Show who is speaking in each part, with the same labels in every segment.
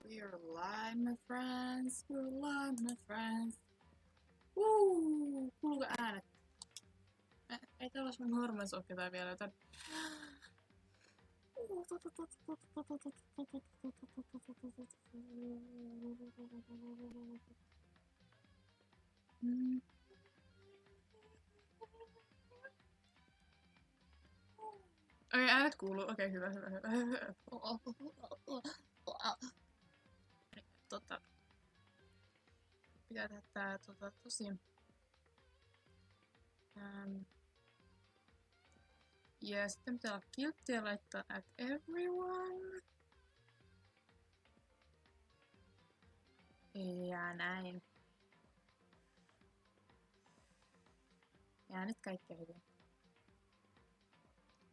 Speaker 1: We're live, my friends. We're live, my friends. Woo! Kuuluuko äänet? Ei täällä olisi mun hormonsokkeita vielä, joten... Okei, äänet kuuluu. Okei, hyvä. Pitää tehdä tää tosi... Ja sitten pitää olla kilttiä laittaa at everyone. Ja näin. Ja nyt kaikkea hyvin.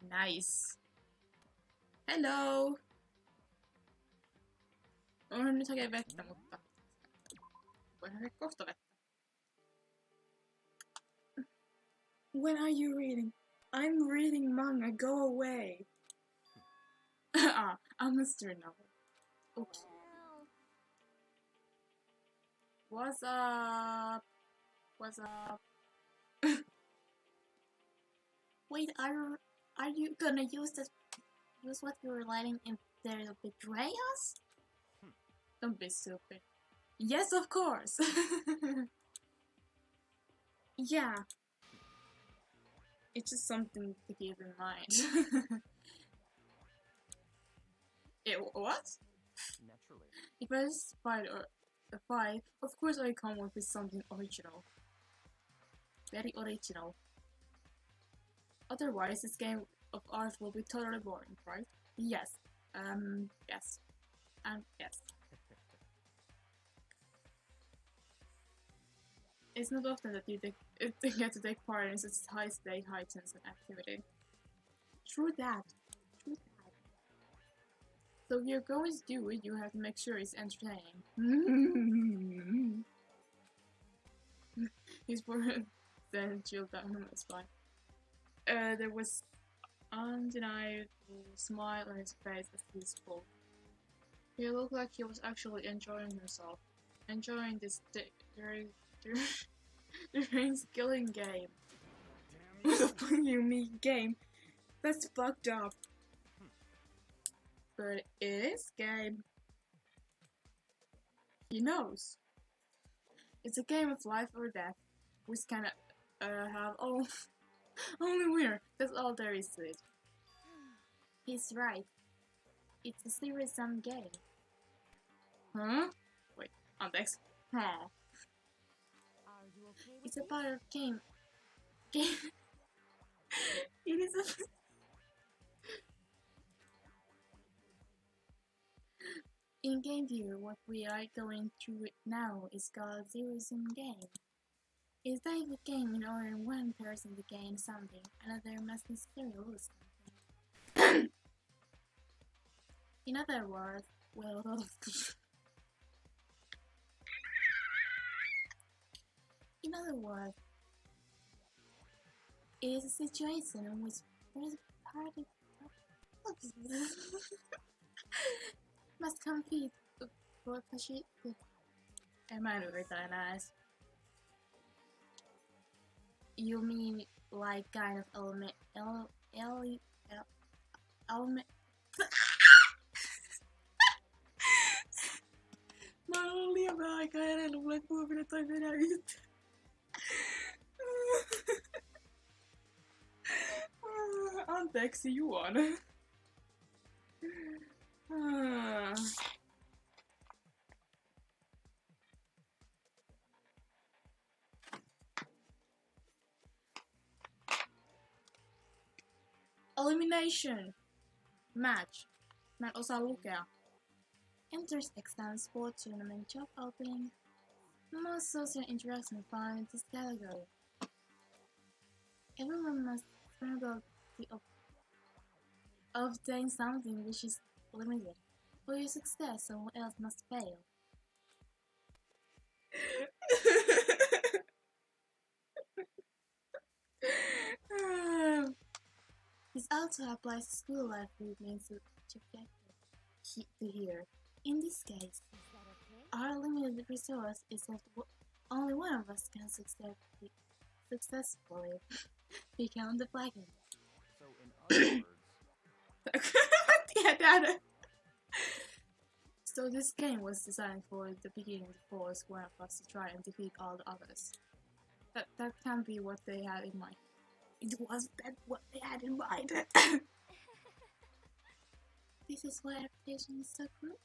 Speaker 1: Nice. Hello! Olen nyt hakea vettä, mutta... Voin hakea kohta vettä. When are you reading? I'm reading manga, go away! I'm a mystery novel. Oops. What's up? What's up? Wait, are you gonna use what you were writing in there to betray us? Don't be stupid. Yes, of course. Yeah. It's just something to keep in mind. What?
Speaker 2: Naturally.
Speaker 1: If I spied or a fight, of course I come up with something original. Very original. Otherwise, this game of ours will be totally boring, right? Yes. Yes. And yes. It's not often that you get to take part in such high-stake, high-tension activity. True that. True that. So if you're going to do it, you have to make sure it's entertaining. He's for then chilled out. It's fine. There was undeniable smile on his face as he spoke. He looked like he was actually enjoying himself. Enjoying this deranged killing game. What the fuck you mean game? That's fucked up. But it is game. He knows. It's a game of life or death. We can have only winner. That's all there is to it. He's right. It's a serious-sum game. Huh? Wait, anteeksi. Huh. It's a part of game. It is a... In game view, what we are going through now is called zero-sum game. It's like the game in order one person to gain something, another must necessarily lose something. In other words, it is a situation in which both parties must compete for position. Mä en yritä enää edes. You mean like kind of element? Mä oon ollut liian vähän aikaa edellä, mulle ei puhuminen toimi enää yhtään. Anteeksi, juon. Elimination match. Mä en osaa lukea. Enters exam sport tournament job opening. Most social interaction found in this category. Everyone must struggle to obtain something which is limited. For your success, someone else must fail. This also applies to school life routines to here. In this case, our limited resource is that only one of us can successfully become the Blackened.
Speaker 2: So in other words,
Speaker 1: Yeah, that. So this game was designed for the beginning to force one of us to try and defeat all the others. That can be what they had in mind. It was that what they had in mind. This is why reputation is so crucial.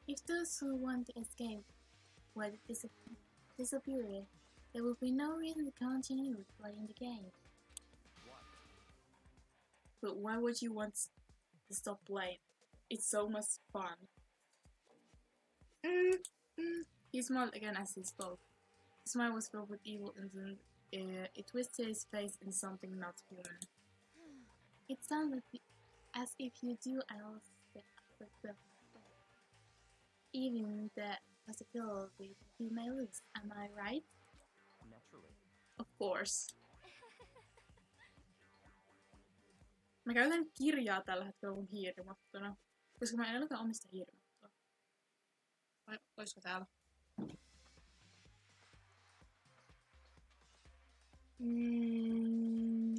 Speaker 1: If those who want to escape were disappeared, there would be no reason to continue playing the game.
Speaker 2: what?
Speaker 1: But why would you want to stop playing? It's so much fun. He smiled again as he spoke. His smile was filled with evil and then it twisted his face into something not human. It sounded as if you do even the possibility he may lose. Am I right?
Speaker 2: Naturally.
Speaker 1: Of course. Mä käytän kirjaa tällä hetkellä mun hiirimattona, koska mä en ainakaan omista hiirimattoa. Vai olisiko täällä?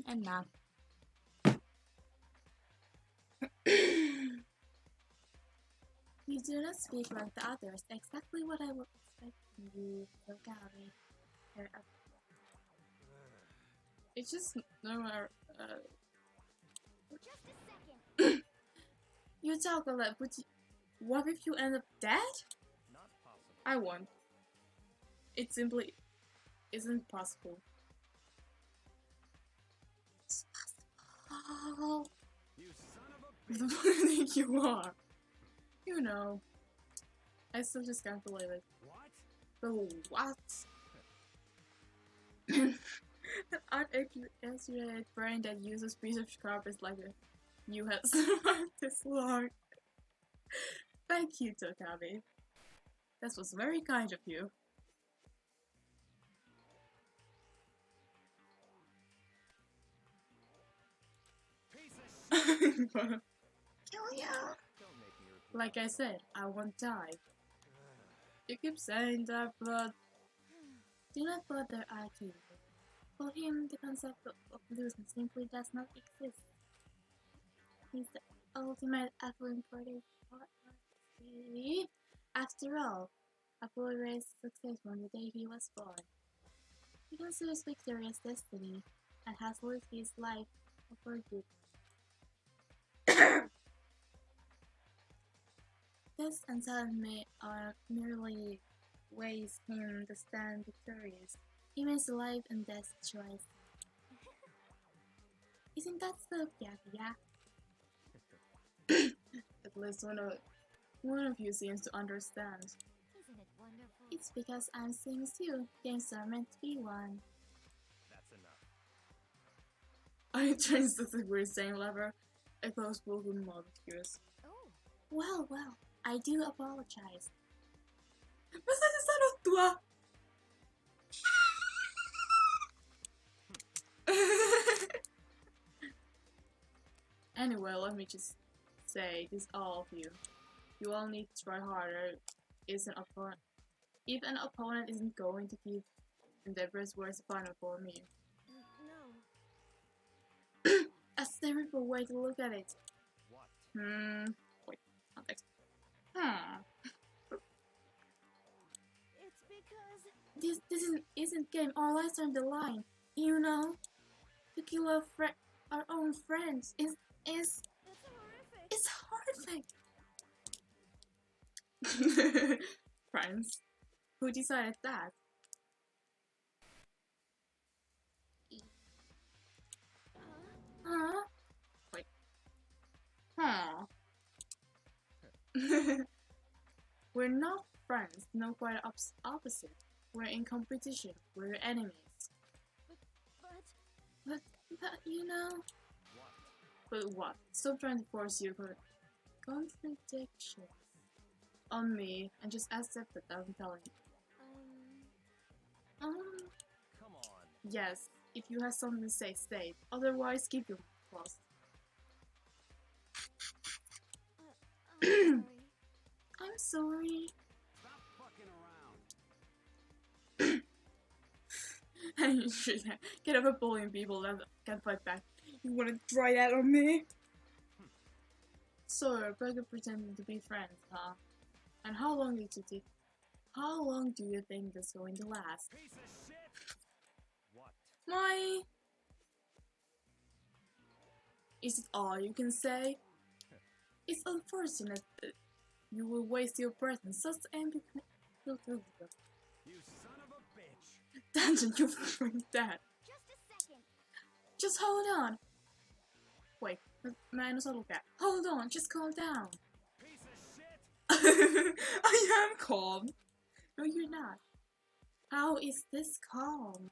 Speaker 1: En näe. You do not speak like the others. Exactly what I would expect from you, Gary. It's just nowhere.
Speaker 3: Just a second.
Speaker 1: You talk a lot, but what if you end up dead?
Speaker 2: Not possible.
Speaker 1: I won. It simply isn't possible. It's possible.
Speaker 2: You son of a
Speaker 1: The more you think you are. You know. I still just can't believe it.
Speaker 2: what?
Speaker 1: The what? An uneducated brain that uses piece of garbage like you have survived this long. Thank you, Tokabi. That was very kind of you.
Speaker 2: Piece of shit.
Speaker 1: Kill you.
Speaker 2: Don't make me repeat.
Speaker 1: Like I said, I won't die. You keep saying that, but do not bother arguing. For him, the concept of losing simply does not exist. He's the ultimate affluent party. After all, a boy raised success from the day he was born. He considers victory as destiny and has lived his life for good. This and me are merely ways him to stand victorious. He makes the life and death choice. Isn't that so, yeah? At least one of you seems to understand.
Speaker 3: Isn't it wonderful?
Speaker 1: It's because I'm Sims too. Games are meant to be won.
Speaker 2: That's enough.
Speaker 1: I changed the weird same lever. I close broken molecules.
Speaker 3: Oh,
Speaker 1: Well, I do apologize. Basta niya sanottua! Anyway, let me just say this all of you. You all need to try harder. If an opponent isn't going to keep endeavors, where's the final for me?
Speaker 3: no.
Speaker 1: A terrible way to look at it.
Speaker 2: What?
Speaker 1: Wait, context.
Speaker 3: It's because
Speaker 1: This isn't game. Our lives are on the line. You know, to kill our own friends is
Speaker 3: it's horrific.
Speaker 1: it's horrific. Friends, who decided that? Huh? Wait. Huh? We're not friends. No, quite opposite. We're in competition. We're enemies.
Speaker 3: But
Speaker 1: But you know.
Speaker 2: What?
Speaker 1: But what? Stop trying to force your contradictions on me and just accept that I'm telling you.
Speaker 3: um,
Speaker 2: Come on.
Speaker 1: Yes, If you have something to say, say it. Otherwise, keep your mouth closed.
Speaker 3: I'm sorry.
Speaker 1: I'm sorry.
Speaker 2: Stop fucking around.
Speaker 1: And you should get over bullying people that can't fight back. You wanna try that on me? So, you're both pretending to be friends, huh? And how long did you think? How long do you think this is going to last?
Speaker 2: Piece of shit. What?
Speaker 1: My. Is it all you can say? It's unfortunate that you will waste your breath in such ambiguous.
Speaker 2: You son of a bitch.
Speaker 1: Dungeon, you freak that.
Speaker 3: Just a second.
Speaker 1: Just hold on. Wait, mä en osaa lukea. Hold on, just calm down.
Speaker 2: Piece of shit.
Speaker 1: I am calm. No, you're not. How is this calm?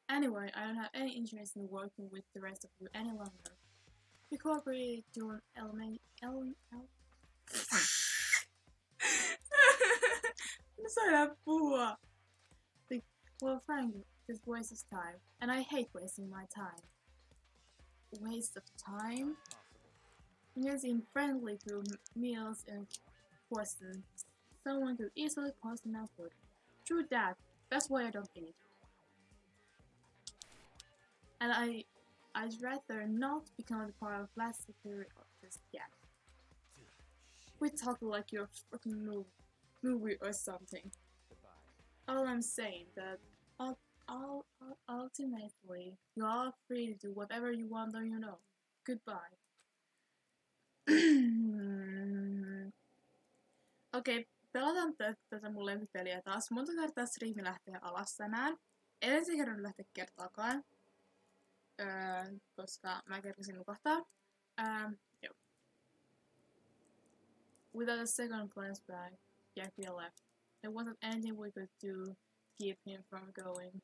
Speaker 1: Anyway, I don't have any interest in working with the rest of you any longer. We cooperated to an Saadaan puhua. Well, frankly, this wastes time, and I hate wasting my time. Waste of time? Using friendly to meals and questions. Someone could easily post enough food. True that. That's why I don't eat. And I'd rather not become a part of last security office yet. We talk like you're a freaking movie or something.
Speaker 2: Goodbye.
Speaker 1: All I'm saying that ultimately you are free to do whatever you want or you know. Goodbye. Okei, pelataan tätä mun lempipeliä taas. Monta kertaa striimi lähtee alas tänään. En se kerran lähteä kertaakaan. Koska mä kerkesin nukahtaa. Joo. Without a second glance back, Jackie left. There wasn't anything we could do to keep him from going.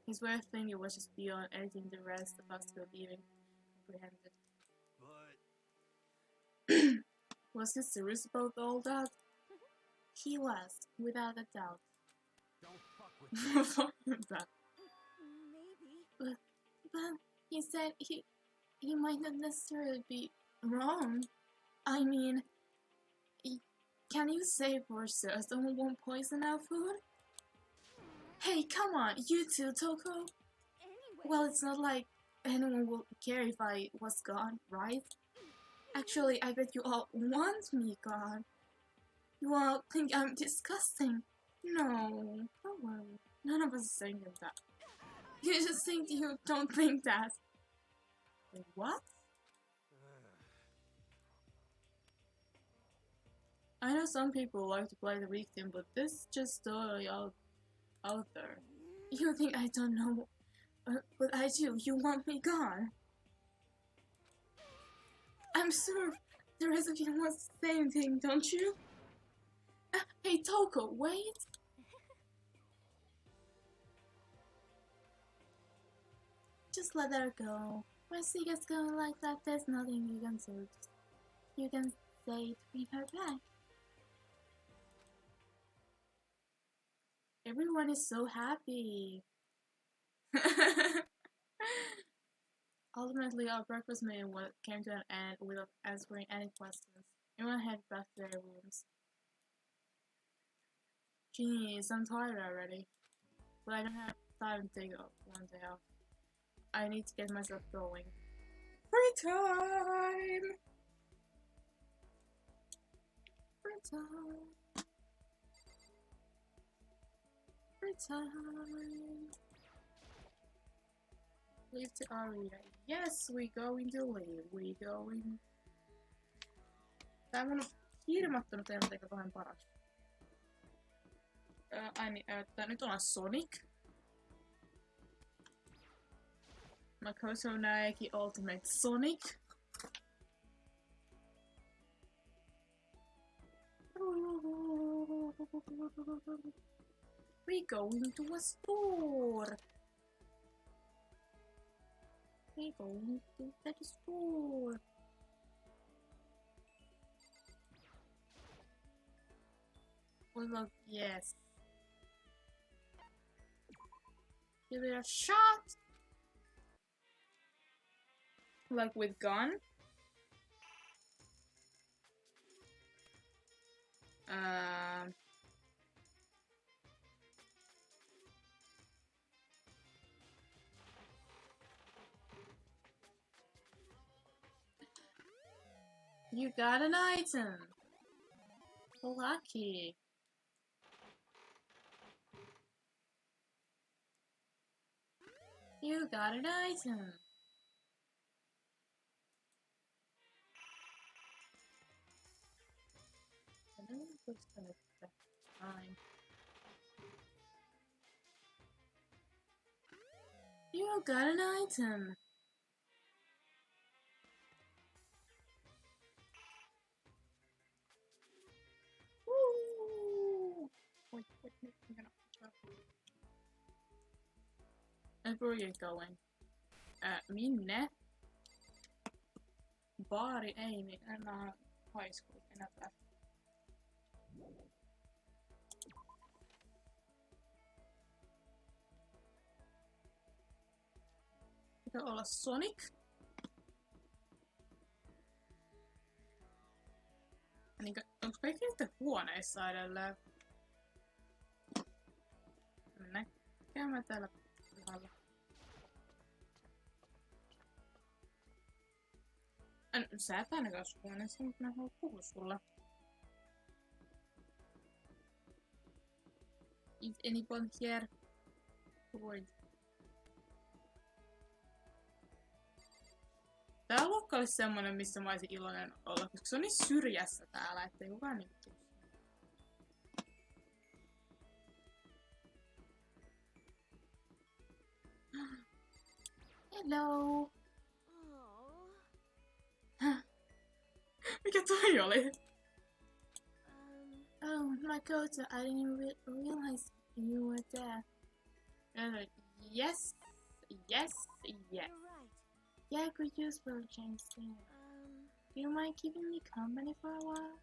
Speaker 1: His way of thinking was just beyond anything the rest of us could even comprehend.
Speaker 2: But
Speaker 1: Was he serious about all that? He was, without a doubt.
Speaker 2: don't fuck with me.
Speaker 1: Fuck that.
Speaker 3: Maybe.
Speaker 1: But he said he might not necessarily be wrong. I mean, can you say for sure someone won't poison our food? Hey, come on, you too, Toko.
Speaker 3: Anyway.
Speaker 1: Well, it's not like anyone will care if I was gone, right? Actually, I bet you all want me gone. You all think I'm disgusting. No, don't worry. None of us is thinking that. You just think you don't think that. Wait, what? I know some people like to play the victim, but this is just totally out there. You think I don't know, but I do. You want me gone. I'm sure the rest of you want the same thing, don't you? Hey, Toko, wait! Just let her go. When she gets going like that, there's nothing you can do. You can say to bring her back. Everyone is so happy. Ultimately, our breakfast meal came to an end without answering any questions. Everyone headed back to their rooms. Jeez, I'm tired already. But I don't have time to take one day off. I need to get myself going. Free time! Free time! Free time! Leave the area. Yes, we going to leave. We going. Tää mun hirmattunut ei ole vähän paras. Tää nyt on Sonic. Makoto Naeki Ultimate Sonic. We going to a store. We going to the store. Well, look, yes. Give it a shot. Like with gun. You got an item. Lucky. You got an item. I don't know what's gonna be fine. You got an item. Woo! Wait, I'm gonna try. That's where you're going. Minne. Baari ei, niin enää high school enää päästä. Pitää olla Sonic. Niinkö, onko kaikki nyt huoneissa edelleen? Näkäämään täällä pihalla. Sä et ainakaan sun huoneessa, mutta mä haluan puhua sulle. Is anyone here? Void. Tää luokka olisi semmonen, missä mä olisin iloinen olla, koska se on niin syrjässä täällä, ettei kukaan niinku tuu. Hello! Mikä toi oli? Oh my god, I didn't realize you were there. Yes, yes, yes.
Speaker 3: You're right.
Speaker 1: Yeah, I could use for a change soon. Do you mind keeping me company for a while?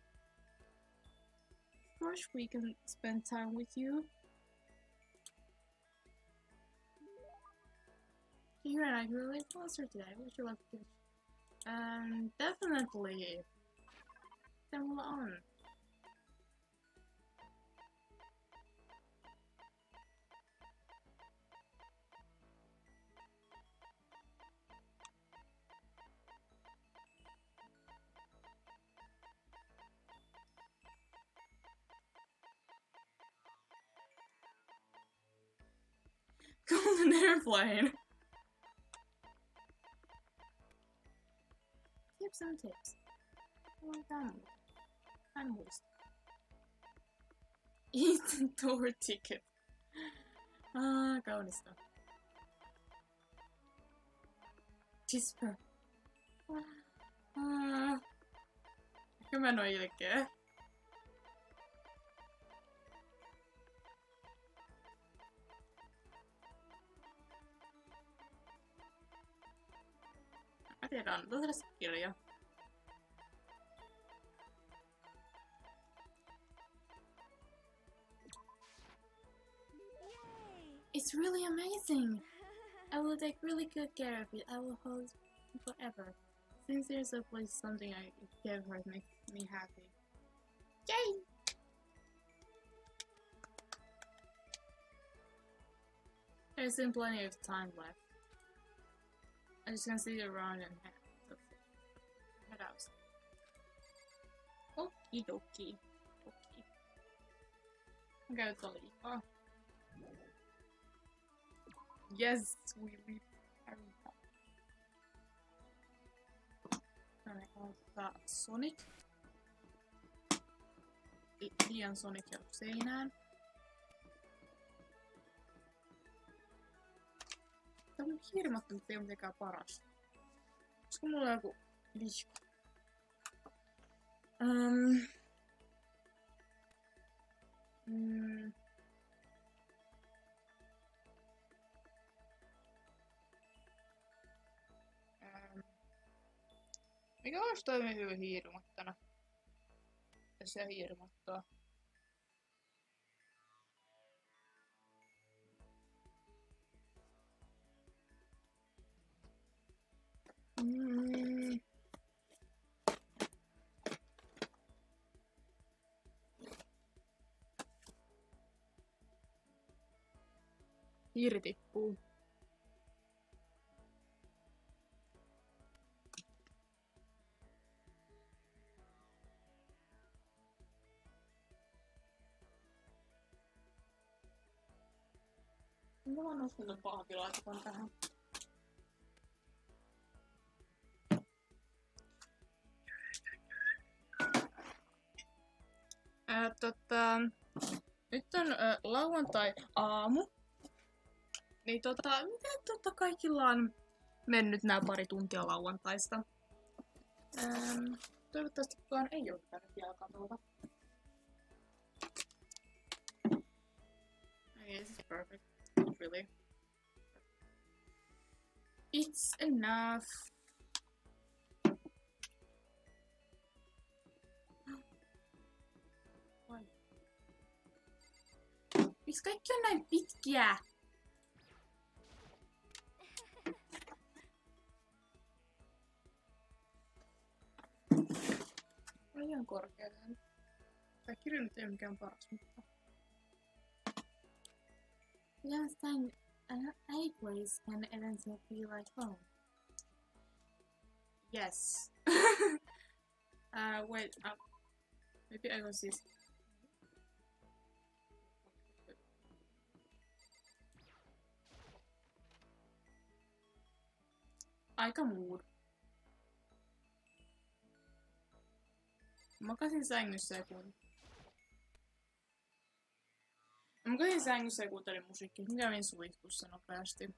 Speaker 1: Of course we can spend time with you. You and I grew a little closer today. Would you like to? Definitely. Then we'll on. Golden airplane. Tips and tips. I'm lost. Eat tour ticket. Kaunista. Tisper. Ehkä mä en oo ilkeä. Mä tiedän, tuossa se kirja. It's really amazing! I will take really good care of it. I will hold it forever. Since there's a place something I give her makes me happy. Yay! There's still plenty of time left. I'm just gonna sit around and head out. Okie dokie. Okay. I'm gonna tell you. Yes, we leave everything. Alright, ottaa Sonic. Liian Sonic ja seinään. Tää on hirmattu, mutta ei ole mitenkään paras. Olisiko mulla joku vihko? Mikä olisi toimii hyvin hiirumattana? Jos se hiirumattaa. Mm. Hiiri tippuu. Mä vaan nostan ton pahvilaatikon tähän. Nyt on lauantai-aamu. Niin miten kaikilla on mennyt nää pari tuntia lauantaista? Toivottavasti kukaan ei ole käynyt vielä katolta. Okay, this is perfect. Really. It's enough. Miksi kaikki on näin pitkiä? Liian korkealle. Tää kirja nyt ei ole mikään paras, mutta... Last time a place can eventually be like home. Yes. Wait, maybe I was this. Aika mood. Makasin sängyssä ja kuuntelin musiikkia. Mä kävin suihkussa nopeasti.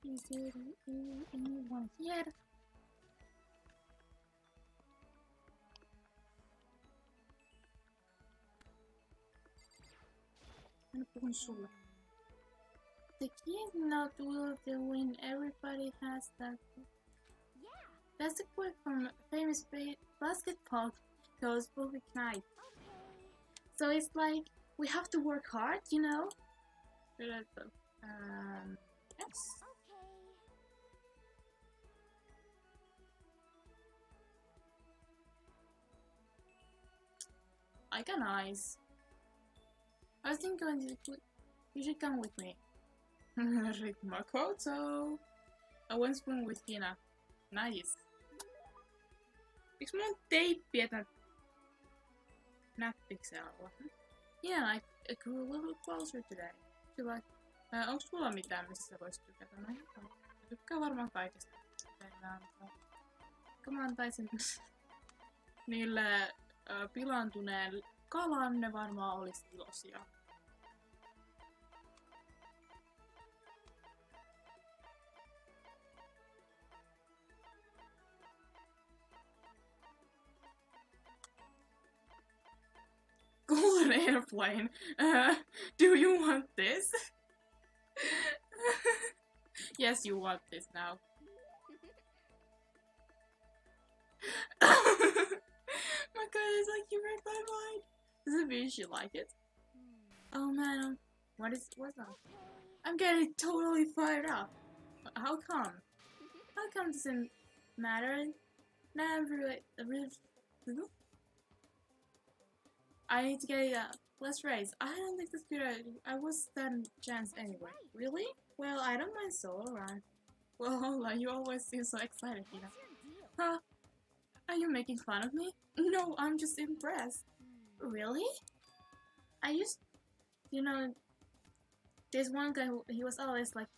Speaker 1: Is there anyone here? Mä puhun sulle. The kid not will the win. Everybody has that.
Speaker 3: Yeah.
Speaker 1: That's the quote from famous basketball coach Bobby Knight.
Speaker 3: Okay.
Speaker 1: So it's like we have to work hard, you know. Yes.
Speaker 3: Okay.
Speaker 1: Aika nice. I was thinking you should come with me. Read Makoto. I went swimming with Hina. Nice. Miksi mulla on teippiä tän näppiksen alla? Yeah, I grew a little closer today. Onks sulla mitään, missä sä voisit tykätä? Mä tykkään varmaan kaikesta. Kun mä antaisin niille pilaantuneen kalan, ne varmaan olis iloisia. Golden airplane. Do you want this? Yes, you want this now. My god, it's like you read my mind. Does it mean she like it? Oh man, what's up? I'm getting totally fired up. How come? How come doesn't matter? Now I'm really I need to get let's race. I don't think that's good. I was stand chance anyway. Really? Well, I don't mind solo run. Well, Hola, you always seem so excited, you know. Huh? Are you making fun of me? No, I'm just impressed. Really? I used, you know, there's one guy who he was always like,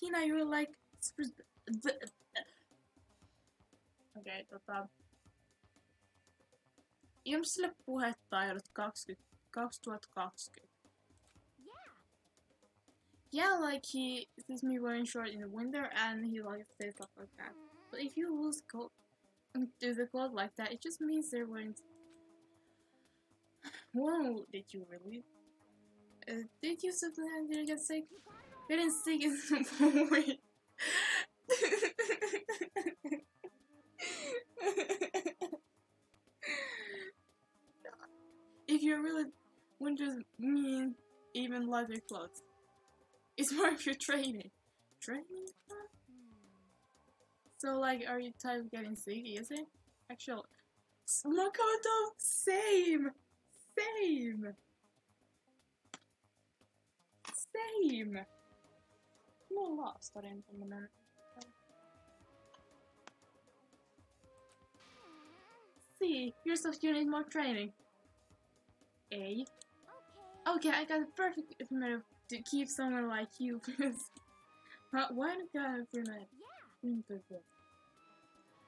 Speaker 1: Hina, you're like. Okay, Ilmsille puhetaidot 2020.
Speaker 3: Yeah.
Speaker 1: Yeah, like he sees me wearing short in the winter and he like says stuff like that. But if you lose do the clothes like that, it just means they're wearing. Whoa, did you really? Did you sometimes did you get sick? Getting sick is wait. you really wouldn't just mean even lighter clothes. It's more if you're training. Training? So, like, are you tired of getting sick, is it? Actually, Makoto, same! Same! Same! Mulla on tommonen. See, you're so you need more training. A.
Speaker 3: Okay.
Speaker 1: Okay, I got a perfect method to keep someone like you because why not get a brunette?
Speaker 3: Yeah.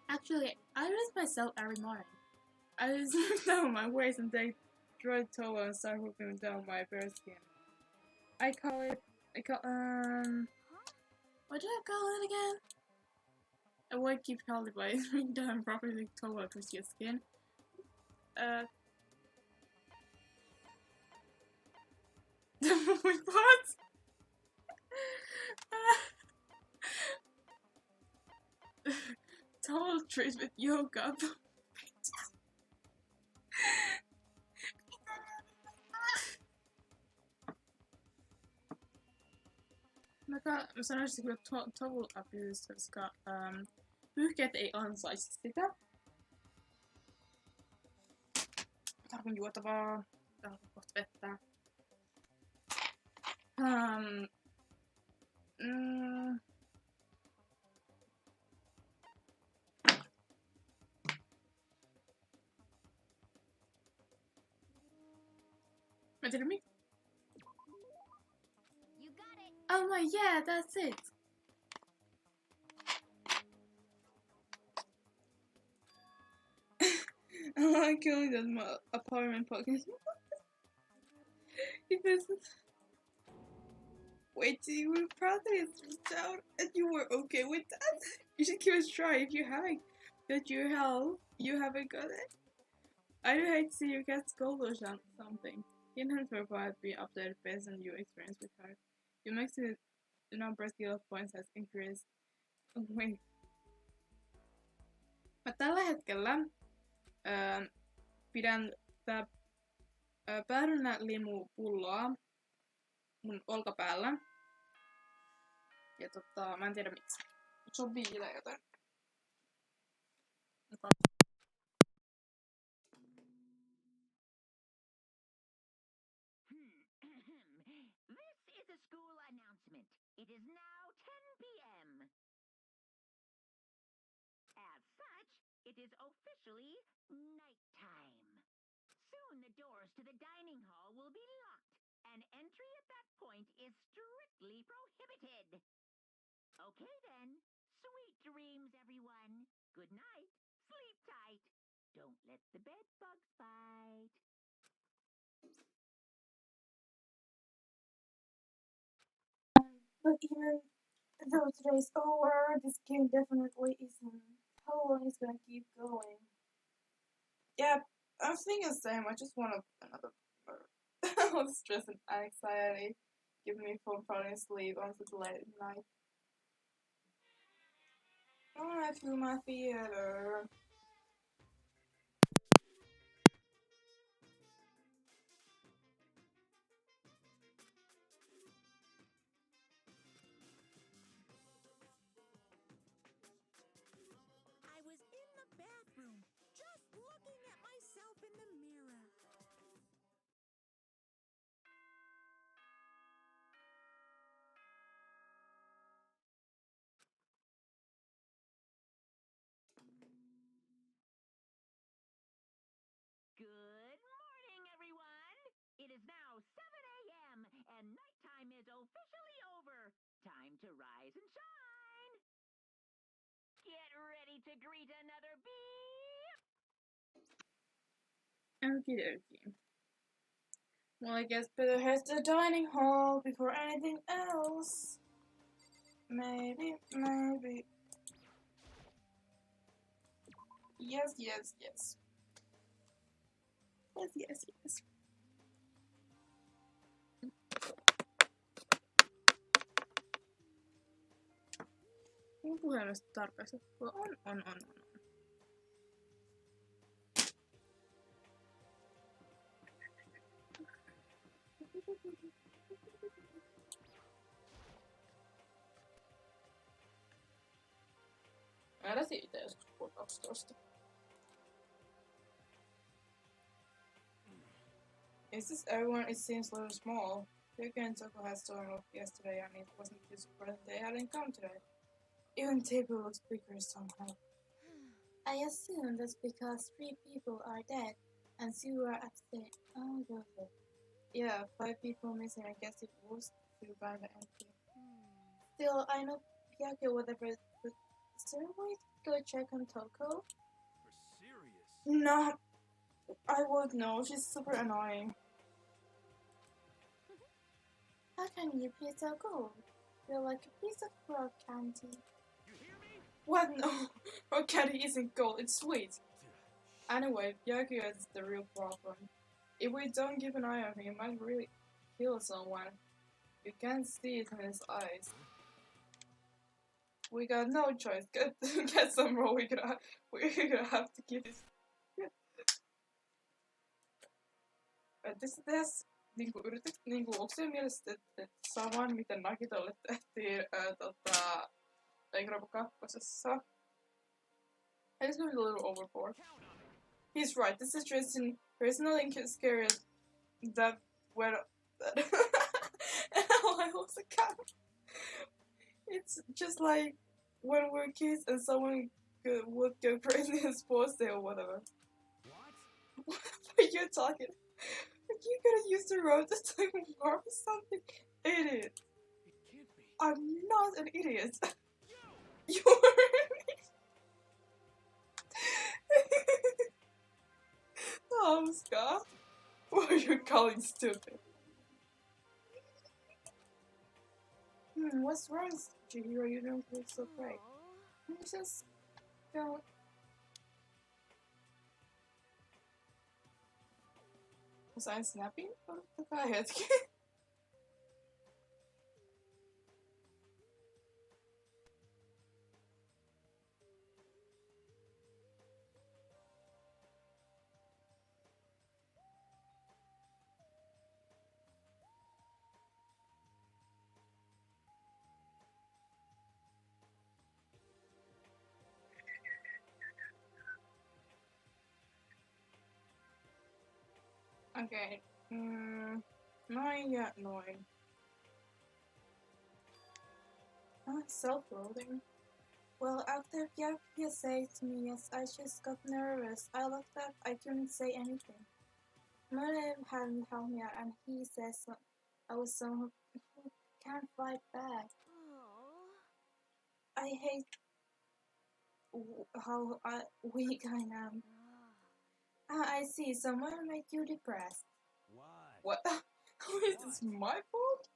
Speaker 1: Actually, I do this myself every morning. I just look down my waist and take dry towel and start rubbing down my bare skin. I call what do I call it again? I won't keep calling it by rubbing down properly towel across your skin. Wait, what? Towel treatment yoga. Mä sanoisin kyllä towel abuse, koska pyyhkeet ei ansaisi sitä. Tarvin juotavaa. Tarvin kohta vettä. Mä tiedän miksi.
Speaker 3: You got it.
Speaker 1: Oh my, yeah, that's it. I like killing that my apartment pocket. Wait, you were probably down and you were okay with that? You should give it a try if you haven't got your help. You haven't got it? I do hate to see you get scolded or something. You can provide be updated based on your experience with her. You make the number of skill points has increased. Oh, wait. Mä tällä hetkellä pidän päärynälimupulloa mun olkapäällä. Ja mä en tiedä miksi. Mut se on viileä, joten...
Speaker 4: This is a school announcement. It is now 10 p.m. As such, it is officially nighttime. Soon the doors to the dining hall will be locked, and entry at that point is strictly prohibited. Okay then, sweet dreams, everyone. Good night, sleep tight. Don't let the bed bugs bite.
Speaker 1: But even though today's over, this game definitely isn't. How long is gonna keep going? Yeah, I'm thinking the same. I just want another all the stress and anxiety give me from falling asleep until late at night. I wanna feel my theater.
Speaker 5: I was in the bathroom, just looking at myself in the mirror.
Speaker 4: Good morning, everyone! It is now 7 a.m. and nighttime is officially over. Time to rise and shine! Get ready to greet another beep!
Speaker 1: Okie dokie. Well, I guess better head to the dining hall before anything else. Maybe. Yes. Yes. Mun puhelimesta tarpeeksi. On. Piti itse joskus puhua 12. Is this everyone? It seems a little small. Yuki and Toko had stolen off yesterday and it wasn't too surprising they hadn't come today. Even the table looks bigger somehow. I assume that's because 3 people are dead and 2 are absent. Oh, God. Yeah, 5 people missing. I guess it was too kind of empty. Still, I know Yaki or whatever. But is there a way to go check on Toko?
Speaker 2: For serious?
Speaker 1: No, I would know. She's super annoying. How can you be so cold? You're like a piece of rock candy.
Speaker 2: You hear me?
Speaker 1: What? No, rock candy isn't cold. It's sweet. Anyway, Yaki is the real problem. If we don't keep an eye on him, he might really kill someone. You can't see it in his eyes. We got no choice. Get some more. We're gonna have to keep this. Tässä niinku yritit niinku onko se mielestä että saman mitä Nakitolle tehtiin Danganronpa kakkosessa? It's going a little overboard. He's right. This situation personally scary that when I was a cat. It's just like when we're kids and someone would go crazy in sports day or whatever.
Speaker 2: What?
Speaker 1: What you're talking? You could use the road to take more or something. Idiot.
Speaker 2: It can't be.
Speaker 1: I'm not an idiot.
Speaker 2: You!
Speaker 1: You are an idiot. Oh, Scott. What are you calling stupid? What's wrong, Chihiro? You don't look so great. You just don't. Was I snapping? Ottakaa hetki. Okay. Noin ja noin. Self-loading. Well, after Byakuya said to me, yes, I just got nervous. I looked up, I couldn't say anything. Mother hadn't helped me out, and he says I was someone who can't fight back. I hate how weak I am. I see. Someone make you depressed.
Speaker 2: What?
Speaker 1: What? How is this my fault?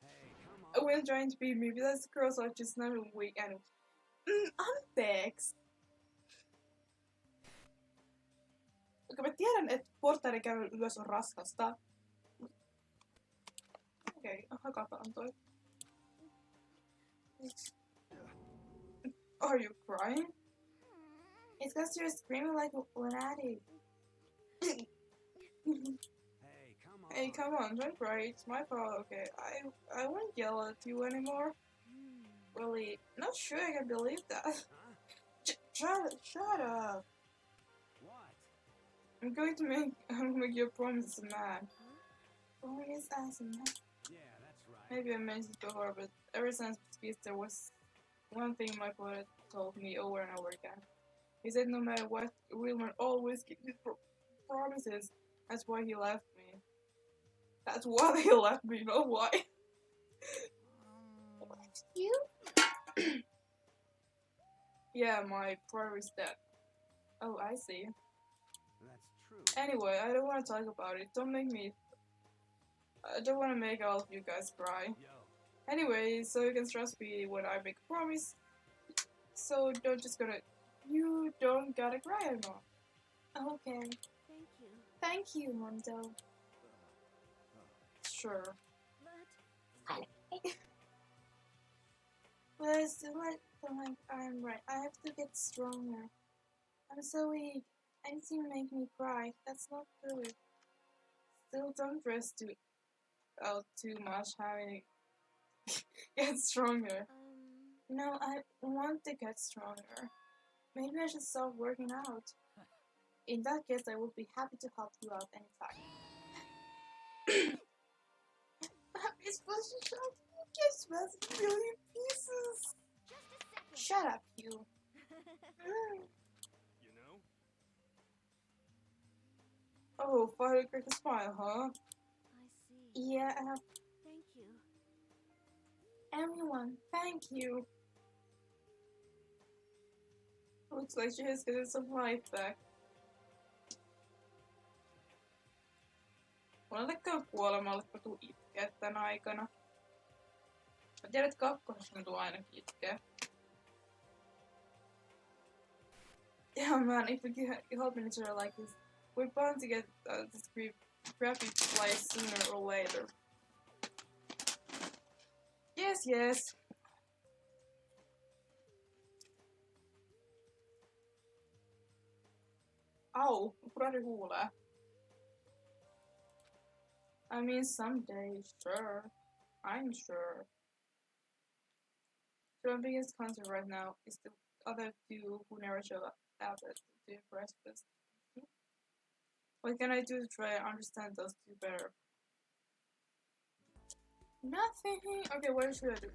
Speaker 2: Hey, come on.
Speaker 1: When trying to be me, but those girls are just not weak and anteeksi. Okei, mä tiedän, että portaiden käy ylös on raskasta. Okei, hakataan toi. Are you crying? It's because you're screaming like a lunatic.
Speaker 2: Hey, come on.
Speaker 1: Hey, come on, don't cry. It's my fault, okay? I won't yell at you anymore. Really, not sure I can believe that.
Speaker 2: Huh?
Speaker 1: Shut up.
Speaker 2: What?
Speaker 1: I'm going to make you a promise as a man. Promise as a man?
Speaker 2: Yeah, that's right.
Speaker 1: Maybe I mentioned it before, but ever since Beast there was one thing my father told me over and over again. He said no matter what, Wilmer always keeps his promises. That's why he left me. That's why he left me, not why. Left you? Yeah, my brother is dead. Oh, I see.
Speaker 2: That's true.
Speaker 1: Anyway, I don't want to talk about it. Don't make me... I don't want to make all of you guys cry.
Speaker 2: Yo.
Speaker 1: Anyway, so you can trust me when I make a promise. So you don't gotta cry anymore. Okay.
Speaker 3: Thank you.
Speaker 1: Thank you, Mondo. Sure. But I still like I'm right. I have to get stronger. I'm so weak. Anything make me cry. That's not good. Still don't stress out too much having get stronger. No, I want to get stronger. Maybe I should start working out. In that case, I would be happy to help you out anytime. Happy special shot. Guess smells a million pieces.
Speaker 3: Just a second.
Speaker 1: Shut up, you.
Speaker 2: You know?
Speaker 1: Oh, firecracker smile, huh?
Speaker 3: I see.
Speaker 1: Yeah,
Speaker 3: Thank you.
Speaker 1: everyone, thank you. Looks like she has gotten some life back. Monellekaan kuolemalle tuu itkeä tän aikana. Mä tiedän, että kakkosessa tuu ainakin itkeä. Yeah, man, if we get help each other like this, we're bound to get this crappy place sooner or later. Yes, yes. Au, kurari huulee. I mean, someday, sure. I'm sure. So my biggest concern right now is the other two who never show up to impress us. What can I do to try and understand those two better? Nothing. Okay, what should I do?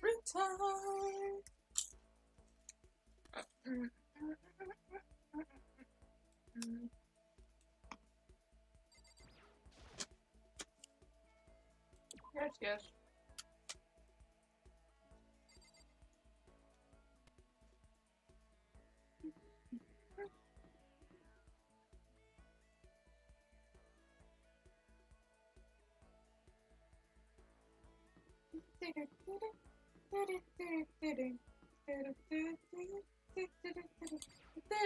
Speaker 1: Free time. Yes, yes.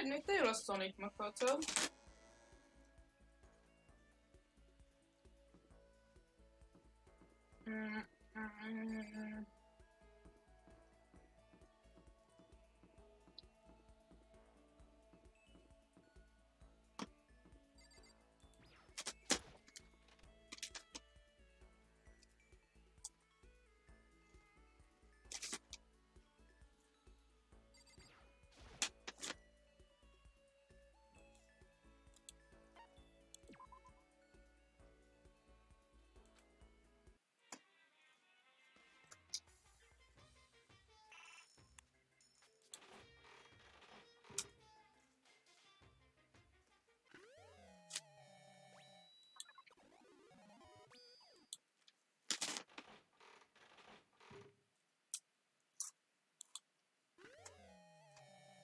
Speaker 1: Nyt ei ole Sonic Makoto.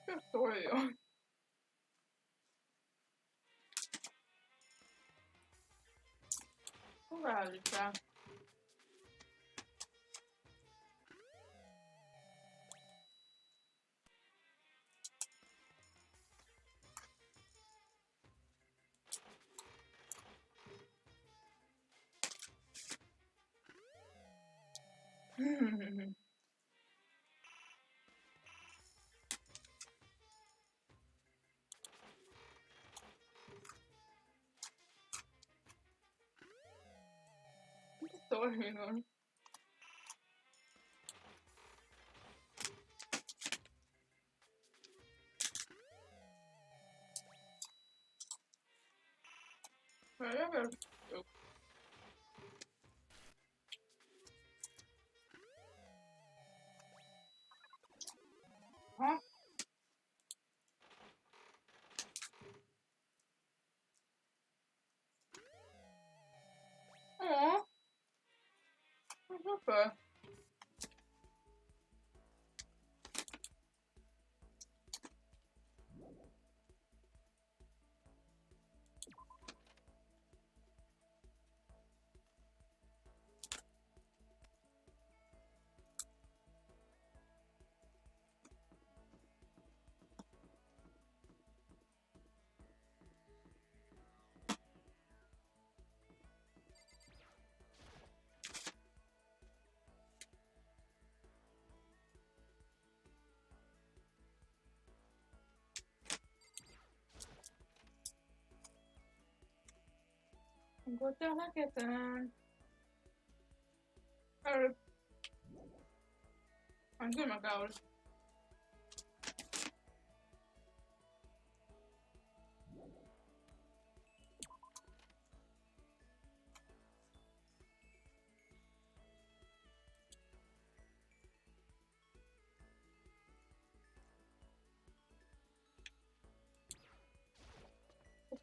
Speaker 1: Mikä toi on? Hyvä lisää. Mikä toi on? Mä en ole. Huh? Aw. Hyvä. Onko täällä ketään? Kyllä mä käyn.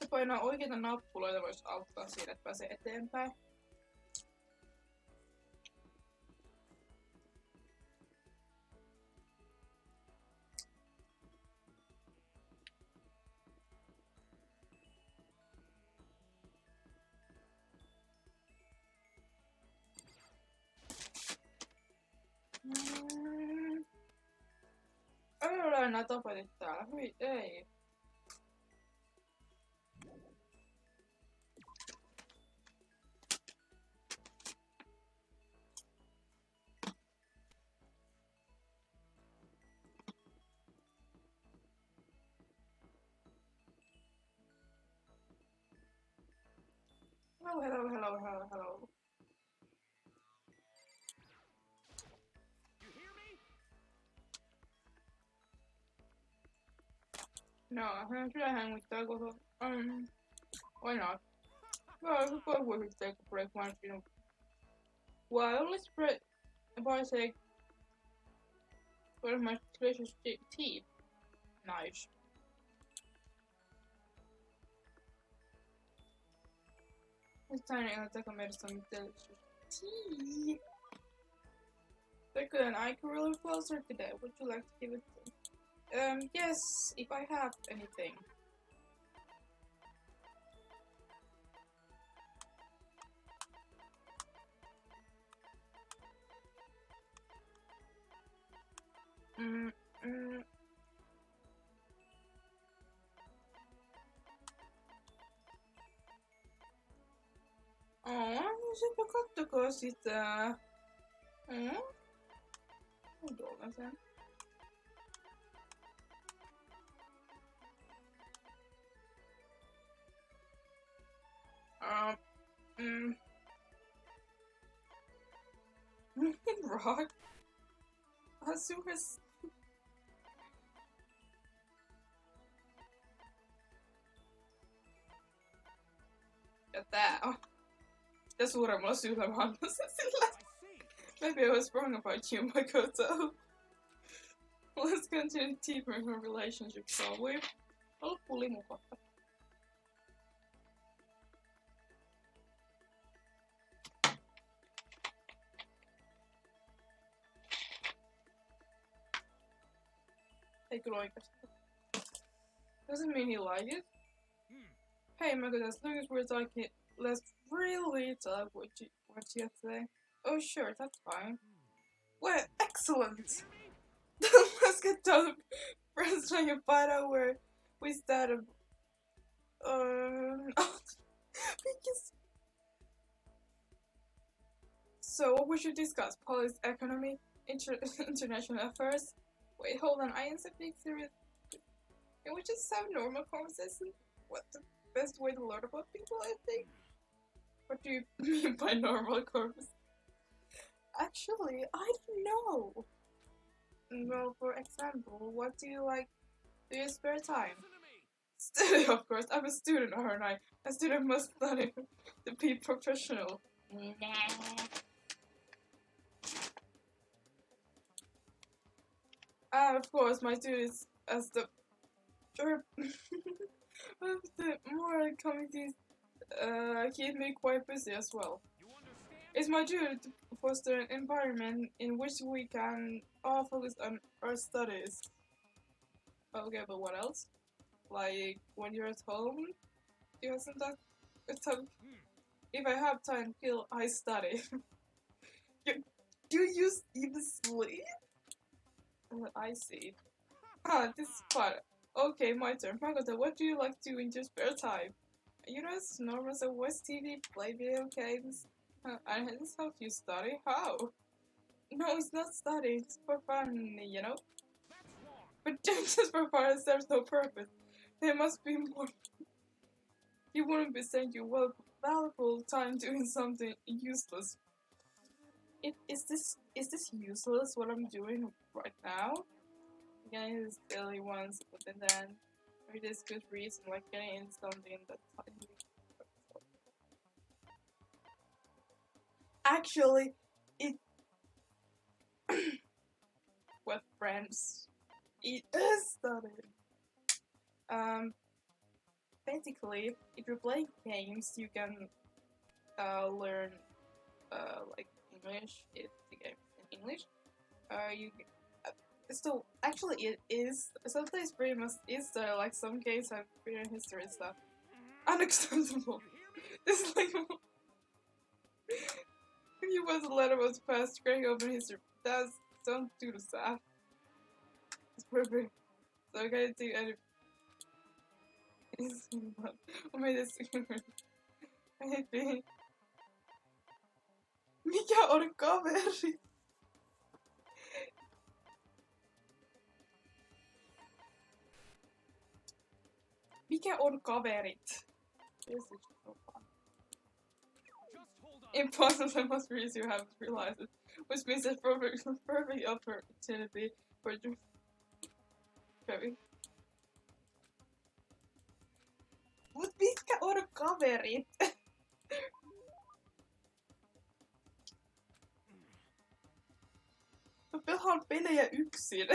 Speaker 1: Ja painaa oikeita nappuloita voisi auttaa siinä, että pääsee eteenpäin. Ei ole enää tapetit täällä. Hyi ei. Hello.
Speaker 2: You hear me?
Speaker 1: No, should I hang with Dago? Why not? Well, of course we should take a break once, you know. Well, let's break if I say one of my delicious tea. Nice. It's time to take a made some delicious tea. Becca and I can really closer today. Would you like to give it? Yes, if I have anything. Sepä kattokaa sitä. Tuolla sen. Rock. Asukas. Ja tää on. Ja suuremmalla syyllä mä annan sen sillä. Maybe I was wrong about you, Makoto. Let's continue deeper in our relationship, shall we? Loppu limukotta. Ei kyllä oikeasti. Doesn't mean he like it. Hey Makoto, as long as we're talking, let's really talk what you have to say. Oh sure, that's fine. Well, excellent! Let's get down to friends trying to find out where we started. Because... So, what we should discuss? Policy, economy, international affairs? Wait, hold on, I am something serious. Can we just have normal conversation? What the best way to learn about people, I think? What do you mean by normal conversation? Actually, I don't know. Well, for example, what do you like do you spare time? Study, of course. I'm a student, aren't I? A student must study to be professional. Of course, my duties as the more committees keep me quite busy as well. It's my duty to foster an environment in which we can all focus on our studies. Okay, but what else? Like, when you're at home, you have some time. If I have time, I study. Do you even sleep? I see. This is fun. Okay, my turn. Makoto, what do you like to do in your spare time? You know, it's normal, so watch TV, play video games. And this helps you study? How? No, it's not studying, it's for fun, you know? But just for fun serves no purpose. There must be more. You wouldn't be saying your valuable time doing something useless. Is this useless what I'm doing right now? Getting this daily ones, but then maybe there's good reason, like getting in something that's actually it with friends. It is studying. basically, if you're playing games, you can learn like English if the game is in English. So actually, it is sometimes pretty much is there. Like some games have period history stuff. Unacceptable. This is like if you want a letter was passed, crack open history. Don't do that. It's perfect. So I gotta do any. What made this maybe. Mikä on kaveri? Mikä on kaverit? This is so fun. Impossible, I must realize you haven't realized it. Which means a perfect opportunity for you. Okay. Mut mitkä on kaverit? Mä pelaan pelejä yksin.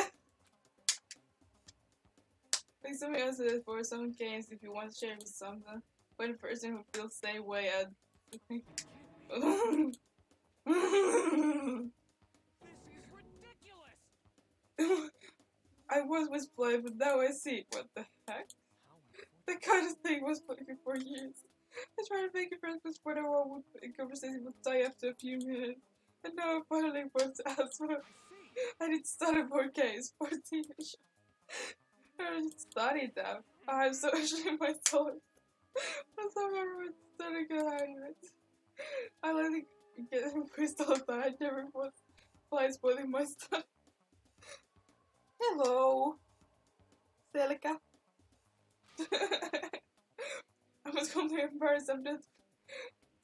Speaker 1: Like somebody else said for some games, if you want to share with someone, when a person who feels the same way as
Speaker 2: This is ridiculous!
Speaker 1: I was playing, but now I see. What the heck? That kind of thing was playing for years. I tried to make a friend with whatever conversation would die after a few minutes. And now I finally want to ask for I did study for games for TV show. I did study them. I'm so ashamed of myself. I'm so embarrassed starting to hang it. I let it get quizzed all that I never was fly spoiling my stuff. Hello, selkään. I was going to embarrass them to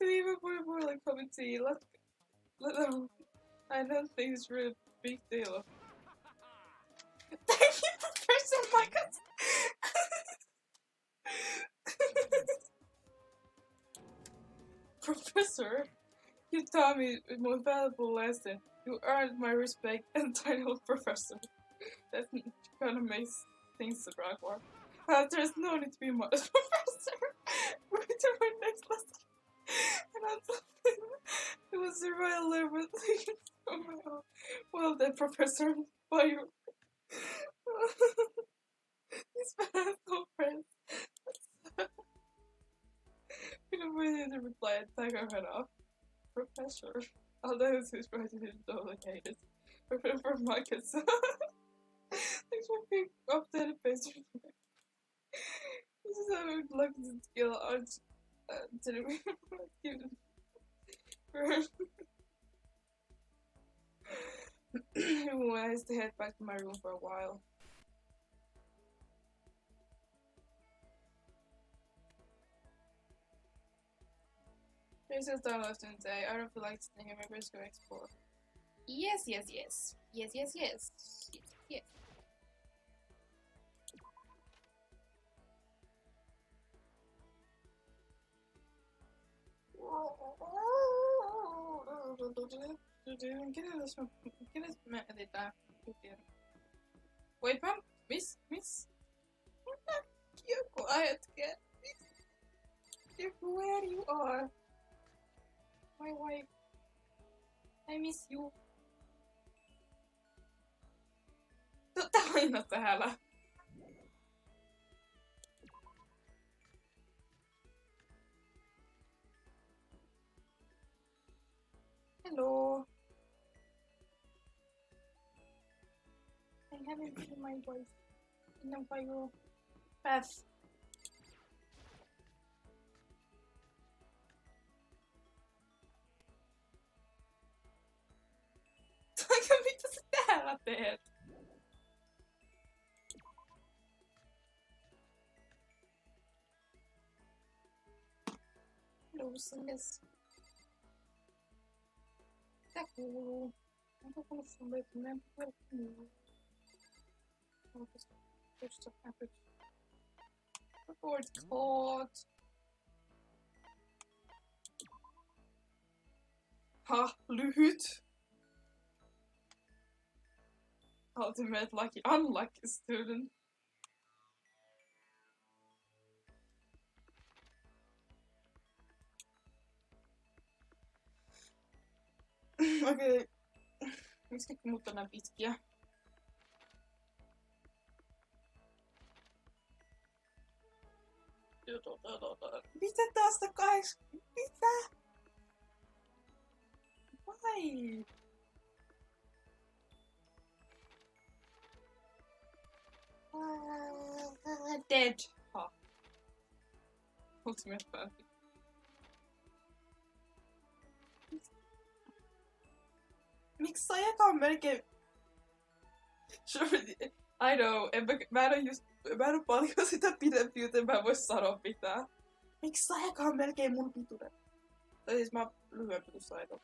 Speaker 1: even more like coming to you. Let them. I don't think it's really a big deal. Thank you, Professor Michael. Professor, you taught me the most valuable lesson. You earned my respect and title, Professor. That kind of makes things right for. There's no need to be much, Professor. We're to my next lesson. And I'm something. It was a real level thing. Oh my god. Well then, Professor, by you. These fans no friends. We don't really need to reply and take our head off. Professor. Although this is right, you totally hate it. For markets. Thanks for being up there the face. This is how I would like to skill art to the Everyone has to head back to my room for a while. There's still time left in the day. I don't feel like sitting. Maybe just go explore. Yes. Kenes me etsitään? Voipa, miss? Joku hetken. Where you are? My wife. I miss you. Totta aina täällä. Hello. I haven't seen my voice in a while. Path. Mitä sä täällä teet? Hello, sis. Mitä kuuluu? Onko kuullut sun löytymään puolella? Just happened. Report caught. Ha, lyhyt. Ultimate lucky, unlucky student. Okei. Miksi mut on nää pitkiä? Mitä tästä 8? Mitä? Vai? Dead. Ha. Ultimate Fanfic. Miksi sä jakaa melkein... Sure, I know. Mä en oo paljon sitä pidempi, joten mä en vois sanoa mitään. Miksi sä jakaa melkein mun pituuden? Tai siis mä lyhyempi kuin Saito.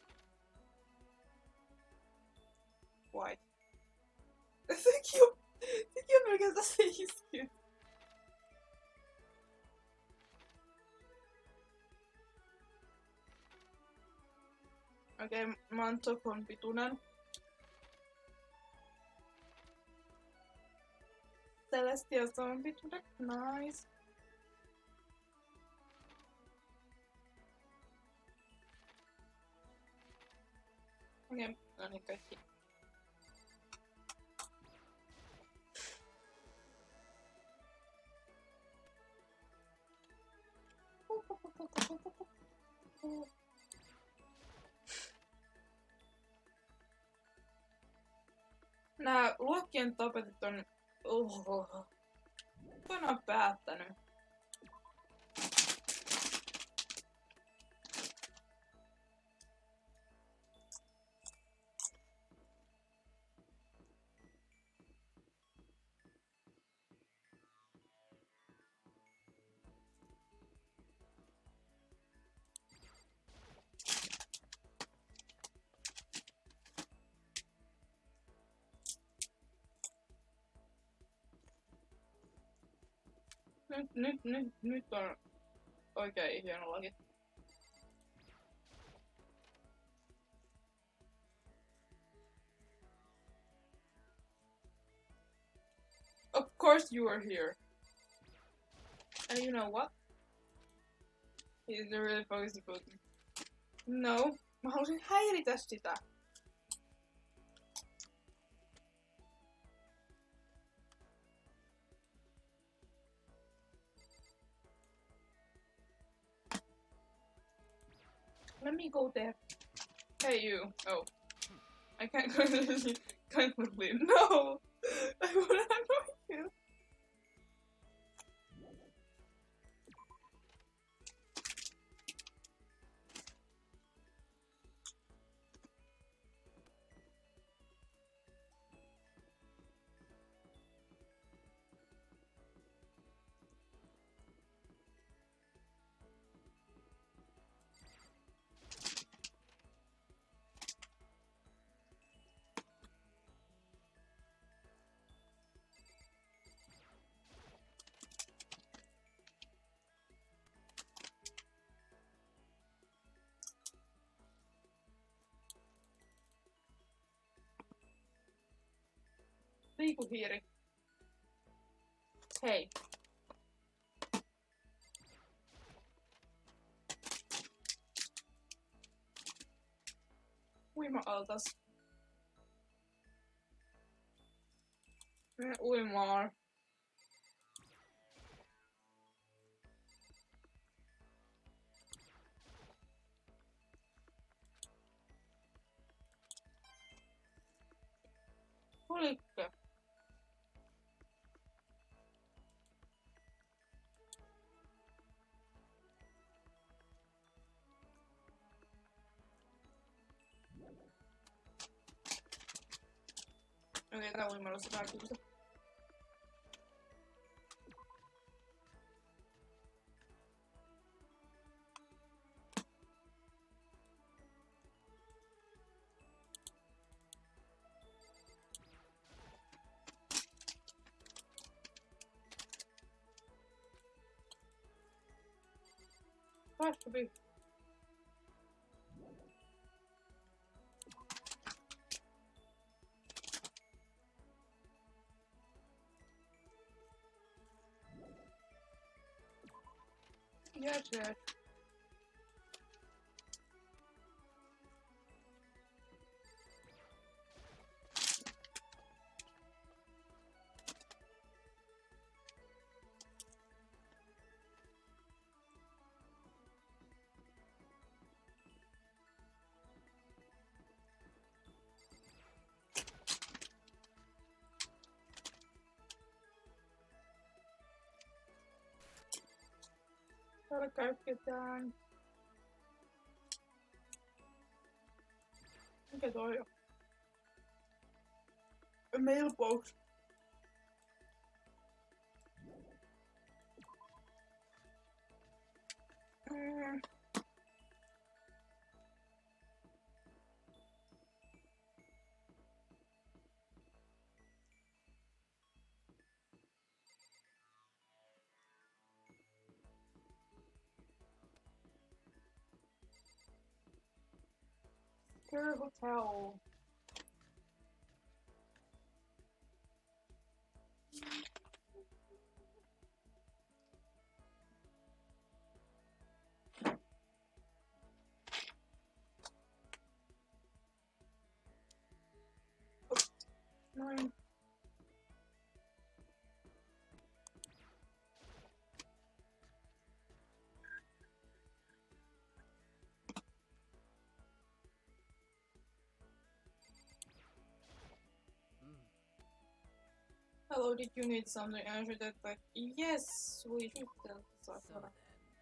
Speaker 1: Why? Sekin on melkein tässä iskeet. Okei, mä oon Tokon pituinen. Celestia on pituinen. Nice. Okei, no niin kaikki. Nää luokkien tapetit on... Kuka on päättänyt? Nyt on oikein hieno laki. Of course you are here. And you know what? He's really focused about me. No, mä halusin häiritä sitä. Let me go there. Hey you. Oh. I can't kindly. No! I wanna annoy you. Liikuhiiri. Hei. Uima-altas. Mene uimaan. Olikke? Okei, tää uimallassa tää kyllä. Päästä viin. Yes. Täällä käytetään. Mikä toi on? A mailbox. Secure hotel. Noin. Hello, did you need something? And I should have like, yes, we should tell Sakura.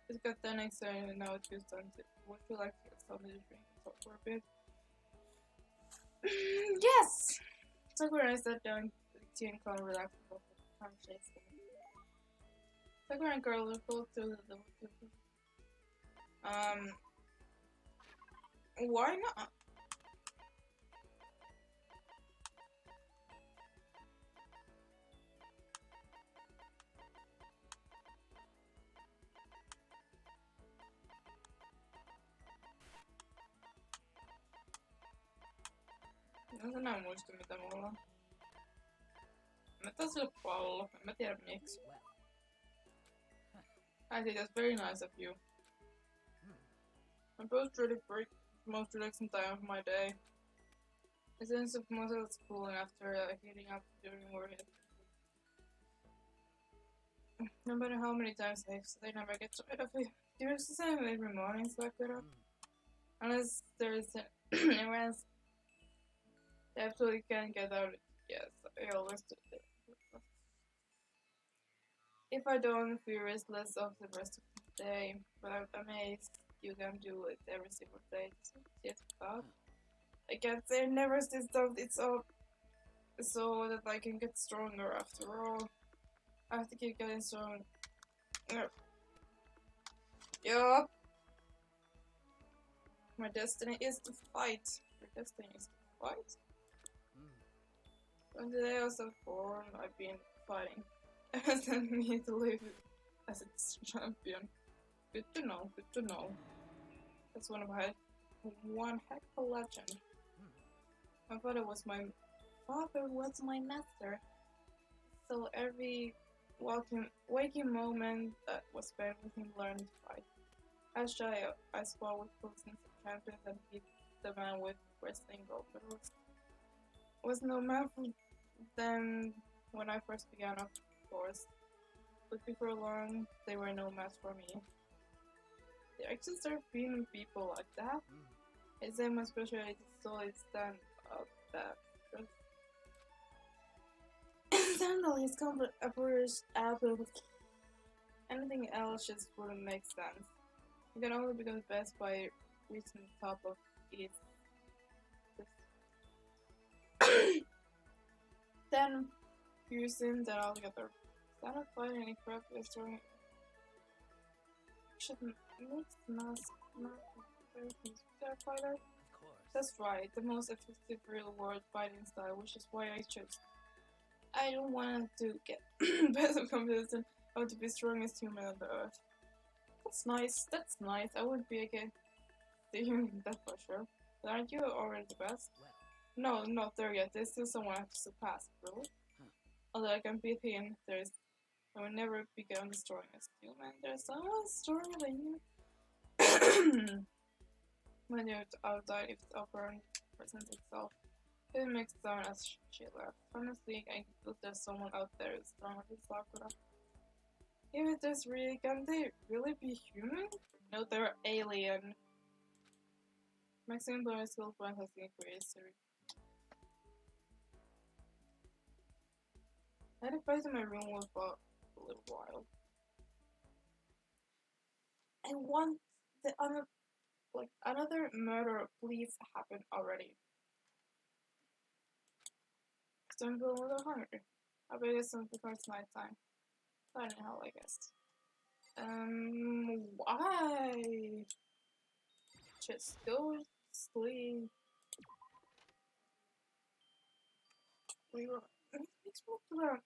Speaker 1: It's got 10 extra and now it's just done. Would you like to get something to drink and talk for a bit? Yes! Sakura and sat down to the tea and calm, relaxed about the conversation. Sakura and girl looked both through the why not? En mä enää muista mitä mulla on. Mä taisi olla pallo, en mä tiedä miksi. I think that's very nice of you. I'm both ready for the most relaxing time of my day. The sense of muscle is cooling after heating up during work. No matter how many times they never get tired of it. Do the same every morning, Sakura? Unless there is an rest. They absolutely can't get out. Yes, I always do it. If I don't feel restless of the rest of the day, but I'm amazed you can do it every single day. Yes, but I can't say never stopped. It's up so that I can get stronger after all. I have to keep getting strong. Yup. My destiny is to fight. Your destiny is to fight? From the day I was born, I've been fighting. It sent me to live as its champion. Good to know, good to know. That's one heck of a legend. My father was my master. So every waking moment that was spent with him learned to fight. As shy, I fought with closeness of champions and beat the man with wrestling gold medals. Was no man for them when I first began, of course. But before long, they were no match for me. They actually start being people like that. It's them especially so it stand up that. Sandal is complete apparition. Anything else just wouldn't make sense. You can only become best by reaching the top of it. Then fusing that all together. Stand up fighting any crap destroying. Should mix mask fighter.
Speaker 2: Of course.
Speaker 1: That's right, the most effective real world fighting style, which is why I chose. I don't want to get best of competition. I want to be strongest human on the earth. That's nice. That's nice. I wouldn't be against the human, that's for sure. But aren't you already the best?
Speaker 2: Well.
Speaker 1: No, not there yet. There's still someone I have to surpass, really. Although I can beat him, I will never become the strongest human. There's someone stronger than you. When you're outside, if the opponent presents itself, it makes sound as she left. Honestly, I think there's someone out there who's stronger than Sakura. If there's really, can they really be human? No, they're alien. Maximum bonus skill point has increased. I had to fight in my room for a little while. I want the another murder please happen already. Cause I'm feeling a little hungry. I bet it's something because it's nighttime. I don't know, I guess. Why? Just go to sleep. We were. Makes me look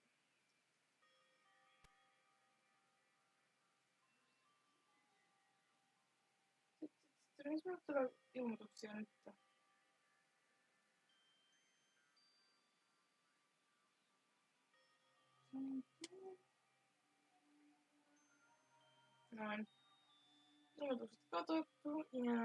Speaker 1: Today's me tulla ilmoituksia nyt. Noin. Ilmoitukset katsottu ja...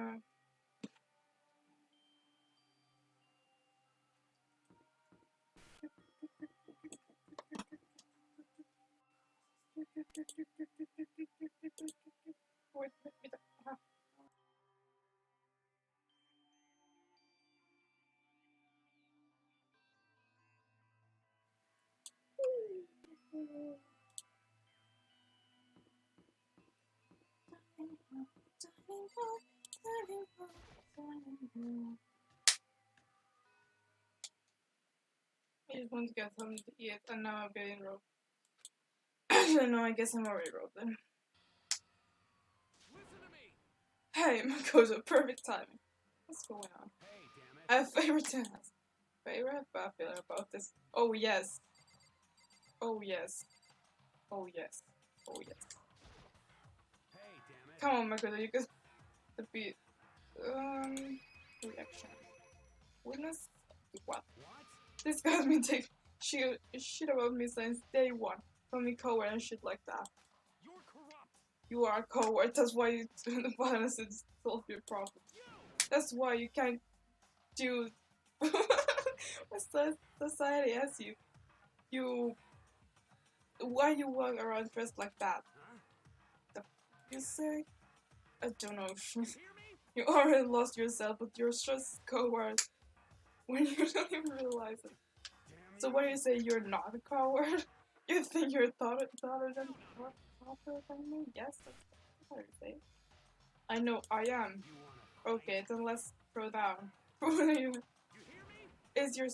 Speaker 1: Voit, mitä? Aha. I just want to get something to eat, and now I'm getting rope. No, I guess I'm already roped then.
Speaker 2: Listen to me.
Speaker 1: Hey, my Makoto, perfect timing. What's going on?
Speaker 2: Hey, damn it.
Speaker 1: I have favorite task. Favorite bad feeling about this. Oh yes. Oh yes. Oh yes. Oh yes.
Speaker 2: Hey, damn it.
Speaker 1: Come on, Makoto, you can be reaction. Witness what?
Speaker 2: What?
Speaker 1: This guy's been taking shit about me since day one. Call me coward and shit like that.
Speaker 2: You're corrupt.
Speaker 1: You are a coward, that's why you turn the violence and solve your problem. That's why you can't do what society asks you. Why you walk around dressed like that?
Speaker 2: Huh?
Speaker 1: The you say? I don't know.
Speaker 2: You hear me?
Speaker 1: You already lost yourself, but you're just coward when you don't even realize it.
Speaker 2: Damn
Speaker 1: So
Speaker 2: you.
Speaker 1: what do you say? You're not a coward? You think you're taller than me? Yes, that's what you say. I know I am.
Speaker 2: You wanna fight?
Speaker 1: Okay, then let's throw down.
Speaker 2: You hear me?
Speaker 1: Is your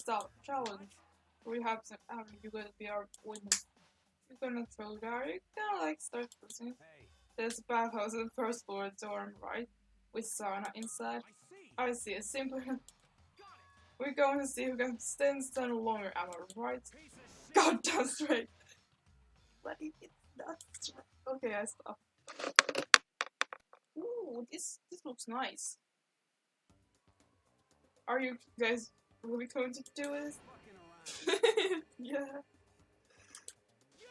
Speaker 1: challenge? We have you gonna be our witness. You're gonna throw down. You're gonna like start pushing.
Speaker 2: Hey,
Speaker 1: There's a bathhouse on the first floor dorm, right? With sauna inside.
Speaker 2: I see.
Speaker 1: I see. It's simply
Speaker 2: Got it.
Speaker 1: we're going to see who can stand longer. Am I right?
Speaker 2: Piece of shit.
Speaker 1: Goddamn straight. But it's not straight. Okay, I stop. Ooh, this looks nice. Are you guys really going to do this?
Speaker 2: Fucking around.
Speaker 1: Yeah.
Speaker 2: You.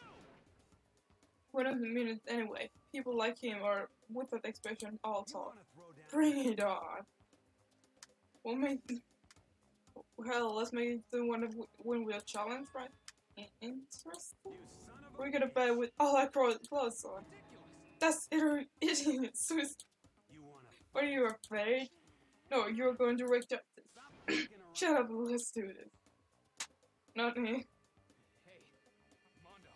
Speaker 1: What a minute anyway. People like him are with that expression all
Speaker 2: You
Speaker 1: talk.
Speaker 2: wanna throw down?
Speaker 1: Bring it on. We'll make hell, let's make it the one win with a challenge, right? Interesting.
Speaker 2: You son of a
Speaker 1: We're gonna
Speaker 2: bitch.
Speaker 1: bet with all our clothes on.
Speaker 2: Ridiculous.
Speaker 1: That's idiot, Swiss.
Speaker 2: You wanna
Speaker 1: Are you afraid? No, you're going to reject this.
Speaker 2: stop fucking around.
Speaker 1: Shut up, let's do this. Not me.
Speaker 2: Hey, Mondo.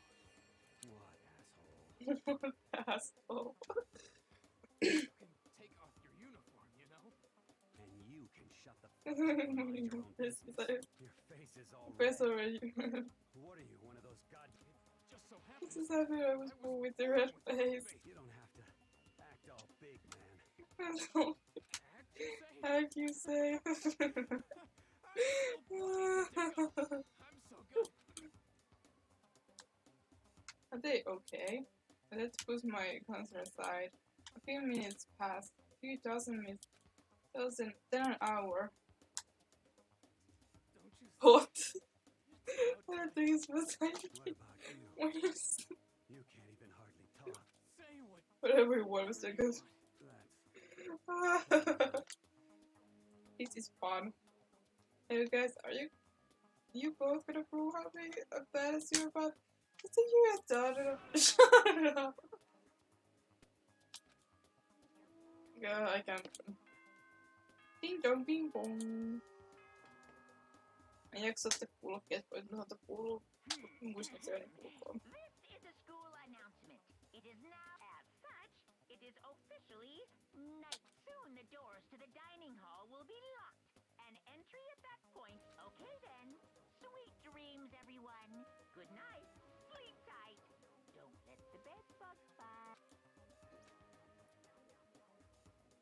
Speaker 2: What asshole?
Speaker 1: Asshole.
Speaker 2: You can take off your uniform, you know? And you can shut the fuck up and mind your own
Speaker 1: This
Speaker 2: business.
Speaker 1: is a
Speaker 2: Your face is all
Speaker 1: face
Speaker 2: red.
Speaker 1: already.
Speaker 2: What are you, one of those god... It just so happens
Speaker 1: This is how I was born with the red face.
Speaker 2: You don't have to act all big, man.
Speaker 1: Act, you say?
Speaker 2: I'm so good.
Speaker 1: Are they okay? Let's put my concern aside. A few minutes passed. A few dozen minutes. Then an hour.
Speaker 2: Don't you
Speaker 1: What?
Speaker 2: see?
Speaker 1: I think it's was like
Speaker 2: What about you?
Speaker 1: when you s-
Speaker 2: You can't even hardly talk. Say what?
Speaker 1: whatever it was because
Speaker 2: That's...
Speaker 1: this is fun. Hey guys, are you both gonna prove how bad as you're about? I think you guys started. Shut up. Yeah, I can't. Ding dong, bing bong. En jaksa sitten kulkea, että voit noita kuuluu. Muistan se aina kulkoon.
Speaker 4: This is a school announcement. It is now as such. It is officially night. Soon the doors to the dining hall will be locked. An entry at that point. Okay then. Sweet dreams, everyone. Good night. Sleep tight. Don't let the bed bugs bite.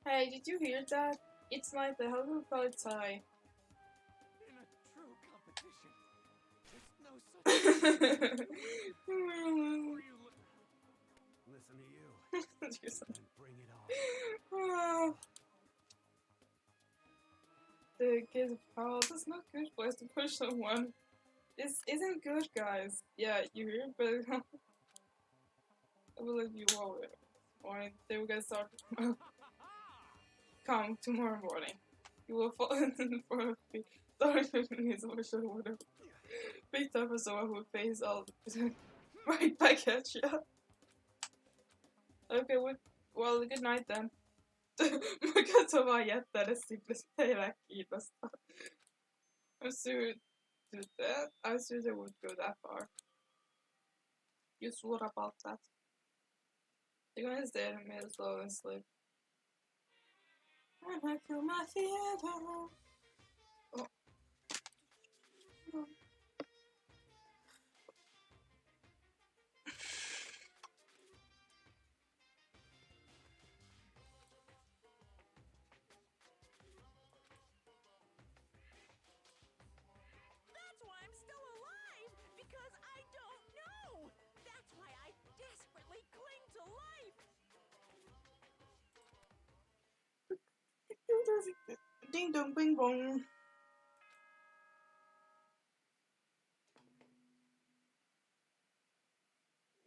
Speaker 1: Hey, did you hear that? It's like the how do we call it tie?
Speaker 2: In a true competition, there's no such thing. Before you listen to you and bring it on.
Speaker 1: The kid, oh, that's not good place to push someone. This isn't good, guys. Yeah, you hear, but I will let you all it. Or they will get started. Come tomorrow morning. You will fall in front of me. Sorry for his wish or whatever. Picked up as someone who pays all right back at you. Okay, well, good night then. Mä katson vaan jättää ne simples teille kiinnostaa. I'm sure do that. I'm sure they would go that far. Just what about that? They're gonna stay in the middle slow and sleep. I'm back to my theater. Oh.
Speaker 5: That's why I'm still alive, because I don't know. That's why I desperately cling to life.
Speaker 1: Ding dong, bing bong.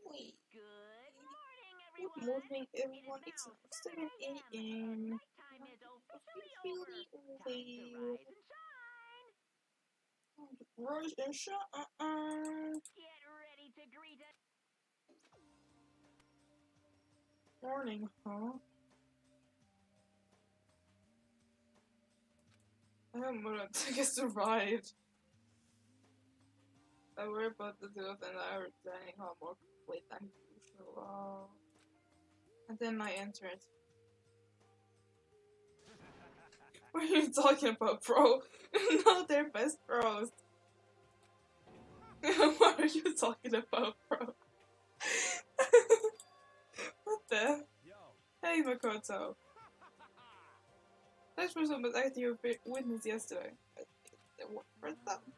Speaker 1: Wait.
Speaker 4: Good morning,
Speaker 1: Good
Speaker 4: everyone.
Speaker 1: morning, everyone.
Speaker 4: It
Speaker 1: It's
Speaker 4: is
Speaker 1: now
Speaker 4: now
Speaker 1: 7 a.m.
Speaker 4: Nighttime is officially over.
Speaker 1: Really
Speaker 4: Time to rise and shine.
Speaker 1: rise and shine.
Speaker 4: Get ready to greet us.
Speaker 1: Morning, huh? I'm gonna take us to ride. I worry about the two of them that are dining hall more complete than usual. And then I entered. What are you talking about, bro? No, they're best bros. What are you talking about, bro? What the?
Speaker 2: Yo.
Speaker 1: Hey, Makoto. Thanks for so much acting your witness yesterday.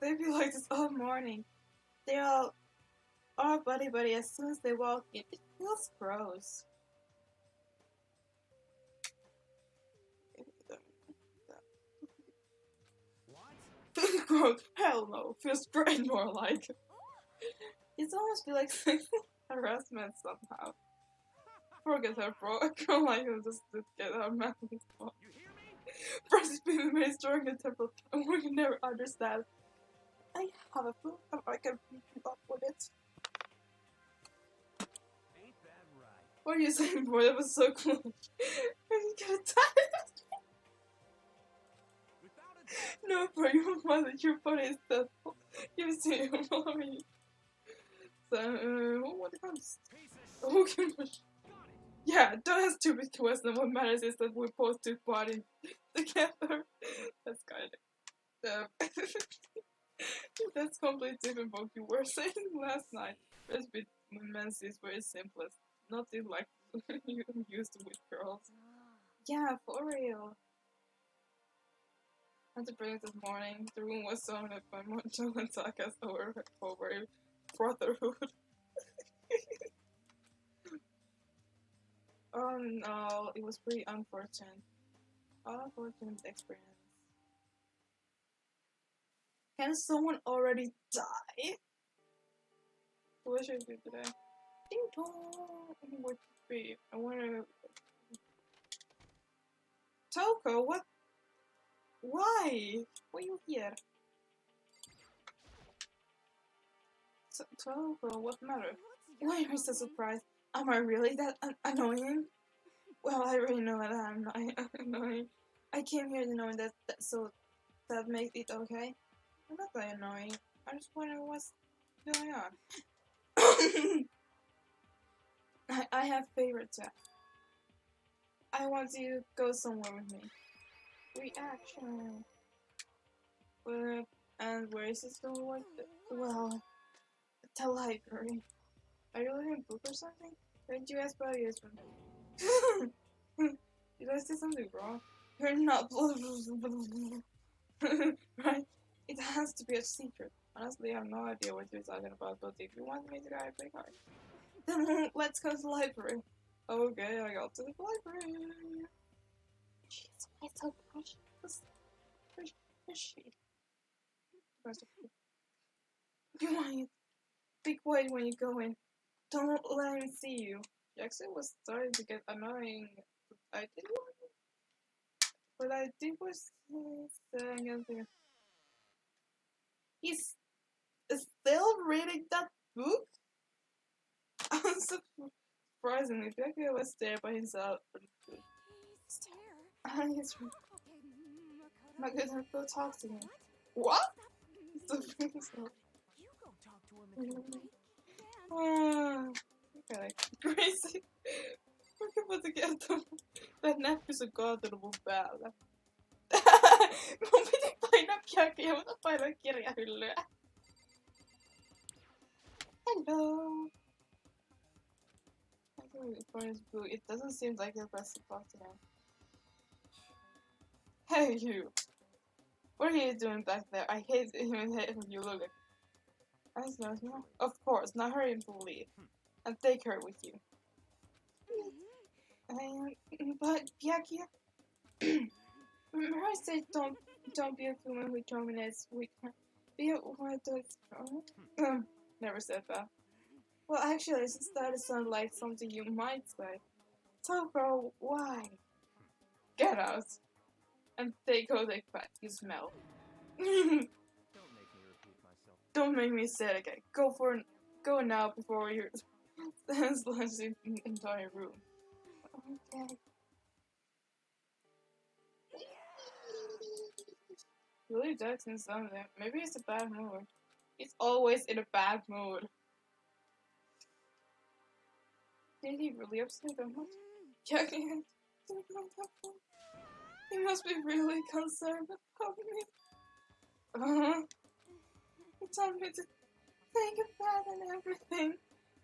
Speaker 1: They feel like this all morning. They all are buddy as soon as they walk in. It feels gross.
Speaker 2: What?
Speaker 1: Gross. Hell no. Feels great more like. It's almost feel like sexual harassment somehow. Forget her, bro. I can't like him just to get her mad at this one.
Speaker 2: You hear me?
Speaker 1: First it's been very strong and temple, and we can never understand. I have a proof and I can beat you up with it.
Speaker 2: Ain't that right?
Speaker 1: What are you saying, boy? That was so close. I didn't get tired.
Speaker 2: Without a doubt.
Speaker 1: No, bro, your body is dead. You see your mommy. So, what comes?
Speaker 2: Piece
Speaker 1: Who
Speaker 2: of
Speaker 1: can push?
Speaker 2: Got it.
Speaker 1: Yeah, don't ask stupid questions. What matters is that we're both two parties together. That's kind of. That's completely different from what you were saying last night. Just with men's is very simplest. Nothing like you used to with girls. Yeah, for real. At the break this morning, the room was surrounded by Moncho and Saka's over brotherhood. Oh no, it was pretty unfortunate. Unfortunate experience. Can someone already die? What should I do today? Ding dong! What should be? I wanna. Toko, what? Why? Why are you here? Toko, what matter? Why are you so surprised? Am I really that annoying? Well, I already know that I'm not annoying. I came here to know that, so that makes it okay. I'm not that annoying. I just wonder what's going on. I have favorites. I want you to go somewhere with me. Reaction. And where is this going? Well, the library. Are you reading a book or something? Didn't you ask about your husband? Did I say something wrong? You're not right? It has to be a secret. Honestly, I have no idea what you're talking about, but if you want me to go, I play hard. Then let's go to the library. Okay, I got to the library. Jeez, why so precious? Where's she? Be quiet. Be quiet when you go in. Don't let him see you. Jackson was starting to get annoying. But I did was saying anything. He's still reading that book? Surprisingly, Becky was there by himself.
Speaker 5: He's there.
Speaker 1: He's
Speaker 5: Okay,
Speaker 1: Makoto, go talk to him. What?
Speaker 5: You go talk to him if you like.
Speaker 1: Okay, crazy. Perché posso chiedere den episode kaatunut päällä? Mun piti painaa kirjaa, mutta painaa kirjahyllyä. Hello. I can read for his book. It doesn't seem like he'll press the talk to him. Hey, you. What are you doing back there? I hate even when you look at me. Of course, now hurry and leave. And take her with you. But Byakuya, remember I said don't be a woman who dominates. We can't be a woman who never said that. Well, actually, it started to sound like something you might say. So, girl, why? Get out and take back. You smell.
Speaker 2: Don't make me repeat myself.
Speaker 1: Don't make me say it again. Go now before you're slicing the entire room. Okay. Really Jackson something. Maybe it's a bad mood. He's always in a bad mood. Did he really upset that much? Yeah, he must be really concerned about me. He told me to think about and everything.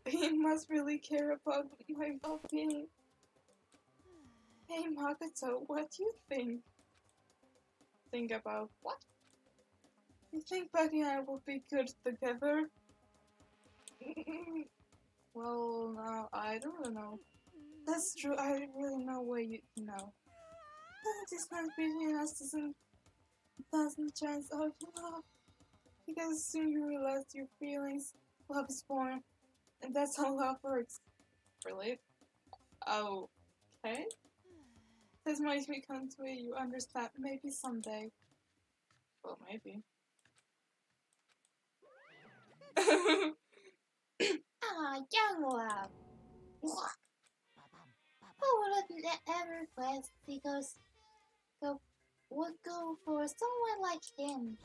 Speaker 1: He must really care about my well-being. Hey Makoto, what do you think? Think about what? You think Becky and I will be good together? Well, no, I don't really know. That's true, I don't really know what you know. This distance between us doesn't chance out love. Because soon you realize your feelings, love is born, and that's how love works. Really? Okay? This might become to way you understand maybe someday. Well, maybe. Young love. Who would have ever guessed would go for someone like him?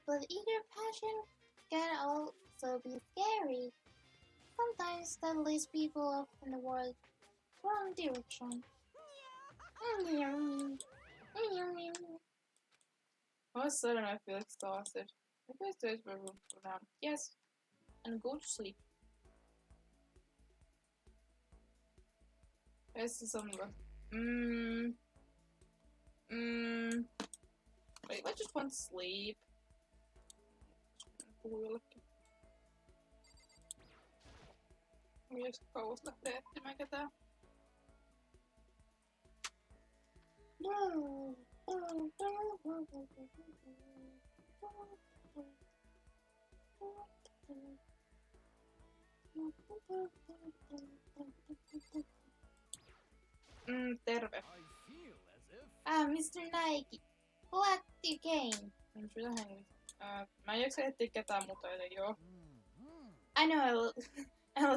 Speaker 1: But eager passion can also be scary. Sometimes that leads people off in the world wrong direction. All of a sudden I feel exhausted. Maybe I stay in my room for now. Yes, and go to sleep. This is something left. Wait, I just want to sleep. Myös kauas lähtee etsimään ketään. Terve.
Speaker 2: I feel as if
Speaker 1: Mr. Nike. Glad you came. Mä en jaksa etsiä ketään muuta, joten joo. I know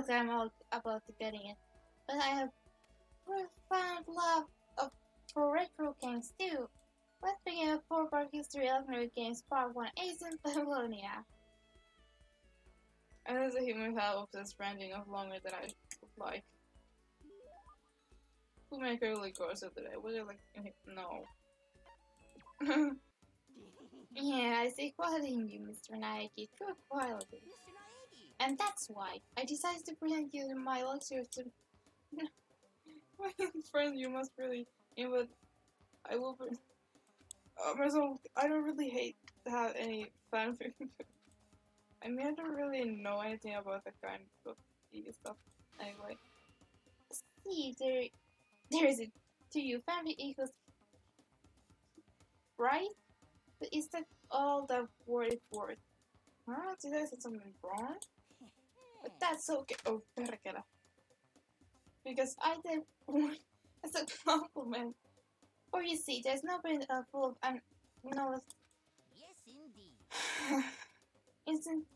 Speaker 1: I'm all about to getting it, but I have profound love for retro games too. Let's begin a 4-part history of nerd games part 1 Ace in Babylonia. And as a human have obsessed branding of longer than I would like. Who make early course today? Would you like no. Yeah, I say quality you, Mr. Naiki. True quality.
Speaker 5: Mr. Naegi!
Speaker 1: And that's why I decided to present you my lecture to my friend. You must really, but I will. First of all, I don't really hate to have any fanfic. I mean, I don't really know anything about that kind of stuff. Anyway, see, there is it to you. Fanfic equals right, but is that all that word is worth? Huh? Did I say something wrong? But that's okay. Oh, perkele. Because I did as a compliment. Or you see, there's no brain full of no.
Speaker 5: Yes, indeed.
Speaker 1: Isn't.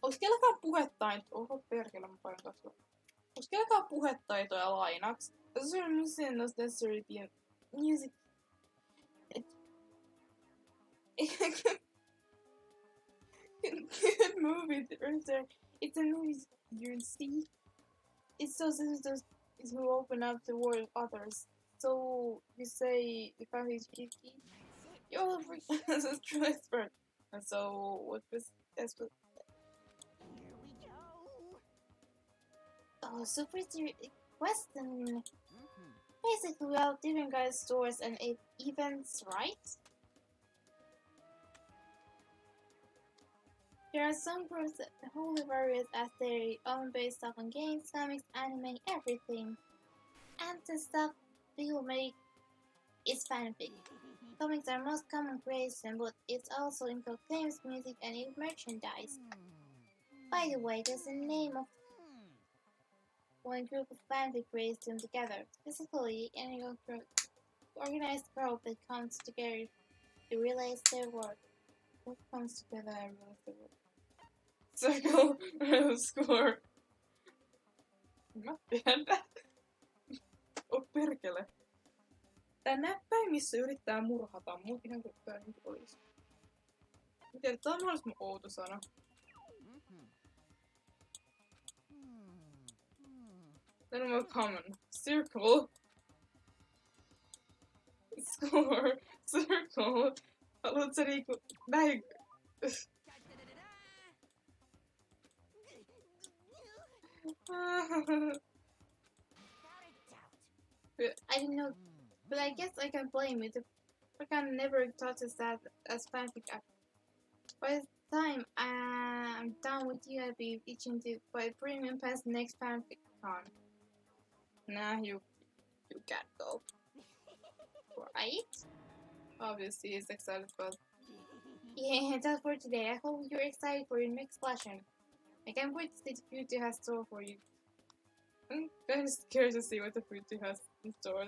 Speaker 1: Olis kelläkään puhetaitoa? Oho perkele, mä painoin tosta. Olis kelläkään puhetaitoja lainaksi? This is missing no necessary the music. Good movie right there. It's a movie you see. It's those sisters who open up the world of others. So you say the family is cheeky. You're a true expert. And so what was that's what
Speaker 5: Here we go.
Speaker 1: oh super serious question.
Speaker 5: Mm-hmm.
Speaker 1: Basically we have different guys stores and events, right? There are some groups that wholly various as their own based off on games, comics, anime, everything. And the stuff people make is fanfic. Comics are most common creation, but it's also includes games, music, and even merchandise. By the way, there's a name of one group of fanfic creators them together. Specifically, any organized group that comes together to realize their work. What comes together and realize their work? Circle, score. Mä tiedän. Oh perkele. Tää näppäimissä yrittää murhata mut ihan kuin tää nyt olisi. Mä tiedän, tää on mahdollisimman outo sana. Then more common. Circle. Score. Circle. Haluat sä niinku näin? I don't know, but I guess I can blame you. I can never touches that as fanfic app. By the time I'm done with you, I'll be itching to buy premium pass next fanfic con. Nah, you can't go. Right? Obviously, he's excited, but yeah, that's for today. I hope you're excited for your next lesson. I can't wait to see the future has store for you. I'm kind of scared to see what the future has in store.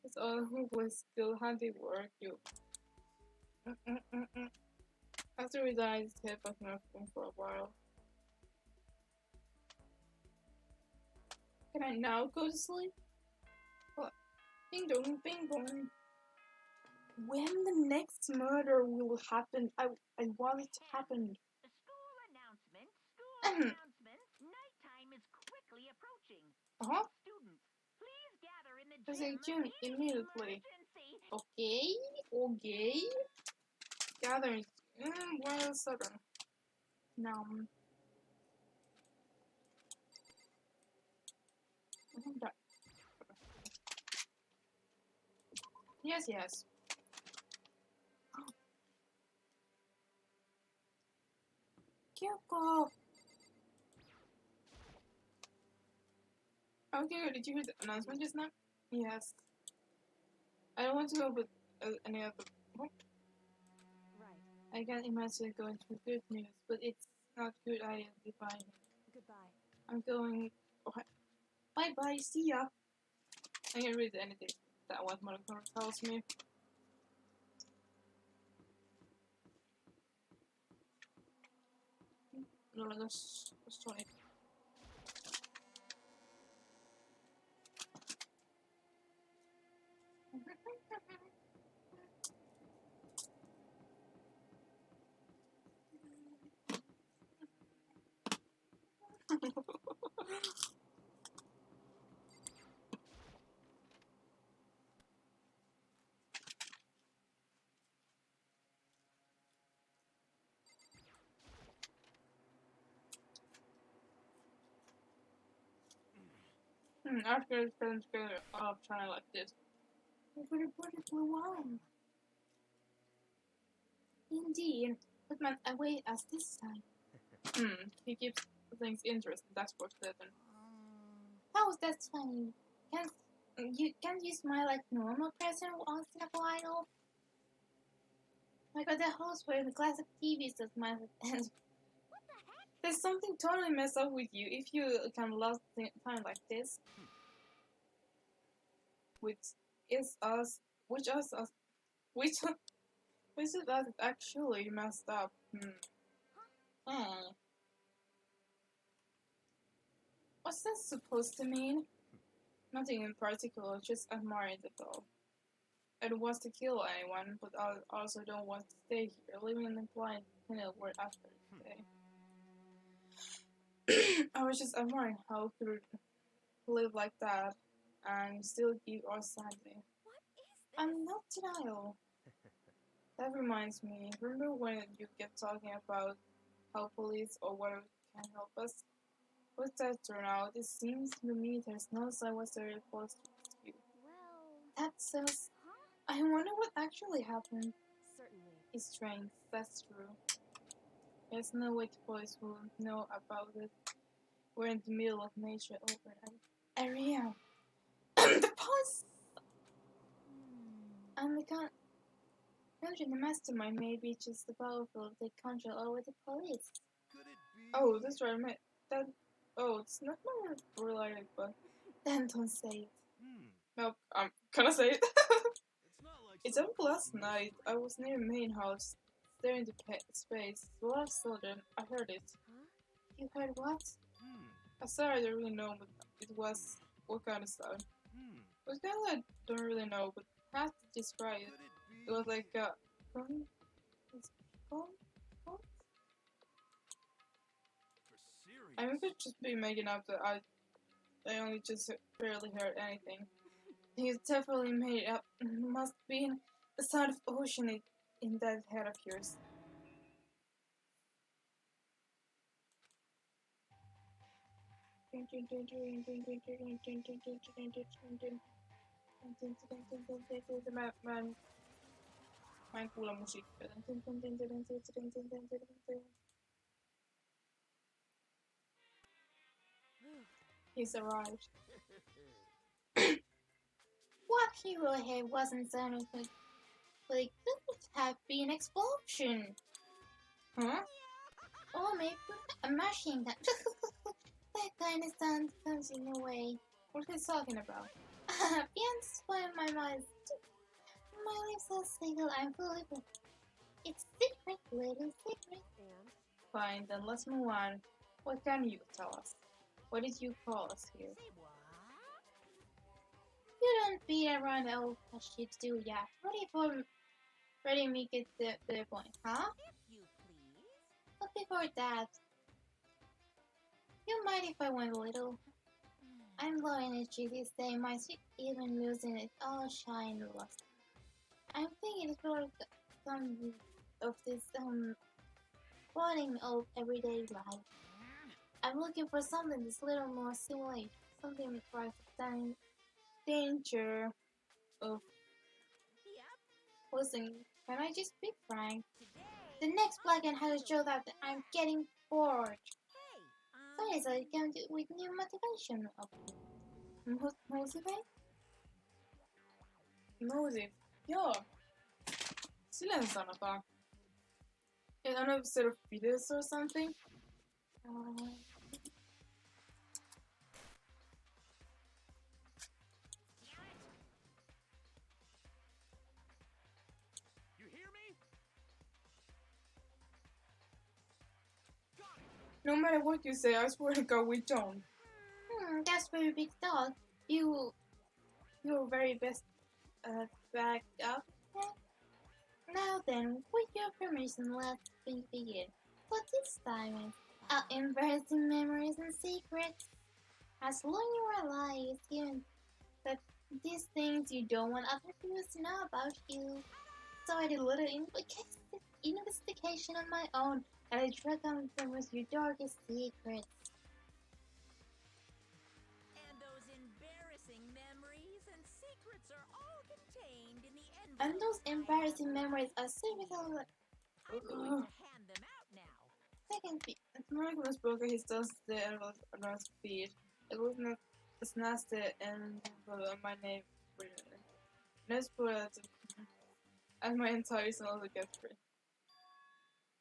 Speaker 1: It's all was still handiwork. You. After we died, his head was not home for a while. Can I now go to sleep? What? Bing dong, bing bong. When the next murder will happen, I want it to happen.
Speaker 4: School announcement. Nighttime is quickly approaching. Students, please gather in the
Speaker 1: Say
Speaker 4: gym.
Speaker 1: June immediately.
Speaker 4: Emergency.
Speaker 1: Okay. Gathering. While sudden. No. Yes. Kyoko! Okay, did you hear the announcement just now? Yes. I don't want to go with any other. What?
Speaker 5: Right.
Speaker 1: I can't imagine going through good news, but it's not good identifying.
Speaker 5: Goodbye.
Speaker 1: I'm going. Oh, bye bye, see ya! I can read anything that what Mother tells me. No, that's funny. After it's been together, I'll try like this. I'm gonna put it on. Indeed, but my away as this time. He keeps things interesting, that's for certain. How's that funny? Can't you smile like normal person once in a while? Like at the house where the classic TV that smile and there's something totally messed up with you if you can love time like this. Which is us, which is us, which is that actually messed up. What's that supposed to mean? Nothing in particular, just admiring the doll. I don't want to kill anyone, but I also don't want to stay here, living in the blind word after today. I was just admiring how he could live like that and still keep us sanity.
Speaker 5: What is this?
Speaker 1: I'm not denial. That reminds me, remember when you kept talking about how police or whatever can help us? What's that turn out? It seems to me there's no sign whatsoever close to rescue.
Speaker 3: Well,
Speaker 1: That's so.
Speaker 3: huh?
Speaker 1: I wonder what actually happened.
Speaker 5: Certainly.
Speaker 1: It's strange, that's true. There's no way the police will know about it. We're in the middle of nature open area. The police! And the country, the mastermind may be just the powerful, they control over the police.
Speaker 2: Could it be?
Speaker 1: Oh, that's right, it's not more related, but then don't say it. Nope, I'm gonna say it.
Speaker 2: It's not like
Speaker 1: It's
Speaker 2: some
Speaker 1: up last
Speaker 2: mission.
Speaker 1: night. I was near the main house, staring into space. The last children, I heard it.
Speaker 3: Huh?
Speaker 1: You heard what? I said I don't really know, but it was what kind of sound? It was kind of I don't really know, but I have to describe it.
Speaker 2: Could it be?
Speaker 1: It was like a
Speaker 2: For serious.
Speaker 1: I could just be making up that I only just barely heard anything. He definitely made it up. Must be the sound of ocean in that head of yours. Mä en kuule musiikkia. He's arrived. What hero here wasn't sounding like could have been explosion? Huh? Or maybe a machine gun. That kind of sound comes in a way. What are you talking about? Beyond spoil my mind. My lips are single, I'm fully booked. It's secret, little secret.
Speaker 5: And
Speaker 1: Fine, then let's move on. What can you tell us? What did you call us here?
Speaker 5: say what?
Speaker 1: You don't beat around the old shit, do ya? Ready me get the point, huh?
Speaker 5: If you please.
Speaker 1: But before that, you mind if I went a little? I'm low energy this day, my sweet even losing it all shine lost. I'm thinking for some of this boring old everyday life. I'm looking for something that's a little more simulated, something with life than danger of.
Speaker 5: Yep.
Speaker 1: Listen, can I just be frank?
Speaker 5: Today.
Speaker 1: The next plugin has showed that I'm getting bored.
Speaker 5: Hey.
Speaker 1: So I come with new motivation of motivate? Motive. Joo. Silleen sanotaan. In an episode of videos or something.
Speaker 2: You hear me? Got it.
Speaker 1: No matter what you say, I swear to God we don't. That's very big thought. You're very best back up. Now then, with your permission, let's begin. But this time, I'll embarrass in memories and secrets. As long as you are alive, it's given that these things you don't want other people to know about you. So I did a little investigation on my own, and I tried to confirm with your darkest secrets.
Speaker 5: And those secrets are all contained in the envelope.
Speaker 1: And those embarrassing memories are saved without like
Speaker 5: I'm going to hand them out now.
Speaker 1: second feet. American was broken, he still there and was on his feet. It was not as nasty and my name really. Let's put it and my entire soul to get free.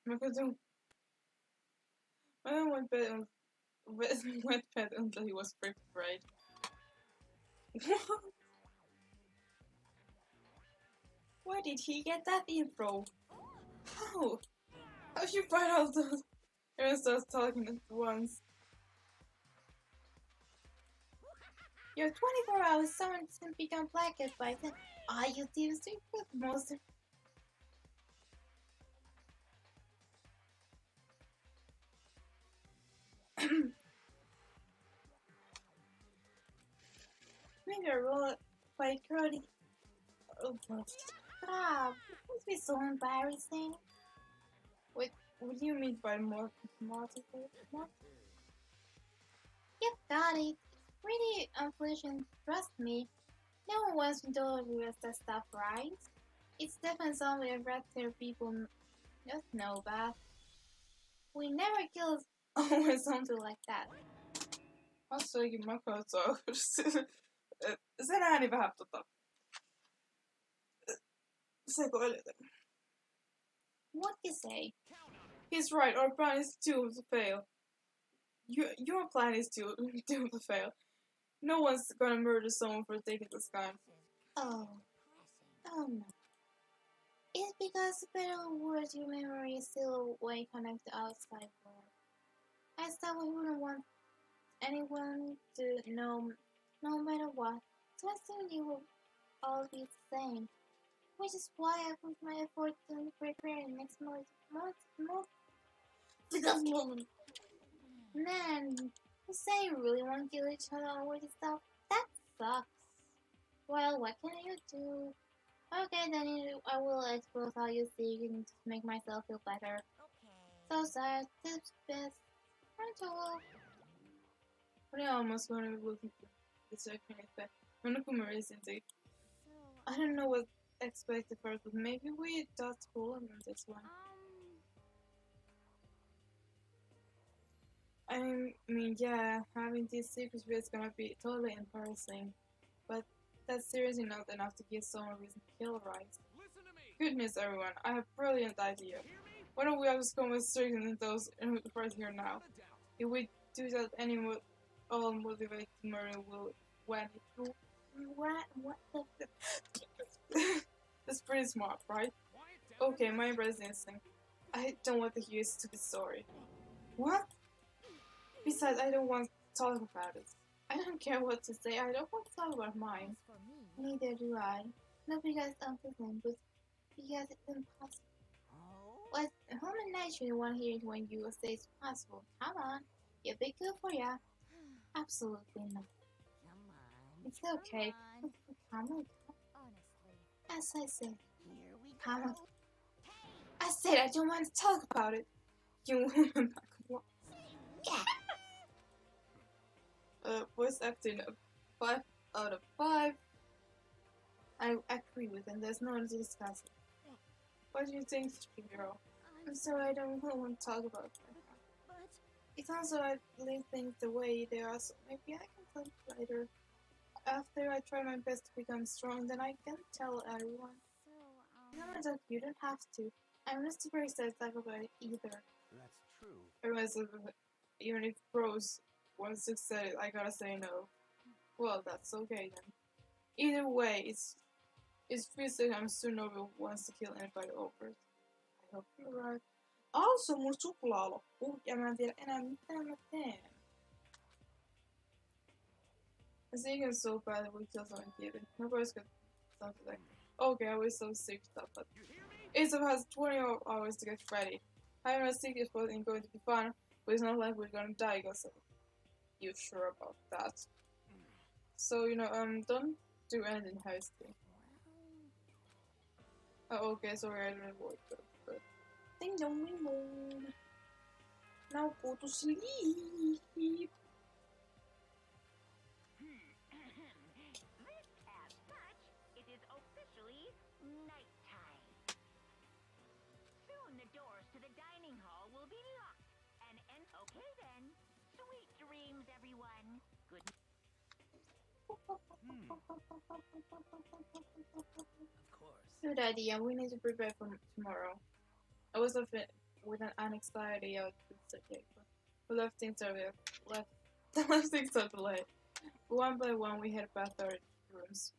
Speaker 1: My man went bed until he was freaked afraid. Where did he get that info? How? How'd you find out those? Everyone starts talking at once. You have 24 hours, someone doesn't become blackout by then. Are you Steven Street monster? Maybe I roll by Curly. Oh, stop. It must be so embarrassing. Wait, what do you mean by multiple? Yep, got it. It's pretty unpleasant, trust me. No one wants to do that stuff, right? It's definitely something I'd rather people just know about. We never killed over something like that. Hassuikin makautuu. Sen ääni vähän sekoilet. What you say? He's right, our plan is doomed to fail. Your plan is doomed to fail. No one's gonna murder someone for taking the sky. Oh no. It's because the better words your memory is still way connected to outside world. I thought we wouldn't want anyone to know, no matter what. So I assumed you will all be the same. Which is why I put my effort to prepare the next month. Man, you say you really want to kill each other over this stuff? That sucks. Well, what can you do? Okay, then I will expose how you see and to make myself feel better.
Speaker 5: Okay.
Speaker 1: So sad, tips best. Ritual. But I almost want to look into the second effect. I don't know what to expect at first, but maybe we dodged cool on this one. I mean, yeah, having these secrets is gonna be totally embarrassing, but that's seriously not enough to give someone a reason to kill, right?
Speaker 2: Listen to me.
Speaker 1: Goodness, everyone, I have a brilliant idea.
Speaker 2: Hear me?
Speaker 1: Why don't we all just go with straighten those right here now?
Speaker 2: Without a doubt.
Speaker 1: If we do that, anyone all motivated to murder will when it will. What the? That's pretty smart, right?
Speaker 2: Quiet down.
Speaker 1: Okay, my best instinct. I don't want to hear a stupid story. What? Besides, I don't want to talk about it. I don't care what to say. I don't want to talk about mine.
Speaker 3: For me,
Speaker 1: Neither do I. Not because I'm unpleasant, but because it's impossible.
Speaker 5: Oh.
Speaker 1: What human nature you want to hear it when you say it's possible? Come on, it'd be good for ya. Absolutely not.
Speaker 5: Come on.
Speaker 1: It's okay.
Speaker 5: Come on.
Speaker 1: Come on.
Speaker 3: honestly.
Speaker 1: As I said,
Speaker 5: Here we
Speaker 1: come on.
Speaker 5: go.
Speaker 1: I said I don't want to talk about it. You woman. Yeah. Voice acting 5 out of 5. I agree with him. There's no one to discuss it. What do you think, girl? I'm sorry, I don't really want to talk about it right now.
Speaker 3: But
Speaker 1: It's also I leave things the way they are, so maybe I can tell you later. After I try my best to become strong, then I can tell everyone.
Speaker 3: so,
Speaker 1: No, Doc, you don't have to. I'm not super excited to talk about it either.
Speaker 2: That's true.
Speaker 1: Everyone says that even if Rose wants to say it, I gotta say no. Well, that's okay then. Either way, it's feels I'm sure nobody wants to kill anybody over it. I hope you're right. Also, mun suklaa loppuu, ja mä en tiedä enää mitä mä teen. It's even so bad that we kill someone given. Nobody's got something like, okay, I was so sick stuff, but
Speaker 2: You hear me?
Speaker 1: it has 20 hours to get ready. Having a sick is going to be fun, but it's not like we're gonna die, because you sure about that? So, don't do anything hasty. Oh, okay, sorry, I didn't work that, but... Ding dong ding dong. Now go to sleep.
Speaker 4: This as such Good
Speaker 2: Of course.
Speaker 1: Good idea. We need to prepare for tomorrow. I was with an anxiety of the paper. We left things earlier. Left things so delayed. One by one, we head back to our rooms.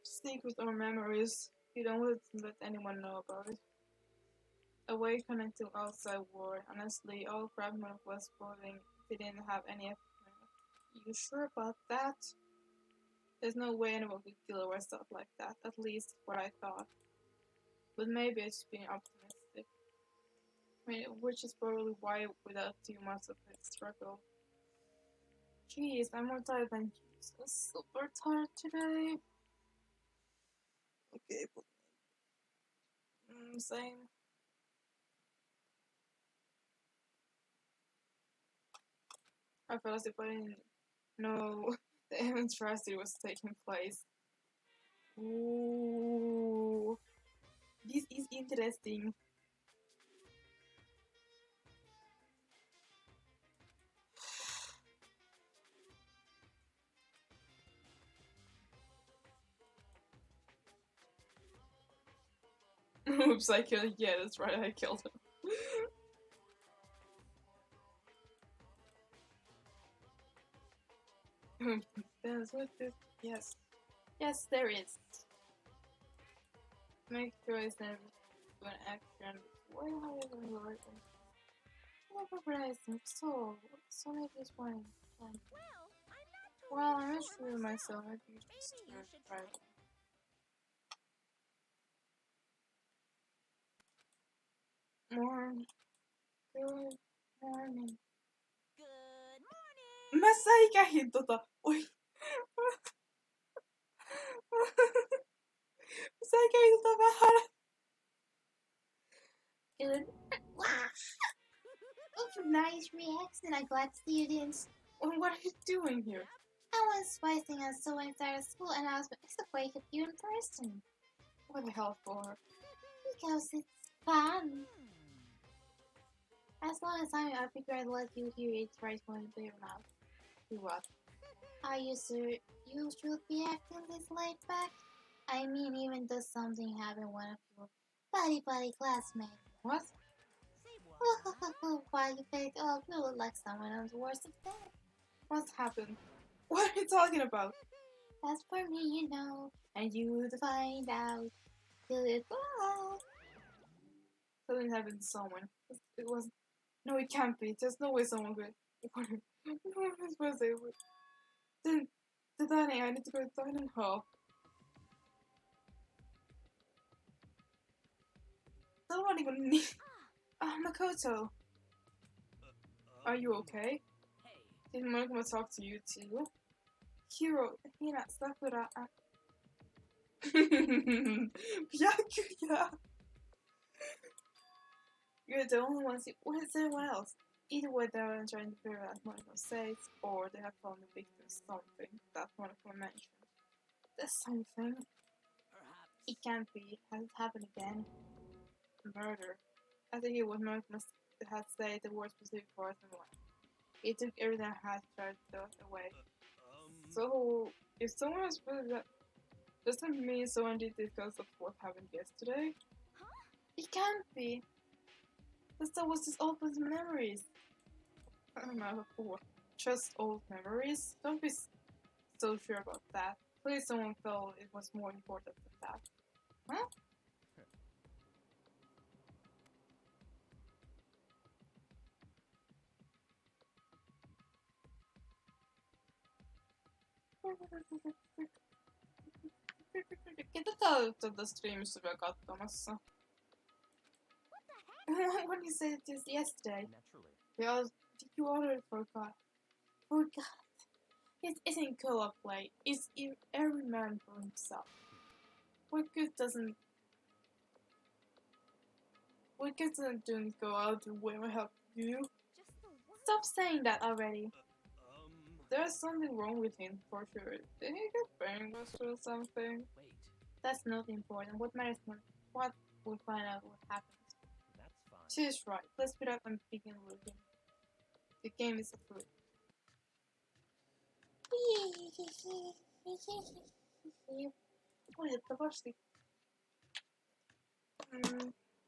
Speaker 1: Sneak with our memories. You don't want to let anyone know about it. Awakening to outside world. Honestly, all fragment was spoiling. Didn't have any effect. You sure about that? There's no way anyone could kill or stuff like that. At least what I thought. But maybe it's being optimistic. I mean, which is probably why without too much of a struggle. Jeez, I'm more tired than you. So super tired today. Okay, but same. I felt as if I didn't know the event tragedy was taking place. Ooh, this is interesting. Oops, I killed. Yeah, that's right, I killed him. That's what this. Yes. Yes, there is. Make choice and do an action. Why have you been working? So maybe it's one.
Speaker 5: Well, I'm not totally
Speaker 1: Well, I'm not
Speaker 5: sure
Speaker 1: sure myself. Maybe you
Speaker 5: Maybe
Speaker 1: just
Speaker 5: you should
Speaker 1: try.
Speaker 5: try.
Speaker 1: Morning. Good morning.
Speaker 5: Good morning!
Speaker 1: Mä säikähin Oi. Mä säikähin vähän. Good. Oh, nice reaction. I'm glad to see you didn't. What are you doing here? I was spicing and so inside of school and I was wake up you in person. What the hell for? Because it's fun. As long as I figure I'd let you hear it right when they're out. You what? You should be acting this laid back. I mean, even though something happened one of your buddy classmates. What?
Speaker 5: Say what?
Speaker 1: Why you think, oh, you look like someone else worse of that? What's happened? What are you talking about? That's for me, you know, and you to find out. Till it out. Something happened to someone. It was. No, it can't be. There's no way someone could. What am I supposed to say? The dining. I need to go to the dining hall. Someone gonna need. Makoto. Are you okay?
Speaker 2: Hey.
Speaker 1: Did Monogatari talk to you too? Hiro, Hina, Sakura, Byakuya! You're the only ones. What is anyone else? Either way, they're trying to figure out what Monogatari says, or they have found the victim something that Monogatari mentioned. There's something.
Speaker 2: Perhaps.
Speaker 1: It can't be. Has it happened again? Murder. I think it was Monogatari had said the word specific for us and one. He took everything I had to try to throw it away. So, if someone has put that, doesn't mean someone did it because of what happened yesterday?
Speaker 5: Huh?
Speaker 1: It can't be. That was just old memories. I don't know what. Just old memories? Don't be so sure about that. Please, someone felt it was more important than that. Huh? Ketä tää on tätä streamissa vielä katsomassa? What you said this yesterday?
Speaker 2: Naturally.
Speaker 1: Did you order it for God? Forgot. It isn't co-op play. It's every man for himself. What good doesn't doing go out to way to help you?
Speaker 5: Just the word.
Speaker 1: Stop saying that already. There's something wrong with him for sure. Did he get brainwashed or something?
Speaker 2: Wait.
Speaker 1: That's not important. What matters more what we'll find out what happened.
Speaker 2: That's fine.
Speaker 1: She's right. Let's speed up and begin looking. The game is afoot. Valitettavasti.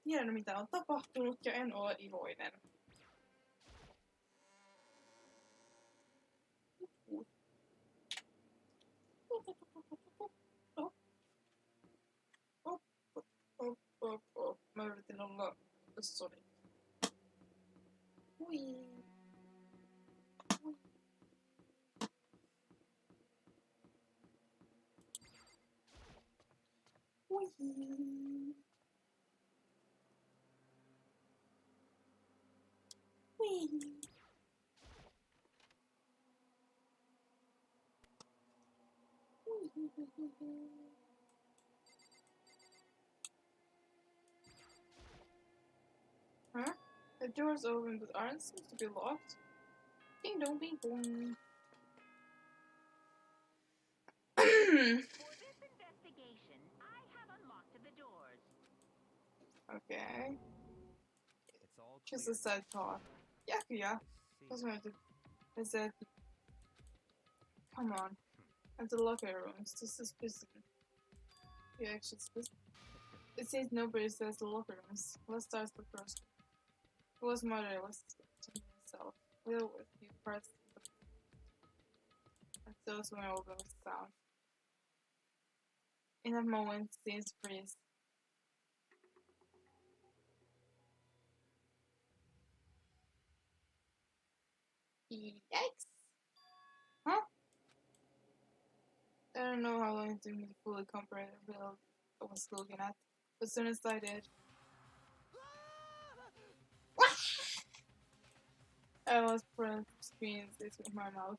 Speaker 1: Tiedän mitä on tapahtunut ja en ole iloinen. Mä yritin olla Sonic. Hui. Hui. Hui. Huh? The door's open but aren't seems to be locked. Ding dong ding dong.
Speaker 4: For this investigation, I have unlocked the doors.
Speaker 1: Okay.
Speaker 2: It's all
Speaker 1: Just
Speaker 2: clear.
Speaker 1: a side thought. Yeah, yeah. That's what I said. Come on. At the locker rooms. This is prison. Yeah, actually, it's prison. It seems nobody says the locker rooms. Let's start the first. It was motherless to himself. Little with few parts. And those when all goes down. In that moment, scenes freeze. Yikes! Huh? I don't know how long it took me to fully comprehend the field I was looking at, but as soon as I did, I was prone to scream this with my mouth.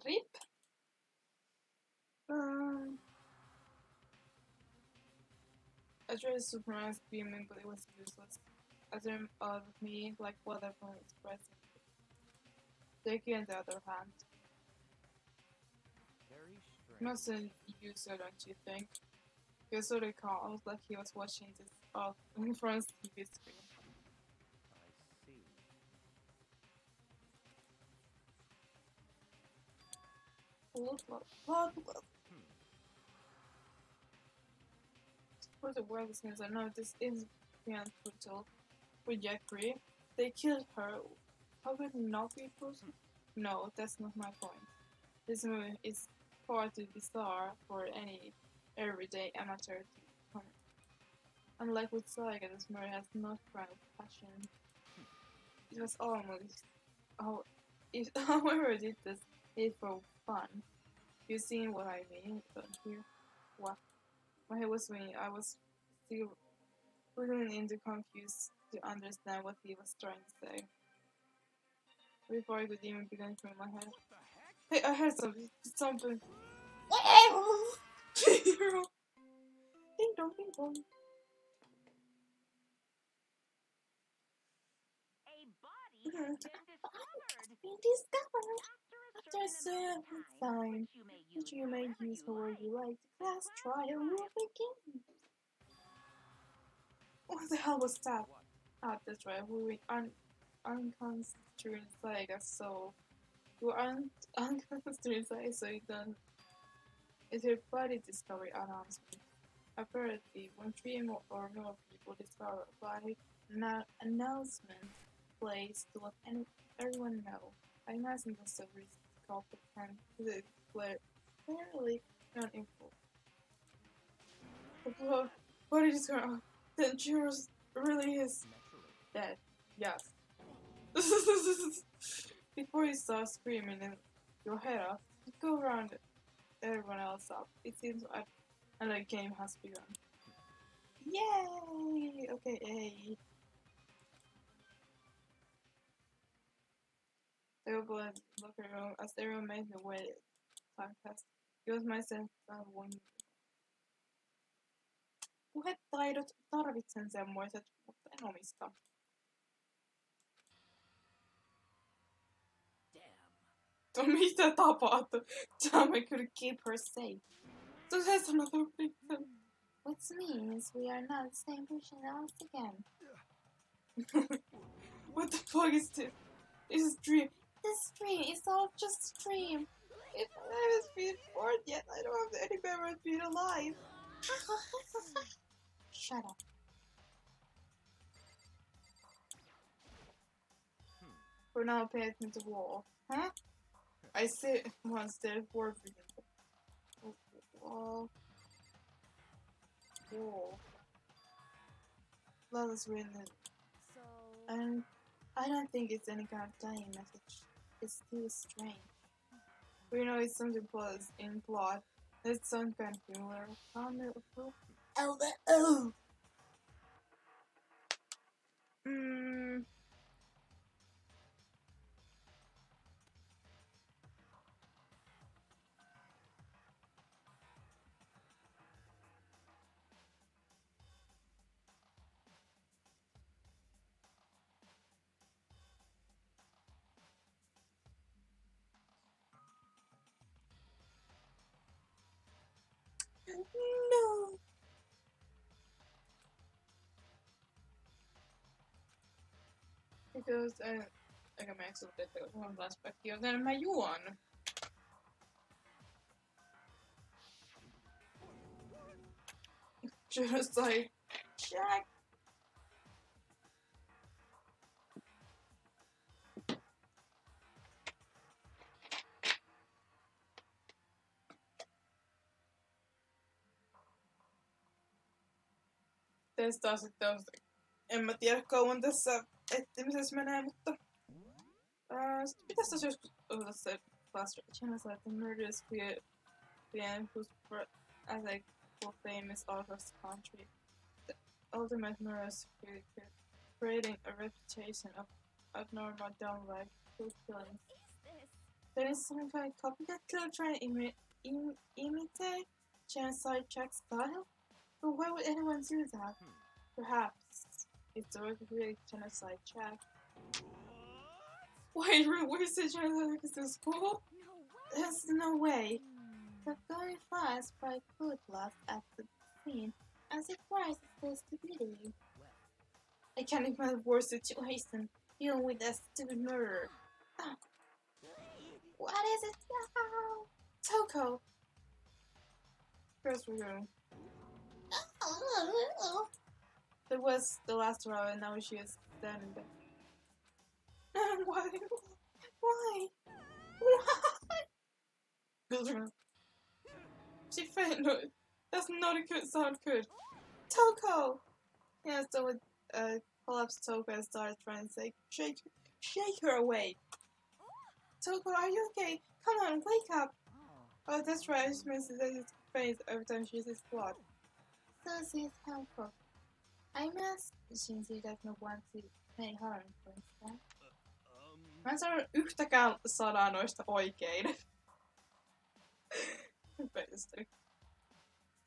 Speaker 1: Rip! I tried to suppress screaming, but it was useless. I turned out of me like water from expressing. Taking on the other hand,
Speaker 2: Very strange.
Speaker 1: not so user, don't you think? He was sort of calm, like he was watching this off in front of the TV screen.
Speaker 2: I see.
Speaker 1: What? For the world listeners, I know this is beyond brutal. With Jeffrey, they killed her. How could it not be brutal? No, that's not my point. This movie is far too bizarre for any everyday amateur to come. Unlike with Saga, this movie has no crime of passion. It was almost. Oh, it, however, did this it for fun. You seen what I mean? Don't you? What? When he was me, I was still wriggling into confused to understand what he was trying to say. Before I could even begin through my head.
Speaker 2: What the heck?
Speaker 1: Hey, I heard something. Ding dong, ding dong.
Speaker 4: A body has been discovered.
Speaker 1: Discovered.
Speaker 4: After a
Speaker 1: After a
Speaker 4: certain
Speaker 1: certain
Speaker 4: amount of time,
Speaker 1: time,
Speaker 4: which you may use however you like,
Speaker 1: the class trial will begin. What the hell was that?
Speaker 2: What?
Speaker 1: Ah, that's right. We unconstituted Saga, so you aren't unconstituted Saga, so you don't. It's a body discovery announcement. Apparently, when three or more people discover a body announcement plays to let everyone know. I imagine the story is called the time to clearly not info. The body discovery. Then Cheers really is
Speaker 2: Naturally.
Speaker 1: dead. Yes. Before you start screaming and your head off, you go around everyone else up. It seems another game has begun. Yay! Okay, yay. I opened the locker room as everyone made their way time passed. It was my sense of one. Puhetaidot tarvitsen semmoiset, mutta en omista.
Speaker 2: Damn.
Speaker 1: Mitä tapahtui? Tell me could keep her safe. So that's another victim. Which means we are not the same person once again. What the fuck is this? It's a dream. This dream is all just a dream. If I haven't been born yet, I don't have any memory of being alive. Shut up. For now, pay attention to the wall. Huh? I see once there's word for you. Wall. Wall. That is written.
Speaker 3: So,
Speaker 1: And I don't think it's any kind of dying message. It's too strange. We know it's something plus in plot. It's some kind of humor. Oh. No. Because eikä mä eksota, että on flashbackia, joten mä juon. Just like Jack. Testaa sitten, en mä tiedä kauan tässä etsimisessä menee, mutta sitten pitäisi tässä joskus osata se Last Genocide the Murderous Queen who's as a famous across the country. The ultimate murderous creating a reputation of abnormal downright food killings. There is some kind of copycat killer trying to imitate genocide Jack's style? But why would anyone do that? Perhaps it's the work of really genocide Jack. Wait, where's the genocide to school?
Speaker 3: no way.
Speaker 1: There's no way. The going flies by foot left at the scene as it rises to stupidity. I can't imagine a worse situation dealing with a stupid murder. What is it now? Toko! First we're going. That was the last row and now she is standing there. Why? Why? Why? She fainted. No, that's not a good sound good. Toko! Yeah, so with collapsed Toko and started trying to say, shake her awake. Toko, are you okay? Come on, wake up! Oh, that's right, I just missed his face every time she uses blood. So she's helpful. I must, since he doesn't want to pay harm, for instance. Mä en saanut yhtäkään sanaa noista oikein. Basically.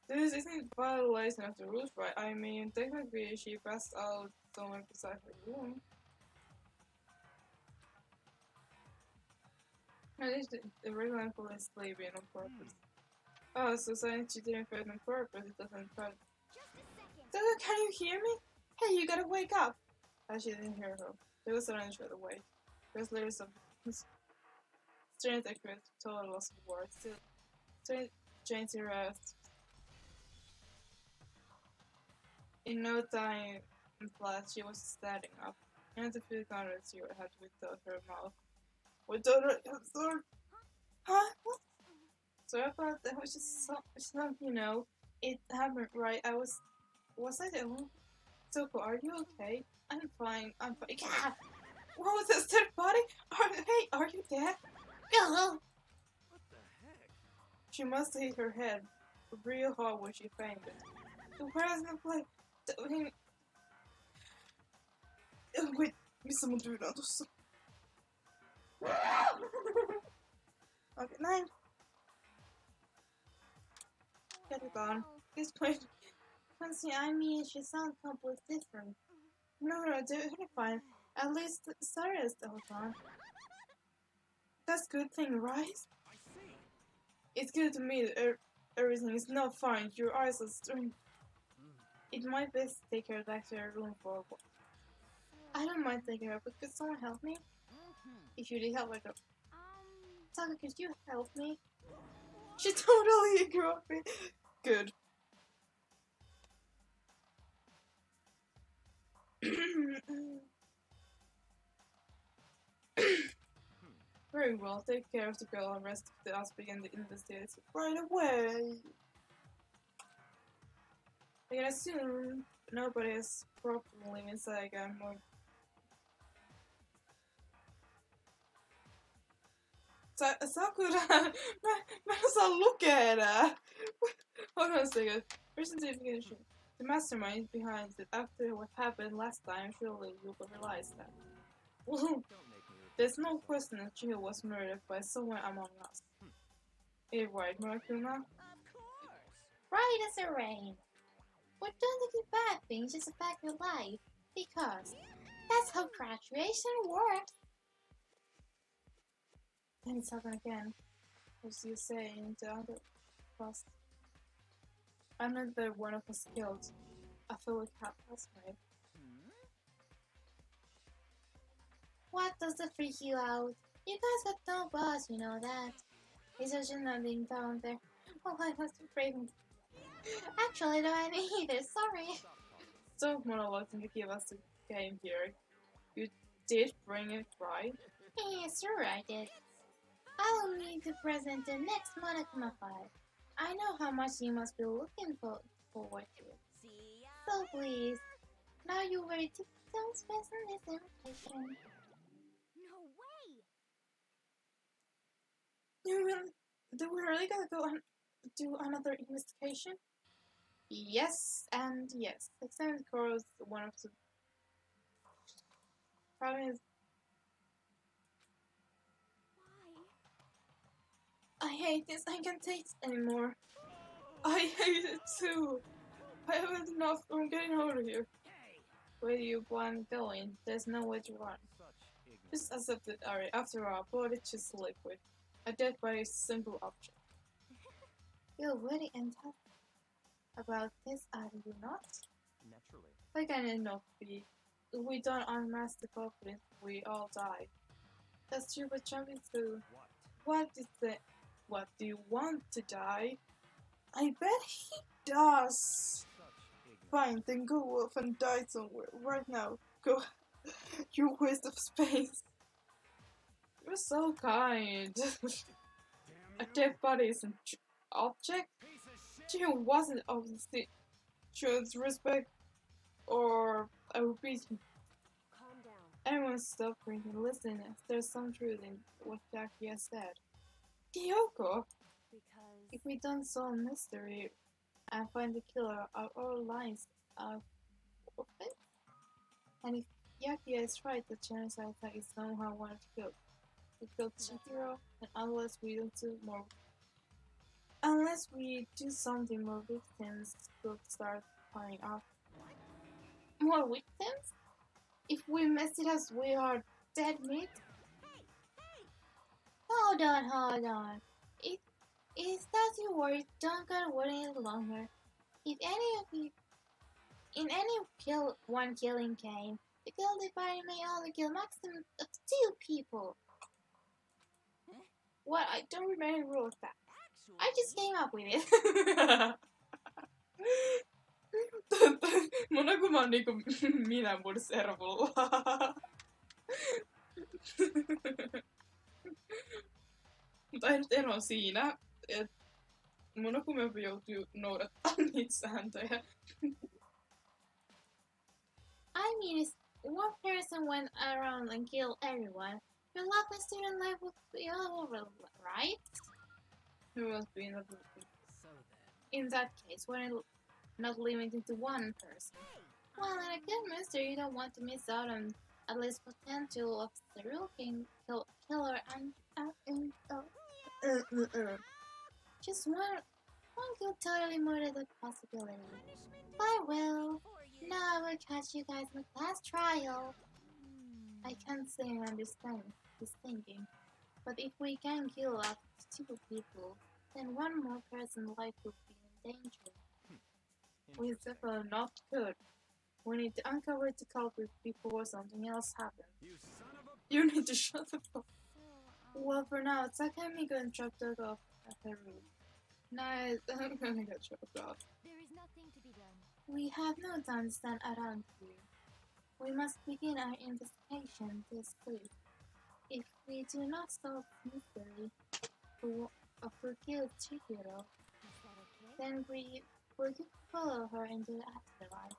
Speaker 1: This isn't violation of the rules, right? I mean, technically she passed out somewhere beside her room. At least the regular police sleeping on purpose. Oh, so saying she didn't faint on purpose, it doesn't count.
Speaker 3: Just a second.
Speaker 1: Can you hear me? Hey, you gotta wake up! She didn't hear her. They was suddenly shut away. There's later some strange accurate total loss of words. Still, strange Jane's arrest. In no time flat, she was standing up. And a few counters she had without her mouth. Without her sword. Huh? What? So I thought that was just some, you know, it happened right. Was I the only? Toko, are you okay? I'm fine. Yeah. What was this dead body? Hey, are you dead?
Speaker 2: What the heck?
Speaker 1: She must have hit her head real hard when she fainted. So where's the play? Wait, missä mun tyynä on tossa? Okay, näin. Jatketaan. This point. I mean, she sounds completely different. No, they're fine. At least Sarah is the whole time. That's a good thing, right?
Speaker 2: I see.
Speaker 1: It's good to meet her. Everything is not fine. Your eyes are strained. It might best take her back to her room for a while. I don't mind taking her, but could someone help me? If you need help, I don't. Taka, could you help me? She totally ignored me. Good. Very well, take care of the girl and rest of us begin the investigation right away. I can assume nobody is properly inside again more. Sakura, mä en saa lukea enää. Hold on a second. First investigation. The mastermind behind it after what happened last time, surely you will realize that. There's no question that Chiho was murdered by someone among us. Is it right, Murakuma?
Speaker 5: Of course.
Speaker 6: Right as a rain. But don't think it's bad things just affect your life. Because that's how graduation works.
Speaker 1: Then it's happened again. As you say in the other class. Another one of us killed. I feel like half past right.
Speaker 6: What does that freak you out? You guys got no boss, you know that. He's just nothing down there. Oh, I was afraid. Actually, I don't either, sorry.
Speaker 1: Stop monologuing to give us the game here. You did bring it, right?
Speaker 6: Yes, sure I did. I'll need to present the next Monokuma 5. I know how much you must be looking forward to it.
Speaker 5: See ya.
Speaker 6: So please, now you very don't spend this invitation.
Speaker 3: No way!
Speaker 1: Do we really gotta go and do another investigation? Yes and yes. Examine Koro's one of the problems.
Speaker 3: Why?
Speaker 1: I hate this. I can't take it anymore. I hate it too. I haven't enough. I'm getting out of here. Where do you plan going? There's no way to run. Just accept it, Ari. After all, blood is just liquid. A dead body is a simple object.
Speaker 6: You're really entitled about this, are you not?
Speaker 2: Naturally.
Speaker 1: Why can it not be? If we don't unmask the culprit, we all die. That's true, but jumping through.
Speaker 2: What?
Speaker 1: What do you want to die? I bet he does.
Speaker 2: Such ignorance.
Speaker 1: Fine, then go off and die somewhere right now. Go. You waste of space. You're so kind. A dead body is an object?
Speaker 2: Piece of shit.
Speaker 1: Jiho wasn't obviously. Shows respect, or I repeat,
Speaker 3: Calm down.
Speaker 1: everyone stop and listen. There's some truth in what Jackie has said. Kyoko,
Speaker 3: Because
Speaker 1: if we don't solve mystery and find the killer, our lives are forfeit. And if Yakia is right, the genocide attack is somehow one to kill. We killed Chihiro, and unless we do something, more victims could start piling up. More victims? If we mess it up, we are dead meat.
Speaker 6: Hold on. If that's your worry, don't gotta worry any longer. If any of you, in any killing game, the guilty party may only kill maximum of 2 people.
Speaker 1: What? I don't remember any rule of that.
Speaker 5: Actually,
Speaker 6: I just came up with it.
Speaker 1: Monokuma on niinku minä mun servulla. Mutta ei nyt ero siinä, että Monokuma joutuu noudattaa niitä sääntöjä.
Speaker 6: I mean, if one person went around and killed everyone, your luck and student life would be all over, right?
Speaker 1: Who must be in the
Speaker 5: so then.
Speaker 6: In that case, why not limited to one person? Well, in a good mystery, you don't want to miss out on at least potential of serial killer and just one could totally murder the possibility. I will.
Speaker 5: For you.
Speaker 6: Now I will catch you guys in the class trial. I can't say I understand his thinking, but if we can kill up to 2 people, then one more person's life would be in danger. It's definitely not good. We need to uncover the culprit before something else happens.
Speaker 2: You son of a...
Speaker 6: You need to shut the fuck.
Speaker 3: So,
Speaker 6: Well, for now, Takami gonna drop Doug off at her room. Nice, I'm gonna get dropped off.
Speaker 3: there is nothing to be done.
Speaker 6: We have no time to stand around here. We must begin our investigation this week. If we do not solve the mystery of who killed Chihiro,
Speaker 3: Is that okay?
Speaker 6: then we will follow her into the afterlife.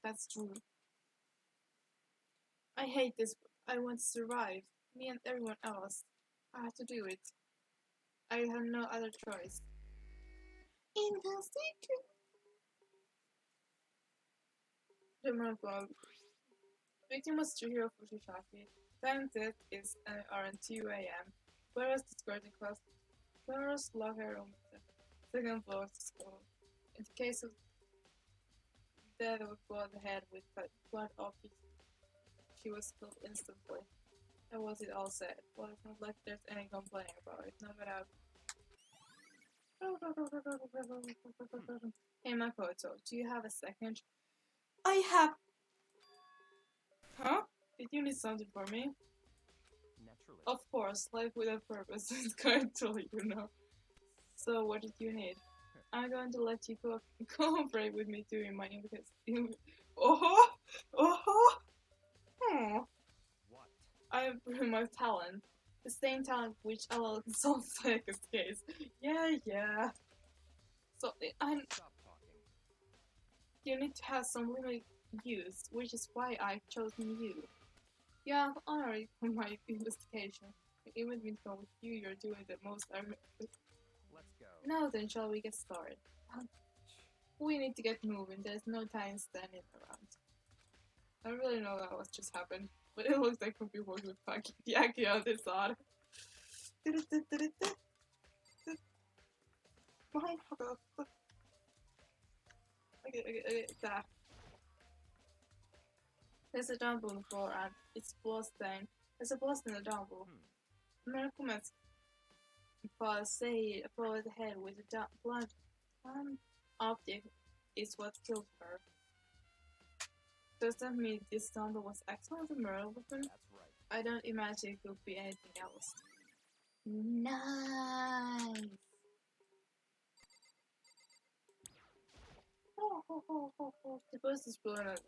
Speaker 6: That's true. I hate this, but I want to survive. Me and everyone else. I have to do it. I have no other choice. Investigate. The victim was Chihiro Fushishaki. Time death is around 2 a.m. Whereas discarding class, Clara's locker room at the second floor of the school. In the case of death of blood head with blood objects, she was killed instantly. That was it all said. Well, it's not like there's any complaining about it. Not without. Hey Makoto, do you have a second? I have. Huh? Did you need something for me?
Speaker 2: Naturally.
Speaker 6: Of course, life without purpose is going to, you know. So, what did you need? I'm going to let you cooperate with me during my investigation. Oh! Oh! Oh!
Speaker 2: What?
Speaker 6: I have my talent. The same talent which allowed to solve Sayaka's case. Yeah. So,
Speaker 2: Stop talking.
Speaker 6: you need to have some limited use, which is why I've chosen you. You have honored my investigation. Even with you, you're doing the most.
Speaker 2: Let's go.
Speaker 6: Now then, shall we get started? We need to get moving. There's no time standing around. I don't really know what just happened, but it looks like people with fucking Yaki on this side. Okay, there. There's a dump on the floor and it's blood stain. There's a blood in the dump. Merkumet's father say above the head with a blood object is what killed her. Does that mean this dump was actually the murder weapon?
Speaker 2: That's right.
Speaker 6: I don't imagine it could be anything else. Nice! Oh. The bus is blowing up.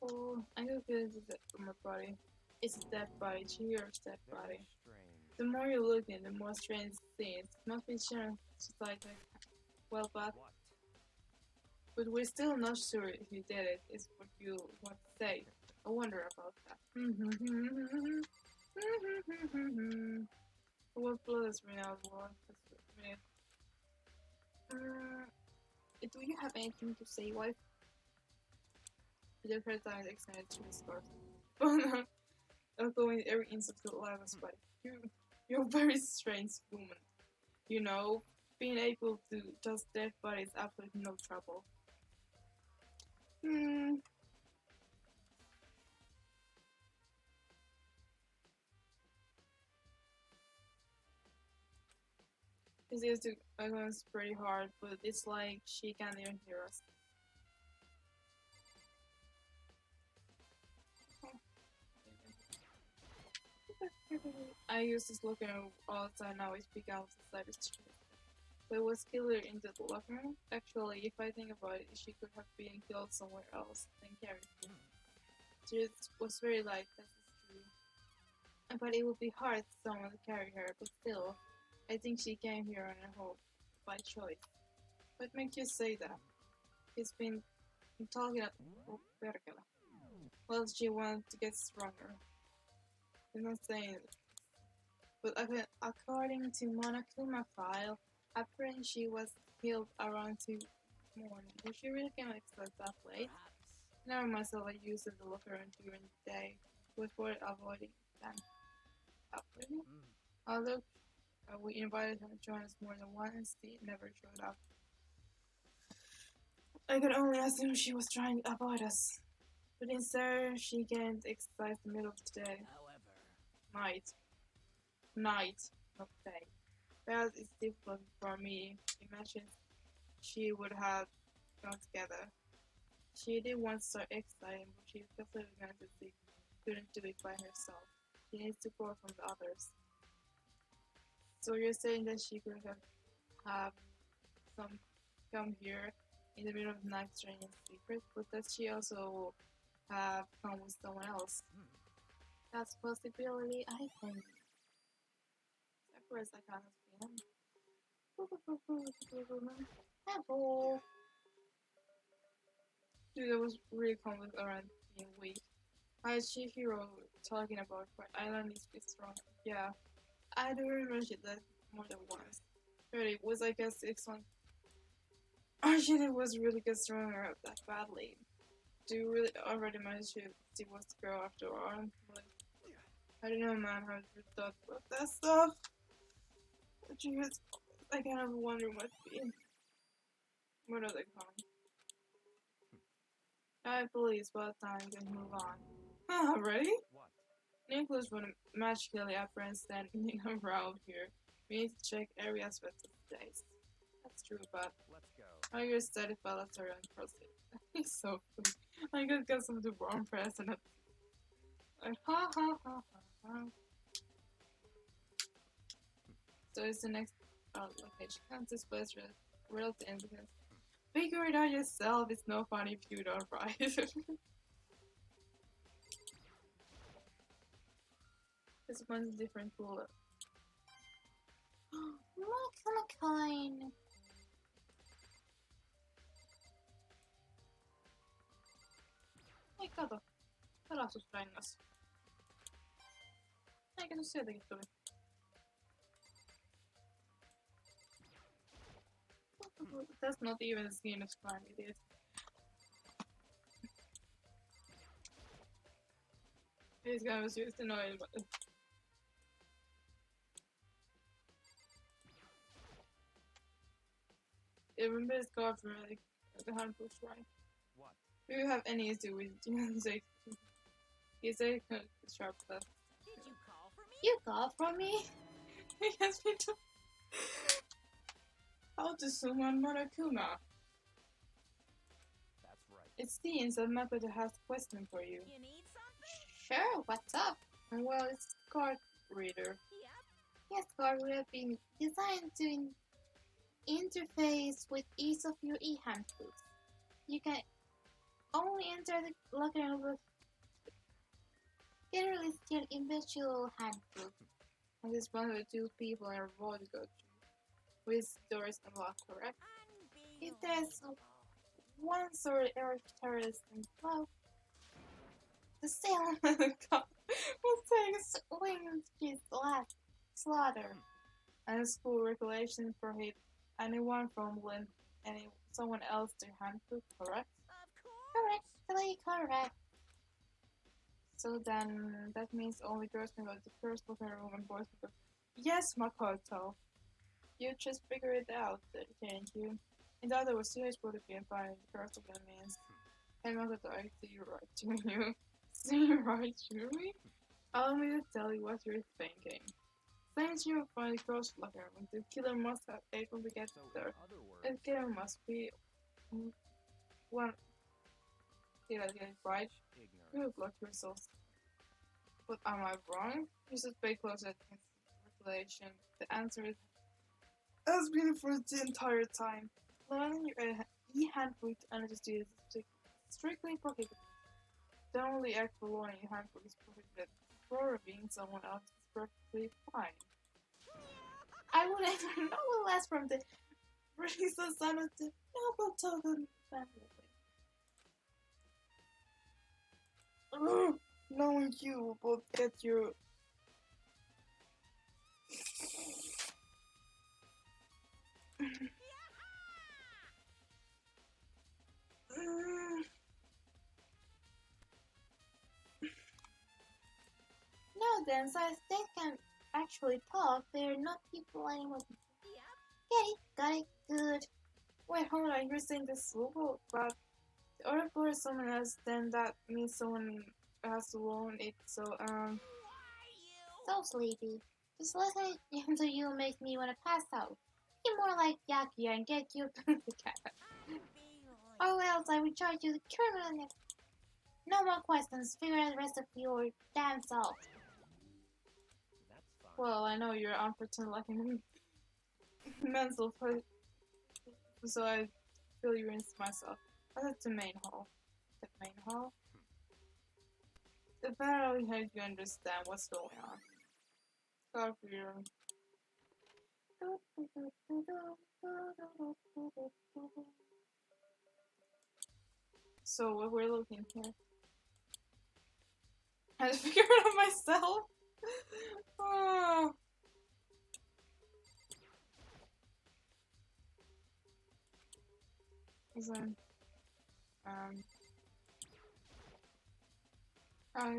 Speaker 6: Oh, I can feel this from my body. It's a dead body, Chihiro's dead body.
Speaker 2: Very strange.
Speaker 6: The more you look in, the more strange it seems. Must be sure it's like well,
Speaker 2: What?
Speaker 6: but we're still not sure if you did it, is what you want to say. I wonder about that. What blood is running out of water? Do you have anything to say, wife? The first time extended to his scarf. I'll go in every instant to life as wife. You're a very strange woman. You know, being able to just dead body is absolutely no trouble. It's used to against pretty hard, but it's like she can't even hear us. I use this locker room all the time now. I speak out inside the street. But was killer in the locker room? Actually, if I think about it, she could have been killed somewhere else than carried here. She was very light, that is true. But it would be hard for someone to carry her, but still, I think she came here on her own, by choice. What makes you say that? He's been talking at perkele. Well, she wanted to get stronger. I'm not saying it. But according to Monokuma file, apparently she was killed around 2 morning. Did she really came that late? Never myself, I used the locker room during the day. Was worried avoiding them. Really? Although we invited her to join us more than once, she never showed up.
Speaker 1: I could only assume she was trying to avoid us. But instead, she gained exercise in the middle of the day.
Speaker 2: However,
Speaker 1: Night, not day. That is difficult for me. Imagine she would have gone together. She did once start exercising, but she constantly managed to couldn't do it by herself. She needs support from the others. So you're saying that she could have some come here in the middle of the night training in secret, but does she also have come with someone else?
Speaker 6: That's a possibility, I think.
Speaker 1: Of course, I can't explain.
Speaker 6: Hello.
Speaker 1: Dude, that was really common around being weak. I had Chihiro talking about what island needs to be strong. Yeah, I do remember that more than once. Really, was I guess 6 1. Arjun was really get stronger that badly. Do you really already manage to see what's the girl after all? Like, I don't know, man. How you thought about that stuff? Jeez, I kind of wonder what be. What are they called? I believe it's about time to move on. Already?
Speaker 2: what?
Speaker 1: Nicholas would magically appear standing around here. We need to check every aspect of the days. That's true, but
Speaker 2: Let's go.
Speaker 1: I your study fellas are impressive. He's so funny. I could get some of the wrong president. Like, ha ha ha ha ha. So it's the next location. Can't this place real to incidents. Figure it out yourself. It's no fun if you don't write. This one's different cooler.
Speaker 6: Look, kind.
Speaker 1: Ei kato. Pelastusrengas. Eikä se sieltäkin tuli? That's not even the skin of slime, it is. This guy was just annoyed, but... Remember this card from like, the hand push, right?
Speaker 2: What?
Speaker 1: Do you have any issue with music? He's a sharp left.
Speaker 5: Did you call for me?
Speaker 6: You called for me?
Speaker 1: He asked me to... How to summon Monokuma.
Speaker 2: That's right.
Speaker 1: It seems that Makoto has a question for you.
Speaker 5: You need something?
Speaker 6: Sure, what's up?
Speaker 1: Well, it's a card reader.
Speaker 5: Yep.
Speaker 6: Yes, card will have been designed to interface with each of your e-handbooks. You can only enter the locker with generally still individual handbook.
Speaker 1: And this one of the two people in a row to go through. With doors unlocked, correct? If there's one sort of Eric terrorist involved, the sale will take swing to slaughter. And the school regulations prohibit anyone from lending someone else their handbook, correct?
Speaker 5: Of course.
Speaker 6: Correctly correct.
Speaker 1: So then that means only girls can go to the first locker room and boys can go. Yes, Makoto. You just figured it out, didn't you? In other words, serious would have been fine the first locker means. Hey Makoto, I see you right through you. See you right through me? Allow me to tell you what you're thinking. Since you find the first locker room, the killer must have able to get
Speaker 2: So,
Speaker 1: there.
Speaker 2: in other words,
Speaker 1: The killer must be one. Did I get it right?
Speaker 2: ignorant.
Speaker 1: You block yourselves. But am I wrong? You should pay closer attention to regulation. The answer is has been for the entire time. Learning your e-handbook and to do is strictly prohibited. The only act for learning your handbook is prohibited. Borrowing someone else is perfectly fine.
Speaker 6: I would ever know the last from the brings the son of the noble token family.
Speaker 1: Knowing you will both get your
Speaker 6: No, then, since they can actually talk, they're not people anymore.
Speaker 5: Yep.
Speaker 6: Get it? Got it? Good.
Speaker 1: Wait, hold on, you're saying this logo, but the other part is someone else, then that means someone has won it, so,
Speaker 6: So sleepy. Just listening to you makes me want to pass out. Be more like Yaki and get you to the cat. Or else I will charge you the criminal. No more questions. Figure out the rest of your damn self.
Speaker 2: That's fine.
Speaker 1: well, I know you're unpretend like a mental place, so I feel you in myself. That's the main hall. The main hall? The better we help you understand what's going on. God for your... So what we're looking here. I had to figure it out myself. Oh. Isn't I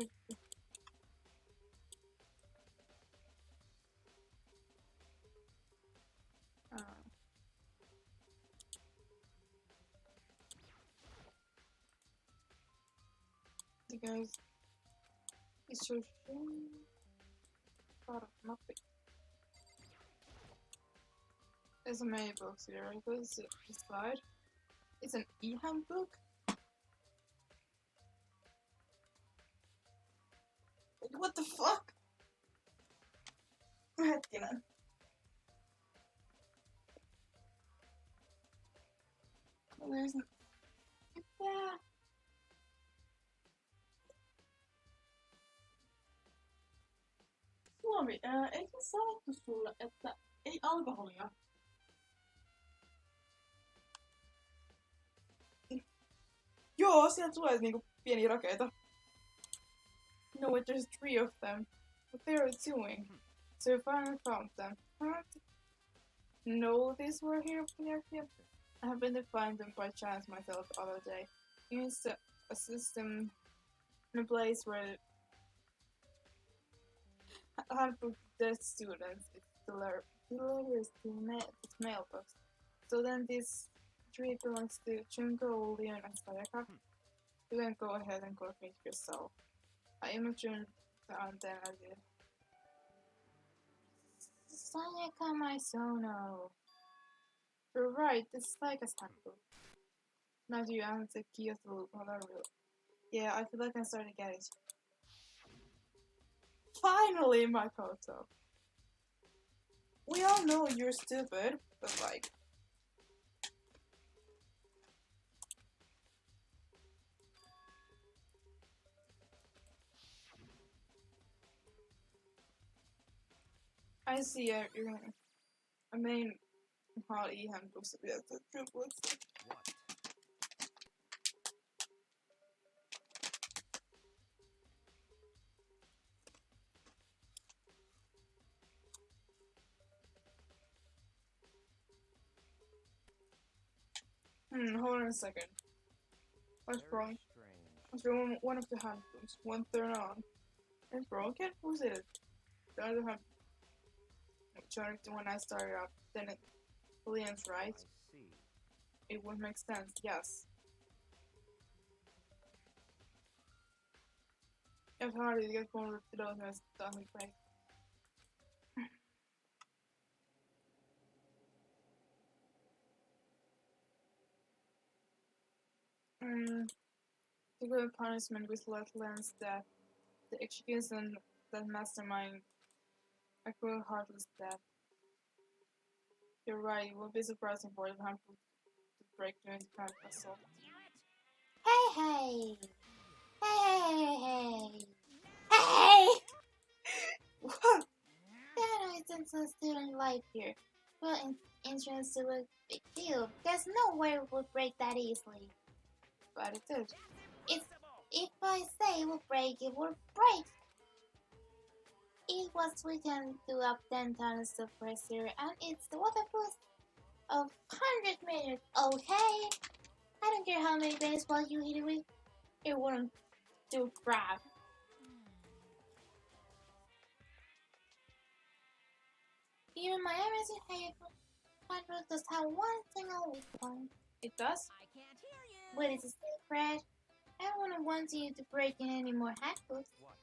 Speaker 1: the guys is so nothing. There's a many books here. I go to the slide. It's an e-handbook. What the fuck? Hetkinen. There's yeah. Suomi, eikö sanottu sulle, että ei alkoholia? Joo, sieltä tulee niinku pieniä rakeita. No, there's 3 of them. What they are doing? So we finally found them. No, these were here. I happened to find them by chance myself the other day. It's a system in a place where handbook dead students is delivers to its mailbox. So then this 3 belongs to Junko, Leon, and Sayaka. You can go ahead and go meet yourself. I imagine that then I did.
Speaker 6: Sayaka my sono.
Speaker 1: You're right, this is like a handbook. Now do you have the key of the loophole? Yeah, I feel like I'm starting to get it. Finally, Makoto! We all know you're stupid, but like... I see you're gonna... I mean, how e-handbooks to be at the triplets.
Speaker 2: What?
Speaker 1: Hold on a second. What's
Speaker 2: Very
Speaker 1: wrong?
Speaker 2: strange.
Speaker 1: What's wrong? One of the handbooks. One turned on. It's broken? Who's it? The other hand. Charged when I started up. Then it... William's right.
Speaker 2: I see.
Speaker 1: It would make sense, yes. It's hard to get one of those that doesn't play. The good punishment with less lens that the execution that mastermind a cruel heartless death. You're right, it would be surprising for the handful to break during the kind of assault.
Speaker 6: Hey, hey. Hey. Hey!
Speaker 1: What?
Speaker 6: There are instances student life here. Well, insurance is a big deal. There's no way it would break that easily.
Speaker 1: But it did.
Speaker 6: If I say it will break, it will break. It was written to up 10 tons of pressure and it's the waterproof of 100 meters, okay? I don't care how many baseballs you hit it with, it wouldn't do crap. Even my emergency Hydro does have one single weak point.
Speaker 1: It does?
Speaker 5: I can't hear you.
Speaker 6: But it's a secret. Everyone wants you to break in any more handbooks.
Speaker 2: What?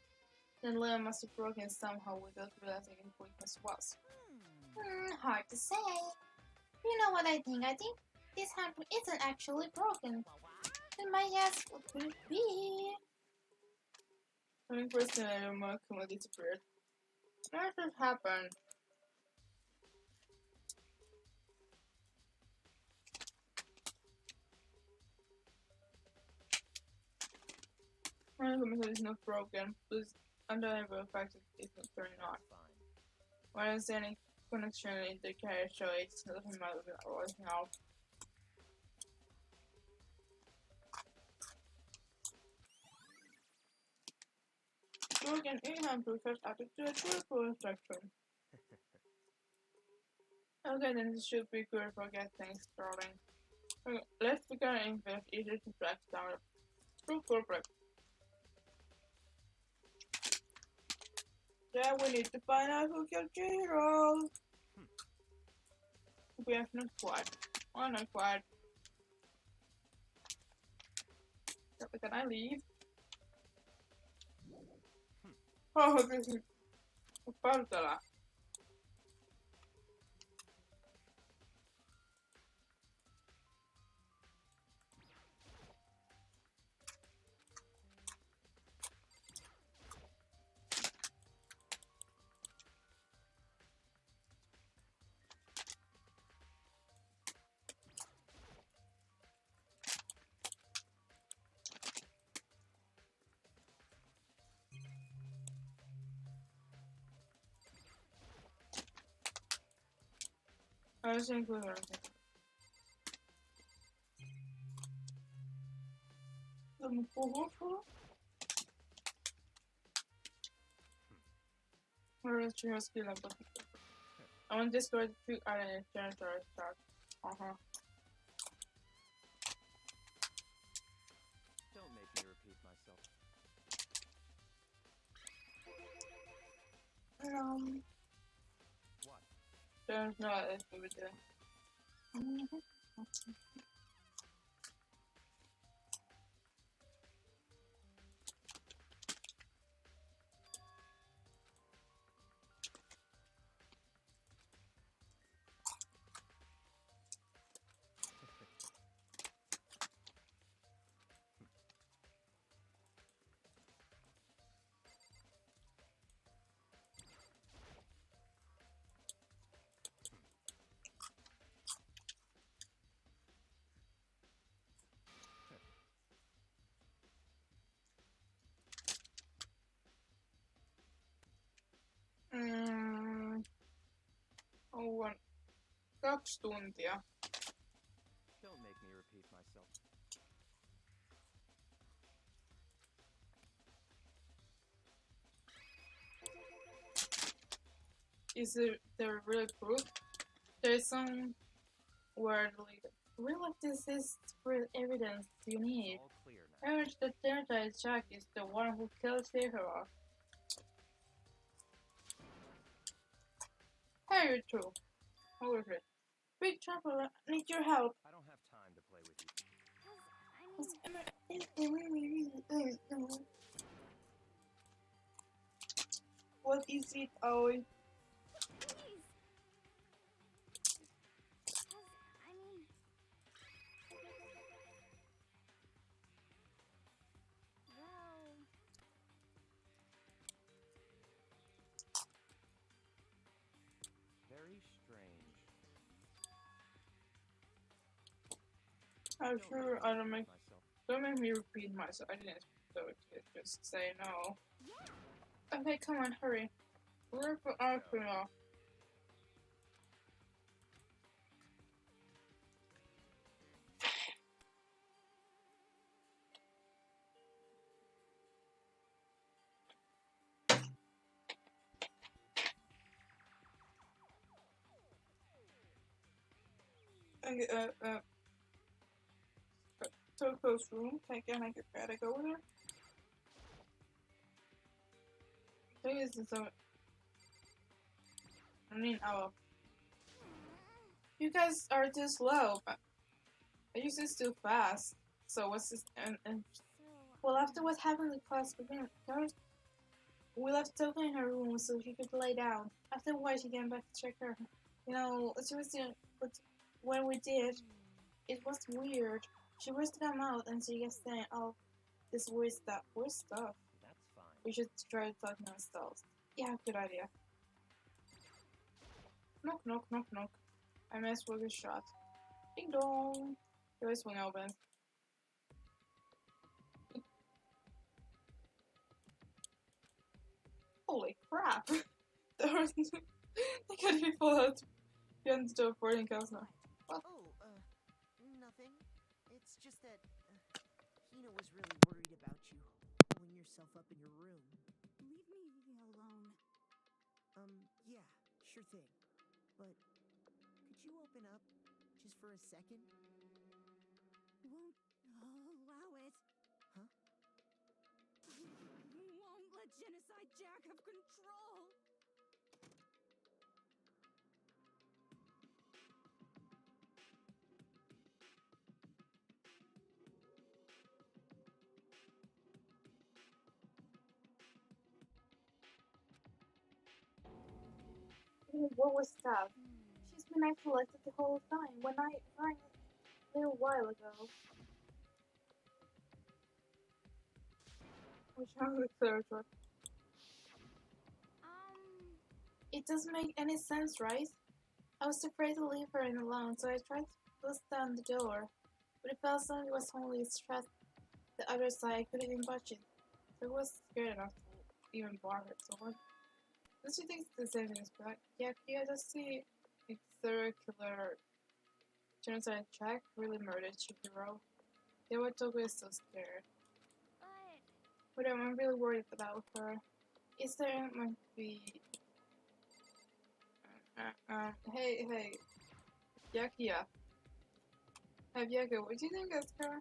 Speaker 1: Then Leon must have broken somehow without realizing his weakness was.
Speaker 6: Hard to say. You know what I think? I think this handbook isn't actually broken. Then my guess, what could it be?
Speaker 1: Having person and Malcolm disappeared. What just happened? Malcolm is not broken, but it's undeniable fact that it's not turning on.
Speaker 2: Fine.
Speaker 1: Why don't see any connection in the carriage, so it doesn't matter right now. Broken e-handbook has added to a critical section. Okay, then this should be good for getting starting. Okay, let's begin English, easy to track down. True corporate. Yeah, we need to find out who killed Jiro. We have not quite. Oh, not quite. Can I leave? Oh, this is Partala. I think we're going to puhua. Where is your skill and I want this guy to add an territory start.
Speaker 2: Don't make me repeat myself. What?
Speaker 1: There's no other over there. Kauan. 2 tuntia.
Speaker 2: Don't make me repeat myself.
Speaker 1: Is it there really proof? There's some word like really this is real evidence you need.
Speaker 2: All clear now.
Speaker 1: Urge the territory Jack is the one who killed Sihara. Hey you two. How is it? Big trouble, I need your help.
Speaker 2: I don't have time to play with you.
Speaker 1: What is it, Aoi?
Speaker 3: Please. I mean... Well...
Speaker 2: Very strange.
Speaker 1: I'm sure I don't make
Speaker 2: myself.
Speaker 1: Don't make me repeat myself. I didn't do it. Just say no. Okay, come on, hurry. We're for Arthur. Okay, Toko's room. Can I gotta go with her? I think this is a... I mean, our... You guys are too slow. But I use this too fast. So what's this? And
Speaker 3: So,
Speaker 6: Well, after what happened with class began, we left Toka in her room so she could lay down. After a while, she came back to check her. You know, she was doing, but when we did, it was weird. She was to come out and she kept saying, "Oh, this weird stuff." Weird stuff.
Speaker 2: That's fine.
Speaker 6: We should try to talk to ourselves. Yeah, good idea. Knock, knock, knock, knock. I missed with a shot. Ding dong. The door swung open. Holy crap! There's I can't even pull out behind the door boarding house now. What?
Speaker 7: Oh, nothing. It's just that Hina was really worried about you, pulling yourself up in your room.
Speaker 3: leave me alone.
Speaker 7: Yeah, sure thing. But could you open up just for a second?
Speaker 3: Won't allow it.
Speaker 7: Huh?
Speaker 3: Won't let Genocide Jack have control.
Speaker 6: What was that? She's been acting like that the whole time. When I rang a little while ago.
Speaker 1: Which one was the third one?
Speaker 6: It doesn't make any sense, right? I was afraid to leave her in alone, so I tried to bust down the door. But it felt like it was only stressed the other side. I couldn't even budge it. So I was scared enough to even bother. So what? Does she think the same thing is black? Yeah, does the serial killer genocide Jack really murdered Chihiro? Yeah, what Togo is so scared.
Speaker 3: But
Speaker 6: But I'm really worried about her. Is there might be hey, Yakia. Hey, Yakia, what do you think that's her?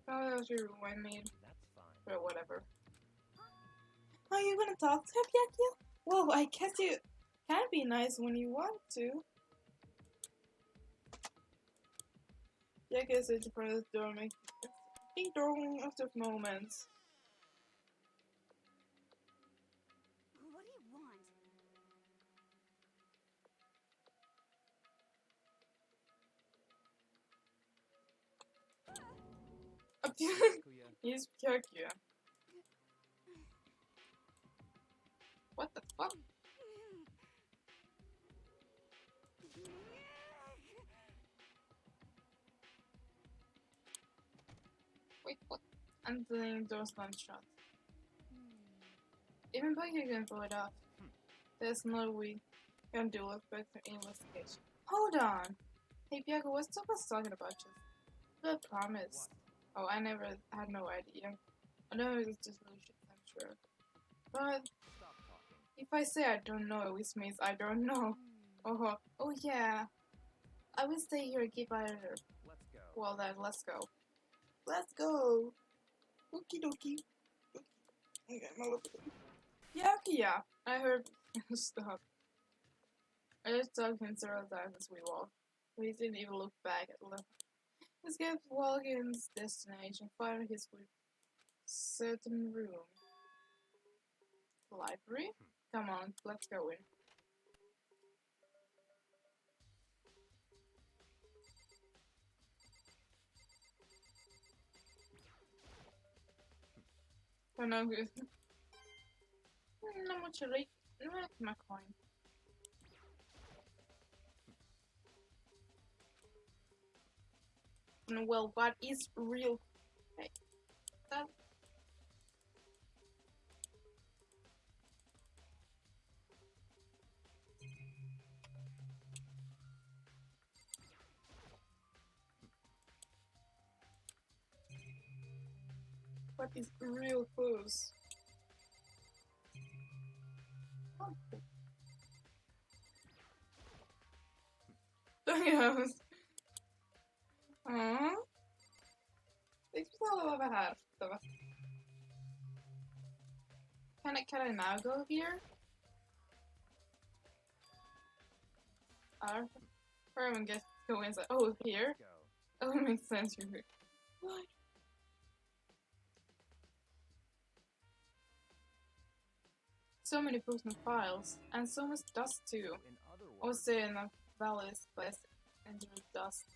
Speaker 6: Oh, that was your wine made,
Speaker 2: That's fine.
Speaker 6: but whatever. Are you gonna talk to him, Yakia? Well, I guess you can be nice when you want to. Yakia sits in front of the door, making ding dong after moments.
Speaker 3: what do you want?
Speaker 2: Kuya,
Speaker 1: He's Yakia. What the fuck? Wait, what? And the door's not shut. Even Bucky can pull it off. There's no way can do it but for investigation. Hold on! Hey Bianca, what's Thomas talking about just? The promise. Oh, I never had no idea. I know it's just illusions, I'm sure. But
Speaker 2: stop talking.
Speaker 6: if I say I don't know, which means I don't know. Oh yeah. I will stay here and keep out of her.
Speaker 2: Let's go.
Speaker 6: Well then, let's go. Let's go! Okie dokie. Okay, my little yeah. I heard stop. I just talked to him several times as we walked, but he didn't even look back at left. Let's get walking in his destination, find his certain room. Library? Come on, let's go in. Oh no, good. Not much like my coin. Well, what is real? Hey, that. What is real close? Oh. Yes. It's all over half. Can I now go here?
Speaker 1: Everyone gets to go inside. Oh, here?
Speaker 2: Go.
Speaker 1: Oh, it makes sense. You're here. What? So many books and files, and so much dust too.
Speaker 2: In other
Speaker 1: I would
Speaker 2: words,
Speaker 1: say in a valley's place and there is dust.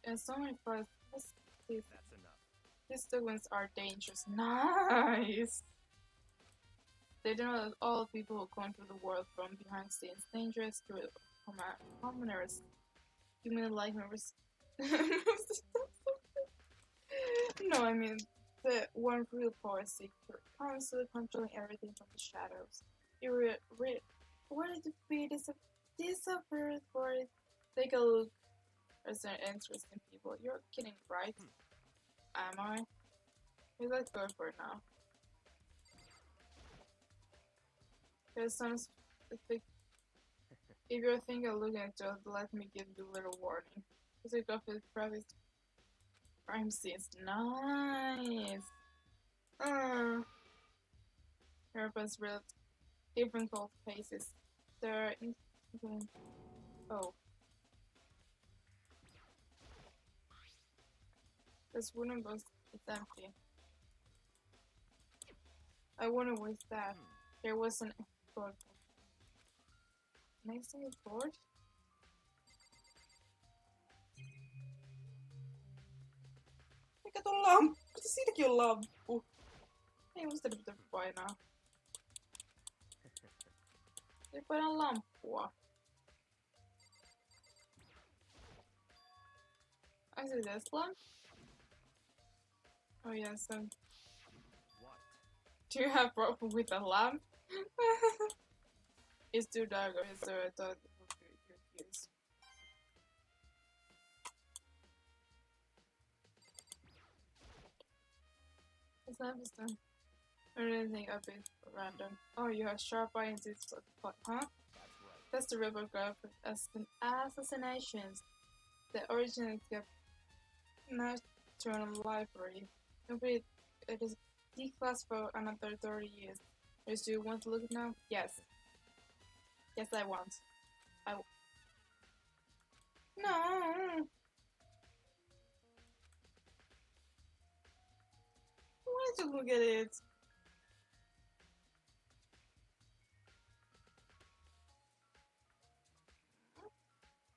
Speaker 1: And so many files. These
Speaker 2: that's enough.
Speaker 1: documents are dangerous. Nice! They know that all people who come through the world from behind scenes dangerous to commoners. Human like members. No, I mean the one real power seeker, constantly controlling everything from the shadows. You're ready to be disappeared for it. Take a look. There's an interesting people. You're kidding, right? Am I? Okay, let's go for it now. There's some specific. If you're thinking of looking at Joe, let me give you a little warning. Because it got with private crime scenes. Nice! Happens with different cold cases. There are oh. This wooden box is empty. I wonder what's that. There was an board. Can I say a board? Mikä tuo lamppu? Siinäkin on lamppu. Ei musta pitää painaa. Ei paina lamppua. I see this lamp. Oh yes,
Speaker 2: What?
Speaker 1: do you have problem with the lamp? It's too dark, or is there a thought it would be good use? This lamp is done. Or anything a bit random. Oh, you have sharp eye and it's huh?
Speaker 2: That's right.
Speaker 1: That's the river as assassinations. The original kept National Library. Nobody it is declassed for another 30 years. Do you want to look it now? Yes. Yes, I want. No. I wanted to look at it.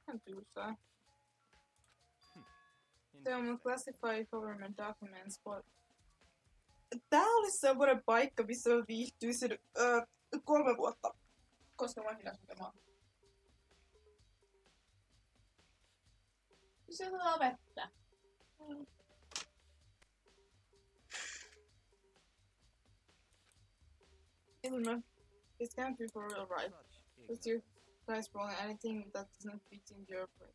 Speaker 1: Can't do that. They almost classify government documents, but tää olisi semmoinen paikka, missä mä viihtyisin 3 vuotta, koska mä hidas lukemaan. Se on vettä. Ilms, this can't be for real, right? Because you guys rolling anything that doesn't fit into your brain.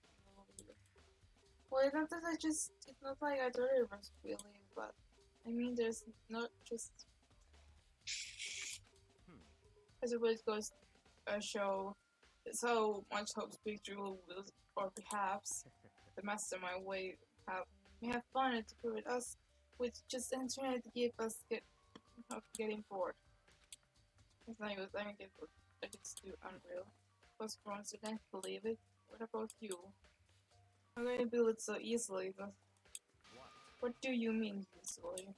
Speaker 1: Well, it's not that it's not like I thought it was feeling, but I mean, there's not just. I suppose it goes a show so much hope speak Jewel will, or perhaps the mastermind may have fun to prove us with just entering to give us getting bored. It's not even I get bored. It's too unreal. What's wrong? So don't believe it. What about you? I'm going to build it so easily, but what do you mean easily?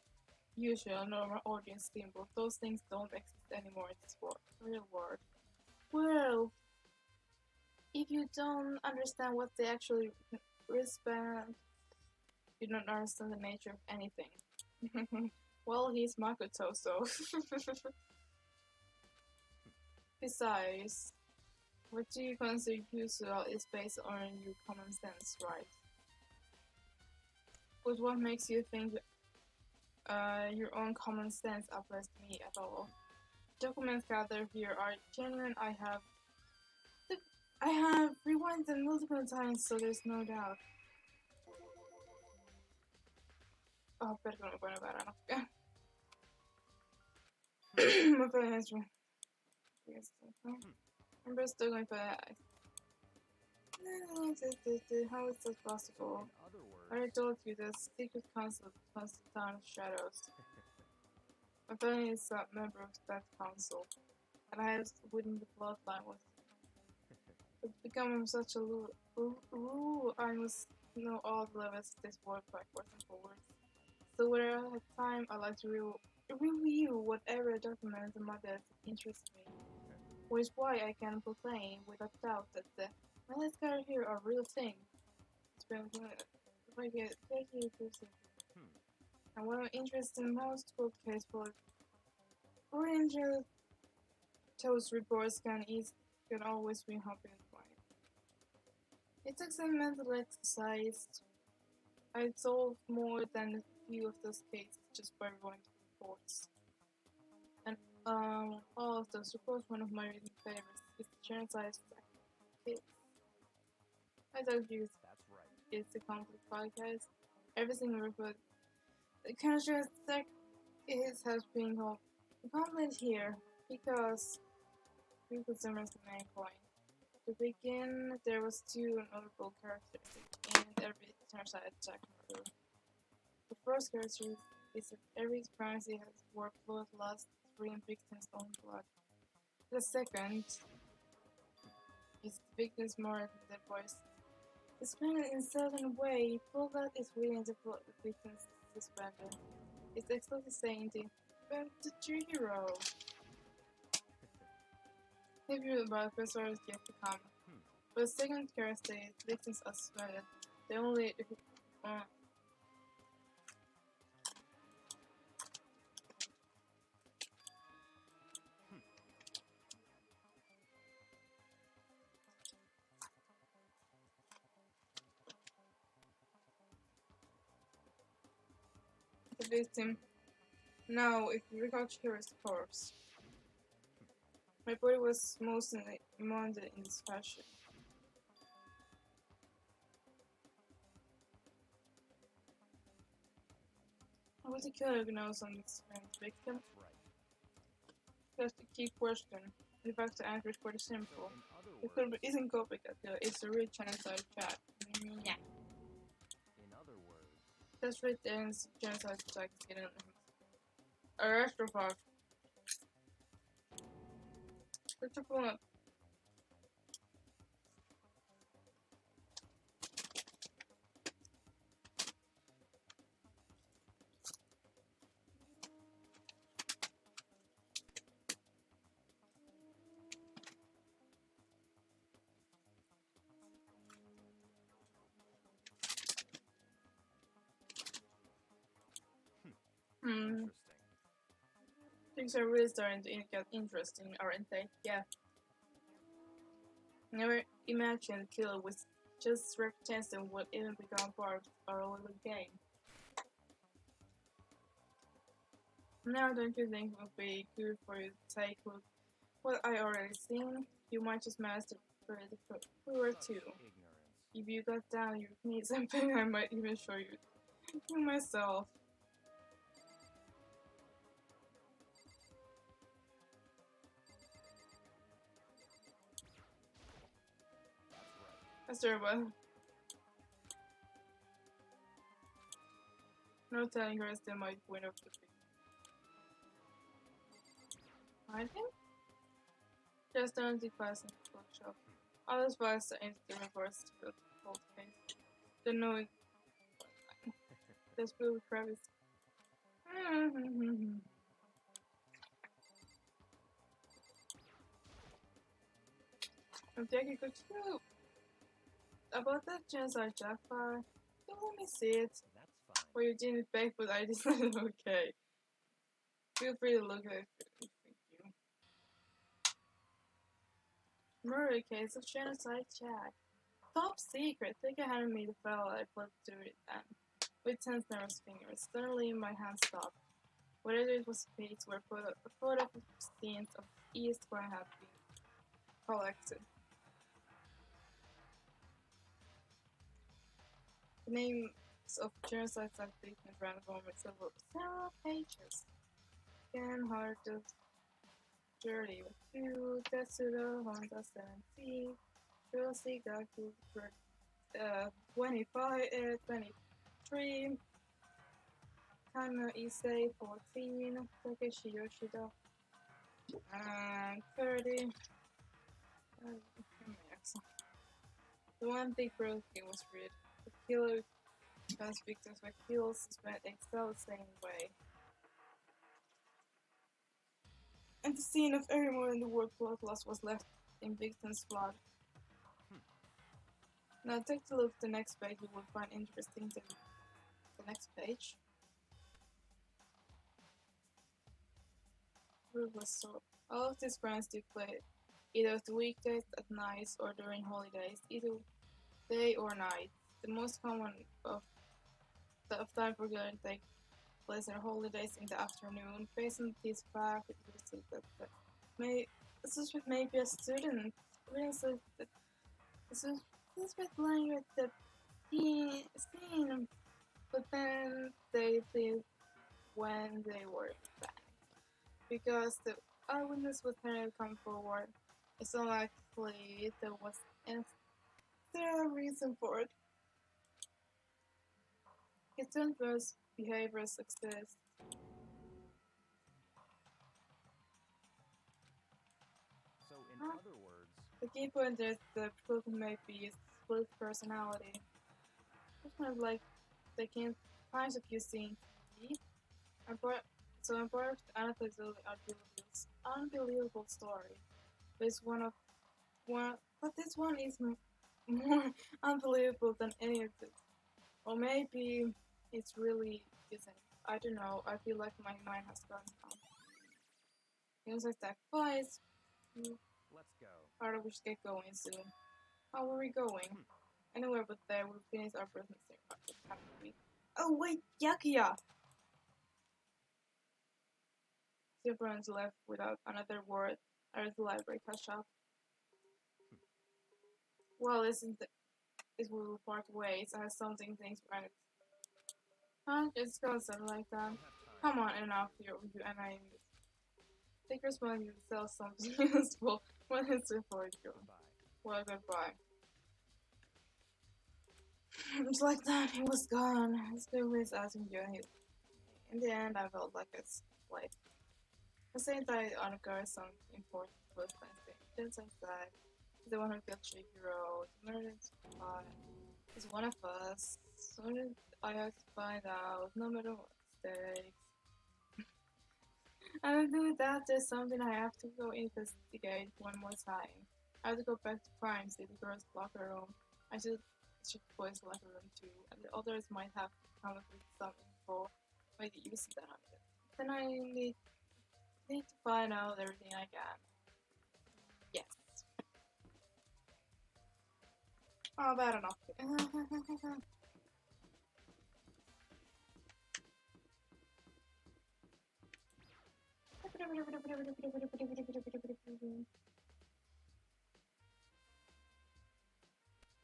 Speaker 1: Usual normal audience symbol. Those things don't exist anymore in this real world. Well, if you don't understand what they actually respect, you don't understand the nature of anything. Well, he's Makoto, so. Besides, what do you consider usual is based on your common sense, right? But what makes you think your own common sense applies to me at all? Documents gathered here are genuine. I have rewound them multiple times, so there's no doubt. Oh, perkele, mä painoin väärää nappia. Mä painoin ensin. I'm still going for that. How is that possible? I already told you the secret council was the town of shadows. My family is a member of that council, and I was within the bloodline with But becoming such a I must know all the levels of this world backwards and forwards. So when I have time, I like to review whatever document the models interest me. Which is why I can proclaim without doubt that the models gathered here are real things. It's been like a 30 years. And what I'm interested in most court case for Ranger those reports can always be happy and fine. It takes a mental exercise. I solved more than a few of those cases just by going to reports. And all of those reports, one of my reading favorites is the genocide case. I told you
Speaker 2: That's right.
Speaker 1: it's a complex podcast. Every single report, the genocide has been complete here because we could summarize the main point. To begin, there was two notable characters in every genocide attack murder. The first character is that every pregnancy has war blood lost three victims' own blood. The second is the victim's more than their voice. Explained in a certain way, blood is within the victim's suspended. It's explicitly saying the hero. The view about the person is yet to come. But the second character is victims are suspended. The only the victim. Now, if you regard hero's corpse, my body was mostly mounted in this fashion. How was the killer knows on this victim?
Speaker 2: That's right.
Speaker 1: That's the key question. In fact, the answer is pretty simple.
Speaker 2: In other
Speaker 1: The
Speaker 2: words,
Speaker 1: killer isn't copycat, it's a real genocide chat. Yeah.
Speaker 2: in other words,
Speaker 1: That's right there in genocide attack in a restaurant. Put your phone up.
Speaker 2: interesting.
Speaker 1: Things are really starting to get interesting, aren't they? Yeah. Never imagined the killer was just representing what even become part of our little game. Now, don't you think it would be good for you to take a look what I already seen? You might just master the poor too.
Speaker 2: Ignorance.
Speaker 1: If you got down your knees something, I might even show you myself.
Speaker 2: That's right.
Speaker 1: That's terrible. No telling her still might win up the pick. I think just don't the class in the workshop. Others was into the reverse to the cold case. Don't know it. That's really Travis. I'm taking good too. About that genocide jackpot, don't let me see it.
Speaker 2: That's fine.
Speaker 1: Well, you didn't beg, but I decided okay. Feel free to look at it. Thank you. Murder case of genocide Jack. Top secret. Think I hadn't made a file. I flipped through it then. With tense nervous fingers. Suddenly my hand stopped. Whatever it was page where photo of scenes of East where I had been collected. The names of genocide activities ran over several pages. Again, hard to dirty with 2, Tetsudo, Honda 17, Chelsea, Gaku, 25, 23, Kana Issei 14, Takeshi Yoshida 30. The one big broken was rude. The killer comes victims by kills suspect excel the same way. And the scene of everyone in the world blood loss was left in victim's blood. Now take a look at the next page, you will find interesting things. The next page. Ruthless sword. All of these crimes took place either the weekdays, at nights, or during holidays, either day or night. The most common of time for killing take place on holidays in the afternoon. Based on this fact, it is said that the suspect may be a student. Evidence of the suspect lying at the scene, but then they leave when they were back. Because the eyewitness would have come forward, it's unlikely there was any reason for it. Its inverse behaviors exist.
Speaker 2: So, in other words,
Speaker 1: The key point is the proof may be split personality. It's kind of like the kinds of you seeing TV. So I'm part of the unbelievable story. But this one is more unbelievable than any of it. Or maybe it's really isn't. I don't know. I feel like my mind has gone down. It attack twice.
Speaker 2: let's go.
Speaker 1: Alright, we should get going soon. How are we going? Anywhere but there, we'll finish our business here after half a week. Oh wait, Yakuya! Silverman's left without another word as the library catch up. Well, isn't it will part ways. I have something things right. Huh? It's going something like that. Come on, enough here with you and I. Take responsibility to sell something useful when it's before you. Well, goodbye. Just like that, he was gone. His good was asking you. In the end, I felt like it's like I said that I uncovered some important footprints. Just like that, he's the one who killed Shihiro. The murdered spy is one of us. So I have to find out, no matter what stakes. And to do that, there's something I have to go investigate one more time. I have to go back to Crime City, the girl's locker room. I should check the boys' locker room too, and the others might have come up with some info by the use that on it. Then I need to find out everything I can. Yes. Oh, bad enough.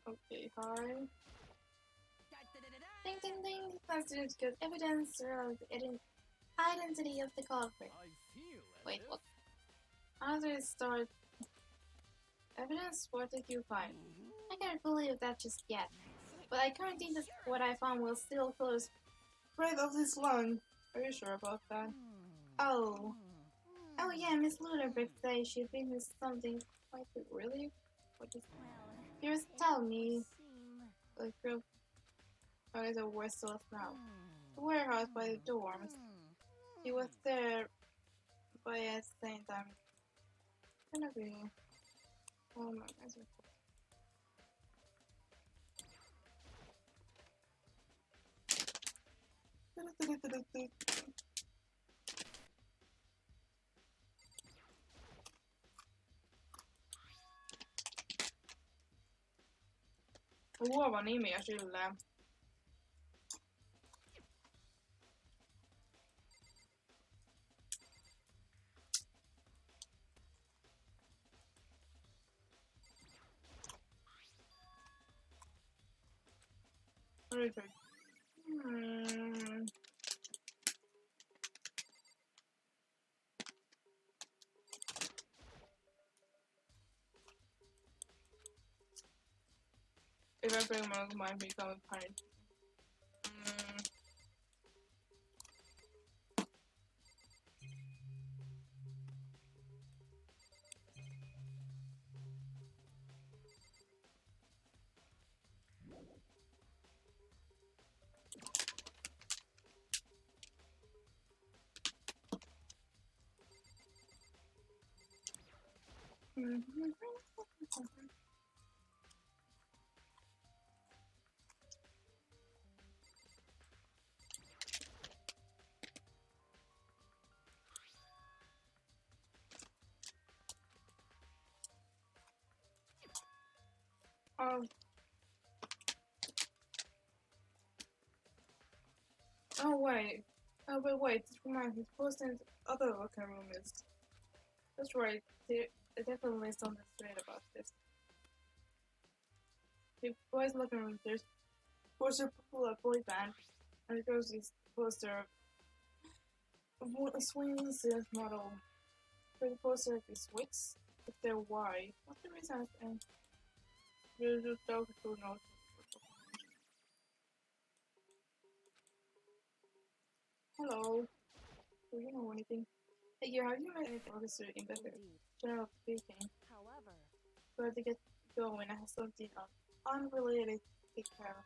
Speaker 1: Okay, hi. Ding ding ding! Constitutes good evidence of the identity of the culprit.
Speaker 2: I feel as
Speaker 1: Wait,
Speaker 2: if
Speaker 1: what? Another start. Evidence? What did you find? I can't believe that just yet. But I guarantee that what I found will still close right off this lung. Are you sure about that? Oh. Oh yeah, Miss Luderbeck says she witnessed something quite big. Really? What is Here's tell me. The group is a west of now. The warehouse by the dorms. He was there by at the same time. Gonna be. Oh my god. Luova nimi ja silleen. If I bring one of mine, become a pint. Oh. Oh wait. Oh but wait, this reminds me. Suppose the other locker room is. That's right. There definitely something straight about this. The boys' locker room, there's poster popular boy band, and there's this poster of a swinging silk model. For the poster of the Switch, if they're why. What's the reason? And there's a dog who knows. Hello. Do you know anything? Hey, yeah, have you met any officer in better?
Speaker 7: Indeed.
Speaker 1: General speaking.
Speaker 7: However,
Speaker 1: But to get going, I have something unrelated to take care of.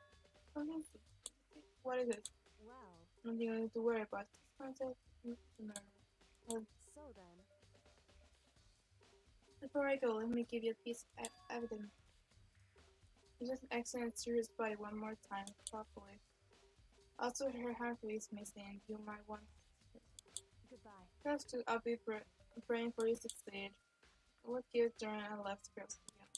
Speaker 1: Something what is it?
Speaker 7: well,
Speaker 1: Nothing you need to worry about. This concept well,
Speaker 7: so then,
Speaker 1: before I go, let me give you a piece of evidence. You just an excellent serious body one more time, properly. Also, her heart is missing. You might want
Speaker 7: goodbye.
Speaker 1: first to I'll be praying for you to succeed. What gives during and left girls again?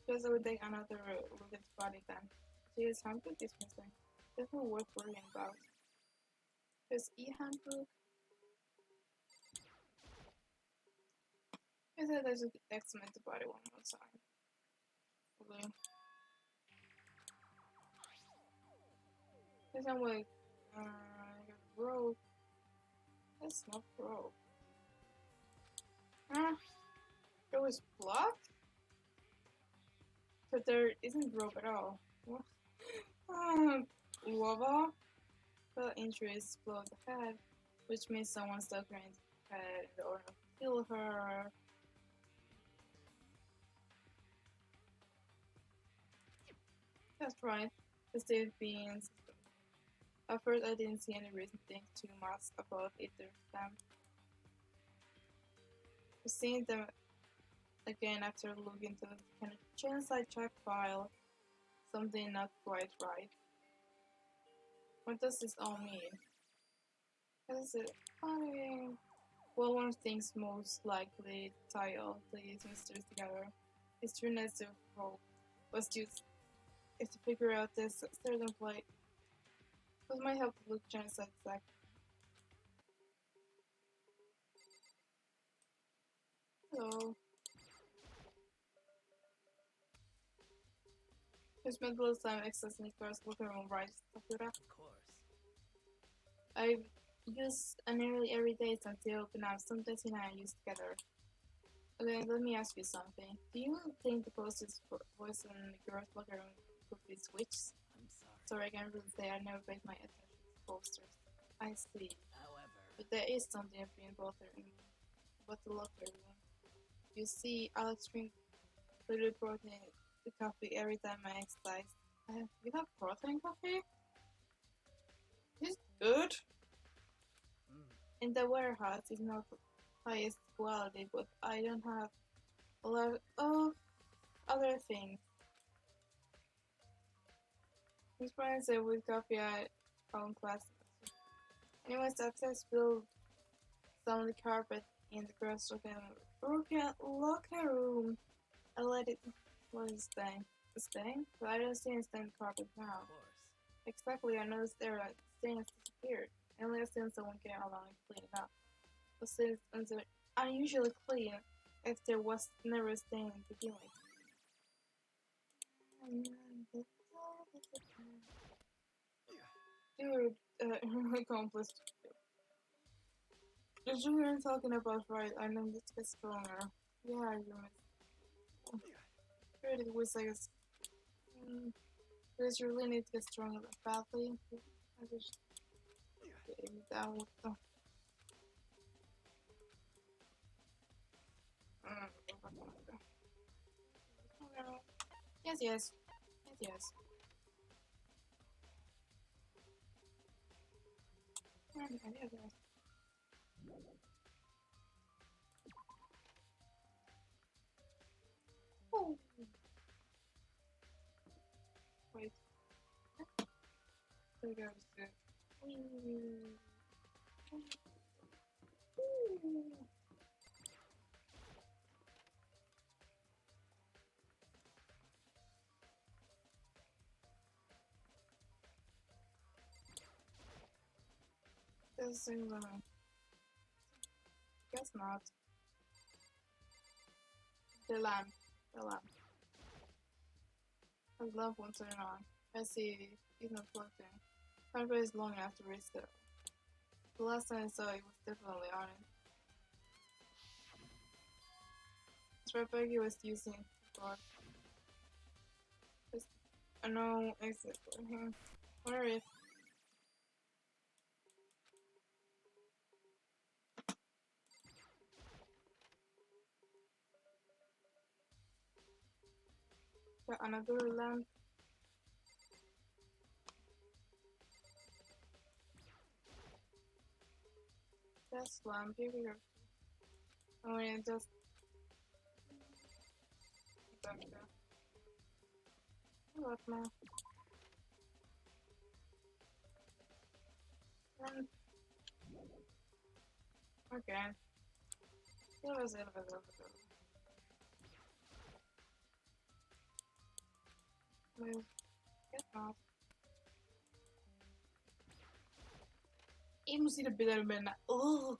Speaker 1: Just I would take another look at the body then. She's handbook is missing. Definitely worth worrying about. There's e-handbook. I said I should examine the body one more time. Blue. There's some way. Rope. That's not rope. Huh? There was blocked? But there isn't rope at all. What? Luova? The injuries below the head, which means someone stuck her in the head in order to kill her. That's right. The state beings. At first, I didn't see any reason to think too much about either of them. Seeing them again after looking into the kind of genocide track file, something not quite right. What does this all mean? Is it funny? Well, one of the things most likely tie all these mysteries together is trueness of hope was used is to figure out this certain play. This might help to look genocide back. So, I spent a little time accessing first looking on right Sakura.
Speaker 2: Of course.
Speaker 1: I use nearly every day since they open up. Sometimes and I use together. Okay, let me ask you something. Do you think the posters for boys and girls locker room could be switched?
Speaker 2: I'm sorry.
Speaker 1: Sorry, I can't really say I never paid my attention to posters. I see.
Speaker 2: However,
Speaker 1: But there is something between both the locker room. You see, Alex drink little protein coffee every time I exercise. You have protein coffee? It's good. In the warehouse, it's not the highest quality, but I don't have a lot of other things. His friends say with coffee at home class. Anyways, upstairs spilled some of the carpet in the girls' locker room. I let it stain. Stain? But I don't see any stained carpet now.
Speaker 2: of course.
Speaker 1: Exactly, I noticed there are stains disappeared. I only assume someone came along and cleaned it up. But since unusually clean, if there was never a stain to begin with. Dude, accomplished. The you're talking about right, I know this gets stronger. Yeah, you miss. Good, it was like a. Does you really need to get stronger badly? I just. That was the. Yes, yes. Yes, yes. Yes, yes. There goes it. This seems guess not. The lamp. The lamp. The lamp won't turn on. I see it's not plugged in. Time is long enough to restart. The last time I saw it was definitely on it. It's right back he was using before. I know exactly. Where if got another lamp. That's lamp here. Oh yeah, just back there. What now? Okay. That was it. Move. Get off. Ik moest hier binnen binnen. Oh.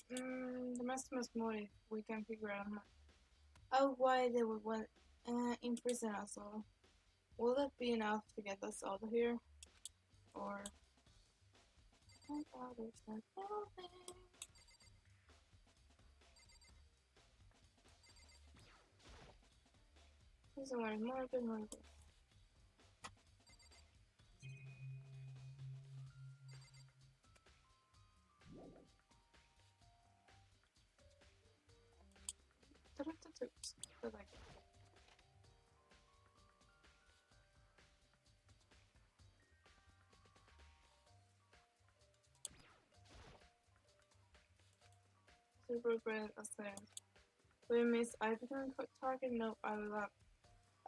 Speaker 1: The Maximus motive, we can figure out why they would want imprison us all. Will that be enough to get us out of here? Or I thought it's not nothing. This one is more good, more good. But like super brand ascent. We miss I become target. No, I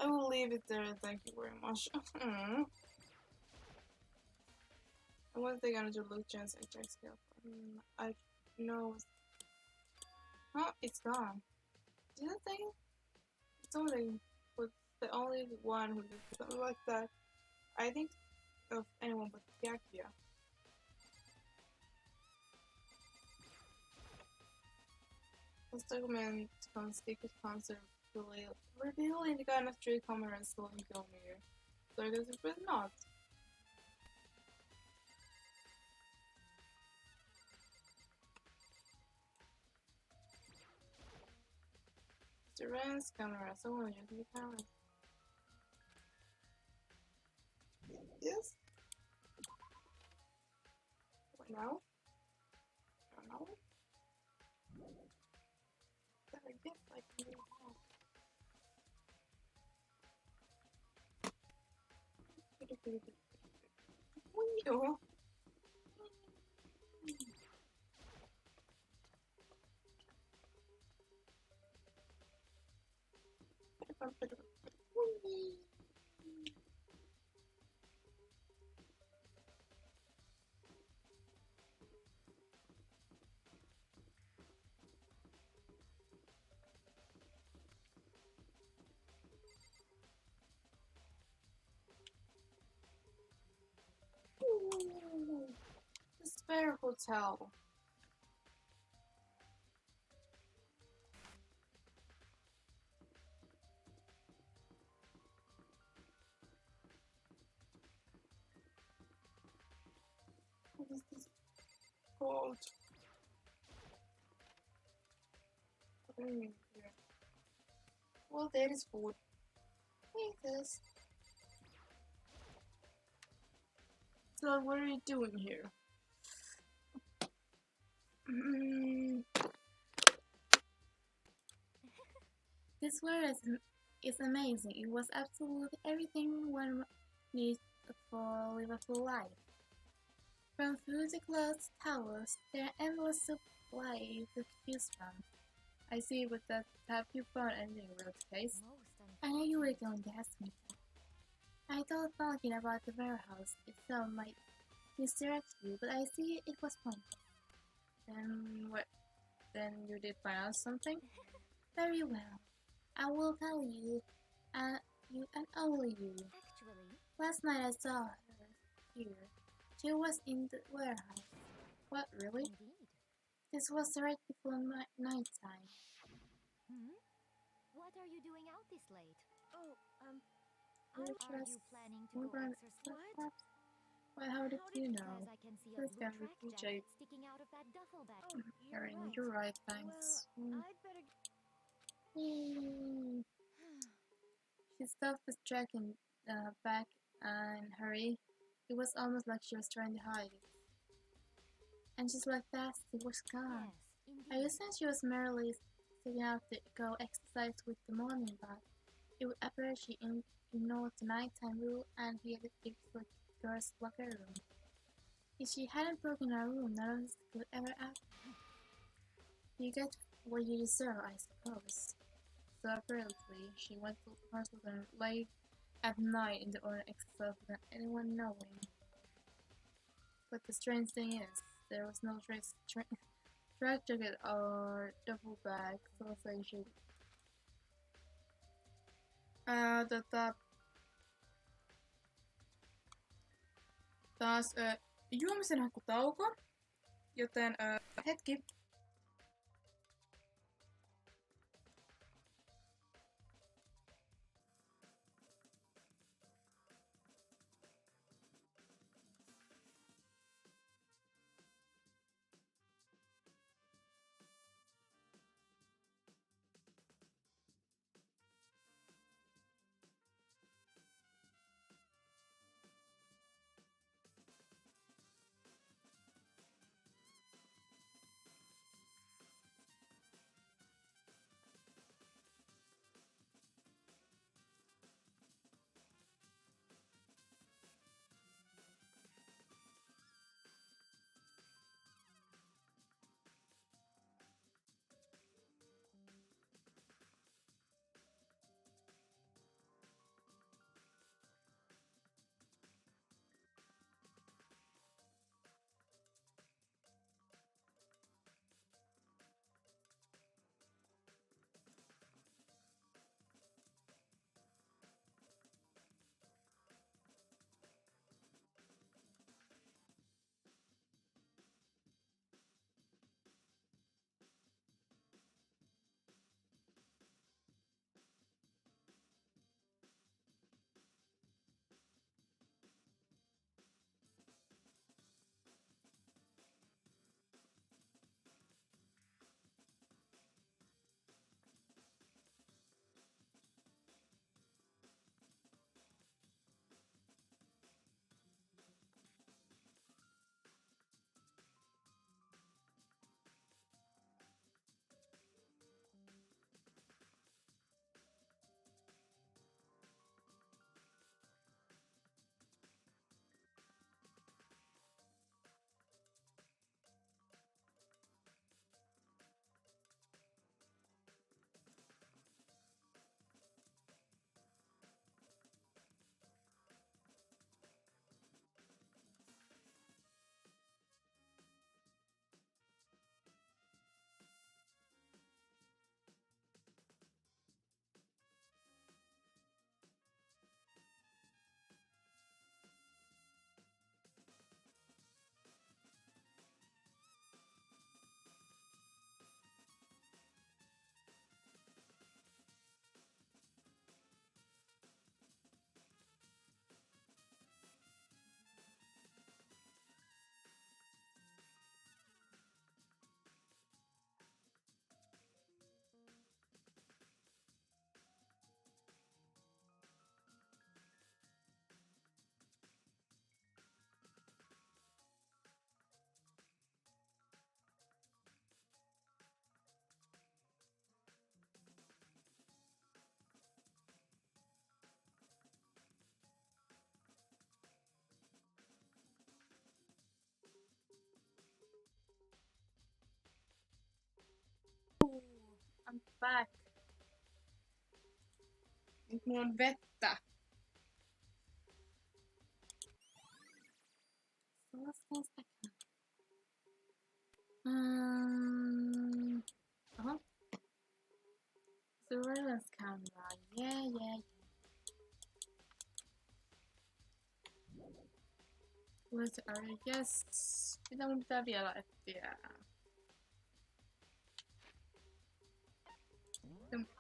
Speaker 1: will leave it there. Thank you very much. And what are they gonna do? Look, chance I check scale. I know. Oh, it's gone. Do you think it's only was the only one who did something like that? I think of anyone but Yakia. This document secret concert revealing the kind of tree cameras still in Gilmere. So it is but not. Surveillance camera, someone using the camera. Yes? What now? I don't know. I guess I can do that. Wheel.
Speaker 6: The Spare Hotel. What is this called? What are you here? Well, there is food. Take this. So, what are you doing here? This world is amazing. It was absolutely everything one needs for a livable life. From food to clothes, towels, there are endless supply to choose from. I see, but that have you found anything real case? I knew you were going to ask me that. I thought talking about the warehouse itself might misdirect you, but I see it was pointless. Then what? Then you did find out something? Very well. I will tell you, you and only you.
Speaker 3: Actually,
Speaker 6: Last night I saw her here. She was in the warehouse. What, really?
Speaker 3: indeed.
Speaker 6: This was right before night time.
Speaker 3: What are you doing out this late?
Speaker 5: Oh,
Speaker 6: You
Speaker 3: Are
Speaker 6: just
Speaker 3: you planning to go
Speaker 6: move on.
Speaker 3: exercise?
Speaker 6: Well, how did you know?
Speaker 3: Because I can see a
Speaker 6: This
Speaker 3: blue
Speaker 6: can be
Speaker 3: track
Speaker 6: PJ.
Speaker 3: jacket sticking out of that duffel bag.
Speaker 5: oh,
Speaker 6: Erin,
Speaker 5: right.
Speaker 6: you're right, thanks.
Speaker 5: Well, I'd better.
Speaker 6: She stuffed the jacket back and hurry. It was almost like she was trying to hide it. And just like that, it was gone.
Speaker 3: Yes,
Speaker 6: I
Speaker 3: indeed.
Speaker 6: assumed she was merely setting out to go exercise with the morning bath. It would appear she ignored the nighttime rule and headed to the girls' locker room. If she hadn't broken her rule, none of this could ever happen. You get what you deserve, I suppose. So apparently, she went to hospital late at night in the order exercise without anyone knowing. But the strange thing is, there was no track jacket or duffel bag, so say she. Taas juomisen hakutauko, joten hetki.
Speaker 1: I'm back. Nyt mulla on vettä. Aha. Surveillance camera. Yeah. Where's the area? Yes. Mitä mun pitää vielä etsiä?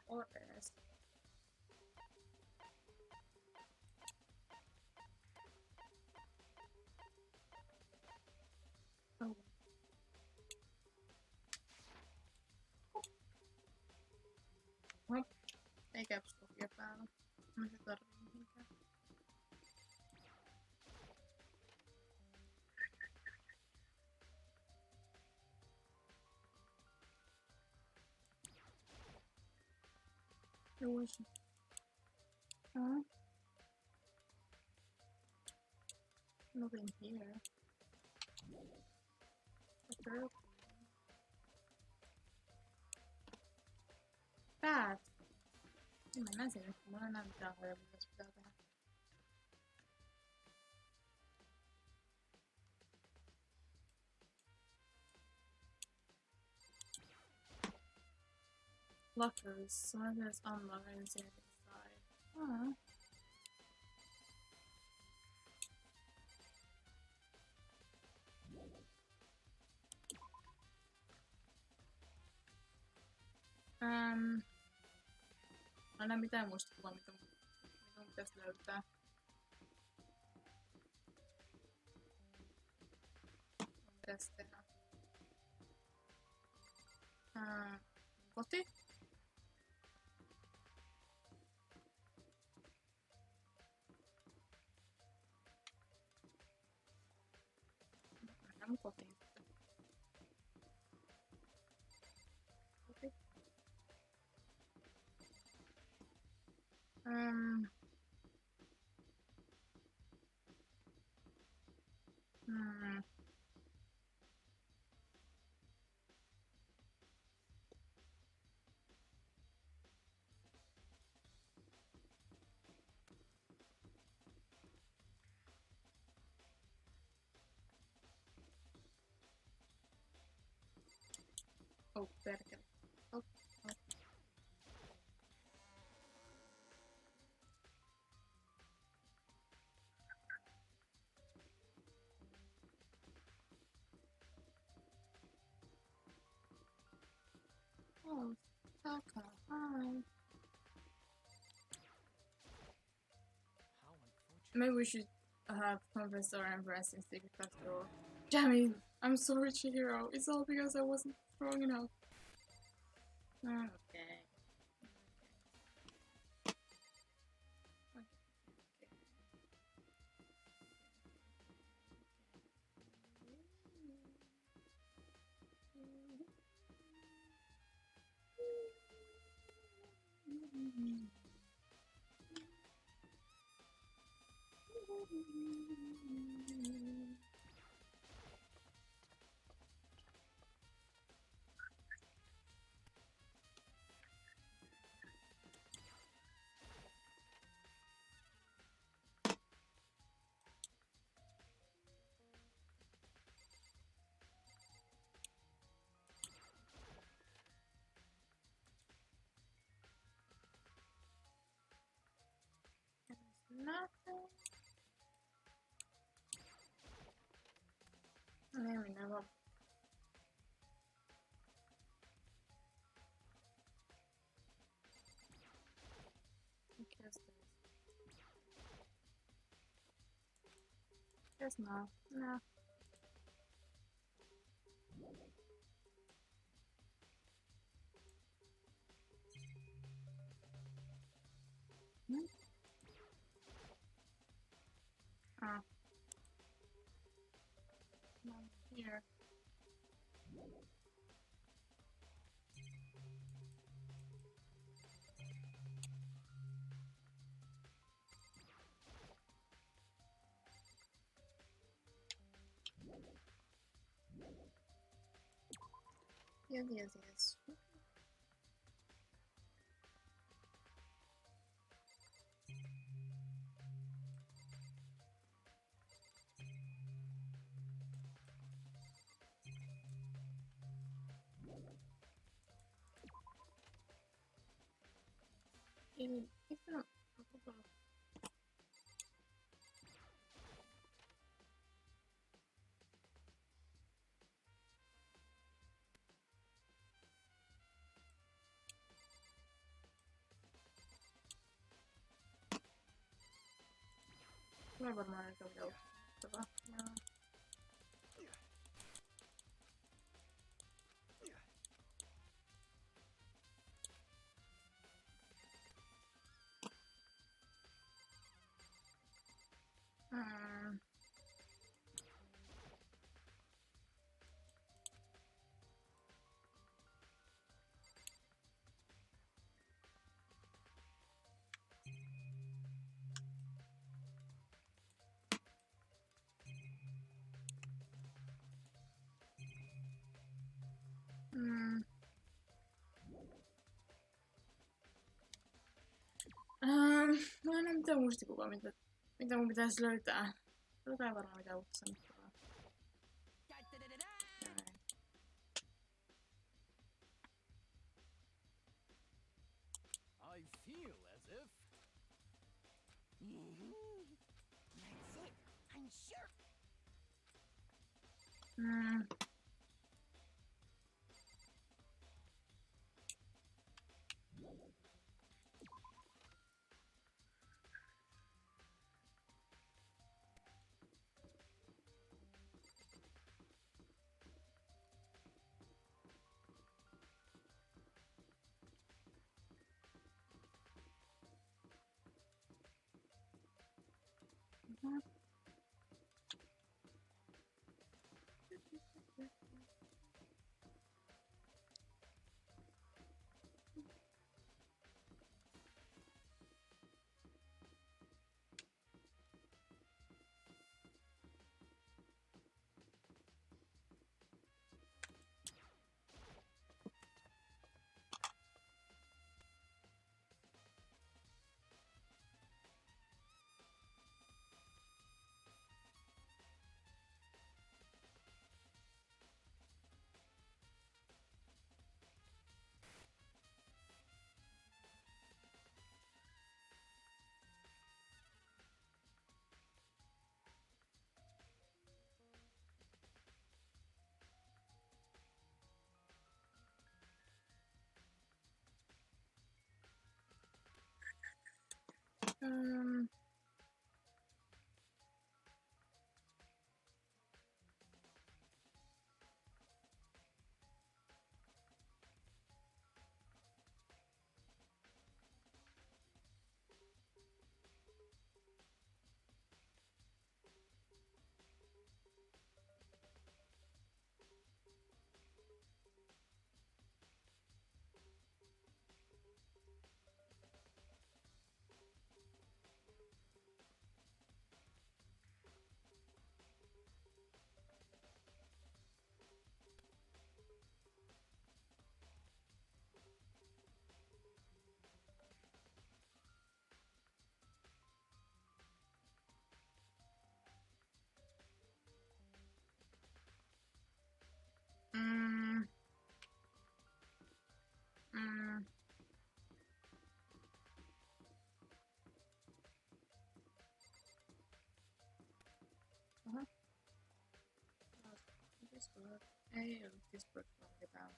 Speaker 1: Orders. Oh. Hop. Ei capslogia päällä. Mä se tarvii mihinkään. Nothing here. Päät. Niin mä näin sen, että mulla ei näe mitään hoja, mitä pitää tehdä. Lockers. One of those unlocked and see it inside. Oh. Mä en näe mitään muistikuvaa, mitä mun pitäisi löytää. Mitäs tehdä? Koti? Mennään mun kotiin sitten. Koti. Oh, perkele. Oh. Oh, selkään. Hi. Maybe we should have confessed our embarrassing secret after all. Damn it! I'm sorry, Chihiro. It's all because I wasn't strong enough. Okay. Nothing. Maybe never. Guess not. No. Ah. Not here. Yes. Itu Tulee varmaan aika joustavaa. Mä en ole mitään muistikuvaa, mitä mun pitäisi löytää. Jotain varmaan mitä uutta sanottavaa.
Speaker 2: I feel as if
Speaker 7: That's it. I'm sure.
Speaker 1: Ei ollut Discord vaan ketään.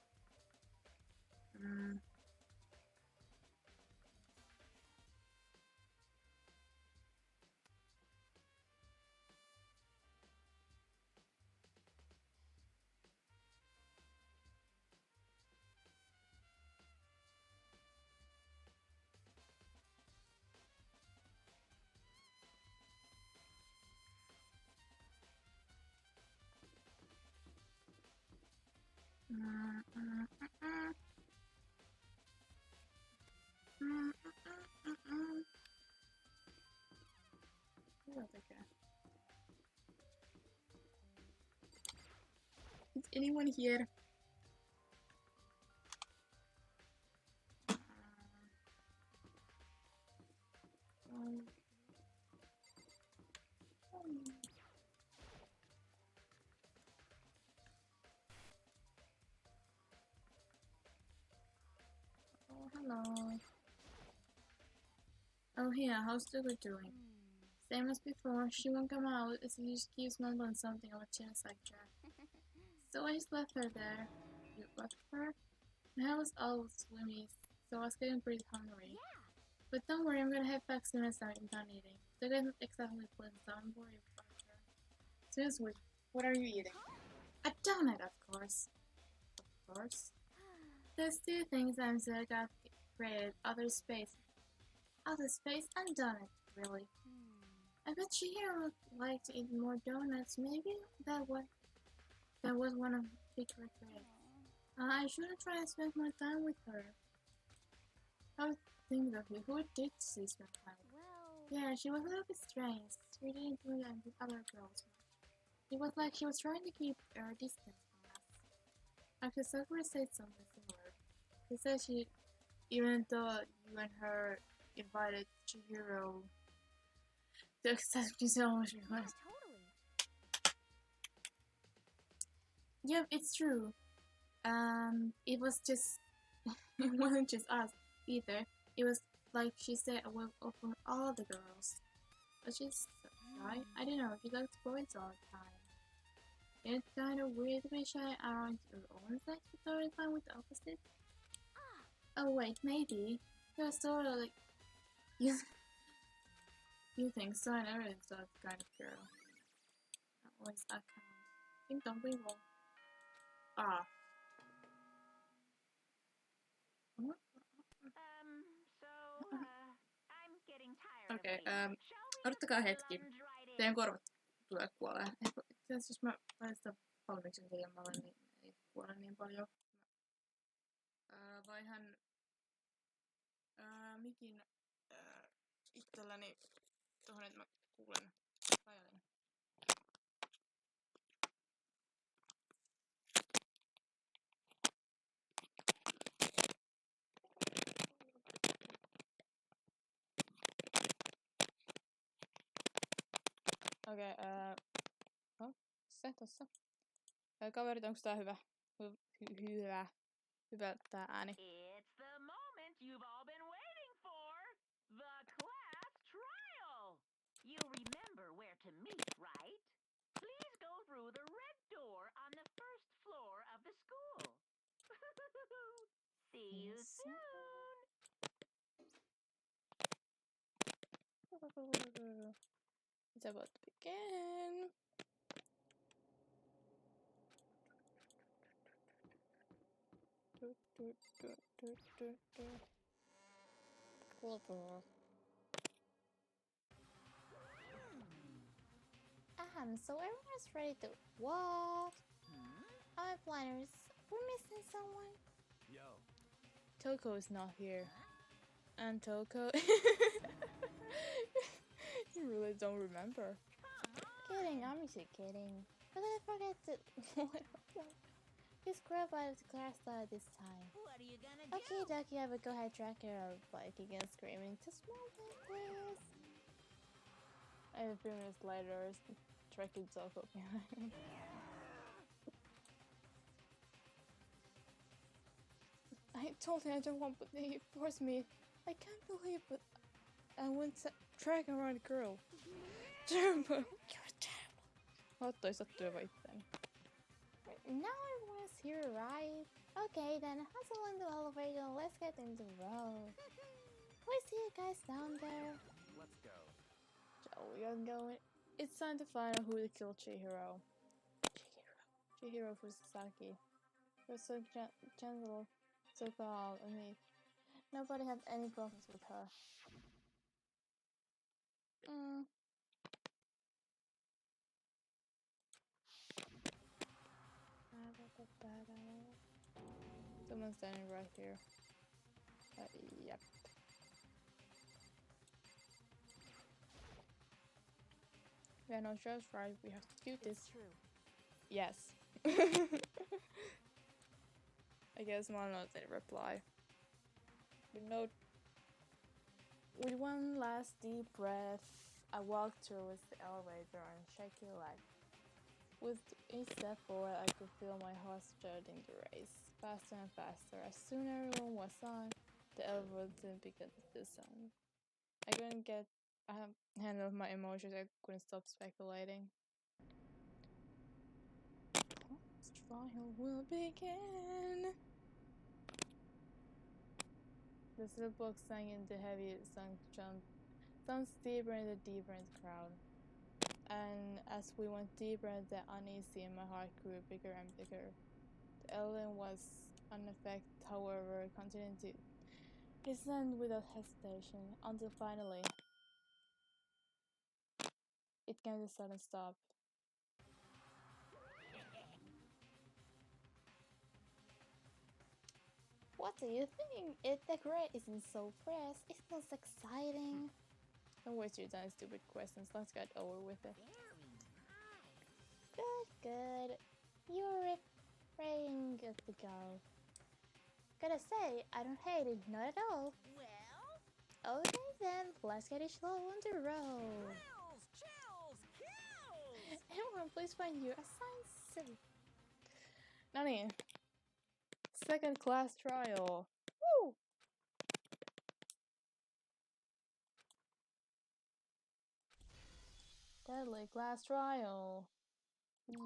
Speaker 1: Mitä tekee? Is anyone here? Oh, hello. Oh yeah, how's Tuka doing? Same as before, she won't come out as she just keeps mumbling something about genocide track. So I just left her there. You left her? My head was all swimmy, so I was getting pretty hungry. But don't worry, I'm gonna head back soon as I'm done eating. Tuka isn't exactly pleasant, so I'm worried about her. Seriously, what are you eating? A donut, of course. Of course. There's two things I'm so got created: outer space and donut, really. I bet Chihiro would like to eat more donuts. Maybe that was one of big regrets. I should have tried to spend more time with her. I was thinking of you. Who did she spend time with?
Speaker 3: Well,
Speaker 1: Yeah, she was a little bit strange. She didn't do that with other girls much. It was like she was trying to keep her distance from us. Actually, Sakura said something similar. She said she, even though you and her invited Chihiro to accept you so much request.
Speaker 3: totally.
Speaker 1: Yep, it's true. It was just, it wasn't just us either. It was like she said, well, for all the girls. But she's so shy. I don't know, she likes boys all the time. It's kind of weird to be shy around your own sex, but totally fine with the opposite. Oh wait, maybe. You're sort of like, you, you think so, I never is that kind of girl. Not always that kind. Ding dong, we will. Ah. What?
Speaker 4: So, I'm getting tired
Speaker 1: Okei,
Speaker 4: of waiting. Shall we
Speaker 1: odottakaa
Speaker 4: just
Speaker 1: hetki.
Speaker 4: plunge right in?
Speaker 1: Teidän korvat tulee kuolee. Itse asiassa jos mä laitan sitä valmiiksi tekemällä, niin ei kuole niin paljon. Vaihan mikin itselläni tuohon, että mä kuulen rajalin. Okei, se tossa. Kaverit, onks tää hyvä? Hyvä tää ääni.
Speaker 4: It's the moment you've all been waiting for. The class trial. You remember where to meet, right? Please go through the red door on the first floor of the school. See you
Speaker 1: Yes.
Speaker 4: soon.
Speaker 1: It's about to begin.
Speaker 6: So everyone's ready to what? Our planners, we're missing someone.
Speaker 2: Yo,
Speaker 1: Toko is not here. And Toko... You really don't remember.
Speaker 6: Kidding, I'm just kidding. But I forget to just grab out of the class this time.
Speaker 5: What are you gonna
Speaker 6: Okay, Ducky, have a go ahead tracker of like again screaming. Just small thing, please.
Speaker 1: And a few minutes later, tracking Toko behind me. I told him I don't want, but he forced me. I can't believe it. I went track around the girl. Terrible. You're terrible. Laittoi sattuu jopa itteeni.
Speaker 6: Now everyone's here, right? Okay, then hustle in the elevator and let's get in the road. We see you guys down there.
Speaker 2: let's go.
Speaker 1: Shall we get going? It's time to find out who to kill Chihiro. Chihiro Fusaki. She was so gentle, so calm, and me. Nobody had any problems with her. Someone's standing right here. Yep. We are no choice, right? We have to do this.
Speaker 5: It's true.
Speaker 1: Yes. I guess Mono didn't reply. With one last deep breath, I walked towards the elevator and shaky leg. With each step forward, I could feel my heart starting to race, faster and faster. As soon as everyone was on, the elevator began to descend. I couldn't
Speaker 8: couldn't get a handle of my emotions. I couldn't stop speculating. This trial will begin. The silkbox sank into heavy sunk jumps deeper and deeper into the crowd. And as we went deeper, the uneasy in my heart grew bigger and bigger. The alien was unaffected, however, continued to descend without hesitation, until finally it came to a sudden stop.
Speaker 6: What do you think? If the grade isn't so fresh, it feels exciting.
Speaker 8: Don't waste your time, stupid questions. Let's get over with it.
Speaker 6: Good, good. You're refraining good to go. Gotta say, I don't hate it, not at all.
Speaker 5: Well,
Speaker 6: Okay then, let's get it slow on the road.
Speaker 5: thrills, chills, kills!
Speaker 8: Everyone, please find your assigned seat. Nani? Second class trial. Woo! Deadly class trial.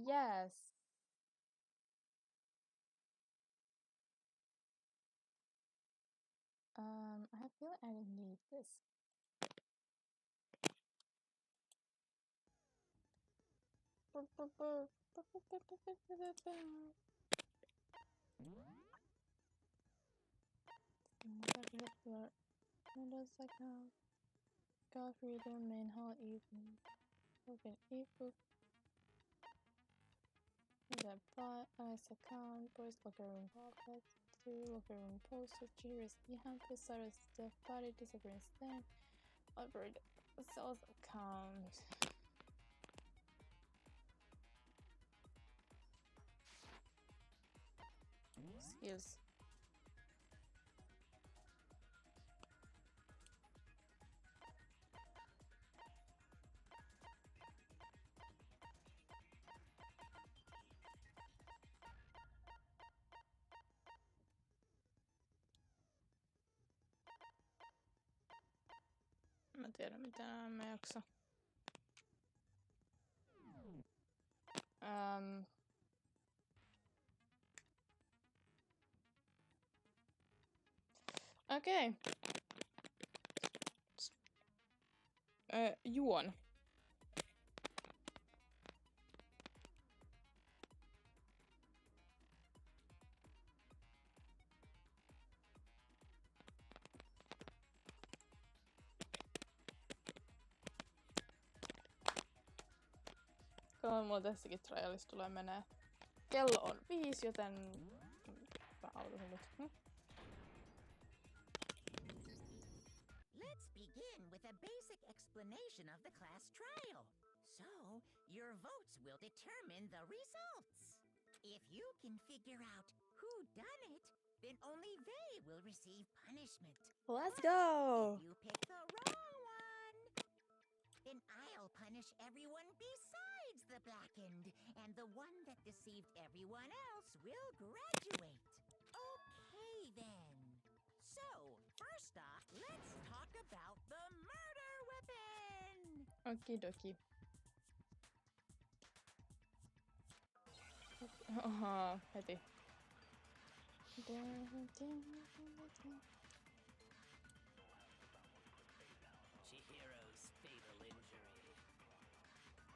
Speaker 8: Yes. I have feeling I don't need this. God freedom main hall evening. Open ebook. The plot, ice account, boys locker room pocket, 2 locker room posters, cheers, behind the side the body disappearing stand, operate sales account. Skills. Mä tiedän mitä mä jaksa. Okay. Juon. Kauan mulla tässäkin trialissa tulee menee. Kello on 5, joten mä autan nyt.
Speaker 4: Let's begin with a basic explanation of the class trial. So, your votes will determine the results. If you can figure out who done it, then only they will receive punishment.
Speaker 8: Let's go!
Speaker 4: If you pick the wrong one, then I'll punish everyone besides the blackened, and the one that deceived everyone else will graduate. Okay then. So, first off, let's talk about the murder weapon!
Speaker 8: Okie dokie. Ahaa, heti.
Speaker 2: Chihiro's fatal injury.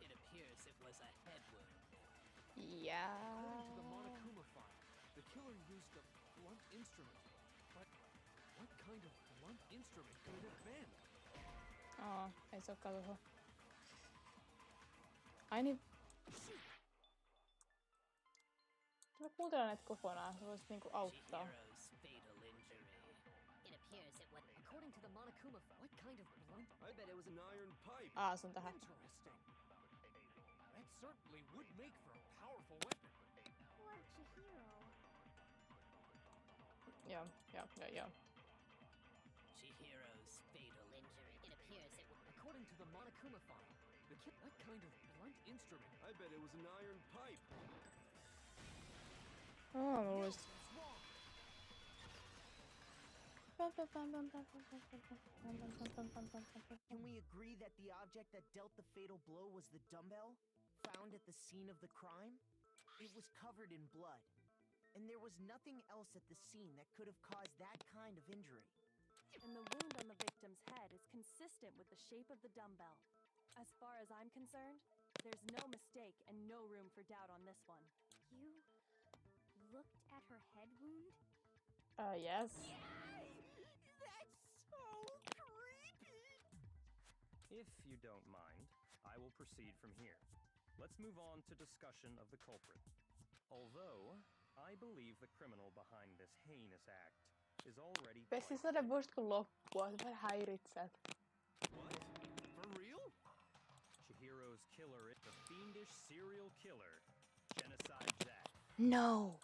Speaker 2: It appears it was a head wound.
Speaker 8: Yeah.
Speaker 2: According to the Monokuma file, the killer used a blunt instrument. But what kind of blunt instrument could it have been?
Speaker 8: Ei se ookaan toho. Ai niin. Mä kuuntelen näitä kokonaan, se voisi niinku auttaa.
Speaker 2: Chihiro's fatal injury.
Speaker 9: It appears it was, according to the Monokuma, what kind of blunt?
Speaker 2: I bet it was an iron pipe.
Speaker 8: Se on tähän.
Speaker 2: Interesting. That certainly would make for a powerful weapon.
Speaker 3: Poor Chihiro.
Speaker 8: Joo.
Speaker 2: Chihiro's fatal injury.
Speaker 9: It appears it was, according to the Monokuma file.
Speaker 2: What kind of blunt instrument? I bet it was an iron pipe.
Speaker 8: Mä luulis.
Speaker 7: Can we agree that the object that dealt the fatal blow was the dumbbell found at the scene of the crime? It was covered in blood, and there was nothing else at the scene that could have caused that kind of injury.
Speaker 10: And the wound on the victim's head is consistent with the shape of the dumbbell. As far as I'm concerned, there's no mistake and no room for doubt on this one.
Speaker 3: You looked at her head wound?
Speaker 8: Yes.
Speaker 7: That's so creepy!
Speaker 11: If you don't mind, I will proceed from here. Let's move on to discussion of the culprit. Although, I believe the criminal behind this heinous act is already
Speaker 8: Pestisade voisitko loppua? Se vähän häiritsät.
Speaker 2: What? For real?
Speaker 11: Chihiro's killer is the fiendish serial killer, Genocide Jack.
Speaker 8: No!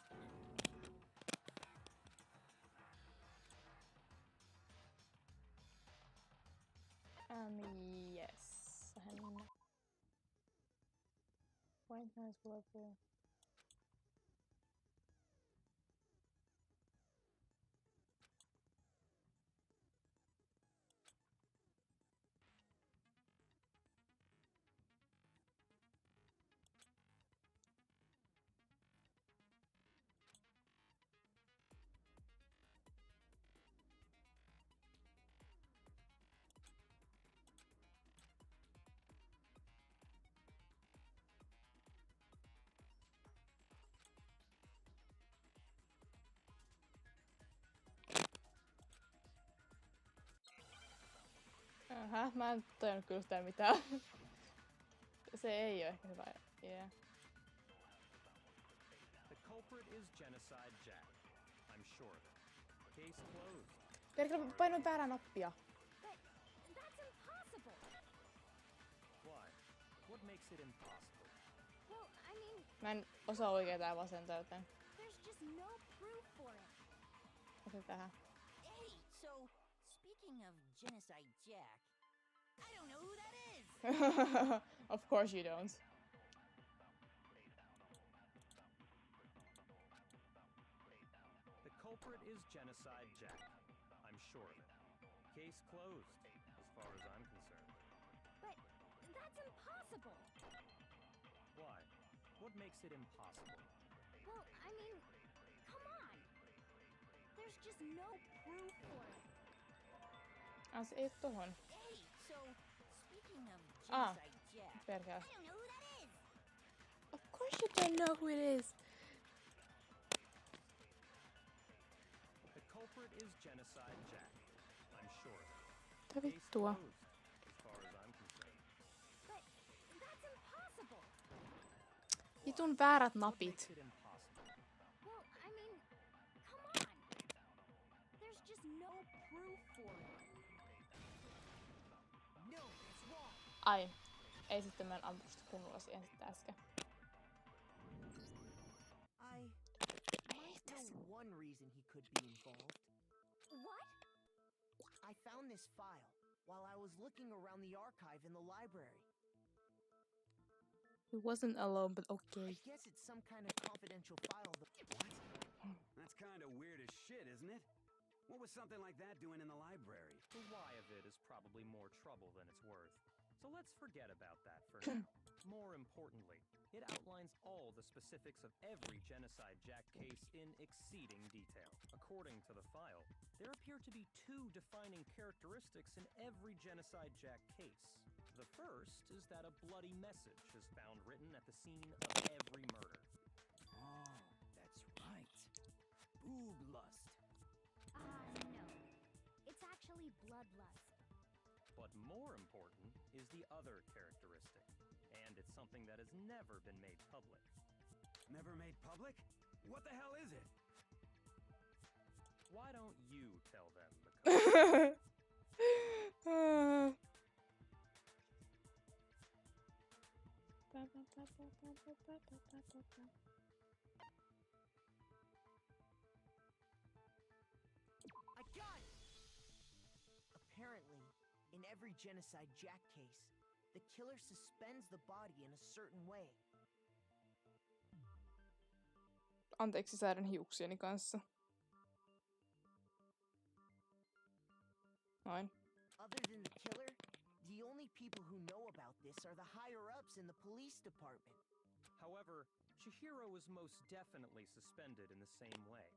Speaker 8: Yes. White nice blubber. Mä en tajunnut kyllä sitä mitään. Se ei oo ehkä hyvä. Yeah.
Speaker 11: The culprit is Genocide Jack. I'm sure of it. Case closed.
Speaker 8: Perkele, mä painoin väärää nappia.
Speaker 3: But that's impossible!
Speaker 11: Why? What makes it impossible?
Speaker 3: Well, I mean,
Speaker 8: Mä en osaa oikeeta ja vasenta, joten
Speaker 3: there's just no proof for it.
Speaker 8: otin tähän.
Speaker 12: Hey, so speaking of Genocide Jack, I don't know who that is.
Speaker 8: Of course you don't.
Speaker 11: The culprit is Genocide Jack. I'm sure of it. Case closed, as far as I'm concerned.
Speaker 3: But that's impossible!
Speaker 11: Why? What makes it impossible?
Speaker 3: Well, I mean, come on! There's just no proof for it.
Speaker 8: Se ei tohon.
Speaker 12: Hey, so speaking of Genocide Jack,
Speaker 8: Perkele.
Speaker 12: I don't know who that is.
Speaker 8: Of course you don't know who it is.
Speaker 11: The culprit is Genocide Jack. I'm sure of it.
Speaker 8: Mitä
Speaker 11: Case
Speaker 8: vittua?
Speaker 11: closed, as far as I'm concerned.
Speaker 3: But that's impossible!
Speaker 8: Vitun väärät
Speaker 11: What
Speaker 8: napit.
Speaker 11: makes it impossible?
Speaker 3: Well, I mean, come on! There's just no proof for it.
Speaker 7: No, it's wrong!
Speaker 8: Ai. Ei sitten mä en ampu sitä kunnolla siihen sitten äsken.
Speaker 7: I might know one reason he could be involved.
Speaker 3: What?
Speaker 7: I found this file while I was looking around the archive in the library.
Speaker 8: He wasn't alone, but
Speaker 7: I
Speaker 8: okay.
Speaker 7: guess it's some kind of confidential file.
Speaker 13: What? That's kind of weird as shit, isn't it? What was something like that doing in the library?
Speaker 11: The why of it is probably more trouble than it's worth. So let's forget about that for now. More importantly, it outlines all the specifics of every Genocide Jack case in exceeding detail. According to the file, there appear to be two defining characteristics in every Genocide Jack case. The first is that a bloody message is found written at the scene of every murder.
Speaker 13: Oh, that's right. Boob lust.
Speaker 3: No. It's actually bloodlust.
Speaker 11: But more important is the other characteristic, and it's something that has never been made public.
Speaker 13: Never made public? What the hell is it?
Speaker 11: Why don't you tell them
Speaker 7: I got it! Apparently, in every Genocide Jack case, the killer suspends the body in a certain way.
Speaker 8: Anteeksi säädän hiuksieni kanssa. Noin.
Speaker 7: Other than the killer, the only people who know about this are the higher-ups in the police department.
Speaker 11: However, Chihiro was most definitely suspended in the same way.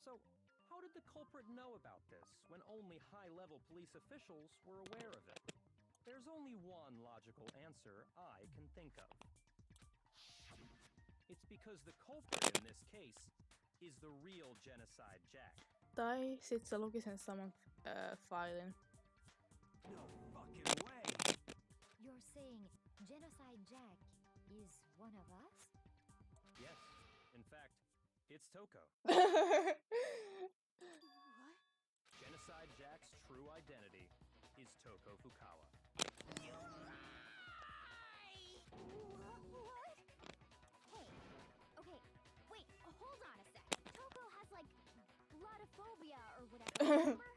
Speaker 11: So, how did the culprit know about this when only high-level police officials were aware of it? There's only one logical answer I can think of. It's because the culprit in this case is the real Genocide Jack.
Speaker 8: Tai sit se luki sen saman failin.
Speaker 13: No fucking way!
Speaker 9: You're saying Genocide Jack is one of us?
Speaker 11: Yes, in fact, it's Toko.
Speaker 10: What?
Speaker 11: Genocide Jack's true identity is Toko Fukawa.
Speaker 3: You lie! What? Hey, okay, wait, hold on a sec. Toko has like bloodophobia or whatever, remember?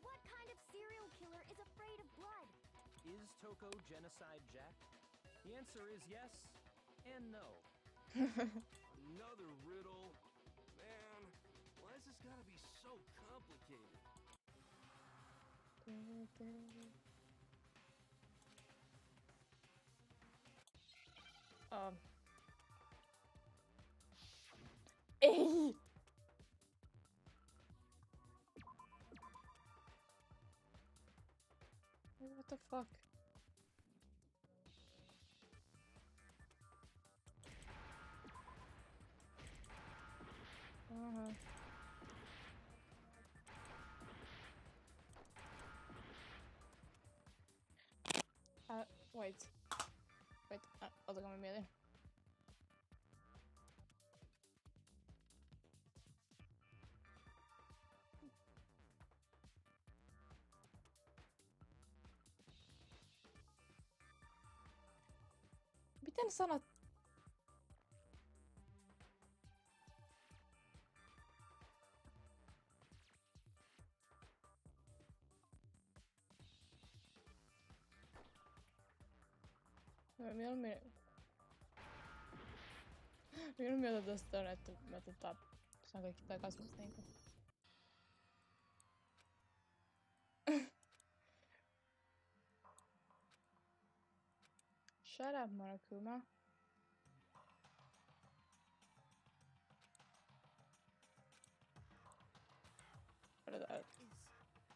Speaker 3: What kind of serial killer is afraid of blood?
Speaker 11: Is Toko Genocide Jack? The answer is yes and no.
Speaker 2: Another riddle. Man, why has this gotta be so complicated?
Speaker 8: Ei! What the fuck? Wait. Otakaa mä mietin. Miten sanat... Mieluummin tosta on, että mä saan kaikki takas niinku. Shut up, Monokuma.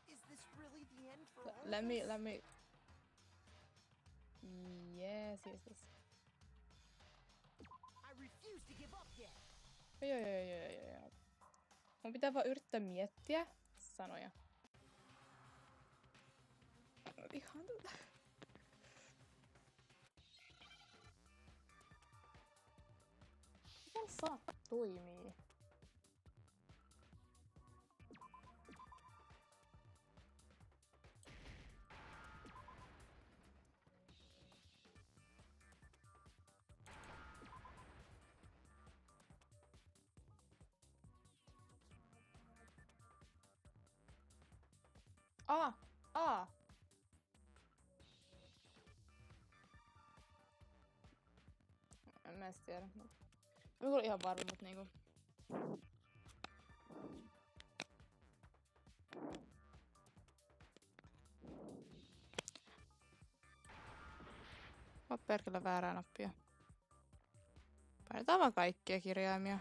Speaker 7: Is this really the end for all
Speaker 8: Let
Speaker 7: of
Speaker 8: me...
Speaker 7: us?
Speaker 8: Yes.
Speaker 7: I refuse to give up yet.
Speaker 8: Joo. Mun pitää vaan yrittää miettiä sanoja. Ihan miten sanat toimii? En mä edes tiedä. Mä kuulin ihan varma, mut niinku... Mä perkele väärää nappia. Painetaan vaan kaikkia kirjaimia.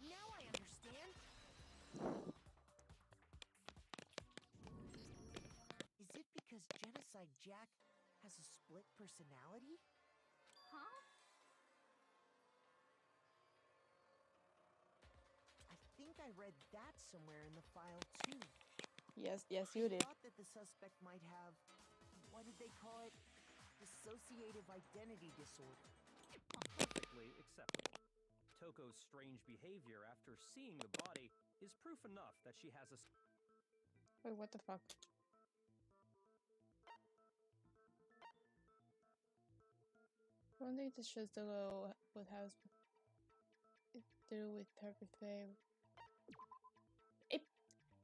Speaker 7: Now I understand. Is it because Genocide Jack has a split personality?
Speaker 3: Huh?
Speaker 7: I think I read that somewhere in the file too.
Speaker 8: Yes, you did.
Speaker 7: I thought that the suspect might have, what did they call it? Dissociative identity disorder.
Speaker 11: Perfectly acceptable. Toko's strange behavior after seeing the body is proof enough that she has a...
Speaker 8: Wait, what the fuck? I don't think this shows the little what has to do with her behavior. Ei,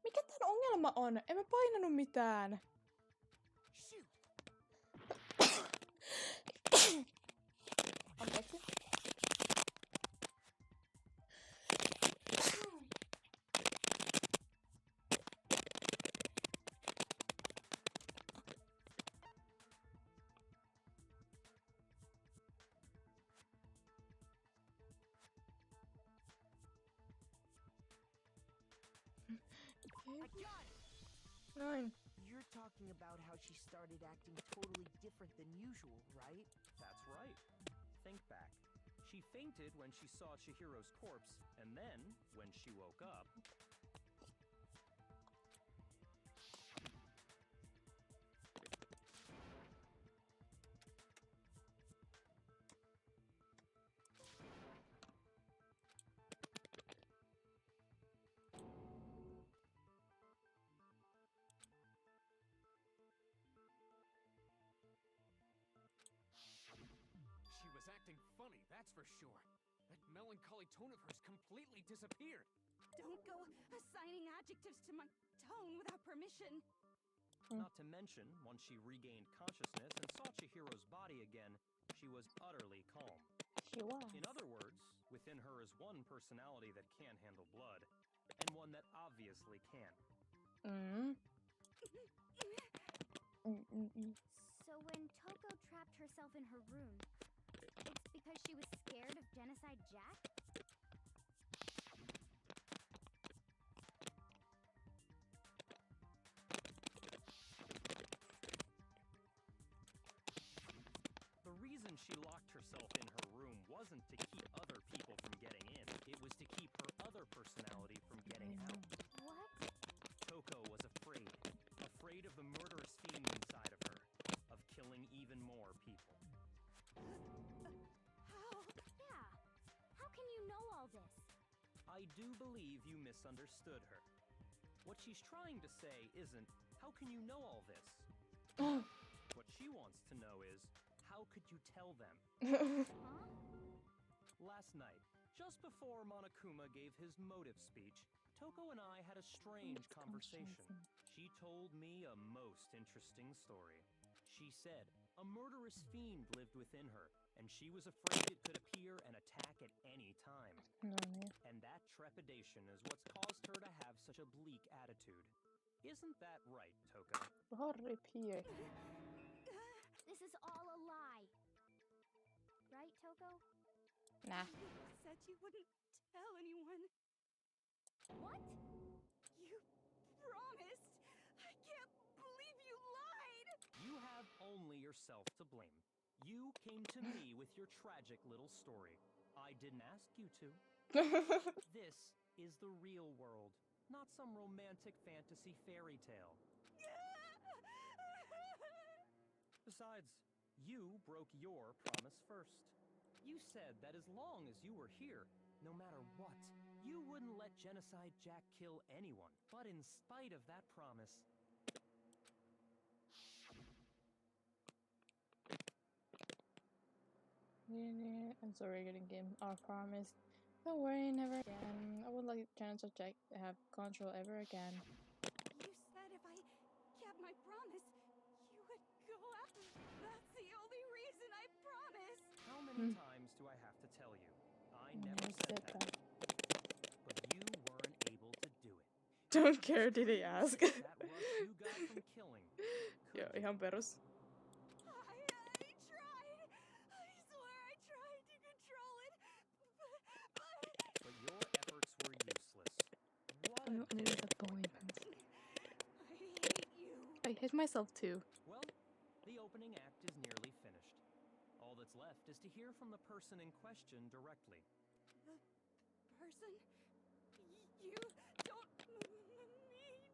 Speaker 8: mikä tän ongelma on? En mä painanut mitään. Anteeksi.
Speaker 7: I got it!
Speaker 8: Nine.
Speaker 7: You're talking about how she started acting totally different than usual, right?
Speaker 11: That's right. Think back. She fainted when she saw Chihiro's corpse, and then, when she woke up...
Speaker 2: She was acting funny, that's for sure. That melancholy tone of hers completely disappeared.
Speaker 5: Don't go assigning adjectives to my tone without permission.
Speaker 11: Not to mention, once she regained consciousness and saw Chihiro's body again, she was utterly calm.
Speaker 8: She was.
Speaker 11: In other words, within her is one personality that can handle blood, and one that obviously can.
Speaker 3: So when Toko trapped herself in her room, it's because she was scared of Genocide Jack?
Speaker 11: The reason she locked herself in her room wasn't to keep other people from getting in. It was to keep her other personality from getting out.
Speaker 3: What?
Speaker 11: Toko was afraid. Afraid of the murderous fiend inside of her. Of killing even more people.
Speaker 3: How? Yeah. How can you know all this?
Speaker 11: I do believe you misunderstood her. What she's trying to say isn't, how can you know all this? What she wants to know is, how could you tell them?
Speaker 3: Huh?
Speaker 11: Last night, just before Monokuma gave his motive speech, Toko and I had a strange conversation. She told me a most interesting story. She said a murderous fiend lived within her, and she was afraid it could appear and attack at any time. And that trepidation is what's caused her to have such a bleak attitude. Isn't that right, Toko?
Speaker 8: Horripyr.
Speaker 3: This is all a lie. Right, Toko?
Speaker 8: Nah.
Speaker 5: You said you wouldn't tell anyone.
Speaker 3: What?
Speaker 5: You promised! I can't believe you lied!
Speaker 11: You have only yourself to blame. You came to me with your tragic little story. I didn't ask you to. This is the real world, not some romantic fantasy fairy tale. Besides, you broke your promise first. You said that as long as you were here, no matter what, you wouldn't let Genocide Jack kill anyone. But in spite of that promise...
Speaker 8: I'm sorry, getting game. Our promise. Don't worry, never again. I would like Genocide Jack to have control ever again.
Speaker 5: You said if I kept my promise, you would go after. That's the only reason I promised.
Speaker 11: How many times do I have to tell you? I never said that. But you weren't able to do it.
Speaker 8: Don't care, did he ask?
Speaker 11: That rush you got from killing.
Speaker 8: Joo, ihan perus.
Speaker 5: I tried. I swear I tried to control it,
Speaker 11: But your efforts were useless. What
Speaker 8: I'm
Speaker 11: a
Speaker 8: not really the boy band.
Speaker 5: I hate you.
Speaker 8: I hate myself too.
Speaker 11: Well, the opening act is nearly finished. All that's left is to hear from the person in question directly.
Speaker 5: The person you don't mean.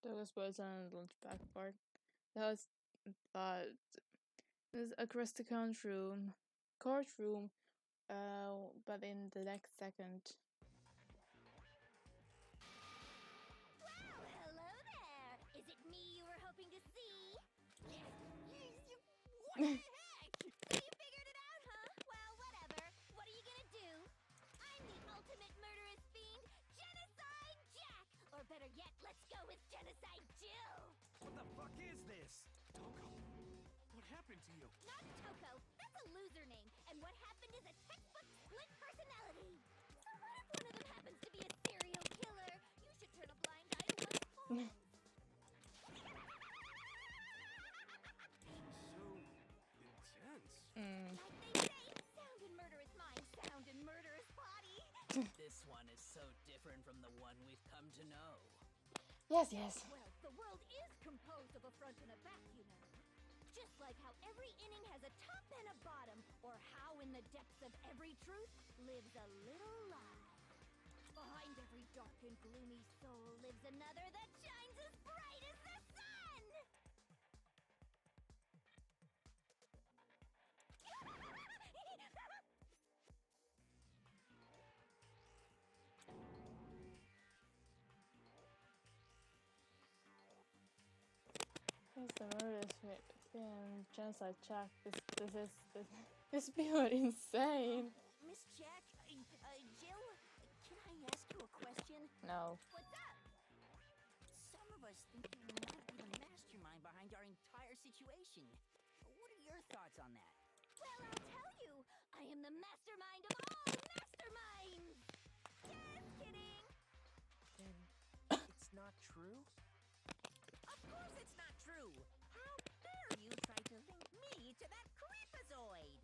Speaker 8: Those was on the lunch back part. That was there's across the courtroom, but in the next second.
Speaker 3: Well, hello there. Is it me you were hoping to see? What the heck? So you figured it out, huh? Well, whatever. What are you gonna do? I'm the ultimate murderous fiend, Genocide Jack! Or better yet, let's go with Genocide Jill!
Speaker 13: What the fuck is this?
Speaker 2: Toko, happened to you?
Speaker 3: Not Toko. That's a loser name. And what happened is a textbook split personality. So what if one of them happens to be a serial killer? You should turn a blind eye to one's faults.
Speaker 2: So intense.
Speaker 3: Like they say, sound in murderous mind, sound in murderous body.
Speaker 14: This one is so different from the one we've come to know.
Speaker 8: Yes, yes.
Speaker 3: Well, the world is composed of a front and a back, you know. Just like how every inning has a top and a bottom, or how in the depths of every truth lives a little lie. Behind every dark and gloomy soul lives another that shines as bright as the sun!
Speaker 8: It's the murderous thing, genocide Jack. This people are insane.
Speaker 12: Miss Jack, Jill, can I ask you a question?
Speaker 8: No.
Speaker 3: What's up?
Speaker 12: Some of us think you might be the mastermind behind our entire situation. What are your thoughts on that?
Speaker 3: Well, I'll tell you. I am the mastermind of all masterminds! Just kidding!
Speaker 7: Then it's not true?
Speaker 12: Of course it's not true! How dare you try to link me to that creepazoid?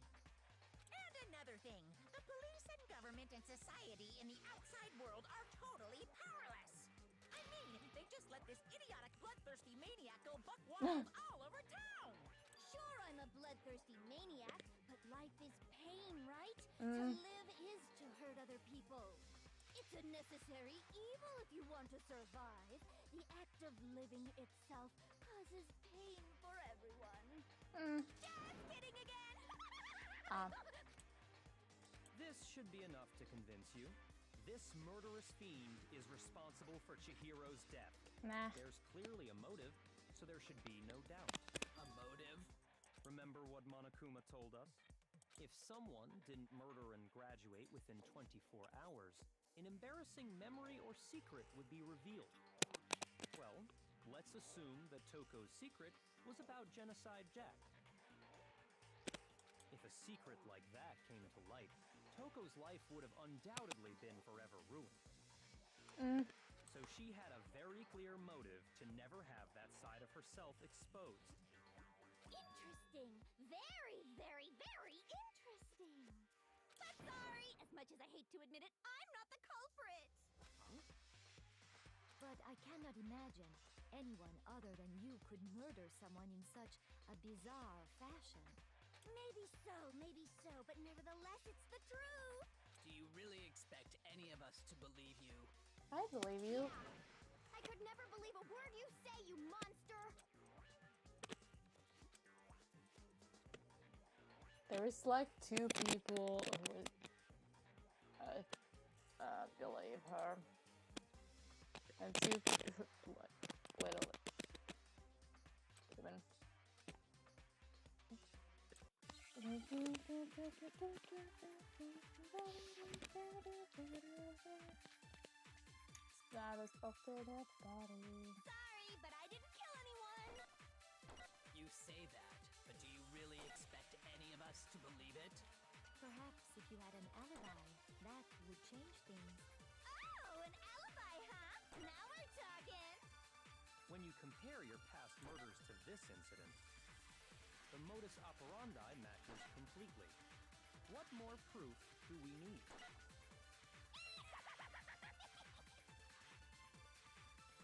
Speaker 12: And another thing, the police and government and society in the outside world are totally powerless! I mean, they just let this idiotic bloodthirsty maniac go buck wild all over town!
Speaker 3: Sure, I'm a bloodthirsty maniac, but life is pain, right? To live is to hurt other people. It's a necessary evil if you want to survive. The act of living itself causes pain for everyone. Just kidding again!
Speaker 11: This should be enough to convince you. This murderous fiend is responsible for Chihiro's death.
Speaker 8: Nah.
Speaker 11: There's clearly a motive, so there should be no doubt.
Speaker 14: A motive?
Speaker 11: Remember what Monokuma told us? If someone didn't murder and graduate within 24 hours, an embarrassing memory or secret would be revealed. Well, let's assume that Toko's secret was about Genocide Jack. If a secret like that came to light, Toko's life would have undoubtedly been forever ruined. So she had a very clear motive to never have that side of herself exposed.
Speaker 3: Interesting. Very, very, very interesting. But sorry, as much as I hate to admit it, I'm not the culprit.
Speaker 9: But I cannot imagine anyone other than you could murder someone in such a bizarre fashion.
Speaker 3: Maybe so, but nevertheless, it's the truth.
Speaker 14: Do you really expect any of us to believe you?
Speaker 8: I believe you.
Speaker 3: Yeah. I could never believe a word you say, you monster.
Speaker 8: There is like two people who would believe her, and two people who literally even. Status of the dead body.
Speaker 3: Sorry, but I didn't kill anyone.
Speaker 14: You say that, but do you really expect any of us to believe it?
Speaker 9: Perhaps if you had an alibi, that would change things.
Speaker 3: Oh, an alibi, huh? Now we're talking.
Speaker 11: When you compare your past murders to this incident, the modus operandi matches completely. What more proof do we need?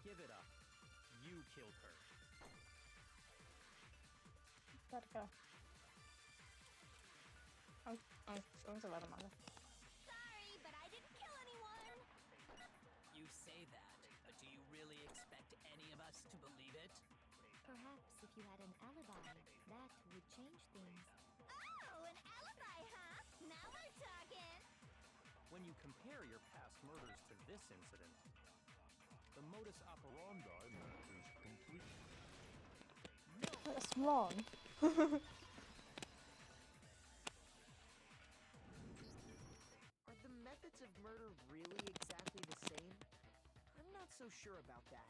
Speaker 11: Give it up. You killed her.
Speaker 8: Let it go. I'm so bad at
Speaker 3: Sorry, but I didn't kill anyone.
Speaker 14: You say that, but do you really expect any of us to believe it?
Speaker 9: Perhaps if you had an alibi, that would change things.
Speaker 3: Oh, an alibi, huh? Now we're talking.
Speaker 11: When you compare your past murders to this incident, the modus operandi matches completely.
Speaker 8: That's wrong.
Speaker 7: Are the methods of murder really exactly the same? I'm not so sure about that.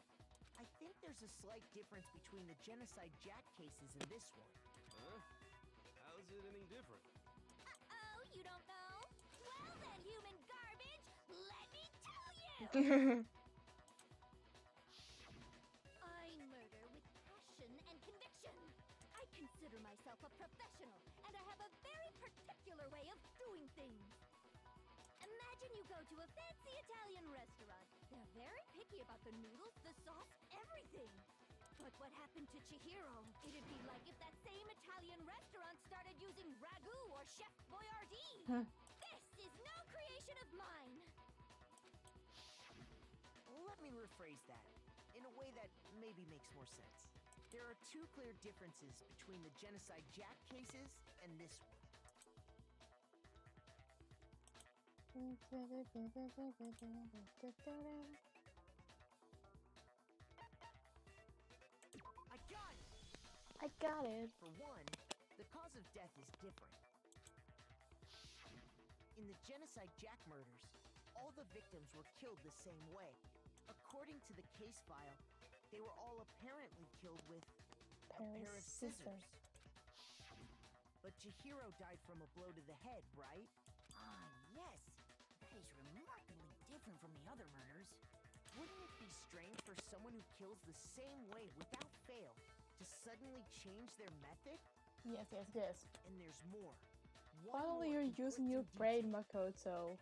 Speaker 7: I think there's a slight difference between the Genocide Jack cases and this one.
Speaker 2: different?
Speaker 3: Uh-oh, you don't know? Well then, human garbage, let me tell you! I murder with passion and conviction. I consider myself a professional, and I have a very particular way of doing things. Imagine you go to a fancy Italian restaurant. They're very picky about the noodles, the sauce, everything. But what happened to Chihiro? It'd be like if that same Italian restaurant started using ragu or Chef Boyardee. This is no creation of mine.
Speaker 7: Let me rephrase that in a way that maybe makes more sense. There are two clear differences between the Genocide Jack cases and this one.
Speaker 8: I got it.
Speaker 7: For one, the cause of death is different. In the Genocide Jack murders, all the victims were killed the same way. According to the case file, they were all apparently killed with a pair of scissors. But Chihiro died from a blow to the head, right?
Speaker 12: Ah, yes. That is remarkably different from the other murders.
Speaker 7: Wouldn't it be strange for someone who kills the same way without fail to suddenly change their method?
Speaker 8: Yes, yes, yes.
Speaker 7: And there's more.
Speaker 8: Finally, you're using your brain, Makoto.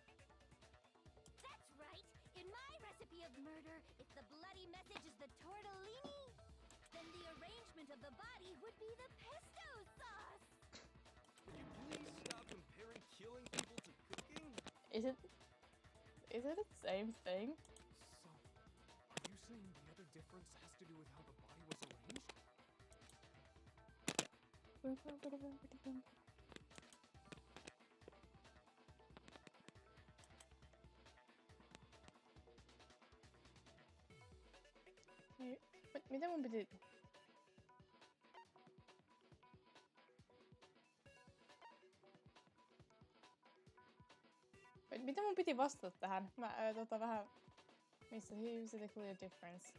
Speaker 3: That's right. In my recipe of murder, if the bloody message is the tortellini, then the arrangement of the body would be the pesto sauce.
Speaker 2: Would you please stop comparing killing people to cooking?
Speaker 8: Is it the same thing?
Speaker 2: So, are you saying the other difference has to do with how the body was arranged?
Speaker 8: Mitä mun piti... Mitä mun piti vastata tähän? Mä vähän... Missä here's the clear difference.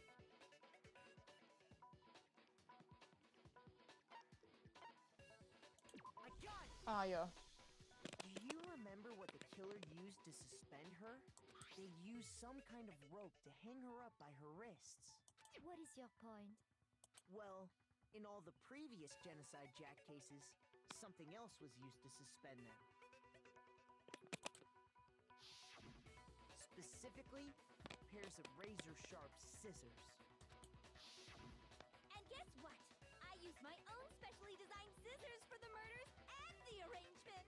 Speaker 8: Ah, joo.
Speaker 7: Do you remember what the killer used to suspend her? They used some kind of rope to hang her up by her wrists.
Speaker 9: What is your point?
Speaker 7: Well, in all the previous Genocide Jack cases, something else was used to suspend them. Specifically, pairs of razor-sharp scissors.
Speaker 3: And guess what? I used my own specially designed scissors for the murders and the arrangement.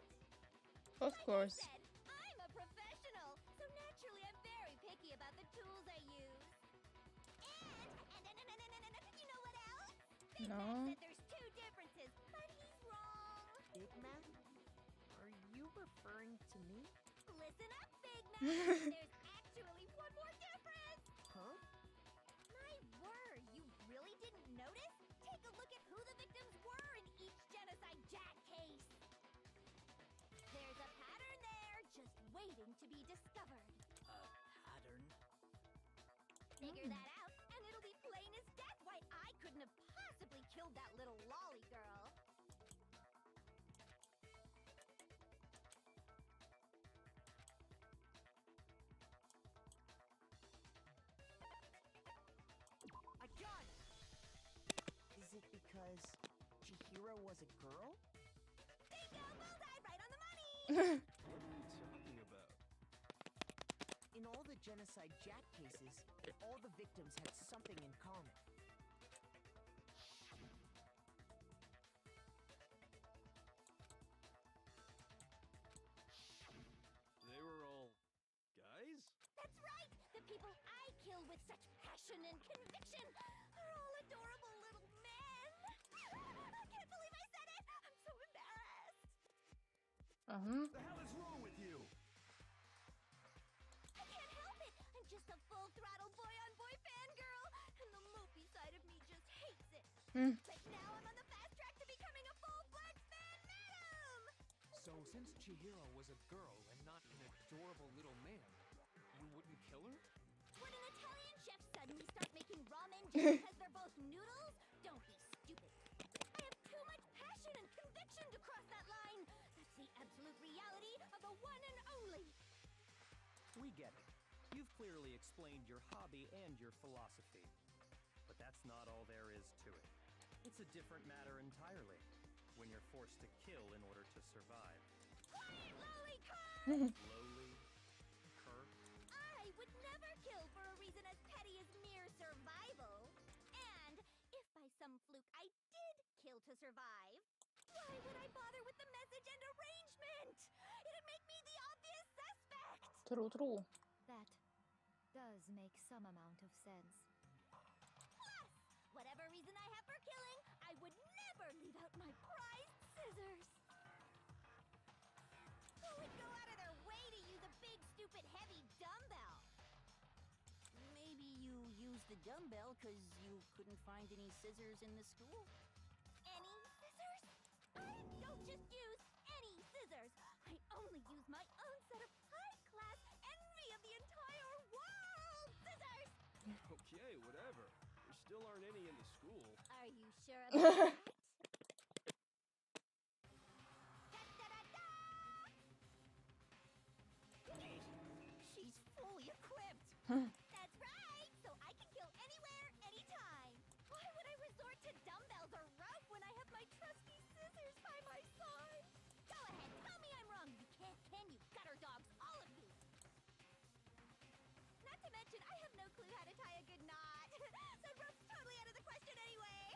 Speaker 8: Of course.
Speaker 3: Like I said, I'm a professional, so naturally I'm very picky about the tools I use. And you know what else? Big
Speaker 8: No.
Speaker 3: Man said there's two differences, but he's wrong.
Speaker 7: Big Man? Are you referring to me?
Speaker 3: Listen up, Big Man. There's actually one more difference.
Speaker 7: Huh?
Speaker 3: My word, you really didn't notice? Take a look at who the victims were in each Genocide Jack case. There's a pattern there, just waiting to be discovered.
Speaker 14: A pattern?
Speaker 3: Figure that out, and it'll be plain as death why I couldn't have possibly killed that little lolly girl.
Speaker 7: I got it! Is it because Chihiro was a girl?
Speaker 3: Bingo! Bullseye! Right on the money!
Speaker 2: What are you talking about?
Speaker 7: In all the Genocide Jack cases, all the victims had something in common.
Speaker 2: They were all guys?
Speaker 3: That's right! The people I kill with such passion and conviction are all adorable little men! I can't believe I said it! I'm so embarrassed!
Speaker 13: The hell is wrong with you?
Speaker 3: I can't help it! I'm just a full-throttle boy-on-boy fangirl, and the mopey side of me just hates it. But now I'm on the fast track to becoming a full-fledged fan madam!
Speaker 2: So, since Chihiro was a girl and not an adorable little man, you wouldn't kill her?
Speaker 3: Would an Italian chef suddenly start making ramen just because they're both noodles? Don't be stupid. I have too much passion and conviction to cross that line. the one and only.
Speaker 11: We get it. You've clearly explained your hobby and your philosophy. But that's not all there is to it. It's a different matter entirely, when you're forced to kill in order to survive.
Speaker 3: Quiet, lowly cur!
Speaker 11: Lowly? Cur?
Speaker 3: I would never kill for a reason as petty as mere survival. And if by some fluke I did kill to survive, why would I bother with the message and arrangement? It'd make me the obvious suspect.
Speaker 8: True, true.
Speaker 9: That does make some amount of sense.
Speaker 3: Plus, whatever reason I have for killing, I would never leave out my prized scissors. Who would go out of their way to use a big, stupid, heavy dumbbell?
Speaker 12: Maybe you used the dumbbell because you couldn't find any scissors in the school?
Speaker 3: Any scissors? I don't just use any scissors. I only use my own set of high-class, envy of the entire world scissors.
Speaker 2: Okay, whatever. There still aren't any in the school.
Speaker 3: Are you sure about that?
Speaker 12: She's fully equipped.
Speaker 3: That's right. So I can kill anywhere, anytime. Why would I resort to dumbbells or rope when I have my trusty scissors by my side? Go ahead, tell me I'm wrong. You can't, can you? Gutter dogs, all of you. Not to mention, I have no clue how to tie a good knot. So rope's totally out of the question anyway.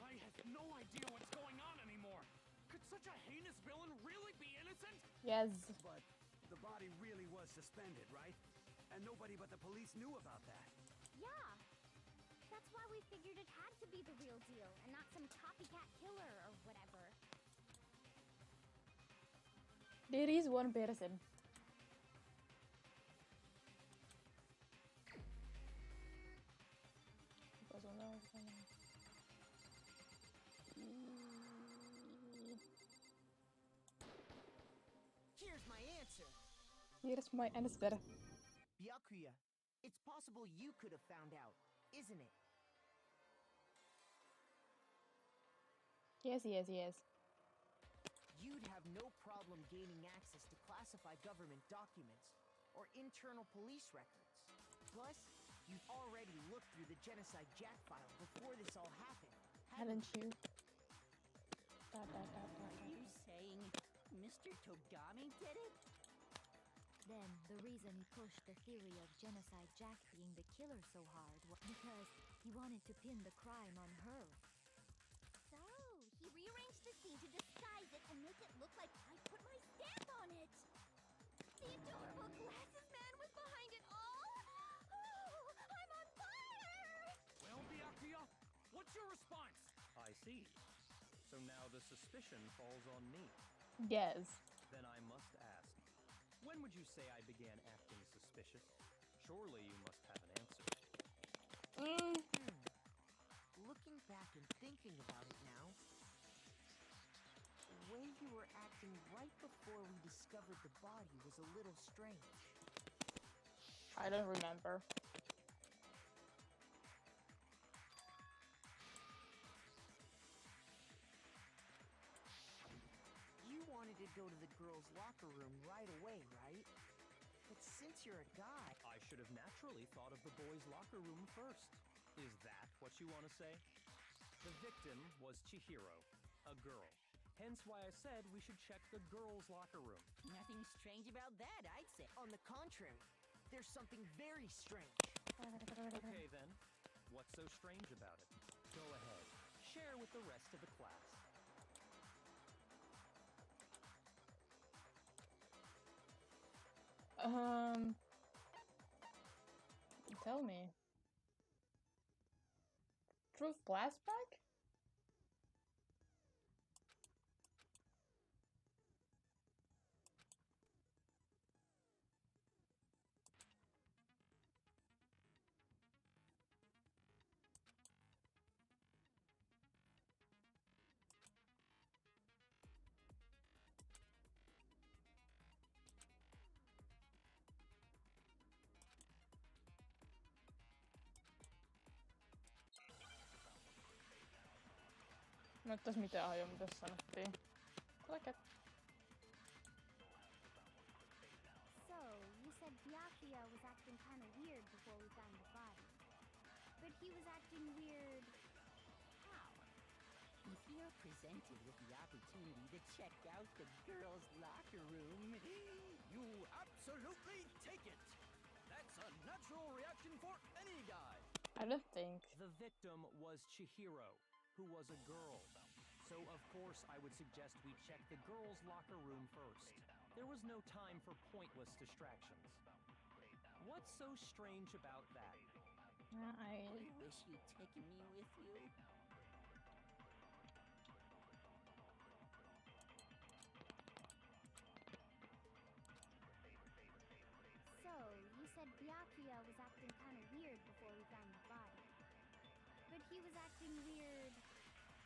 Speaker 2: I have no idea what's going on anymore. Could such a heinous villain really be innocent?
Speaker 8: Yes.
Speaker 13: But the body really was suspended, right? And nobody but the police knew about that.
Speaker 3: Yeah. That's why we figured it had to be the real deal and not some copycat killer or whatever.
Speaker 8: There is one person.
Speaker 7: Here's my answer.
Speaker 8: Here's my answer.
Speaker 7: Byakuya, it's possible you could have found out, isn't it?
Speaker 8: Yes, yes, yes.
Speaker 7: You'd have no problem gaining access to classified government documents or internal police records. Plus, you've already looked through the Genocide Jack file before this all happened.
Speaker 8: Haven't you?
Speaker 12: Are you saying Mr. Togami did it?
Speaker 9: Then the reason he pushed the theory of Genocide Jack being the killer so hard was because he wanted to pin the crime on her.
Speaker 3: So, he rearranged the scene to disguise it and make it look like I put my stamp on it. The adorable glasses man was behind it all. Oh, I'm on fire!
Speaker 2: Well, Byakuya, what's your response?
Speaker 11: I see. So now the suspicion falls on me.
Speaker 8: Yes.
Speaker 11: Then I must ask, when would you say I began acting suspicious? Surely you must have an answer.
Speaker 7: Looking back and thinking about it now, the way you were acting right before we discovered the body was a little strange.
Speaker 8: I don't remember.
Speaker 7: You wanted to go to the girls' locker room right away, right? But since you're a guy...
Speaker 11: I should have naturally thought of the boys' locker room first. Is that what you want to say? The victim was Chihiro, a girl. Hence why I said we should check the girls' locker room.
Speaker 12: Nothing strange about that, I'd say.
Speaker 7: On the contrary, there's something very strange.
Speaker 11: Okay then, what's so strange about it? Go ahead, share with the rest of the class.
Speaker 8: Tell me. Truth flashback? Näyttäis mitään hajua, mitä sanottiin. Lukea.
Speaker 3: before we found the body. But he was acting weird. How?
Speaker 12: If you're presented with the opportunity to check out the girls' locker room,
Speaker 2: You absolutely take it! That's a natural reaction for any guy!
Speaker 8: I don't think.
Speaker 11: The victim was Chihiro, who was a girl. So, of course, I would suggest we check the girls' locker room first. There was no time for pointless distractions. What's so strange about that?
Speaker 12: I wish you'd taken me with you.
Speaker 3: So, you said Byakuya was acting kind of weird before we found the body. But he was acting weird.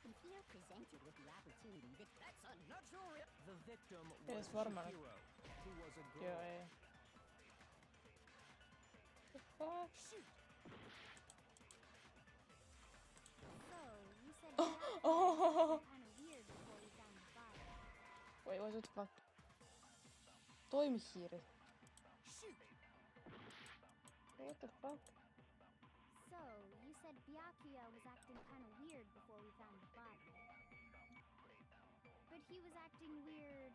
Speaker 12: If you're presented with the opportunity,
Speaker 2: That's a natural reaction!
Speaker 11: The victim was
Speaker 8: Eres formal.
Speaker 11: Chihiro, who was a
Speaker 8: Yo,
Speaker 11: girl.
Speaker 8: The fuck?
Speaker 2: Shoot!
Speaker 3: So, you said Byakuya
Speaker 8: Oh.
Speaker 3: was acting kind of weird before we found the body.
Speaker 8: Wait, what the fuck? Toimihiiri.
Speaker 2: Shoot!
Speaker 8: What the fuck?
Speaker 3: So, you said Byakuya was acting kind of weird before we found the body. But he was acting weird.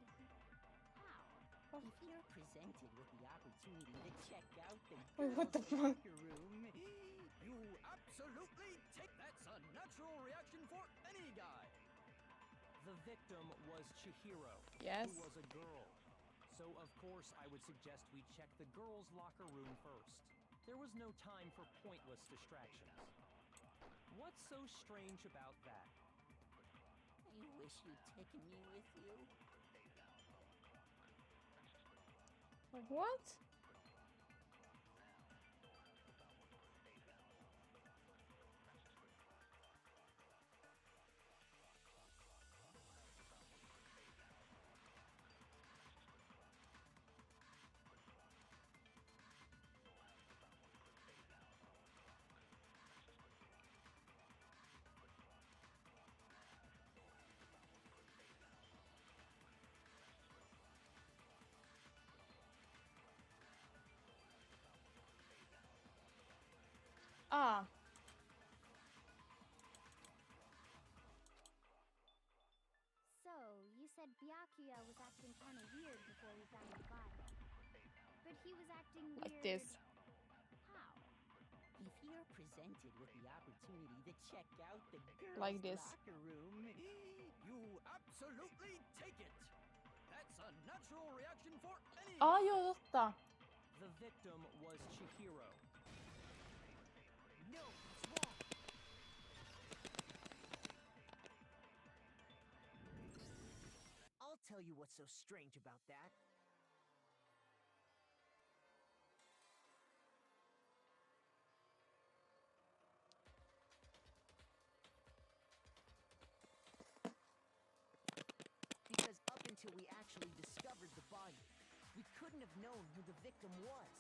Speaker 3: How?
Speaker 12: if you're presented with the opportunity to check out the
Speaker 8: Wait, what the
Speaker 12: girls'
Speaker 8: fuck?
Speaker 12: locker room,
Speaker 2: You absolutely take That's a natural reaction for any guy!
Speaker 11: The victim was Chihiro,
Speaker 8: Yes.
Speaker 11: who was a girl. So, of course, I would suggest we check the girls' locker room first. There was no time for pointless distractions. What's so strange about that?
Speaker 12: I wish you'd taken me with you.
Speaker 8: Like what? Ah.
Speaker 3: So, you said Byakuya was acting kind of weird before we found the body. But he was acting weird.
Speaker 8: Like this.
Speaker 3: How?
Speaker 12: If you're presented with the opportunity to check out the girls'
Speaker 8: Like this.
Speaker 12: locker room,
Speaker 2: You absolutely take it! That's a natural reaction for any
Speaker 8: Ah, joo, totta.
Speaker 11: The victim was Chihiro.
Speaker 7: No, it's wrong. I'll tell you what's so strange about that. Because up until we actually discovered the body, we couldn't have known who the victim was.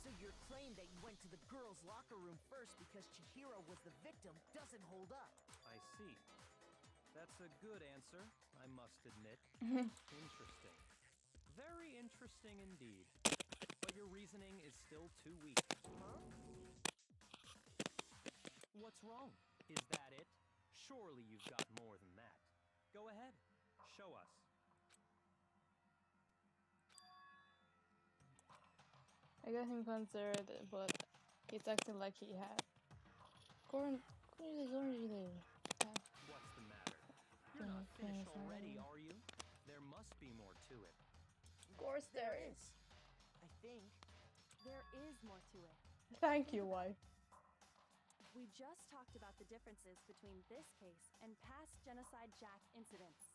Speaker 7: So your claim that you went to the girls' locker room first because Chihiro was the victim doesn't hold up.
Speaker 11: I see. That's a good answer, I must admit. Interesting. Very interesting indeed. But your reasoning is still too weak.
Speaker 7: Huh?
Speaker 11: What's wrong? Is that it? Surely you've got more than that. Go ahead. Show us.
Speaker 8: I got him concerned, but it's acting like he had. Corn is already.
Speaker 11: What's the matter? You're not finished already, are you? There must be more to it.
Speaker 8: Of course there is.
Speaker 7: I think.
Speaker 10: There is more to it.
Speaker 8: Thank you, wife.
Speaker 10: We just talked about the differences between this case and past Genocide Jack incidents.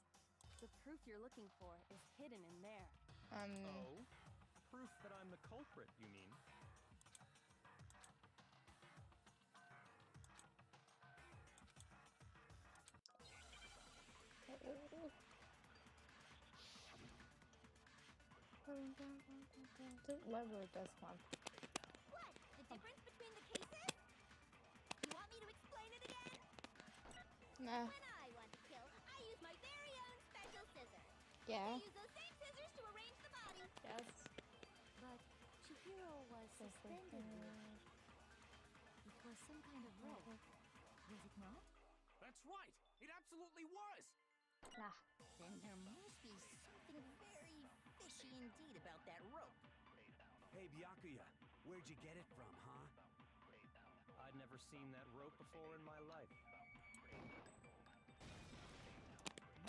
Speaker 10: The proof you're looking for is hidden in there.
Speaker 11: Oh? Proof that I'm the culprit, you mean?
Speaker 8: Level this one.
Speaker 3: What? The difference between the cases? You want me to explain it again?
Speaker 8: Nah.
Speaker 3: When I want to kill, I use my very own special scissors.
Speaker 8: Yeah.
Speaker 3: I use those same scissors to arrange the body.
Speaker 8: Yes.
Speaker 9: But Chihiro was suspended with some kind of rope. Was it not?
Speaker 2: That's right! It absolutely was!
Speaker 8: Nah.
Speaker 12: Then there must be something very fishy indeed about that rope.
Speaker 13: Hey, Byakuya, where'd you get it from, huh?
Speaker 11: I'd never seen that rope before in my life.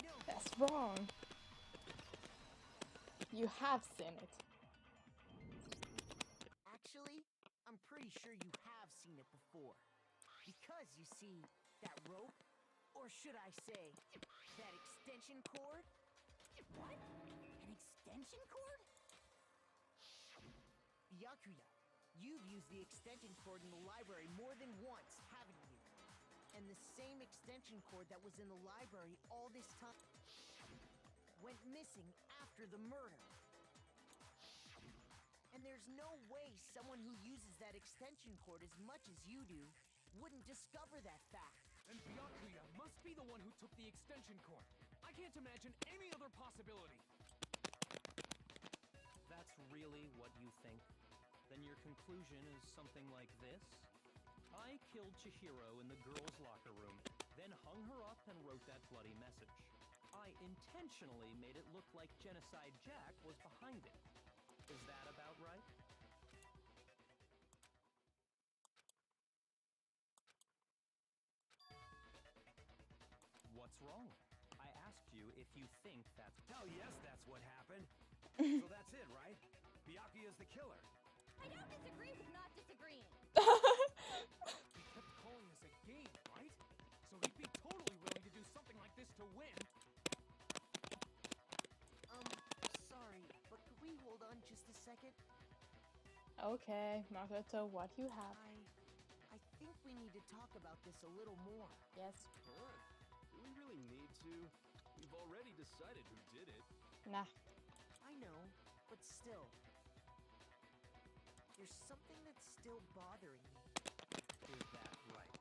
Speaker 7: No!
Speaker 8: That's wrong. You have seen it.
Speaker 7: Actually, I'm pretty sure you have seen it before. Because, you see, that rope, or should I say, that extension cord?
Speaker 12: What? An extension cord?
Speaker 7: Byakuya, you've used the extension cord in the library more than once, haven't you? And the same extension cord that was in the library all this time went missing after the murder. And there's no way someone who uses that extension cord as much as you do wouldn't discover that fact.
Speaker 2: And Byakuya must be the one who took the extension cord. I can't imagine any other possibility.
Speaker 11: That's really what you think? Then your conclusion is something like this? I killed Chihiro in the girls' locker room, then hung her up and wrote that bloody message. I intentionally made it look like Genocide Jack was behind it. Is that about right? What's wrong? I asked you if you think that's...
Speaker 13: Hell yes, that's what happened. So that's it, right? Byakuya's the killer.
Speaker 3: I don't disagree with not disagreeing.
Speaker 2: He kept calling this a game, right? So he'd be totally willing to do something like this to win.
Speaker 7: Sorry, but could we hold on just a second?
Speaker 8: Okay, Makoto, what you have?
Speaker 7: I think we need to talk about this a little more.
Speaker 8: Yes.
Speaker 15: Huh? Do we really need to? We've already decided who did it.
Speaker 8: Nah.
Speaker 7: I know, but still. There's something that's still bothering me.
Speaker 11: Is that right?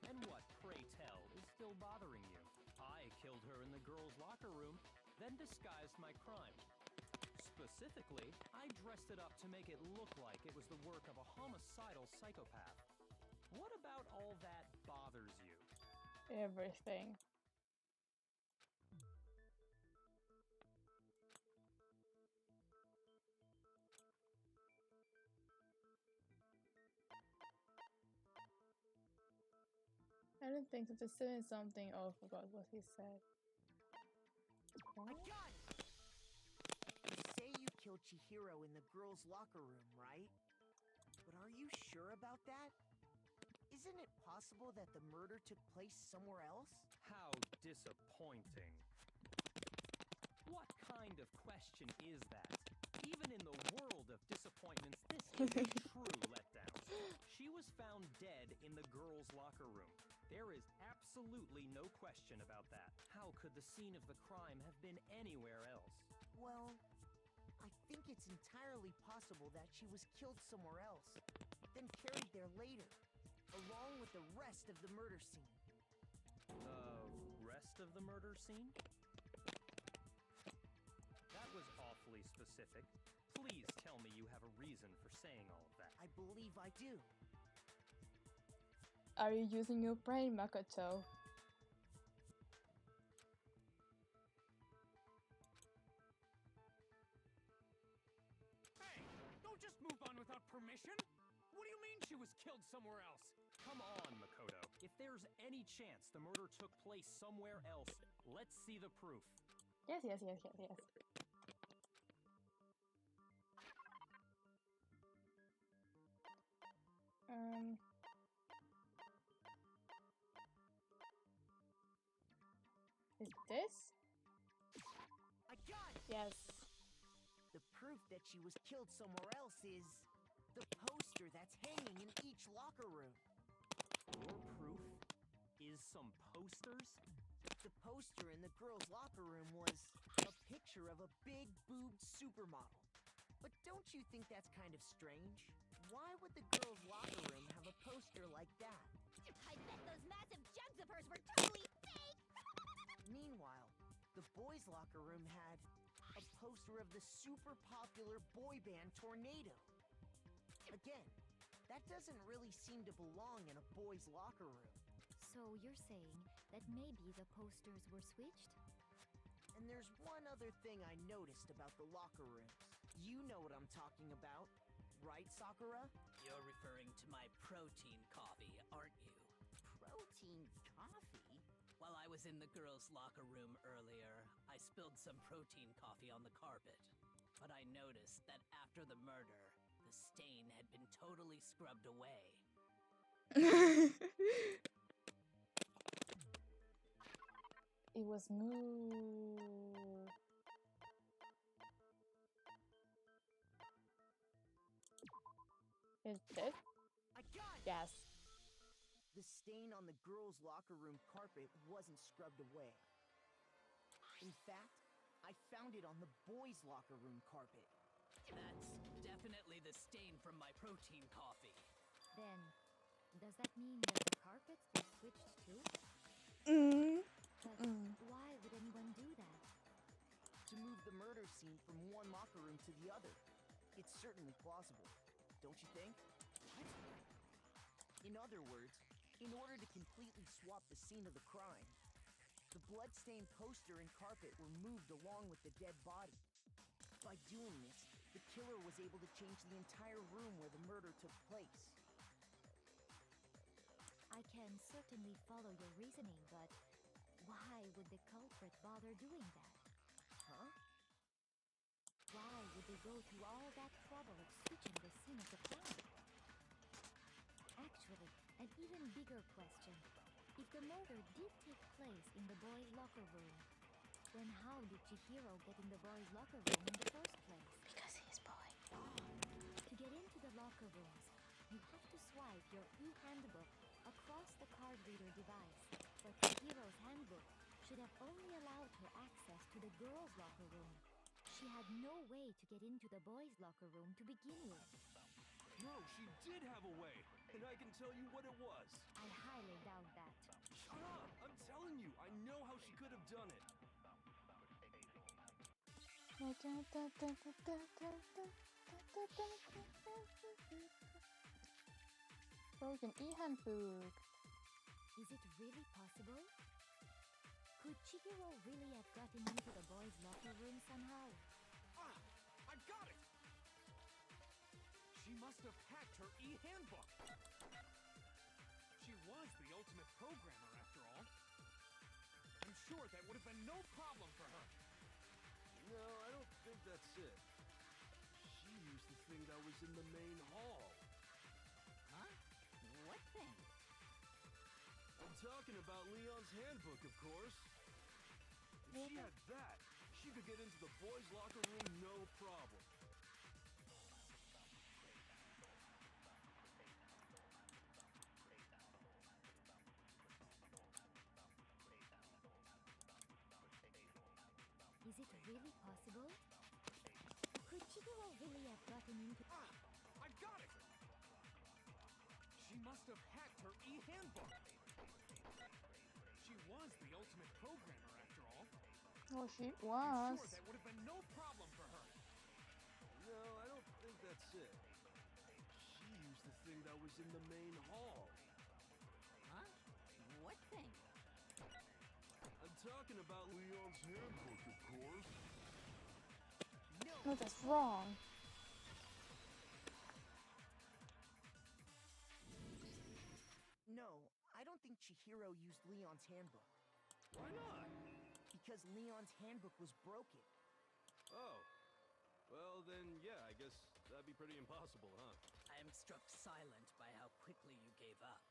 Speaker 11: And what, pray tell, is still bothering you? I killed her in the girls' locker room, then disguised my crime. Specifically, I dressed it up to make it look like it was the work of a homicidal psychopath. What about all that bothers you?
Speaker 8: Everything. I don't think that there's still something. Oh, I forgot what he said.
Speaker 7: I got it! You say you killed Chihiro in the girls' locker room, right? But are you sure about that? Isn't it possible that the murder took place somewhere else?
Speaker 11: How disappointing. What kind of question is that? Even in the world of disappointments, this is a true letdown. She was found dead in the girls' locker room. There is absolutely no question about that. How could the scene of the crime have been anywhere else?
Speaker 7: Well, I think it's entirely possible that she was killed somewhere else, then carried there later, along with the rest of the murder scene.
Speaker 11: Rest of the murder scene? That was awfully specific. Please tell me you have a reason for saying all of that.
Speaker 7: I believe I do.
Speaker 8: Are you using your brain, Makoto?
Speaker 2: Hey, don't just move on without permission. What do you mean she was killed somewhere else?
Speaker 11: Come on, Makoto. If there's any chance the murder took place somewhere else, let's see the proof.
Speaker 8: Yes. Is this?
Speaker 7: I got it!
Speaker 8: Yes.
Speaker 7: The proof that she was killed somewhere else is the poster that's hanging in each locker room.
Speaker 11: Your proof is some posters?
Speaker 7: The poster in the girls' locker room was a picture of a big boobed supermodel. But don't you think that's kind of strange? Why would the girls' locker room have a poster like that?
Speaker 3: I bet those massive jugs of hers were totally fake!
Speaker 7: Meanwhile, the boys' locker room had a poster of the super popular boy band Tornado. Again, That doesn't really seem to belong in a boys' locker room.
Speaker 9: So you're saying that maybe the posters were switched?
Speaker 7: And there's one other thing I noticed about the locker rooms. You know what I'm talking about, right, Sakura?
Speaker 14: You're referring to my protein coffee, aren't you?
Speaker 12: Protein coffee?
Speaker 14: While I was in the girls' locker room earlier, I spilled some protein coffee on the carpet. But I noticed that after the murder, the stain had been totally scrubbed away.
Speaker 8: It was moo. Is it?
Speaker 7: I got it!
Speaker 8: Yes.
Speaker 7: The stain on the girls' locker room carpet wasn't scrubbed away. In fact, I found it on the boys' locker room carpet.
Speaker 14: That's definitely the stain from my protein coffee.
Speaker 9: Then, does that mean that the carpets were switched too? But why would anyone do that?
Speaker 7: To move the murder scene from one locker room to the other. It's certainly plausible, don't you think? What? In other words, in order to completely swap the scene of the crime, the blood-stained poster and carpet were moved along with the dead body. By doing this, the killer was able to change the entire room where the murder took place.
Speaker 9: I can certainly follow your reasoning, but why would the culprit bother doing that?
Speaker 7: Huh?
Speaker 9: Why would they go to all that trouble of switching the scene of the crime? Actually, an even bigger question. If the murder did take place in the boys' locker room, then how did Chihiro get in the boys' locker room in the first place?
Speaker 6: Because he's boy.
Speaker 9: To get into the locker rooms, you have to swipe your e-handbook across the card reader device. But Chihiro's handbook should have only allowed her access to the girls' locker room. She had no way to get into the boys' locker room to begin with.
Speaker 15: No, she did have a way, and I can tell you what it was.
Speaker 9: I highly doubt that.
Speaker 15: Shut up! I'm telling you, I know how she could have done it.
Speaker 8: Broken e-handbook.
Speaker 9: Is it really possible? Could Chihiro really have gotten into the boys' locker room somehow?
Speaker 15: Ah! I got it! She must have hacked her e-handbook. She was the ultimate programmer, after all. I'm sure that would have been no problem for her. No, I don't think that's it. She used the thing that was in the main hall.
Speaker 12: Huh? What thing?
Speaker 15: I'm talking about Leon's handbook, of course. If she had that, she could get into the boys' locker room no problem.
Speaker 9: Is it really possible? Could Chihiro really have gotten into...
Speaker 15: Ah! I got it! She must have hacked her e-handbook. She was the ultimate programmer, after all.
Speaker 8: Oh, she
Speaker 15: I'm
Speaker 8: was.
Speaker 15: sure that would have been no problem for her. No, I don't think that's it. She used the thing that was in the main hall.
Speaker 12: Huh? What thing?
Speaker 15: I'm talking about Leon's handbook, of course.
Speaker 8: No, that's wrong.
Speaker 7: No, I don't think Chihiro used Leon's handbook.
Speaker 15: Why not?
Speaker 7: Because Leon's handbook was broken.
Speaker 15: Oh. Well, then, yeah, I guess that'd be pretty impossible, huh?
Speaker 14: I am struck silent by how quickly you gave up.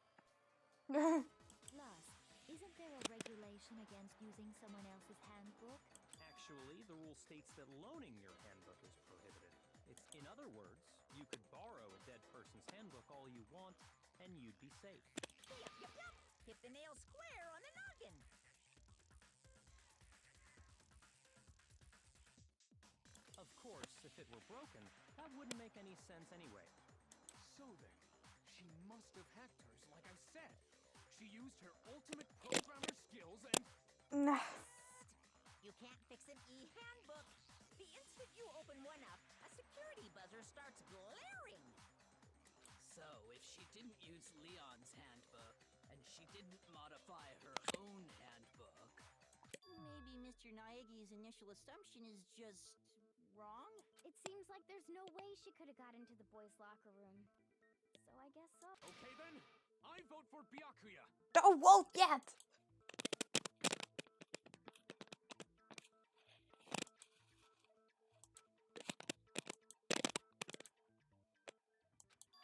Speaker 9: Plus, isn't there a regulation against using someone else's handbook?
Speaker 11: Actually, the rule states that loaning your handbook is prohibited. In other words, you could borrow a dead person's handbook all you want, and you'd be safe.
Speaker 12: Yup. Hit the nail square on the noggin.
Speaker 11: Of course, if it were broken, that wouldn't make any sense anyway.
Speaker 2: So then, she must have hacked hers, like I said. She used her ultimate programmer skills and...
Speaker 12: You can't fix an e-handbook. The instant you open one up, a security buzzer starts blaring.
Speaker 14: So So, if she didn't use Leon's handbook, and she didn't modify her own handbook...
Speaker 12: Maybe Mr. Naegi's initial assumption is just wrong?
Speaker 3: It seems like there's no way she could have got into the boys' locker room. So I guess so.
Speaker 2: Okay then, I vote for Byakuya.
Speaker 8: Don't vote yet!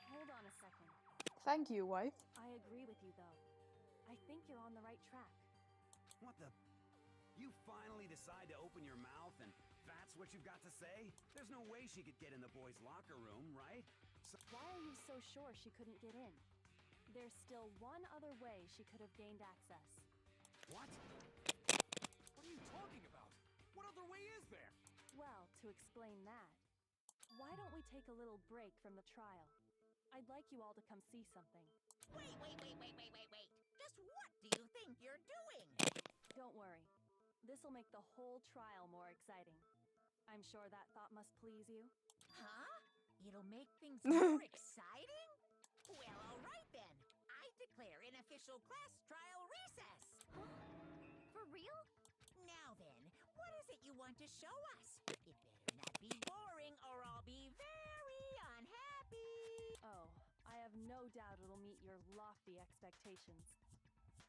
Speaker 10: Hold on a second.
Speaker 8: Thank you, wife.
Speaker 10: I agree with you, though. I think you're on the right track.
Speaker 13: What the? You finally decide to open your mouth and that's what you've got to say? There's no way she could get in the boys' locker room, right?
Speaker 10: Why are you so sure she couldn't get in? There's still one other way she could have gained access.
Speaker 13: What?
Speaker 2: What are you talking about? What other way is there?
Speaker 10: Well, to explain that, why don't we take a little break from the trial? I'd like you all to come see something.
Speaker 12: Wait. Just what do you think you're doing?
Speaker 10: Don't worry. This'll make the whole trial more exciting. I'm sure that thought must please you.
Speaker 12: Huh? It'll make things more exciting? Well, all right then. I declare an official class trial recess.
Speaker 3: Huh? For real?
Speaker 12: Now then, what is it you want to show us? It better not be boring or I'll be very unhappy.
Speaker 10: Oh, I have no doubt it'll meet your lofty expectations.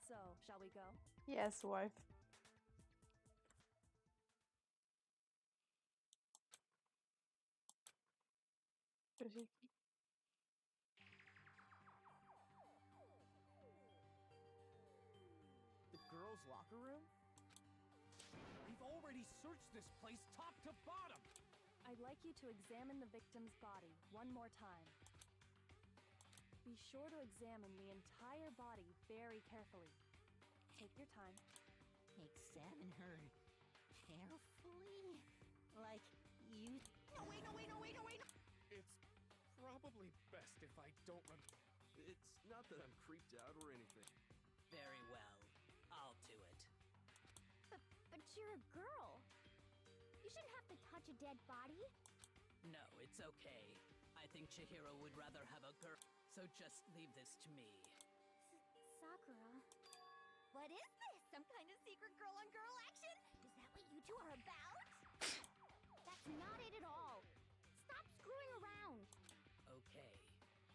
Speaker 10: So, shall we go?
Speaker 8: Yes, wife.
Speaker 7: The girls' locker room?
Speaker 2: We've already searched this place top to bottom.
Speaker 10: I'd like you to examine the victim's body one more time. Be sure to examine the entire body very carefully. Take your time.
Speaker 12: Examine her carefully? Like you... No, wait.
Speaker 2: It's probably best if I don't run...
Speaker 15: It's not that I'm creeped out or anything.
Speaker 14: Very well. I'll do it.
Speaker 3: But you're a girl. You shouldn't have to touch a dead body.
Speaker 14: No, it's okay. I think Chihiro would rather have a girl, so just leave this to me.
Speaker 3: Sakura.
Speaker 9: What is this? Some kind of secret girl-on-girl action? Is that what you two are about?
Speaker 3: That's not it at all. Stop screwing around.
Speaker 14: Okay,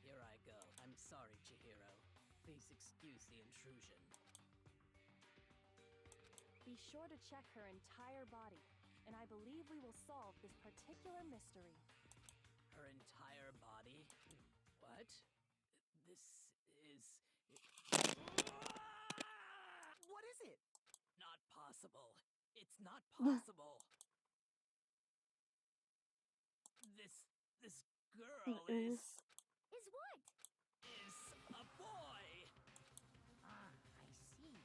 Speaker 14: here I go. I'm sorry, Chihiro. Please excuse the intrusion.
Speaker 10: Be sure to check her entire body, and I believe we will solve this particular mystery.
Speaker 14: Her entire body? What? This is...
Speaker 7: What is it?
Speaker 14: Not possible. It's not possible. This girl is
Speaker 3: what?
Speaker 14: Is a boy.
Speaker 12: Ah, I see.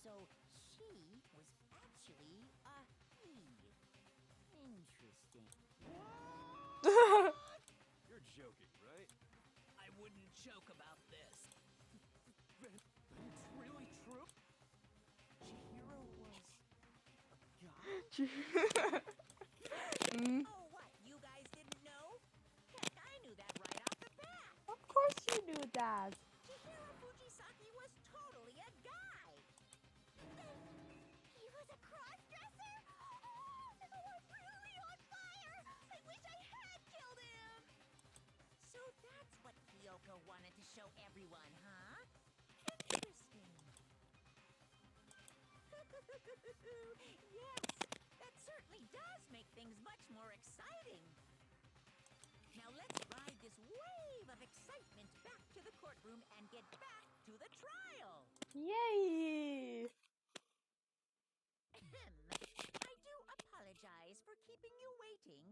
Speaker 12: So she was actually a he. Interesting.
Speaker 15: You're joking, right?
Speaker 14: I wouldn't joke about this.
Speaker 2: Then it's really true?
Speaker 7: Chihiro was a guy?
Speaker 12: Oh, what? You guys didn't know? Heck, I knew that right off the bat.
Speaker 8: Of course you knew that.
Speaker 12: Chihiro Fujisaki was totally a guy.
Speaker 9: He was a cross-dresser? Oh, I'm really on fire! I wish I had killed him!
Speaker 12: So that's what Kyoko wanted to show everyone, huh? Interesting. Yes, that certainly does make things much more exciting. Now let's ride this wave of excitement back to the courtroom and get back to the trial.
Speaker 8: Yay!
Speaker 12: I do apologize for keeping you waiting.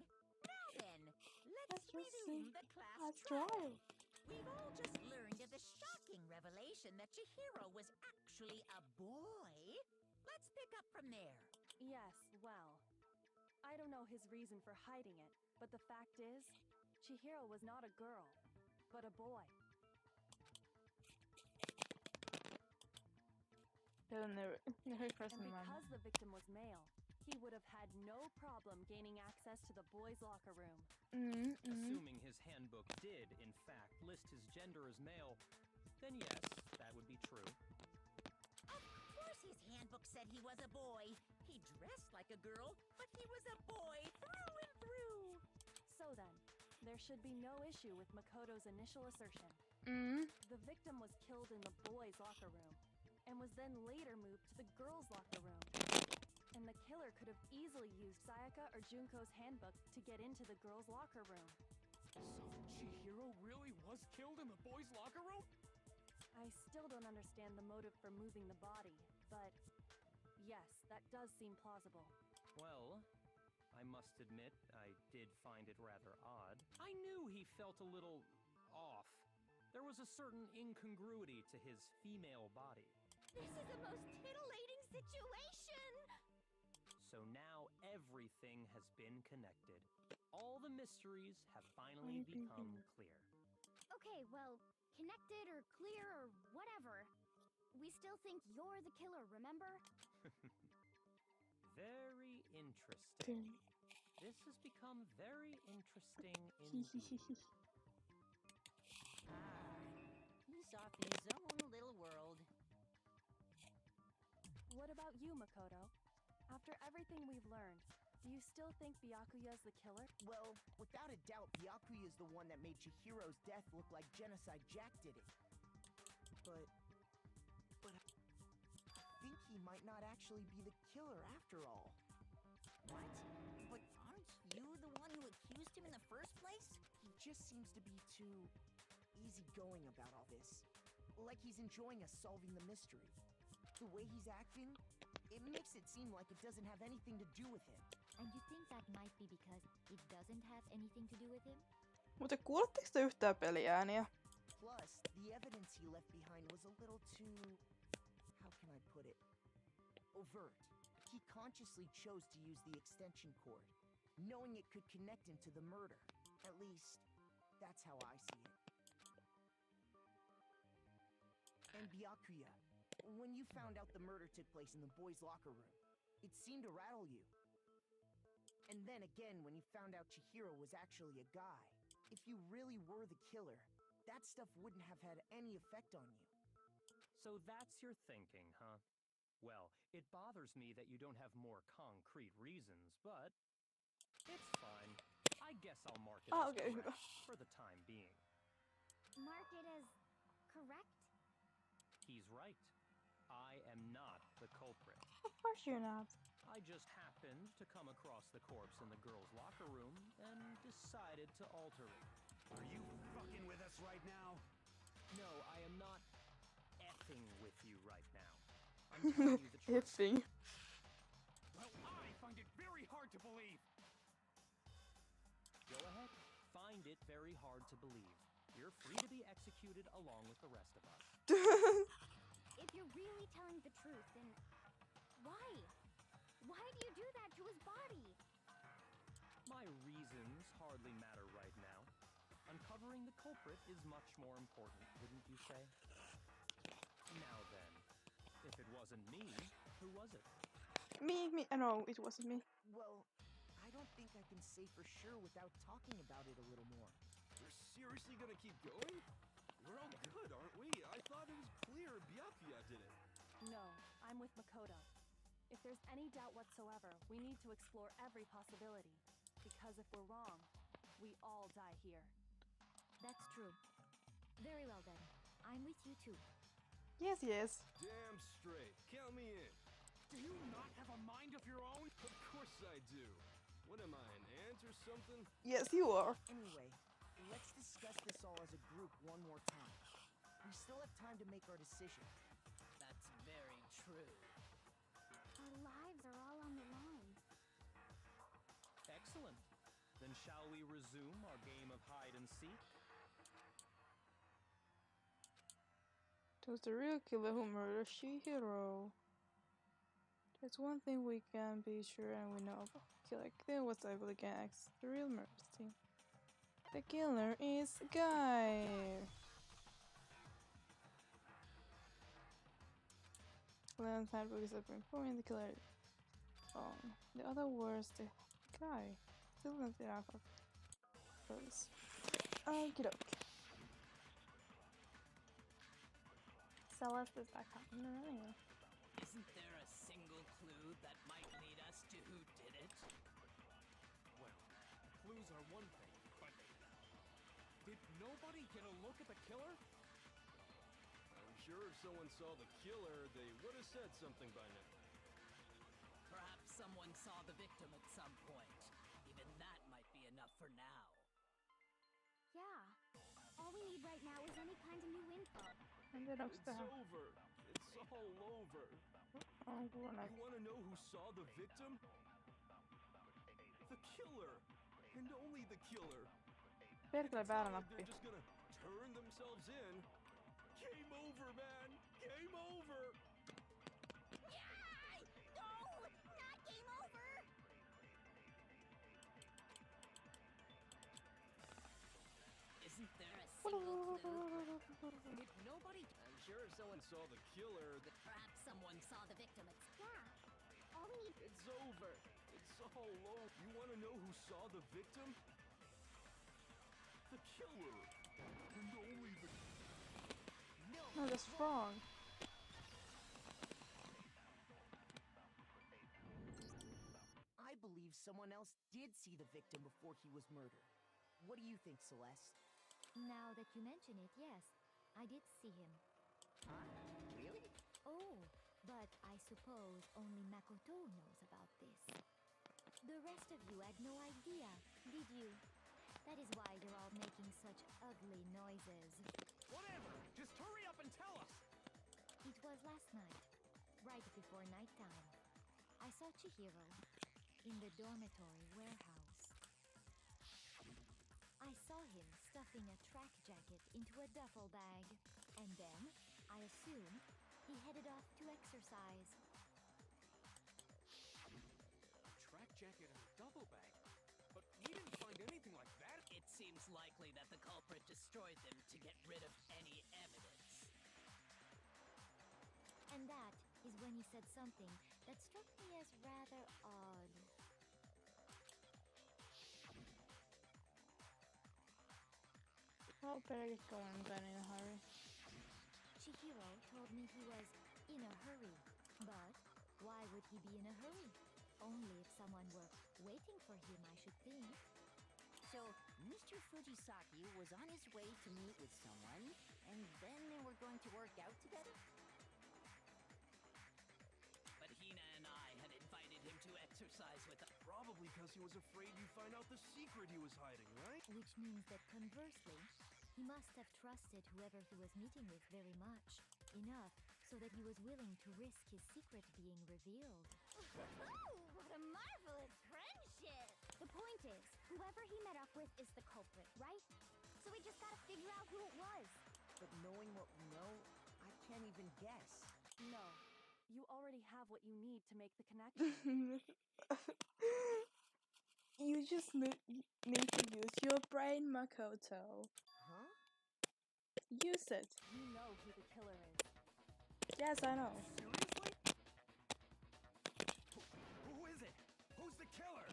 Speaker 12: Now then, let's resume the class trial. We've all just learned of the shocking revelation that Chihiro was actually a boy. Let's pick up from there.
Speaker 10: Yes, well, I don't know his reason for hiding it, but the fact is, Chihiro was not a girl, but a boy.
Speaker 8: Never crossed
Speaker 10: And
Speaker 8: my mind.
Speaker 10: because the victim was male, he would have had no problem gaining access to the boys' locker room.
Speaker 11: Assuming his handbook did, in fact, list his gender as male, then yes, that would be true.
Speaker 12: Of course his handbook said he was a boy. He dressed like a girl, but he was a boy through and through.
Speaker 10: So then, there should be no issue with Makoto's initial assertion. The victim was killed in the boys' locker room, and was then later moved to the girls' locker room. And the killer could have easily used Sayaka or Junko's handbook to get into the girls' locker room.
Speaker 2: So Chihiro really was killed in the boys' locker room?
Speaker 10: I still don't understand the motive for moving the body, but yes, that does seem plausible.
Speaker 11: Well, I must admit, I did find it rather odd. I knew he felt a little off. There was a certain incongruity to his female body.
Speaker 3: This is the most titillating situation!
Speaker 11: So now everything has been connected. All the mysteries have finally become clear.
Speaker 3: Okay, well, connected or clear or whatever. We still think you're the killer, remember?
Speaker 11: Very interesting. This has become very interesting indeed.
Speaker 12: He's off in his own little world.
Speaker 10: What about you, Makoto? After everything we've learned, do you still think Byakuya's the killer?
Speaker 7: Well, without a doubt, Byakuya is the one that made Chihiro's death look like Genocide Jack did it. But I think he might not actually be the killer after all.
Speaker 12: What? But aren't you the one who accused him in the first place?
Speaker 7: He just seems to be too easygoing about all this. Like he's enjoying us solving the mystery. The way he's acting, it makes it seem like it doesn't have anything to do with him.
Speaker 9: And you think that might be because it doesn't have anything to do with him?
Speaker 8: Mutta kuuletteko te yhtään peliääniä?
Speaker 7: Plus, the evidence he left behind was a little too... how can I put it? Overt. He consciously chose to use the extension cord, knowing it could connect him to the murder. At least, that's how I see it. And Byakuya, when you found out the murder took place in the boys' locker room, it seemed to rattle you. And then again, when you found out Chihiro was actually a guy, if you really were the killer, that stuff wouldn't have had any effect on you.
Speaker 11: So that's your thinking, huh? Well, it bothers me that you don't have more concrete reasons, but it's fine. I guess I'll mark it as correct for the time being.
Speaker 3: Mark it as correct?
Speaker 11: He's right. I am not the culprit.
Speaker 8: Of course you're not.
Speaker 11: I just happened to come across the corpse in the girls' locker room and decided to alter it.
Speaker 13: Are you fucking with us right now?
Speaker 11: No, I am not effing with you right now. I'm telling you the truth.
Speaker 8: Effing.
Speaker 2: Well, I find it very hard to believe.
Speaker 11: Go ahead. Find it very hard to believe. You're free to be executed along with the rest of us.
Speaker 3: If you're really telling the truth, then why? Why do you do that to his body?
Speaker 11: My reasons hardly matter right now. Uncovering the culprit is much more important, wouldn't you say? Now then, if it wasn't me, who was it?
Speaker 8: Me. No, it wasn't me.
Speaker 7: Well, I don't think I can say for sure without talking about it a little more.
Speaker 15: We're seriously gonna keep going? We're all good, aren't we? I thought it was clear Byakuya did it.
Speaker 10: No, I'm with Makoto. If there's any doubt whatsoever, we need to explore every possibility. Because if we're wrong, we all die here.
Speaker 9: That's true. Very well then. I'm with you too.
Speaker 8: Yes.
Speaker 15: Damn straight. Count me in.
Speaker 2: Do you not have a mind of your own?
Speaker 15: Of course I do. What am I, an ant or something?
Speaker 8: Yes, you are.
Speaker 7: Anyway, let's discuss this all as a group one more time. We still have time to make our decision.
Speaker 14: That's very true.
Speaker 3: Our lives are all on the line.
Speaker 11: Excellent. Then shall we resume our game of hide and seek?
Speaker 8: It was the real killer who murdered Chihiro. There's one thing we can be sure and we know about. Killer Killer was able to get access to the real murder scene. The killer is Guy. Leon's handbook is open for me. The killer wrong. The other was the guy. Still not enough of those. Okie doke. Celeste is back home anyway.
Speaker 14: Isn't there a single clue that might lead us to who did it?
Speaker 2: Well, clues are one thing, but did nobody get a look at the killer?
Speaker 15: I'm sure if someone saw the killer, they would have said something by now.
Speaker 14: Perhaps someone saw the victim at some point. Even that might be enough for now.
Speaker 3: Yeah. All we need right now is any kind of new info.
Speaker 8: And then
Speaker 15: It's over. It's all over. You want to know who saw the victim? The killer. And only the killer.
Speaker 8: Perkele väärä
Speaker 15: They're
Speaker 8: nappi.
Speaker 15: just gonna turn themselves in. Game over, man. Game over.
Speaker 3: No! Not game over!
Speaker 14: Isn't there a single clue?
Speaker 2: Did nobody...
Speaker 15: I'm sure if someone saw the killer,
Speaker 14: Perhaps someone saw the victim at...
Speaker 3: Yeah. All we need...
Speaker 15: it's over. It's all over. You want to know who saw the victim? The killer. And only the...
Speaker 8: No, that's wrong.
Speaker 7: I believe someone else did see the victim before he was murdered. What do you think, Celeste?
Speaker 9: Now that you mention it, yes, I did see him.
Speaker 7: Huh? Really?
Speaker 9: Oh, but I suppose only Makoto knows about this. The rest of you had no idea, did you? That is why you're all making such ugly noises.
Speaker 2: Whatever! Just hurry up and tell us!
Speaker 9: It was last night, right before nighttime. I saw Chihiro in the dormitory warehouse. I saw him stuffing a track jacket into a duffel bag, and then, I assume, he headed off to exercise.
Speaker 2: Track jacket and a duffel bag? But we didn't find anything like that.
Speaker 14: It seems likely that the culprit destroyed them to get rid of any evidence.
Speaker 9: And that is when he said something that struck me as rather odd.
Speaker 8: Well, better get going then in a hurry.
Speaker 9: Chihiro told me he was in a hurry. But why would he be in a hurry? Only if someone were waiting for him, I should think.
Speaker 12: So, Mr. Fujisaki was on his way to meet with someone, and then they were going to work out together?
Speaker 14: But Hina and I had invited him to exercise with us.
Speaker 15: Probably because he was afraid you'd find out the secret he was hiding, right?
Speaker 9: Which means that conversely, he must have trusted whoever he was meeting with very much. Enough so that he was willing to risk his secret being revealed.
Speaker 3: Oh, what a marvelous friendship! The point is, whoever he met up with is the culprit, right? So we just gotta figure out who it was.
Speaker 7: But knowing what we know, I can't even guess.
Speaker 10: No. You already have what you need to make the connection.
Speaker 8: You just need to use your brain, Makoto.
Speaker 7: Huh?
Speaker 8: Use it.
Speaker 10: You know who the killer is.
Speaker 8: Yes, I know.
Speaker 2: Seriously? Who is it? Who's the killer?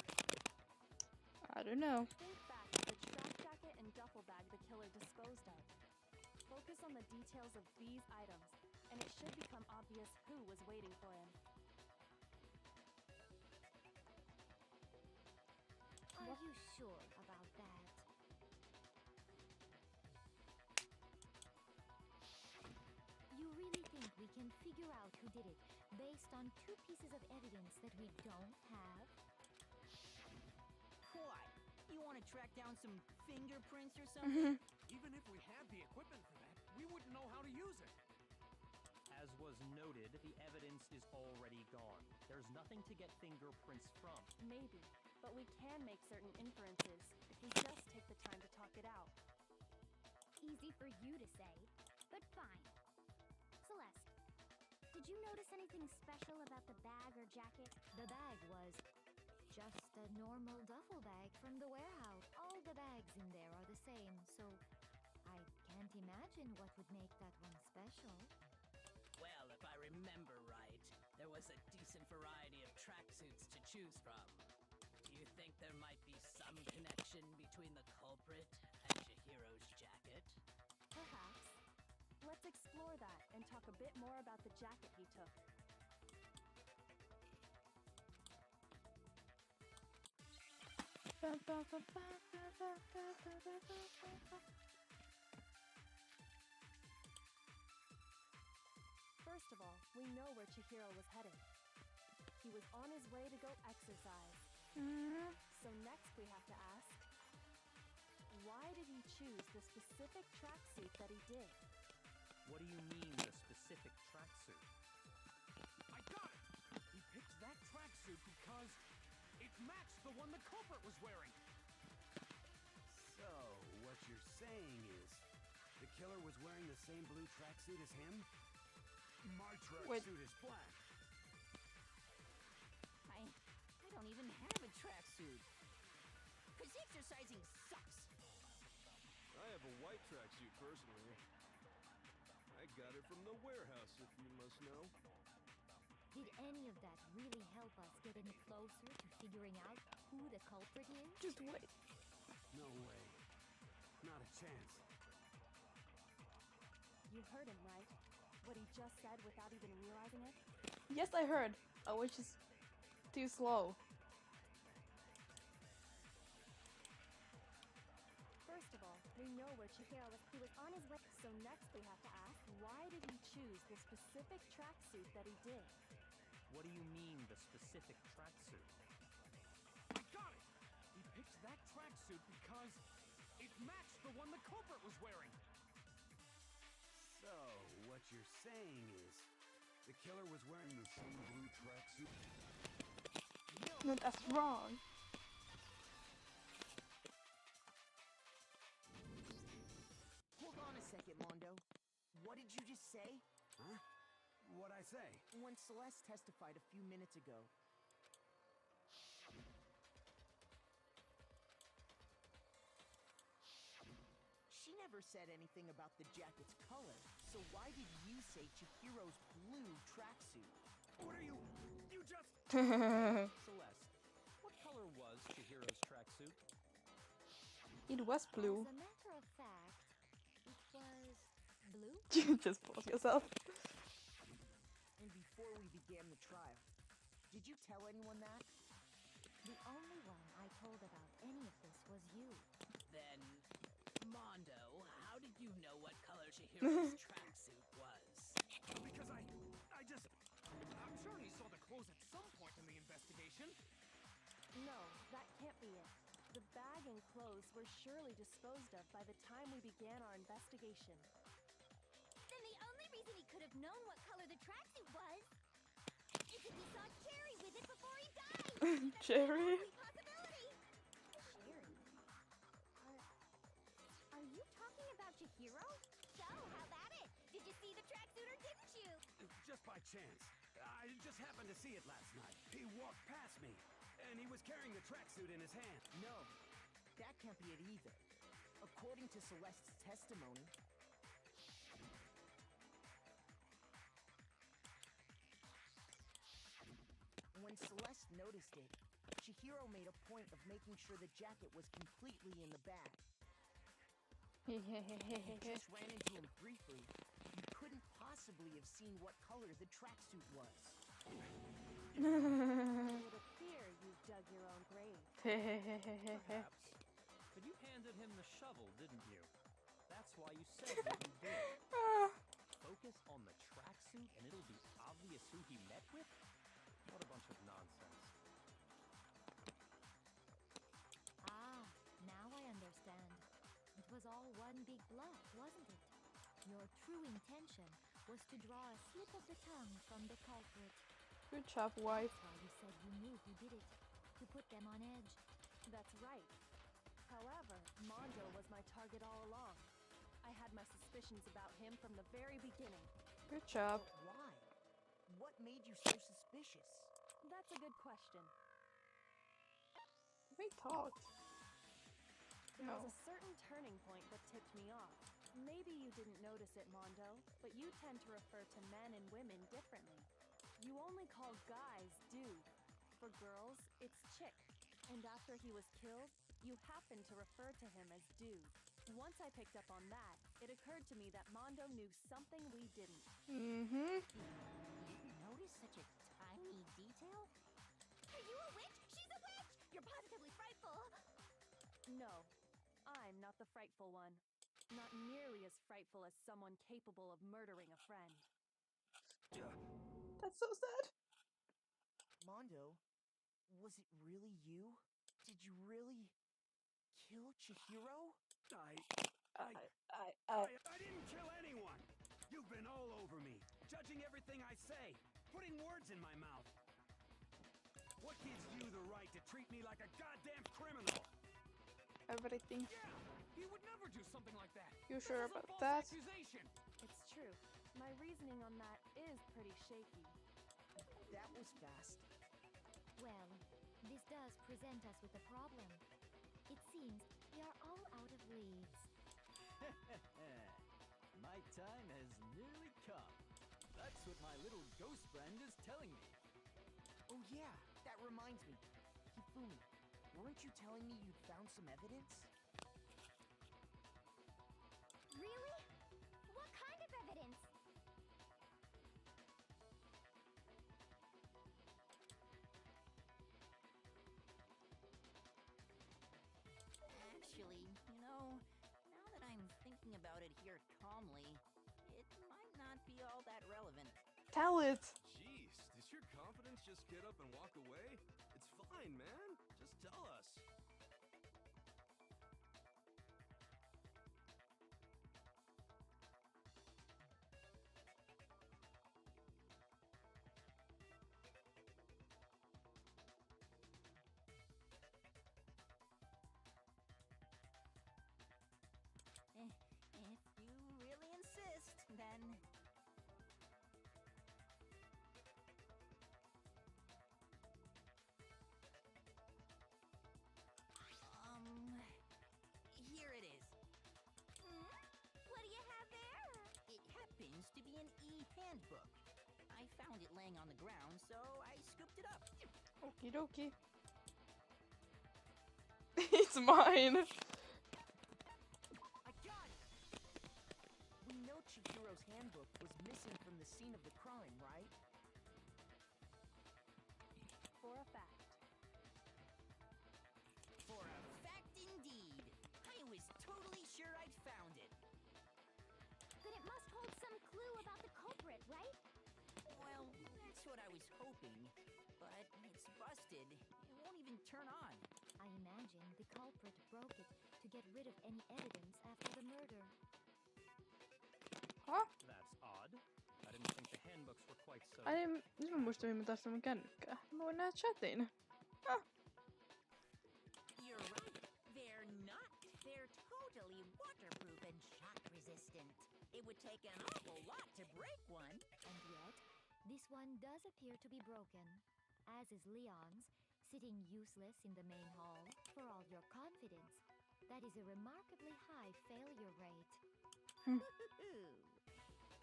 Speaker 8: I don't know.
Speaker 10: Think back to the track jacket and duffel bag the killer disposed of. Focus on the details of these items, and it should become obvious who was waiting for him.
Speaker 9: Are you sure about that? You really think we can figure out who did it based on two pieces of evidence that we don't have?
Speaker 12: Why? You want to track down some fingerprints or something?
Speaker 2: Even if we had the equipment for that, we wouldn't know how to use it.
Speaker 11: As was noted, the evidence is already gone. There's nothing to get fingerprints from.
Speaker 10: Maybe, but we can make certain inferences if we just take the time to talk it out.
Speaker 3: Easy for you to say, but fine. Celeste, did you notice anything special about the bag or jacket?
Speaker 9: The bag was just a normal duffel bag from the warehouse. All the bags in there are the same, so I can't imagine what would make that one special.
Speaker 14: Well, if I remember right, there was a decent variety of tracksuits to choose from. Do you think there might be some connection between the culprit and Chihiro's jacket?
Speaker 10: Perhaps. Let's explore that and talk a bit more about the jacket he took. First of all, we know where Chihiro was headed. He was on his way to go exercise. So next we have to ask, why did he choose the specific tracksuit that he did?
Speaker 11: What do you mean, the specific tracksuit?
Speaker 2: I got it! He picked that tracksuit because it matched the one the culprit was wearing.
Speaker 13: So, what you're saying is, the killer was wearing the same blue tracksuit as him?
Speaker 15: My tracksuit is black.
Speaker 12: I don't even have a tracksuit. Because exercising sucks.
Speaker 15: I have a white tracksuit personally. I got it from the warehouse, if you must know.
Speaker 9: Did any of that really help us get any closer to figuring out who the culprit is?
Speaker 8: Just wait.
Speaker 13: No way. Not a chance.
Speaker 10: You heard him, right? What he just said without even realizing it?
Speaker 8: Yes, I heard. I was just too slow.
Speaker 10: First of all, we know where Chihiro was. He was on his way. So next we have to ask, why did he choose the specific tracksuit that he did?
Speaker 11: What do you mean, the specific tracksuit?
Speaker 2: I got it! He picked that tracksuit because it matched the one the culprit was wearing.
Speaker 13: So, what you're saying is, the killer was wearing the same blue tracksuit?
Speaker 8: No, that's wrong.
Speaker 7: Hold on a second, Mondo. What did you just say?
Speaker 13: Huh? What'd I say?
Speaker 7: When Celeste testified a few minutes ago. She never said anything about the jacket's color, so why did you say Chihiro's blue tracksuit?
Speaker 13: What are you... You just...
Speaker 11: Celeste, what color was Chihiro's tracksuit?
Speaker 8: It was blue.
Speaker 9: As a matter of fact, it was blue.
Speaker 8: You just pause yourself.
Speaker 7: And before we began the trial, did you tell anyone that?
Speaker 9: The only one I told about any of this was you.
Speaker 14: Then, Mondo, how did you know what color Chihiro's tracksuit was?
Speaker 2: Because I'm sure he saw the clothes at some point in the investigation.
Speaker 10: No, that can't be it. The bag and clothes were surely disposed of by the time we began our investigation.
Speaker 3: Then the only reason he could have known what color the tracksuit was is if he saw Cherry with it before he died. That's
Speaker 8: Cherry?
Speaker 3: the only possibility. Cherry? Are you talking about Chihiro? So, how about it? Did you see the tracksuit or didn't you?
Speaker 13: Just by chance. I just happened to see it last night. He walked past me, and he was carrying the tracksuit in his hand.
Speaker 7: No, that can't be it either. According to Celeste's testimony, when Celeste noticed it, Chihiro made a point of making sure the jacket was completely in the bag. You just ran into him briefly. You couldn't possibly have seen what color the tracksuit was.
Speaker 10: It would appear you've dug your own grave.
Speaker 11: Perhaps. But you handed him the shovel, didn't you? That's why you said what you did. Focus on the tracksuit and it'll be obvious who he met with? What a bunch of nonsense.
Speaker 9: Ah, now I understand. It was all one big bluff, wasn't it? Your true intention was to draw a slip of the tongue from the culprit.
Speaker 8: Good job, wife.
Speaker 9: That's why you said you knew who did it, to put them on edge.
Speaker 10: That's right. However, Mondo was my target all along. I had my suspicions about him from the very beginning.
Speaker 8: Good job.
Speaker 7: But why? What made you so suspicious?
Speaker 10: That's a good question.
Speaker 8: We talked.
Speaker 10: There
Speaker 8: No.
Speaker 10: was a certain turning point that tipped me off. Maybe you didn't notice it, Mondo, but you tend to refer to men and women differently. You only call guys dude. For girls, it's chick. And after he was killed, you happened to refer to him as dude. Once I picked up on that, it occurred to me that Mondo knew something we didn't.
Speaker 12: You notice such a tiny detail?
Speaker 3: Are you a witch? She's a witch! You're positively frightful!
Speaker 10: No, I'm not the frightful one. Not nearly as frightful as someone capable of murdering a friend.
Speaker 8: That's so sad.
Speaker 7: Mondo, was it really you? Did you really kill Chihiro?
Speaker 13: I didn't kill anyone! You've been all over me, judging everything I say, putting words in my mouth. What gives you the right to treat me like a goddamn criminal?
Speaker 8: Everything.
Speaker 2: Yeah, he would never do something like that.
Speaker 8: You sure
Speaker 2: This is a
Speaker 8: about
Speaker 2: false
Speaker 8: that?
Speaker 2: accusation.
Speaker 10: It's true. My reasoning on that is pretty shaky.
Speaker 7: That was fast.
Speaker 9: Well, this does present us with a problem. It seems we are all out of leaves.
Speaker 16: My time has nearly come. That's what my little ghost friend is telling me.
Speaker 7: Oh yeah, that reminds me. Hifumi, weren't you telling me you'd found some evidence?
Speaker 3: Really? What kind of evidence?
Speaker 12: Actually, now that I'm thinking about it here calmly, it might not be all that relevant.
Speaker 8: Tell it!
Speaker 15: Jeez, does your confidence just get up and walk away? It's fine, man. Just tell us.
Speaker 12: If you really insist, then... Here it is.
Speaker 3: What do you have there?
Speaker 12: It happens to be an e-handbook. I found it laying on the ground, so I scooped it up.
Speaker 8: Okie dokie. It's mine!
Speaker 7: I got it! We know Chihiro's handbook was missing from the scene of the crime, right?
Speaker 10: For a fact.
Speaker 12: For a fact indeed. I was totally sure I'd found it.
Speaker 3: Then it must hold some clue about the culprit, right?
Speaker 12: Well, that's what I was hoping. But it's busted. It won't even turn on.
Speaker 9: I imagine the culprit broke it to get rid of any evidence after the murder.
Speaker 8: Huh?
Speaker 11: That's odd. I didn't think the handbooks were quite so...
Speaker 8: Ai, nyt mä muistan, mihin mä taas mun kännykkää. Mä voin nähdä chatin. Ah.
Speaker 12: You're right. They're not. They're totally waterproof and shock resistant. It would take an awful lot to break one.
Speaker 9: And yet, this one does appear to be broken, as is Leon's, sitting useless in the main hall for all your confidence. That is a remarkably high failure rate.
Speaker 12: Do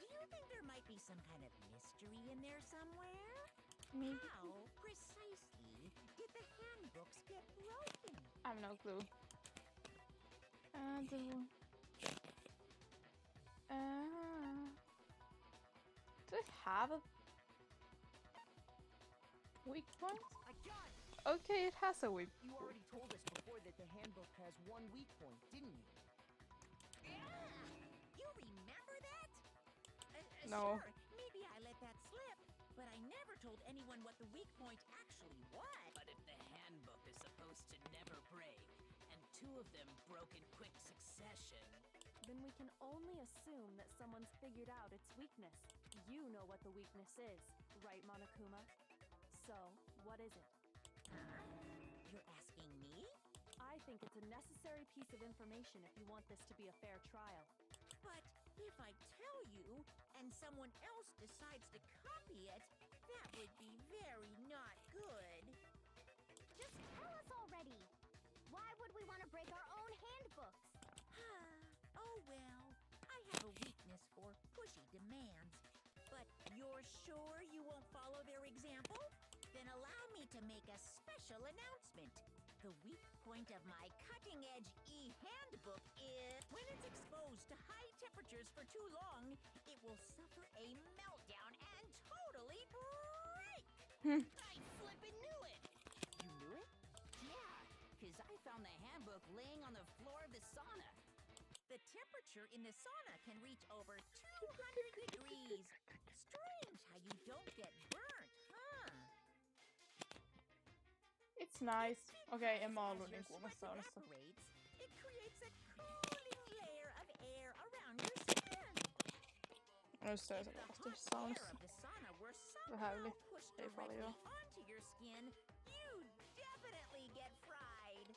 Speaker 12: you think there might be some kind of mystery in there somewhere?
Speaker 8: Maybe.
Speaker 12: How precisely did the handbooks get broken?
Speaker 8: I have no clue. Do it have a weak point?
Speaker 7: I got it!
Speaker 8: Okay, it has a weak
Speaker 7: You
Speaker 8: point.
Speaker 7: already told us before that the handbook has one weak point, didn't you?
Speaker 12: You remember that?
Speaker 8: No.
Speaker 12: Sure, maybe I let that slip, but I never told anyone what the weak point actually was.
Speaker 14: But if the handbook is supposed to never break, and two of them broke in quick succession,
Speaker 10: Then we can only assume that someone's figured out its weakness. You know what the weakness is, right, Monokuma? So, what is it?
Speaker 12: You're asking me?
Speaker 10: I think it's a necessary piece of information if you want this to be a fair trial.
Speaker 12: But if I tell you, and someone else decides to copy it, that would be very not good.
Speaker 3: Just tell us already. Why would we want to break our own handbooks?
Speaker 12: Oh well, demands. But you're sure you won't follow their example? Then allow me to make a special announcement. The weak point of my cutting-edge e-handbook is when it's exposed to high temperatures for too long, it will suffer a meltdown and totally break.
Speaker 14: I flippin' knew it! You knew it? Yeah, because I found the handbook laying on the floor of the sauna.
Speaker 12: The temperature in the sauna can reach over 200 degrees. Strange how you don't get burnt, huh?
Speaker 8: It's nice. Okei, en mä ollut niin kuumassa saunassa.
Speaker 12: It creates a cooling layer of air around your skin.
Speaker 8: Just se kovasti saunassa. Vähän yli. Ei paljon.
Speaker 12: Onto your skin, you definitely get fried.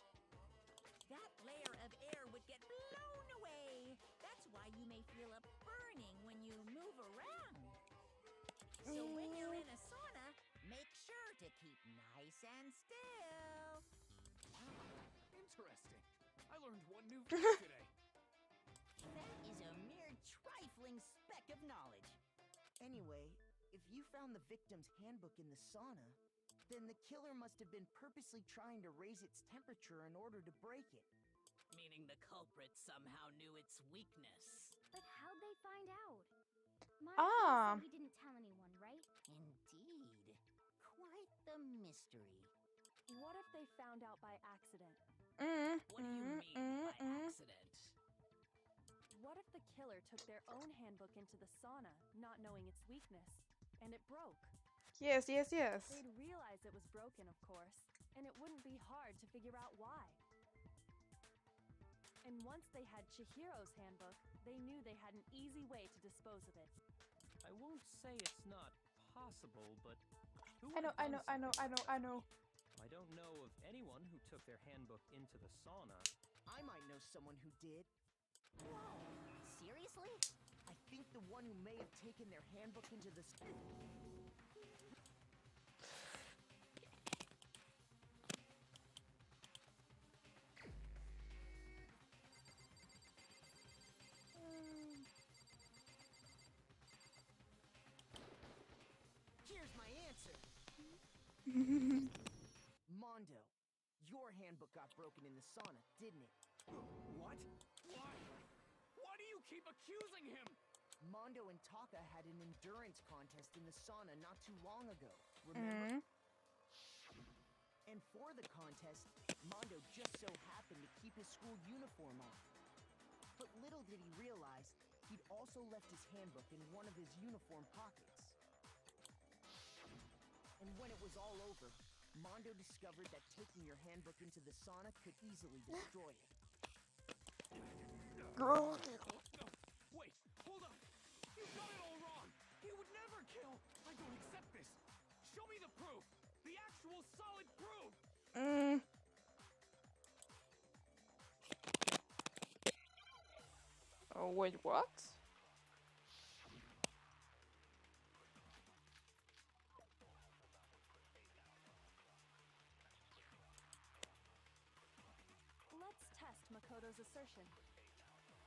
Speaker 12: That layer of air would get blown away. That's why you may feel a burning when you move around. So when you're in a sauna, make sure to keep nice and still.
Speaker 2: Interesting. I learned one new thing today.
Speaker 12: That is a mere trifling speck of knowledge.
Speaker 7: Anyway, if you found the victim's handbook in the sauna, then the killer must have been purposely trying to raise its temperature in order to break it.
Speaker 14: Meaning the culprit somehow knew its weakness.
Speaker 3: But how'd they find out?
Speaker 8: Ah!
Speaker 3: He didn't tell anyone, right?
Speaker 12: Indeed. Quite the mystery.
Speaker 10: What if they found out by accident?
Speaker 14: What do you mean by accident?
Speaker 10: What if the killer took their own handbook into the sauna, not knowing its weakness, and it broke?
Speaker 8: Yes.
Speaker 10: They'd realize it was broken, of course, and it wouldn't be hard to figure out why. And once they had Chihiro's handbook, they knew they had an easy way to dispose of it.
Speaker 11: I won't say it's not possible, but who
Speaker 8: I know.
Speaker 11: I don't know of anyone who took their handbook into the sauna.
Speaker 7: I might know someone who did.
Speaker 12: Whoa! Seriously?
Speaker 7: I think the one who may have taken their handbook into the... Here's my answer. Mondo, your handbook got broken in the sauna, didn't it?
Speaker 2: What? Why? Why do you keep accusing him?
Speaker 7: Mondo and Taka had an endurance contest in the sauna not too long ago, remember? And for the contest, Mondo just so happened to keep his school uniform on. But little did he realize, he'd also left his handbook in one of his uniform pockets. And when it was all over, Mondo discovered that taking your handbook into the sauna could easily destroy it.
Speaker 2: No, wait, hold up. You got it all wrong. He would never kill. I don't accept this. Show me the proof. The actual solid proof.
Speaker 8: Oh, wait, what?
Speaker 10: Let's test Makoto's assertion.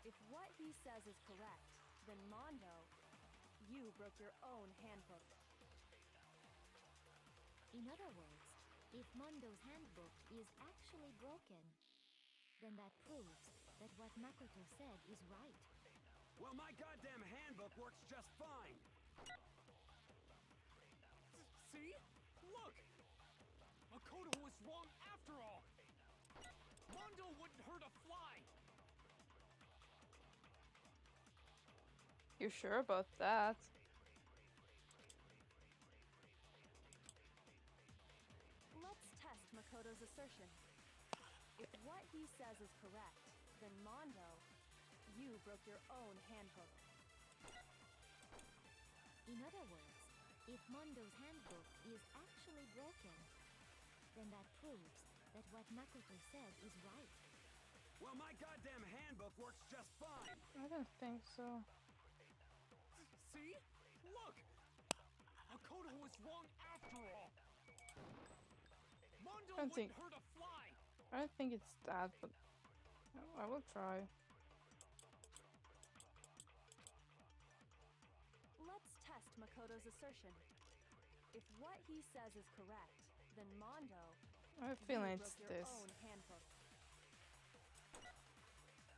Speaker 10: If what he says is correct, then Mondo, you broke your own handbook.
Speaker 9: In other words, if Mondo's handbook is actually broken, then that proves that what Makoto said is right.
Speaker 13: Well, my goddamn handbook works just fine.
Speaker 2: See? Look! Makoto was wrong after all. Mondo wouldn't hurt a fly.
Speaker 8: You sure about that?
Speaker 10: Let's test Makoto's assertion. If what he says is correct, then Mondo, you broke your own handbook.
Speaker 9: In other words, if Mondo's handbook is actually broken, then that proves that what Makoto said is right.
Speaker 13: Well, my goddamn handbook works just fine.
Speaker 8: I don't think so.
Speaker 2: See? Look! Makoto was wrong after all. Mondo
Speaker 8: I don't
Speaker 2: wouldn't
Speaker 8: think-
Speaker 2: hurt a fly.
Speaker 8: I don't think it's that, but I will try.
Speaker 10: Makoto's assertion. If what he says is correct, then Mondo,
Speaker 8: I have a
Speaker 10: you
Speaker 8: feeling
Speaker 10: broke
Speaker 8: it's
Speaker 10: your
Speaker 8: this.
Speaker 10: own handbook.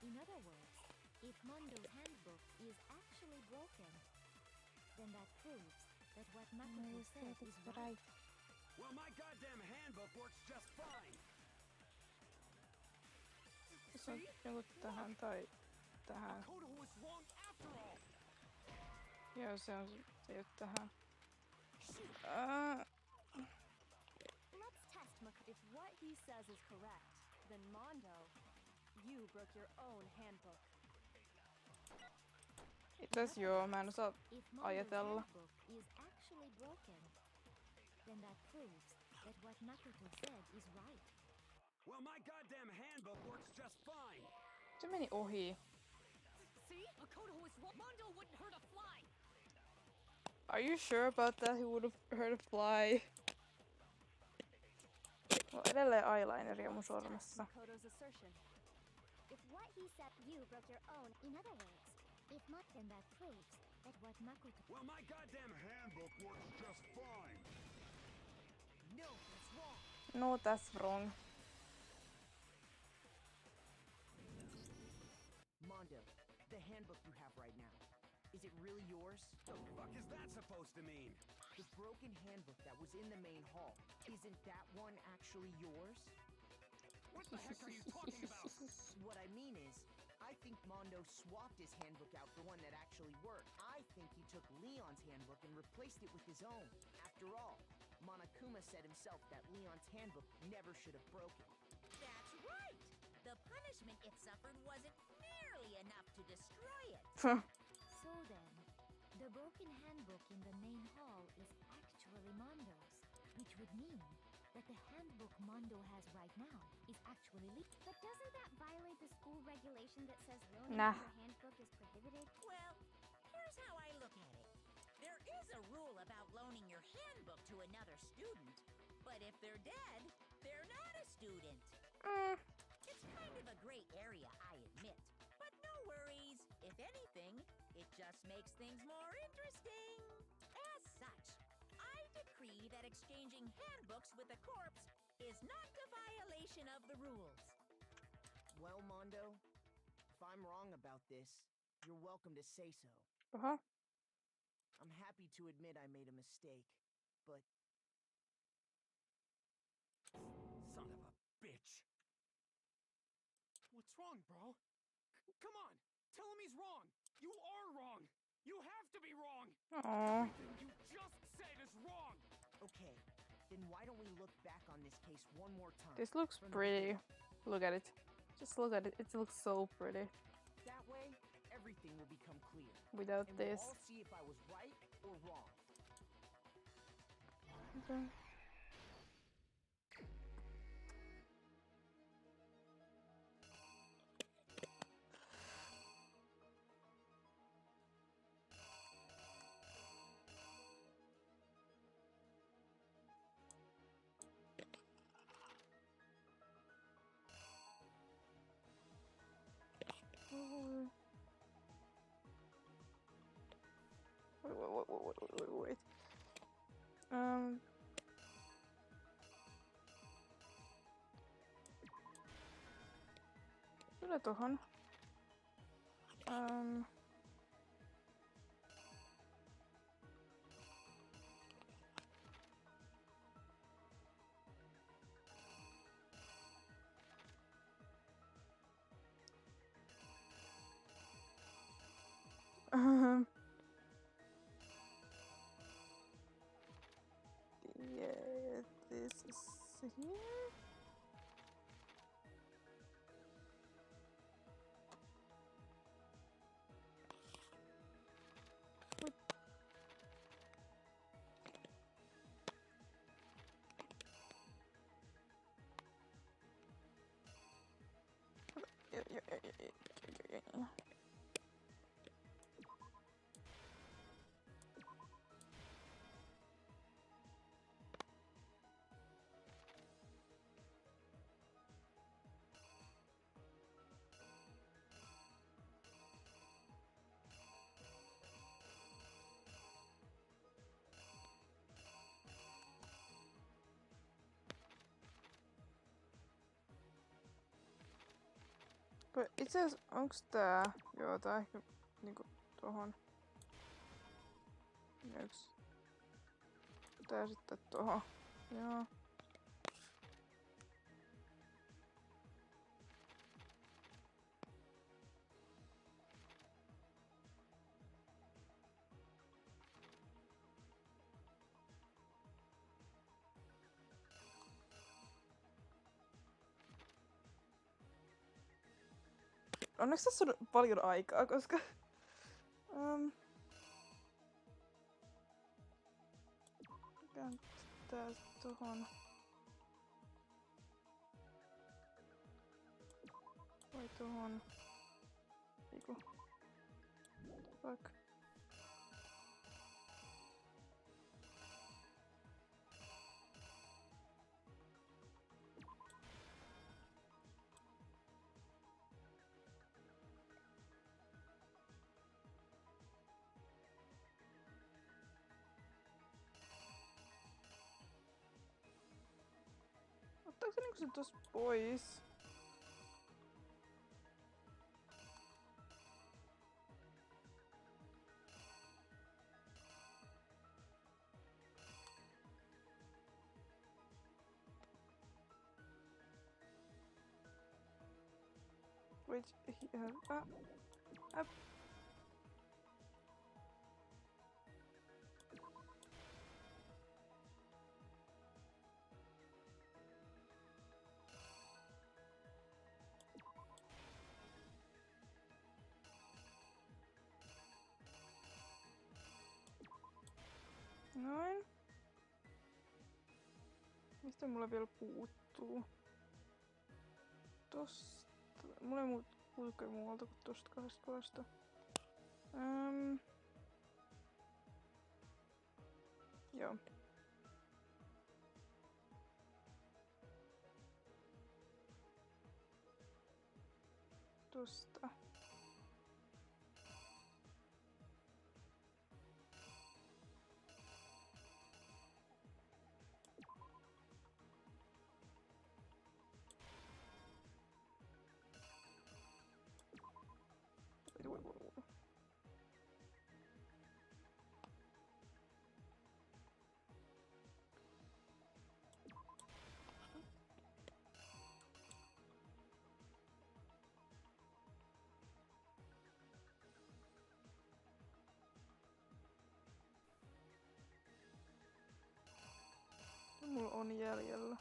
Speaker 9: In other words, if Mondo's handbook is actually broken, then that proves that what Makoto said is right.
Speaker 13: Well, my goddamn handbook works just fine.
Speaker 8: Se on joku tähän tai tähän.
Speaker 2: Makoto was wrong after all.
Speaker 8: Joo, se on se just tähän.
Speaker 10: Let's test Makoto. If what he says is correct, then Mondo, you broke your own handbook.
Speaker 8: Itse asiassa joo, mä en osaa
Speaker 9: If Mondo's
Speaker 8: ajatella.
Speaker 9: handbook is actually broken, then that proves that what Makoto said is right.
Speaker 13: Well, my goddamn handbook works just fine.
Speaker 8: Se meni ohi.
Speaker 5: See? Makoto was wrong. Mondo wouldn't hurt a fly.
Speaker 8: Are you sure about that? He would have heard a fly. Mulla on edelleen eyelineria mun sormessa.
Speaker 10: Makoto's assertion.
Speaker 3: If what he said, you broke your own. In other words, if
Speaker 9: Then that proves that what Makoto...
Speaker 13: Well, my goddamn handbook works just fine.
Speaker 7: No, that's wrong.
Speaker 8: No, that's wrong.
Speaker 7: Mondo, the handbook you have right now, is it really yours?
Speaker 13: The fuck is that supposed to mean?
Speaker 7: The broken handbook that was in the main hall, isn't that one actually yours?
Speaker 13: What the heck are you talking about?
Speaker 7: What I mean is, I think Mondo swapped his handbook out for one that actually worked. I think he took Leon's handbook and replaced it with his own. After all, Monokuma said himself that Leon's handbook never should have broken.
Speaker 12: That's right! The punishment it suffered wasn't nearly enough to destroy it.
Speaker 9: So then, the broken handbook in the main hall is actually Mondo's, which would mean that the handbook Mondo has right now is actually leaked.
Speaker 3: But doesn't that violate the school regulation that says loaning
Speaker 8: Nah.
Speaker 3: your handbook is prohibited?
Speaker 12: Well, here's how I look at it. There is a rule about loaning your handbook to another student, but if they're dead, they're not a student. It's kind of a gray area, I admit. But no worries. If anything, it just makes things more interesting. As such, I decree that exchanging handbooks with a corpse is not a violation of the rules.
Speaker 7: Well, Mondo, if I'm wrong about this, you're welcome to say so.
Speaker 8: Uh-huh.
Speaker 7: I'm happy to admit I made a mistake, but...
Speaker 2: Son of a bitch. What's wrong, bro? Come on! Tell him he's wrong! You are wrong! You have to be wrong!
Speaker 8: Aww.
Speaker 2: Everything you just said is wrong!
Speaker 7: Okay, then why don't we look back on this case one more time?
Speaker 8: This looks
Speaker 7: from the
Speaker 8: pretty.
Speaker 7: beginning.
Speaker 8: Look at it. Just look at it. It looks so pretty.
Speaker 7: That way, everything will become clear.
Speaker 8: Without
Speaker 7: and
Speaker 8: this.
Speaker 7: we'll all see if I was right or wrong.
Speaker 8: Okay. Wait. Kyllä tohon. Yeah, this is here. What? Yeah. Itse asiassa onks tää? Joo, tää ehkä niinku tohon. Yks. Tää sitten tohon. Joo. Onneksi tässä on paljon aikaa, koska... Tää tohon. Vai tohon. Eiku. Fuck. Ottaako se niinku sen tossa pois? Which Noin. Mistä mulla vielä puuttuu? Tosta. Mulla ei puutu muualta kuin tosta kahdesta kohdasta. Joo. Tosta. Mulla on jäljellä.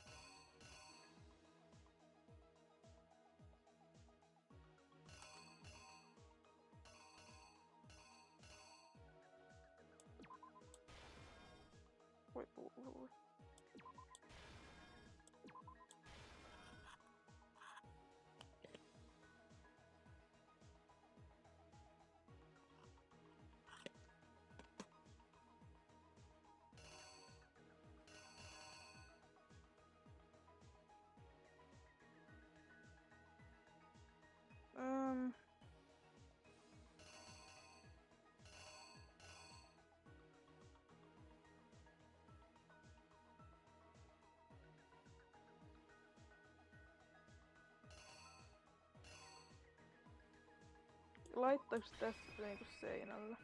Speaker 8: Voi. Laittaako tässä niinku seinällä?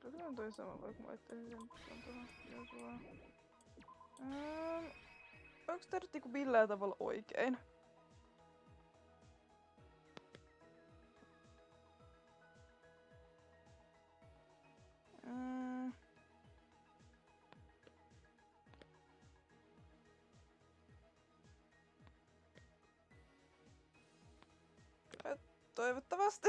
Speaker 8: Kyllä on toi sama, vaikka mä laittaisin sen tuohon josuaan. Onks tää nyt niinku millään tavalla oikein? Toivottavasti.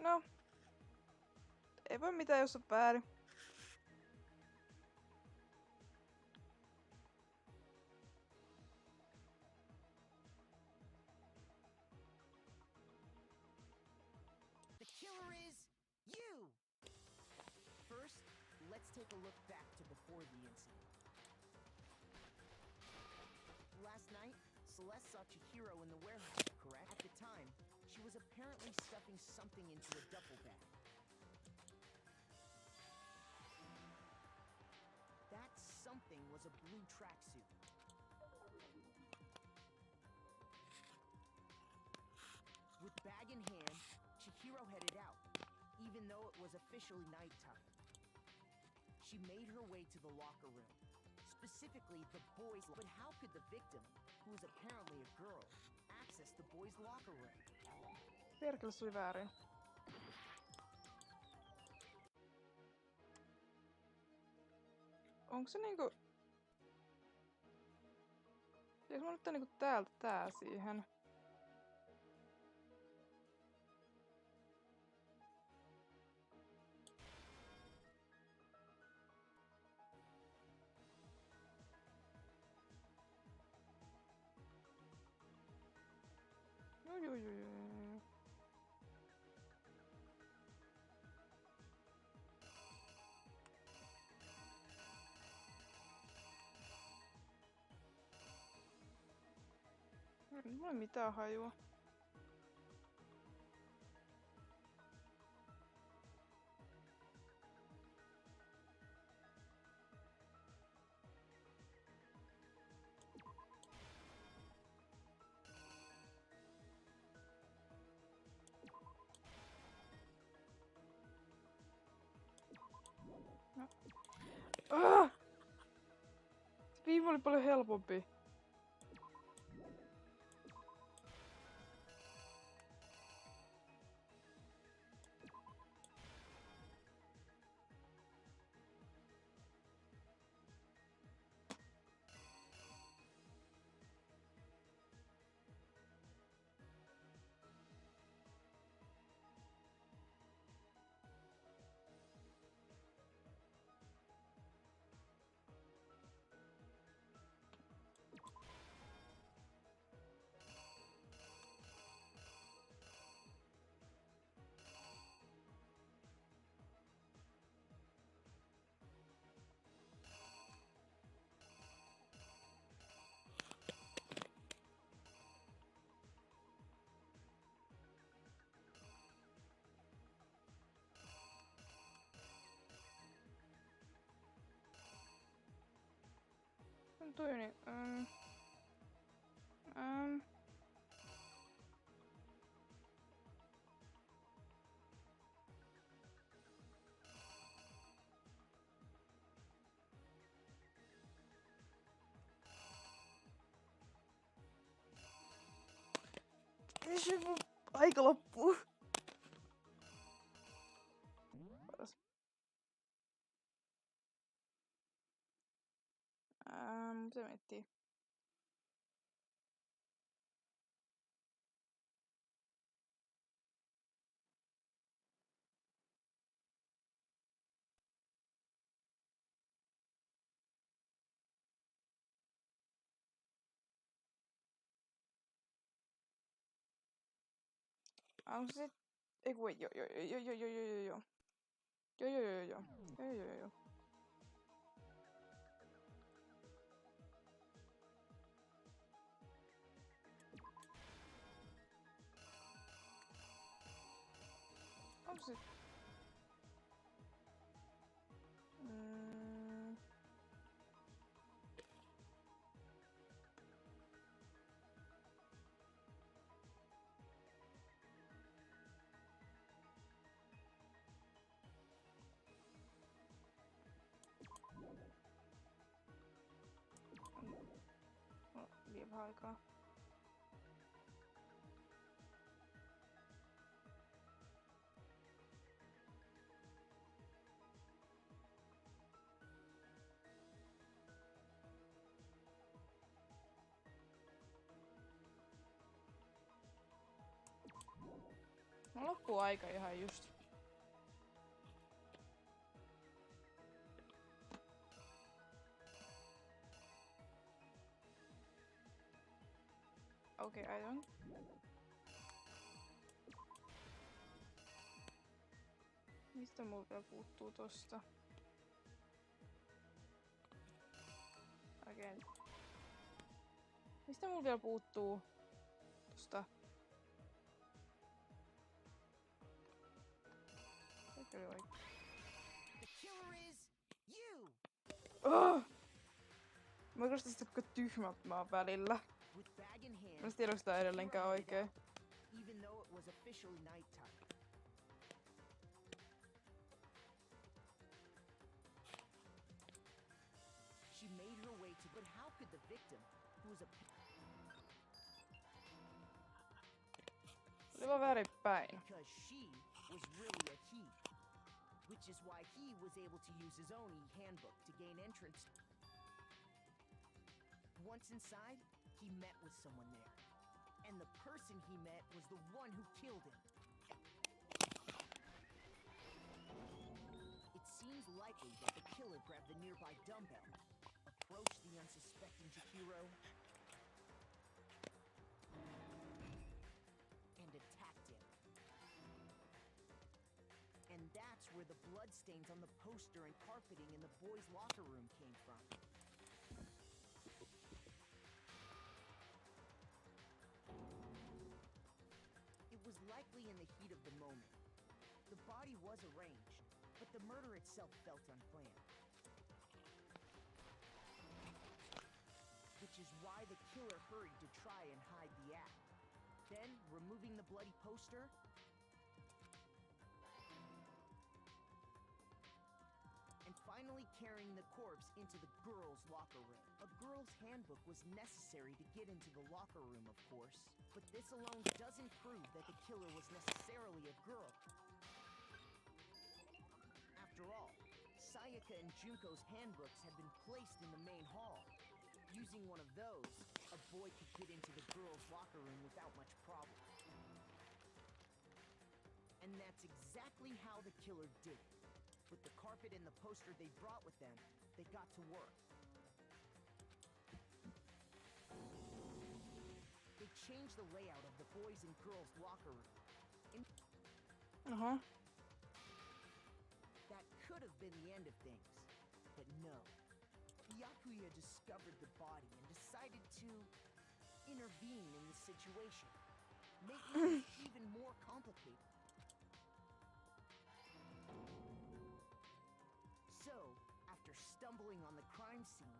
Speaker 8: No. Ei voi mitään, jos on väärin.
Speaker 7: take a look back to before the incident. Last night, Celeste saw Chihiro in the warehouse, correct? At the time, she was apparently stuffing something into a duffel bag. That something was a blue tracksuit. With bag in hand, Chihiro headed out, even though it was officially nighttime. She made her way to the locker room, specifically the boys'. But how could the victim, who was apparently a girl, access the boys' locker room?
Speaker 8: Perkele, se oli väärin. Onko se niinku... Pitäis mun ottaa niinku täältä tää siihen. Joo. Ei mulla mitään hajua. No. Se viime oli paljon helpompi. Toi niin, Ei se mun aika loppuu. Se miettii. Onko se... Ei kun joo. Joo. Onko se... Liian vähän aikaa. Mulla loppuu aika ihan just. Okei, aion. Mistä mulla vielä puuttuu tosta? oikein. Mistä mulla vielä puuttuu? Tosta. Eikö oli oikein?
Speaker 7: The killer is you.
Speaker 8: Mä oon sitä kuinka tyhmät mä oon välillä.
Speaker 7: With bag in hand,
Speaker 8: Mä en tiedä, onko tää edelleenkään oikein.
Speaker 7: even though it was officially nighttime. She made her way to, but how could the victim, who was a
Speaker 8: Oli vaan väärinpäin.
Speaker 7: because she was really a he, which is why he was able to use his own e-handbook to gain entrance. Once inside, he met with someone there, and the person he met was the one who killed him. It seems likely that the killer grabbed the nearby dumbbell, approached the unsuspecting Chihiro, and attacked him. And that's where the bloodstains on the poster and carpeting in the boys' locker room came from. It was likely in the heat of the moment. The body was arranged, but the murder itself felt unplanned. Which is why the killer hurried to try and hide the act. Then, removing the bloody poster, and finally carrying the corpse into the girls' locker room. A girl's handbook was necessary to get into the locker room, of course, but this alone doesn't prove that the killer was necessarily a girl. After all, Sayaka and Junko's handbooks had been placed in the main hall. Using one of those, a boy could get into the girls' locker room without much problem. And that's exactly how the killer did it. With the carpet and the poster they brought with them, they got to work. They changed the layout of the boys' and girls' locker room. That could have been the end of things, but no. Yakuya discovered the body and decided to intervene in the situation, making it even more complicated. So, after stumbling on the crime scene,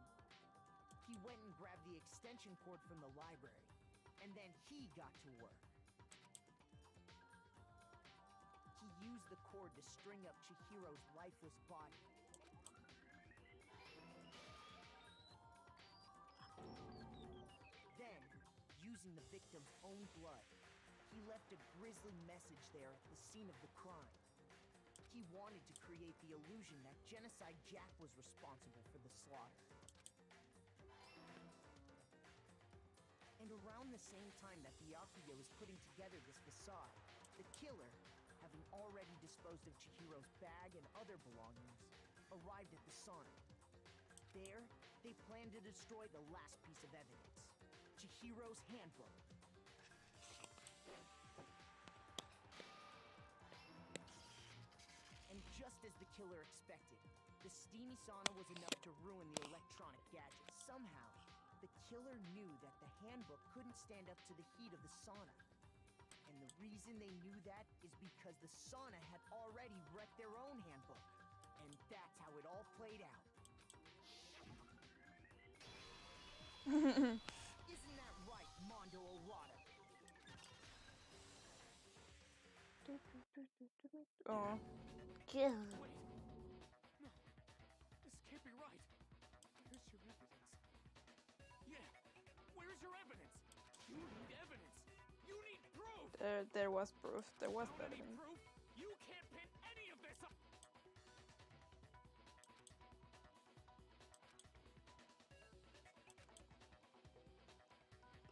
Speaker 7: he went and grabbed the extension cord from the library, and then he got to work. He used the cord to string up Chihiro's lifeless body. Then, using the victim's own blood, he left a grisly message there at the scene of the crime. He wanted to create the illusion that Genocide Jack was responsible for the slaughter. And around the same time that Byakuya was putting together this facade, the killer, having already disposed of Chihiro's bag and other belongings, arrived at the sauna. There, they planned to destroy the last piece of evidence, Chihiro's handbook. And just as the killer expected, the steamy sauna was enough to ruin the electronic gadget. Somehow, the killer knew that the handbook couldn't stand up to the heat of the sauna. And the reason they knew that is because the sauna had already wrecked their own handbook. And that's how it all played out. Isn't that right, Mondo Orada?
Speaker 8: Oh.
Speaker 2: Wait. No. This can't be right. Where's your evidence? Yeah. Where's your evidence? You need evidence. You need proof.
Speaker 8: There was proof. There was
Speaker 2: Without any
Speaker 8: evidence.
Speaker 2: proof, you can't pin any of this up.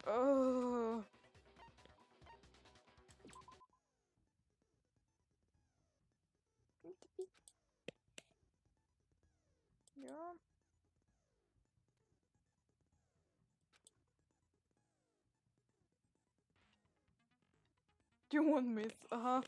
Speaker 8: Oh. Ja. You won't miss. Aha.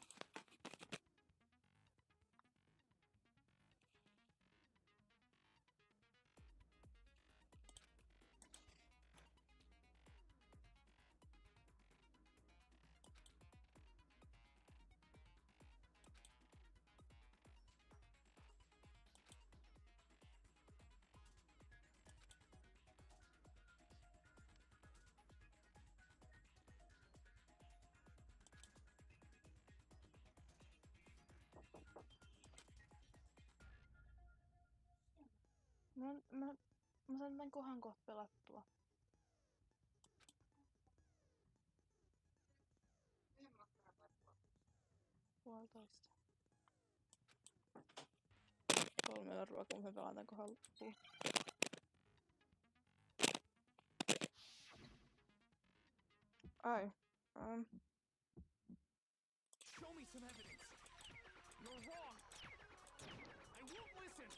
Speaker 8: Mä saan tän kohan kohta pelattua. Puolitoista. 3 ruokaa, kun me pelataan kohan loppuun. Ai.
Speaker 2: Show me some evidence. You're wrong. I won't listen.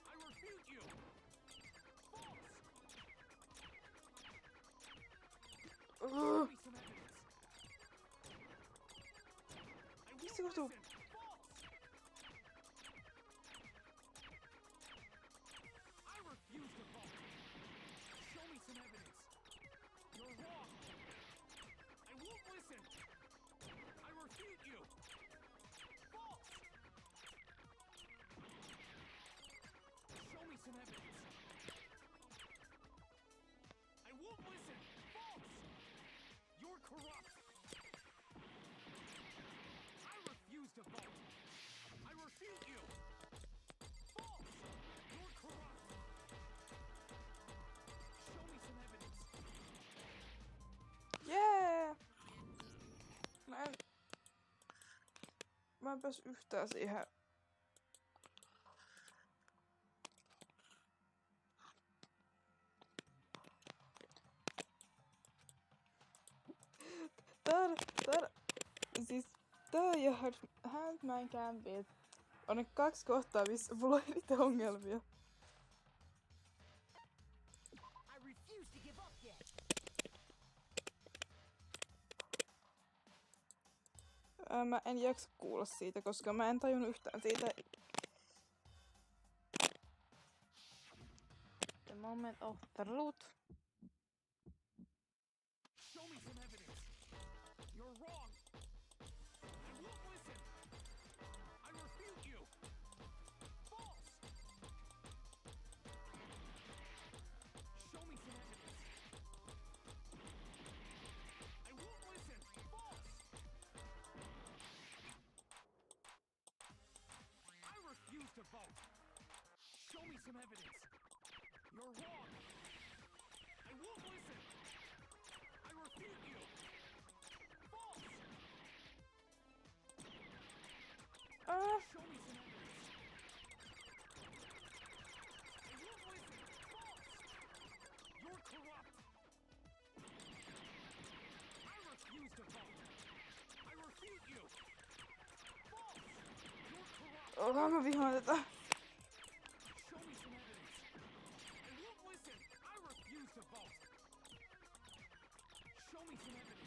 Speaker 2: I refute you. False. Show me some evidence. I won't listen. False. I refuse to vote. Show me some evidence. You're wrong. I won't listen. I refute you. False. Show me some evidence. I won't listen. False. You're corrupt. I refuse to vote. I refute you. False. You're corrupt. Show me some evidence.
Speaker 8: Yeah! Mä en pääs yhtään siihen. Tää ja Handman Gambit on ne 2 kohtaa, missä mulla on eniten ongelmia.
Speaker 7: I refuse to give up yet.
Speaker 8: Mä en jaksa kuulla siitä, koska mä en tajunnut yhtään siitä. The moment of truth.
Speaker 2: Show me some evidence. You're wrong. I won't listen. I refute you. False. Show me some evidence. I won't listen. False. I refuse to vote. Show me some evidence. You're wrong. I won't listen. I refute you. False. Show me some evidence. I won't listen. False. You're corrupt. I refuse to vote. I refute you. False. You're corrupt.
Speaker 8: Mä vihaan tätä.
Speaker 2: Show me some evidence. I won't listen. I refuse to vote. Show me some evidence.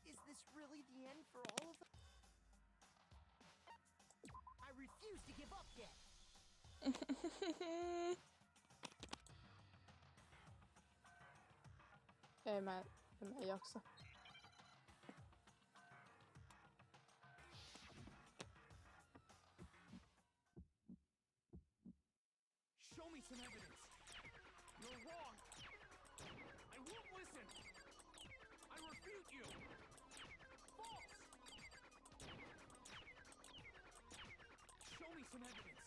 Speaker 7: Is this really the end for all of them? I refuse to give up yet.
Speaker 8: Ei mä jaksa.
Speaker 2: Show me some evidence. You're wrong. I won't listen. I refute you. False. Show me some evidence.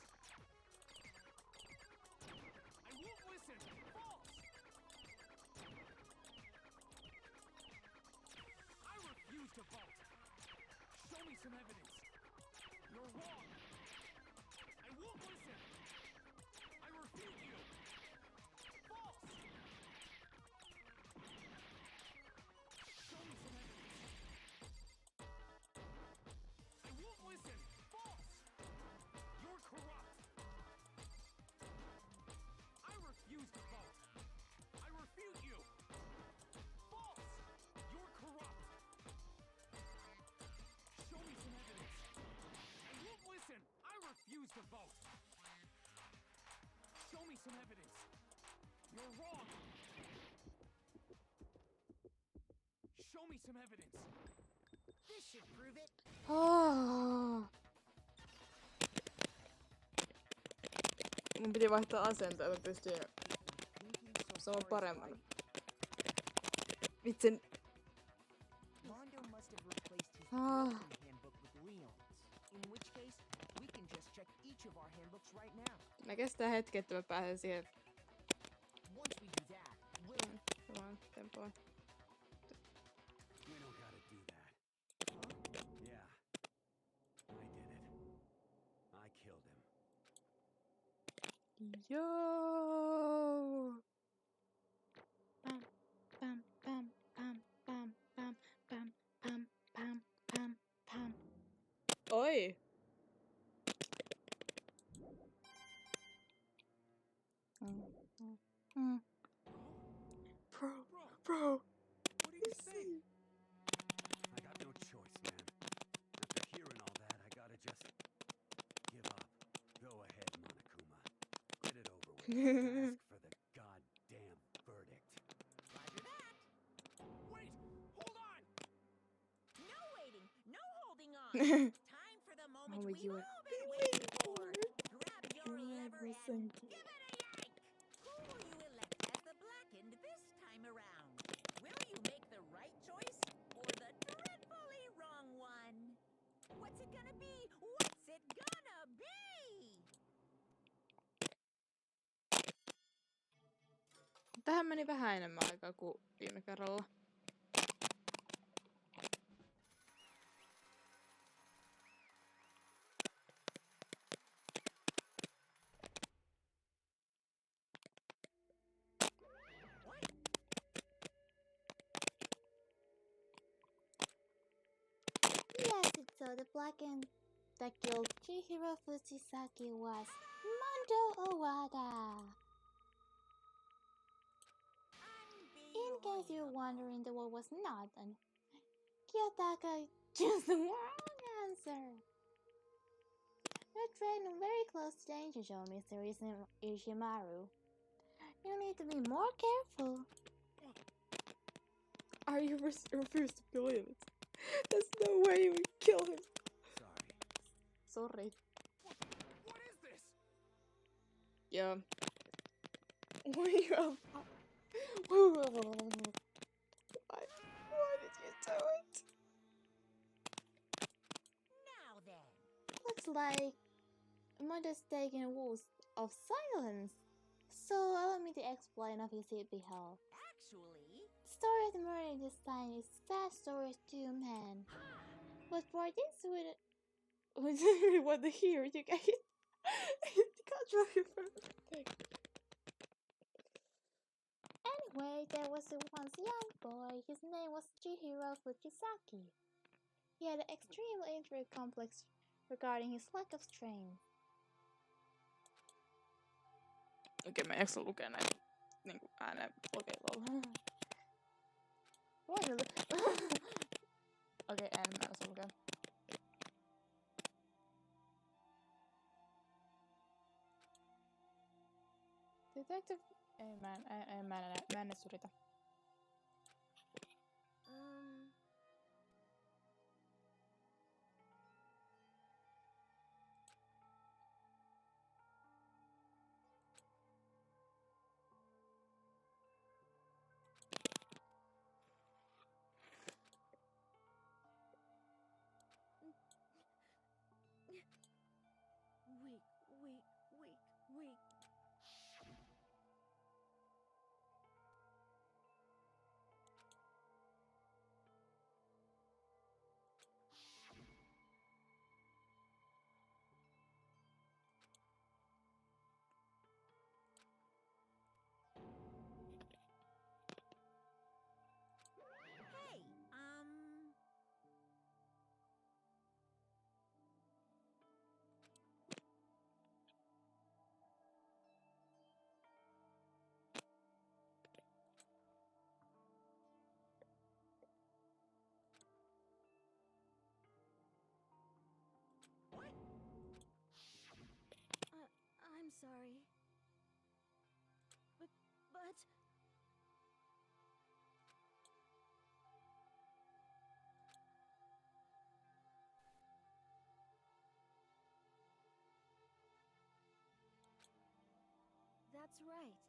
Speaker 2: I won't listen. False. I refuse to vote. Show me some evidence. You're wrong. I won't listen. I refute you. False. Show me some evidence. I won't listen. False. You're corrupt. I refuse to vote. I refute you. False. You're corrupt. me some evidence. You won't listen. I refuse to vote. Show me some evidence. You're wrong. Show me some evidence.
Speaker 12: This should prove it.
Speaker 8: Oh. Mun piti vaihtaa asentoa, että pystyin saamaan paremman. Vitsin.
Speaker 7: Mondo must have replaced his broken handbook with Leon's. In which case, we can just check each of our handbooks right now.
Speaker 8: Mä kestää hetki, että mä pääsen siihen.
Speaker 7: Once we do that, we'll...
Speaker 8: Samaan tempoon.
Speaker 13: We don't gotta do that. Yeah. I did it. I killed him.
Speaker 8: Yo. Bam, bam, bam, bam, bam, bam, bam, bam, bam, bam, bam. Oi. Bro.
Speaker 2: What do you say?
Speaker 13: I got no choice, man. After hearing all that, I gotta just give up. Go ahead, Monokuma. Get it over with. Ask for the goddamn verdict.
Speaker 12: Roger that.
Speaker 2: Wait! Hold on!
Speaker 12: No waiting. No holding on. Time for the moment
Speaker 8: Oh,
Speaker 12: we've
Speaker 8: you
Speaker 12: all been waiting for. Grab your lever and
Speaker 8: Thank you.
Speaker 12: give it a yank. Who will you elect as the blackened this time around? Will you make the right choice or the dreadfully wrong one? What's it gonna be? What's it gonna be?
Speaker 8: Tähän meni vähän enemmän aikaa kuin viime kerralla.
Speaker 6: Yes, it's so the blackened that killed Chihiro Fujisaki was Mondo Owada. In case you're wondering, the word was not an Kiyotaka chose the wrong answer. You're trading very close to danger zone, Mr. Ishimaru. You need to be more careful.
Speaker 8: I refuse to believe it. There's no way you would kill him. Sorry.
Speaker 2: What is this?
Speaker 8: Yeah. Why did you do it?
Speaker 12: Now then.
Speaker 6: Looks like Mondo's taking walls of silence. So allow me to explain of his behalf.
Speaker 12: Actually,
Speaker 6: The story of the murder this time is fast story of two men. But for this we don't really want to hear, you guys. You can't really thing. Anyway, there was a once young boy. His name was Chihiro Fujisaki. He had an extreme injury complex regarding his lack of strength.
Speaker 8: Okei, mä en jaksa lukea näitä niinku ääneen kokeilua. Okei, mä en osaa lukea. Detective... Ei, mä en edes yritä.
Speaker 10: Wait.
Speaker 12: hey,
Speaker 10: sorry. But... That's right.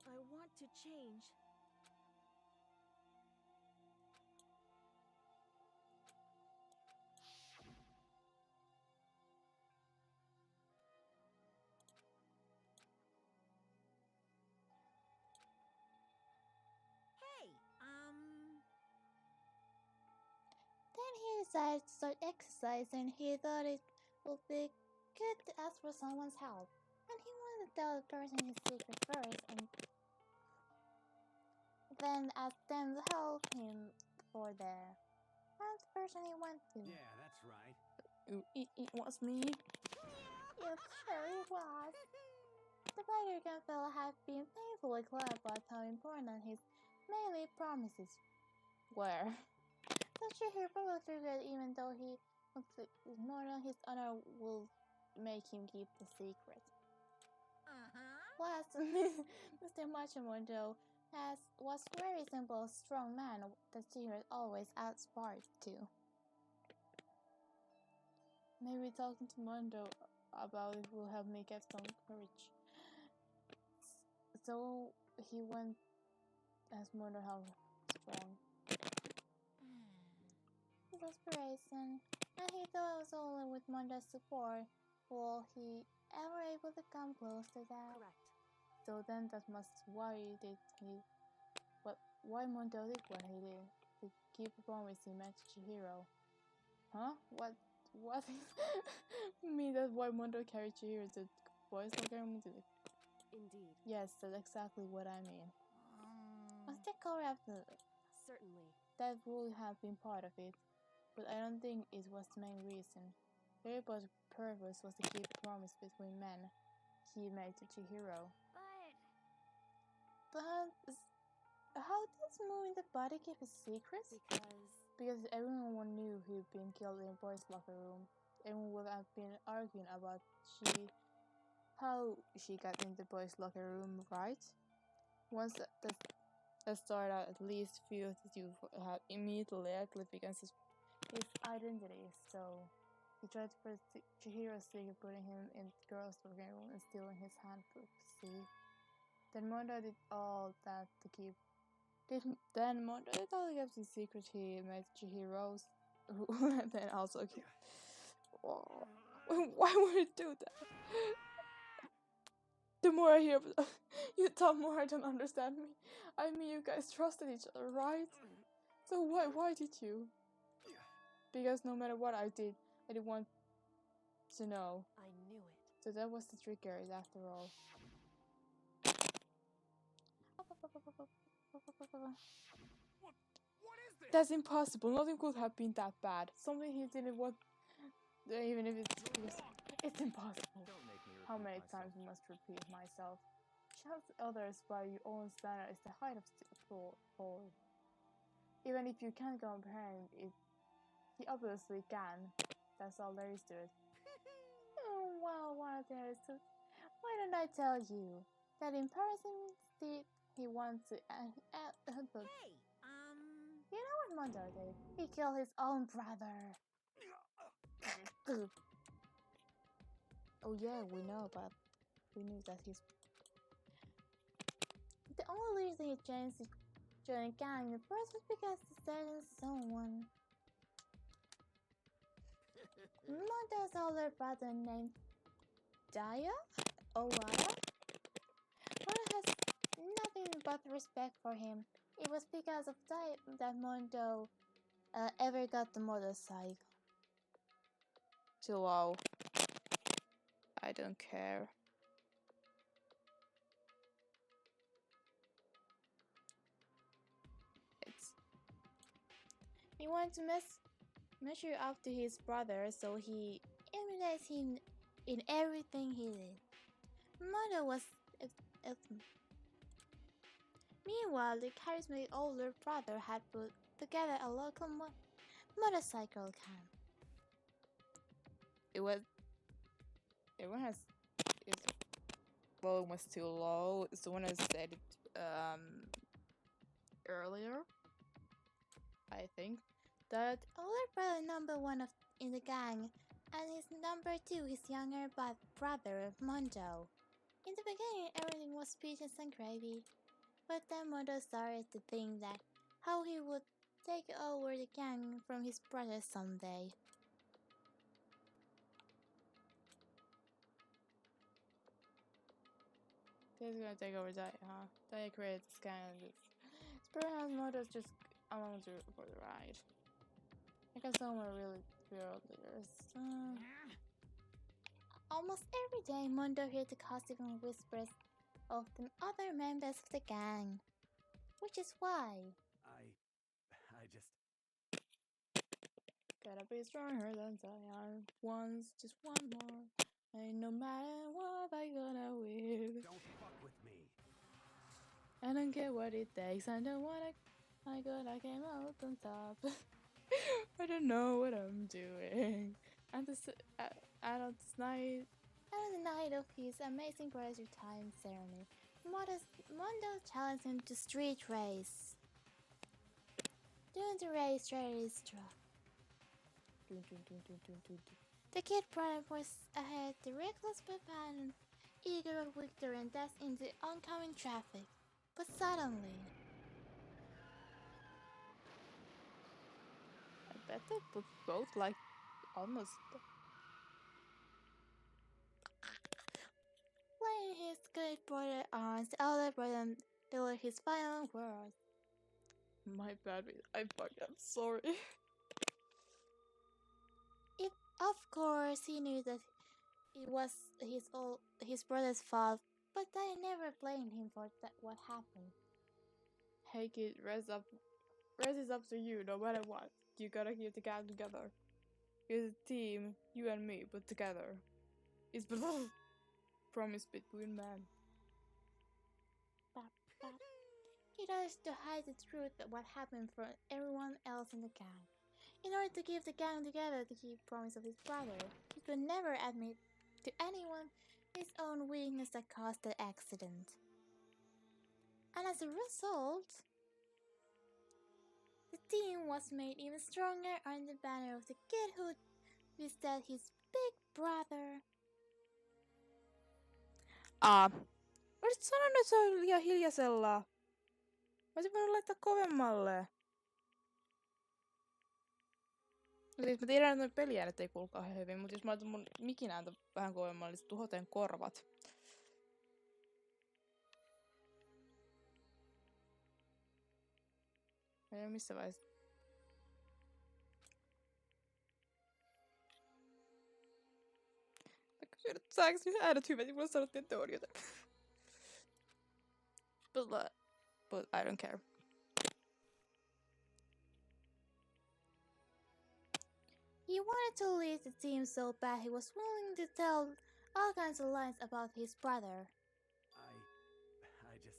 Speaker 10: I want to change.
Speaker 12: Hey,
Speaker 6: Then he decided to start exercising. He thought it would be good to ask for someone's help. And he wanted to tell the person his secret first and then ask them to help him for the person he went to.
Speaker 13: Yeah, that's right.
Speaker 8: It was me.
Speaker 6: It sure was. The writer fella had been painfully clear about how important his mainly promises were. So he probably figured even though he wants to ignore his honor will make him keep the secret. Plus, Mr. Machimundo was very simple, strong man that Chihiro always aspired to.
Speaker 8: Maybe talking to Mondo about it will help me get some courage. So he went as Mondo how strong.
Speaker 6: His aspiration, and he thought it was only with Mondo's support will he ever able to come close to that.
Speaker 10: Correct.
Speaker 8: So then that must why Mondo did what he did to keep a promise he made to Chihiro. Huh? What mean that why Mondo carried Chihiro to boys locker room to the...
Speaker 10: Indeed.
Speaker 8: Yes, that's exactly what I mean.
Speaker 6: Was the correct?
Speaker 10: Certainly.
Speaker 8: That would have been part of it, but I don't think it was the main reason. Everybody's purpose was to keep a promise between men he made to Chihiro. But how does moving the body keep a secret? Because everyone knew he'd been killed in the boys' locker room. Everyone would have been arguing about how she got in the boys' locker room, right? Once that started out, at least few of the two had immediately against his identity, so he tried to protect Chihiro's secret, putting him in the girls' locker room and stealing his handbook, see? Then Mondo did all that to keep... Then Mondo did all the secret he made Chihiro's, who then also keep... Oh, why would he do that? The more I hear you talk, more I don't understand me. I mean, you guys trusted each other, right? So why did you? Because no matter what I did, I didn't want to know.
Speaker 10: I knew it.
Speaker 8: So that was the trigger after all.
Speaker 2: What is this?
Speaker 8: That's impossible. Nothing could have been that bad. Something he didn't want, even if it's impossible. How many times I must repeat myself? Shout others by your own standard is the height of fall. Even if you can't comprehend it, he obviously can. That's all there is to it. Oh, wow, what there is to it. Why don't I tell you that in person he wants to
Speaker 12: Hey,
Speaker 6: you know what Mondo did? He killed his own brother.
Speaker 8: Oh yeah, we know, but we knew that he's...
Speaker 6: The only reason he changed to join the gang at first was because he certain someone. Mondo's older brother named Daya? Owada? Mondo has nothing but respect for him. It was because of that Mondo ever got the motorcycle.
Speaker 8: So wow. I don't care.
Speaker 6: He wanted to measure up to his brother, so he emulates him in everything he did. Mondo was... Meanwhile, the charismatic older brother had put together a local motorcycle camp.
Speaker 8: Everyone has... volume was too low. Someone has said it earlier, I think, that
Speaker 6: older brother #1 in the gang, and his #2, his younger brother, Mondo. In the beginning, everything was peaches and gravy, but then Mondo started to think that how he would take over the gang from his brother someday.
Speaker 8: He's gonna take over that, huh? They created this gang and this. Perhaps Modo's just along for the ride. I guess some are really real leaders.
Speaker 6: Almost every day, Mondo heard the gossip and whispers of the other members of the gang. Which is why
Speaker 13: I just...
Speaker 8: Gotta be stronger than Zion. Once, just one more. Ain't no matter what I gonna win.
Speaker 13: Don't fuck with me.
Speaker 8: I don't care what it takes. I don't wanna... My God, I came out on top. I don't know what I'm doing. And on
Speaker 6: the night of his amazing brother's retirement ceremony, Mondo challenged him to street race. During the race, Trey struck. The kid brother was ahead, the reckless Peppan, eager of victory and dash into oncoming traffic. But suddenly...
Speaker 8: I bet they both like almost...
Speaker 6: Laying his good brother arms, the older brother delivered his final words.
Speaker 8: My bad, I fucked up, sorry.
Speaker 6: Of course, he knew that it was his brother's fault, but I never blamed him for what happened.
Speaker 8: Hey kid, rest is up to you, no matter what. You gotta keep the gang together. It's a team, you and me, but together. It's promise between men.
Speaker 6: He tries to hide the truth of what happened from everyone else in the gang. In order to keep the gang together to keep promise of his brother, he could never admit to anyone his own weakness that caused the accident. And as a result, the team was made even stronger under the banner of the kid who visited his big brother.
Speaker 8: Olisit sanonut, että se on liian hiljaisella. Olisin voinut laittaa kovemmalle. No siis mä tiedän, että noi peliäänet ei kuulu kauhean hyvin, mutta jos mä laitan mun mikin ääntä vähän kovemmalle, niin se tuhoaa korvat. Ei oo missä vaiheessa. Mä kysyin, että saanko nyt äänet hyvät, niin mulle sanottiin, että on jotain. But I don't care.
Speaker 6: He wanted to leave the team so bad he was willing to tell all kinds of lies about his brother.
Speaker 13: I just...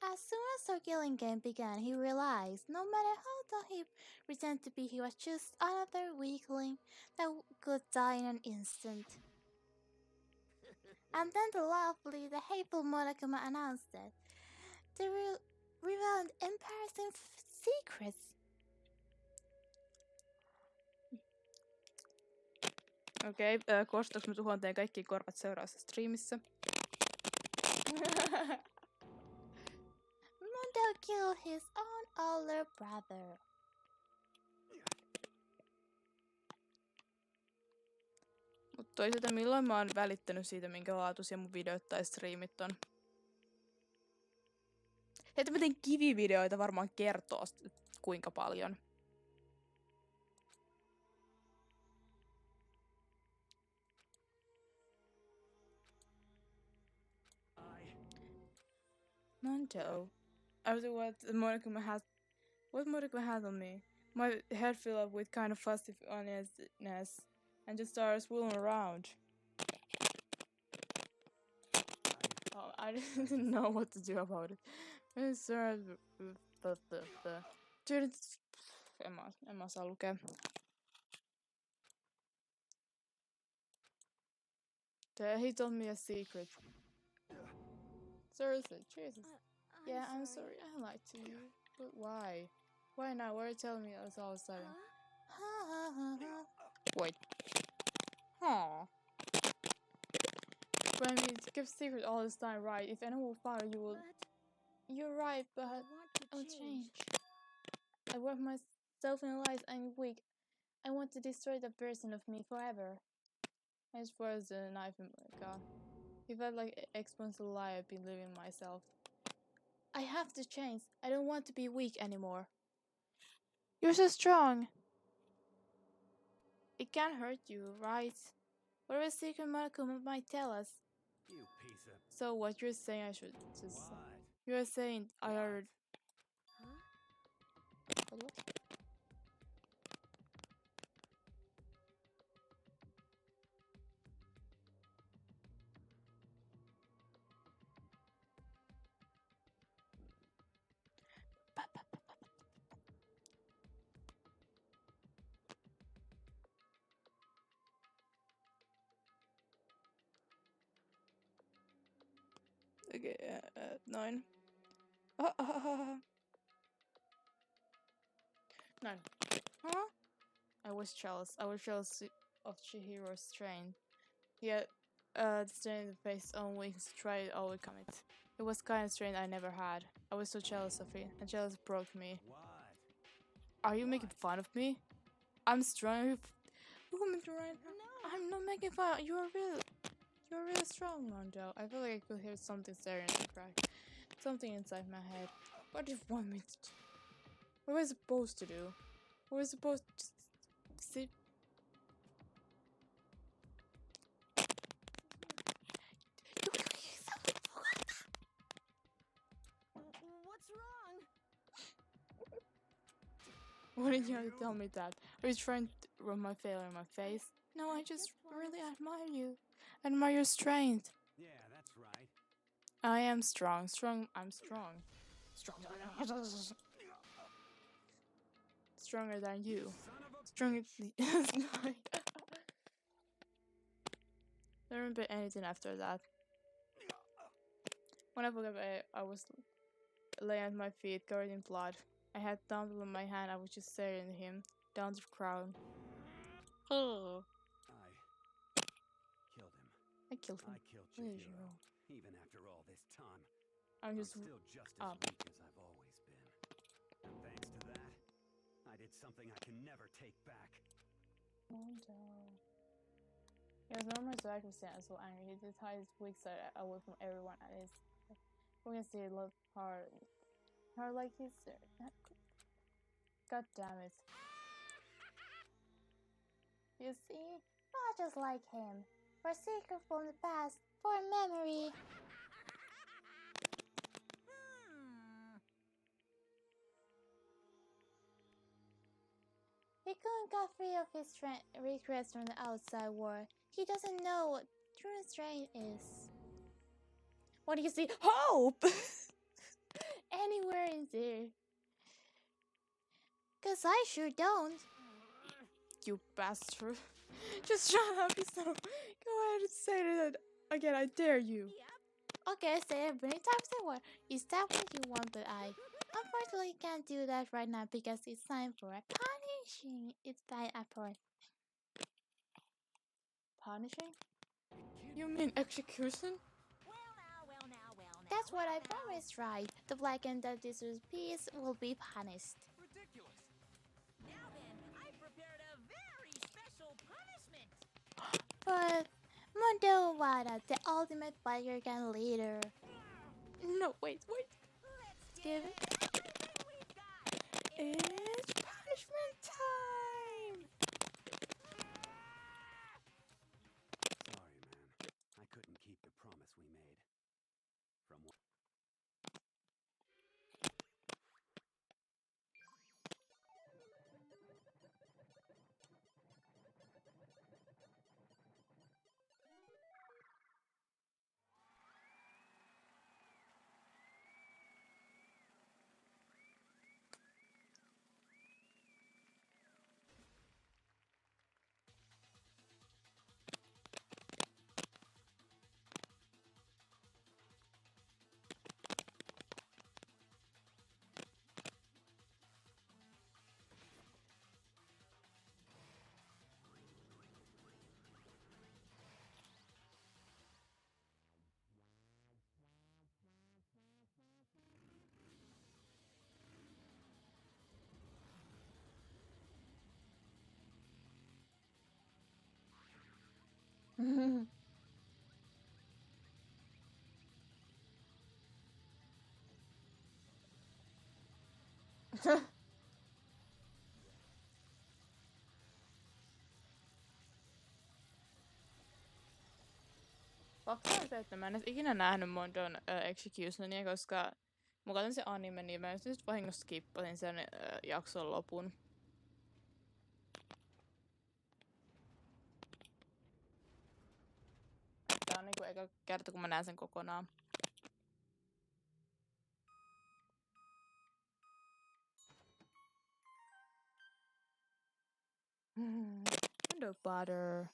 Speaker 6: As soon as the killing game began, he realized no matter how tough he pretended to be, he was just another weakling that could die in an instant. And then the hateful Monokuma announced that they revealed embarrassing secrets.
Speaker 8: Okei, kostaks mä tuhoan teidän kaikki korvat seuraavassa striimissä.
Speaker 6: Mondo killed his own older brother.
Speaker 8: Mut toisaalta milloin mä oon välittänyt siitä, minkä laatuisia mun videot tai striimit on. Se, että mä teen kivivideoita varmaan kertoo kuinka paljon. Mondo. I was what Monokuma has on me. My head filled up with kind of fuzzy honestness and just started swirling around. I didn't know what to do about it. En mä osaa lukea. He told me a secret. Seriously, Jesus. Yeah, I'm sorry. I lied to you. But why? Why now? Why are you telling me this all of a sudden? Wait. Huh. But I mean, to keep secret all this time, right? If anyone will find you will... You're right, but I'll change. I work myself in life. I'm weak. I want to destroy that version of me forever. I just was the knife in my god. If I like exposed a lie I've been living myself. I have to change. I don't want to be weak anymore. You're so strong. It can't hurt you, right? What a secret Monokuma might tell us.
Speaker 13: You piece of...
Speaker 8: So what you're saying I should just... You're saying I heard... What? Okay, 9. 9. Huh? I was jealous. I was jealous of Chihiro's strength. He had the strength to face his own weakness to try to overcome it. It was kind of strength I never had. I was so jealous of it, and jealous broke me.
Speaker 13: What?
Speaker 8: Are you making fun of me? I'm strong. Right? No. I'm not making fun. You're really strong, Mondo. I feel like I could hear something staring at the crack. Something inside my head. What do you want me to do? What was I supposed to do? What was I supposed to sit?
Speaker 5: What's wrong?
Speaker 8: Why didn't you have to tell me that? Are you trying to rub my failure in my face? No, I just really admire you. I admire your strength.
Speaker 13: Yeah, that's right.
Speaker 8: I am strong. I'm strong. Stronger than you. Stronger. There didn't be anything after that. When I woke up, I was laying at my feet, covered in blood. I had Dumble in my hand. I was just staring at him, down to the ground. Oh.
Speaker 13: I killed him.
Speaker 8: I killed him.
Speaker 13: I killed Chihiro. Even after all this time,
Speaker 8: I'm
Speaker 13: still just as weak as I've always been. And thanks to that, I did something I can never take back.
Speaker 8: Oh no. It was normal circumstance so angry. He did hide his weak side away from everyone and his we can see love hard like his god damn it. You see?
Speaker 6: Not just like him. For a secret from the past, for a memory. He couldn't get free of his regrets from the outside world. He doesn't know what true strength is.
Speaker 8: What do you see? Hope! Anywhere in there.
Speaker 6: Cause I sure don't.
Speaker 8: You bastard. Just shut up, so go ahead and say that again, I dare you.
Speaker 6: Okay, say it many times I want. Is that what you want? But I unfortunately can't do that right now because it's time for a punishing. It's by a point.
Speaker 8: Punishing? You mean execution?
Speaker 6: That's what I promised, right? The black and that deserves peace will be punished.
Speaker 12: Ridiculous. Now then, I prepared a very special punishment.
Speaker 6: But Mondo Wada, the ultimate biker gang leader.
Speaker 8: No, wait.
Speaker 6: Give it.
Speaker 8: It's punishment time!
Speaker 13: Sorry, man. I couldn't keep the promise we made. From what?
Speaker 8: Fakta on se, että mä en edes ikinä nähnyt Mondon Executionia, koska mä katson se anime, niin mä just vahingossa skippasin sen jakson lopun. Tää on niinku eka kerta, kun mä näen sen kokonaan. No butter.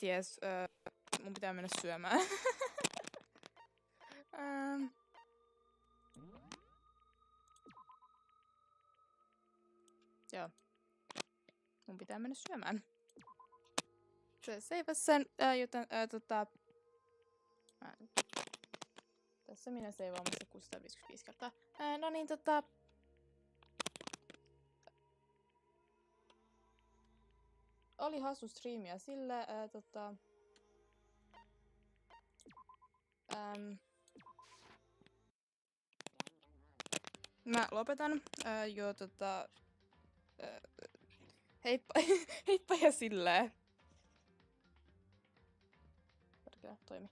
Speaker 8: Yes. Mun pitää mennä syömään. Joo. Mun pitää mennä syömään. Se seivasi sen, joten tässä minä seivaamassa 655 kertaa. No niin, oli hassu striimiä sille, mä lopetan, heippa, heippa ja silleen. Toimi.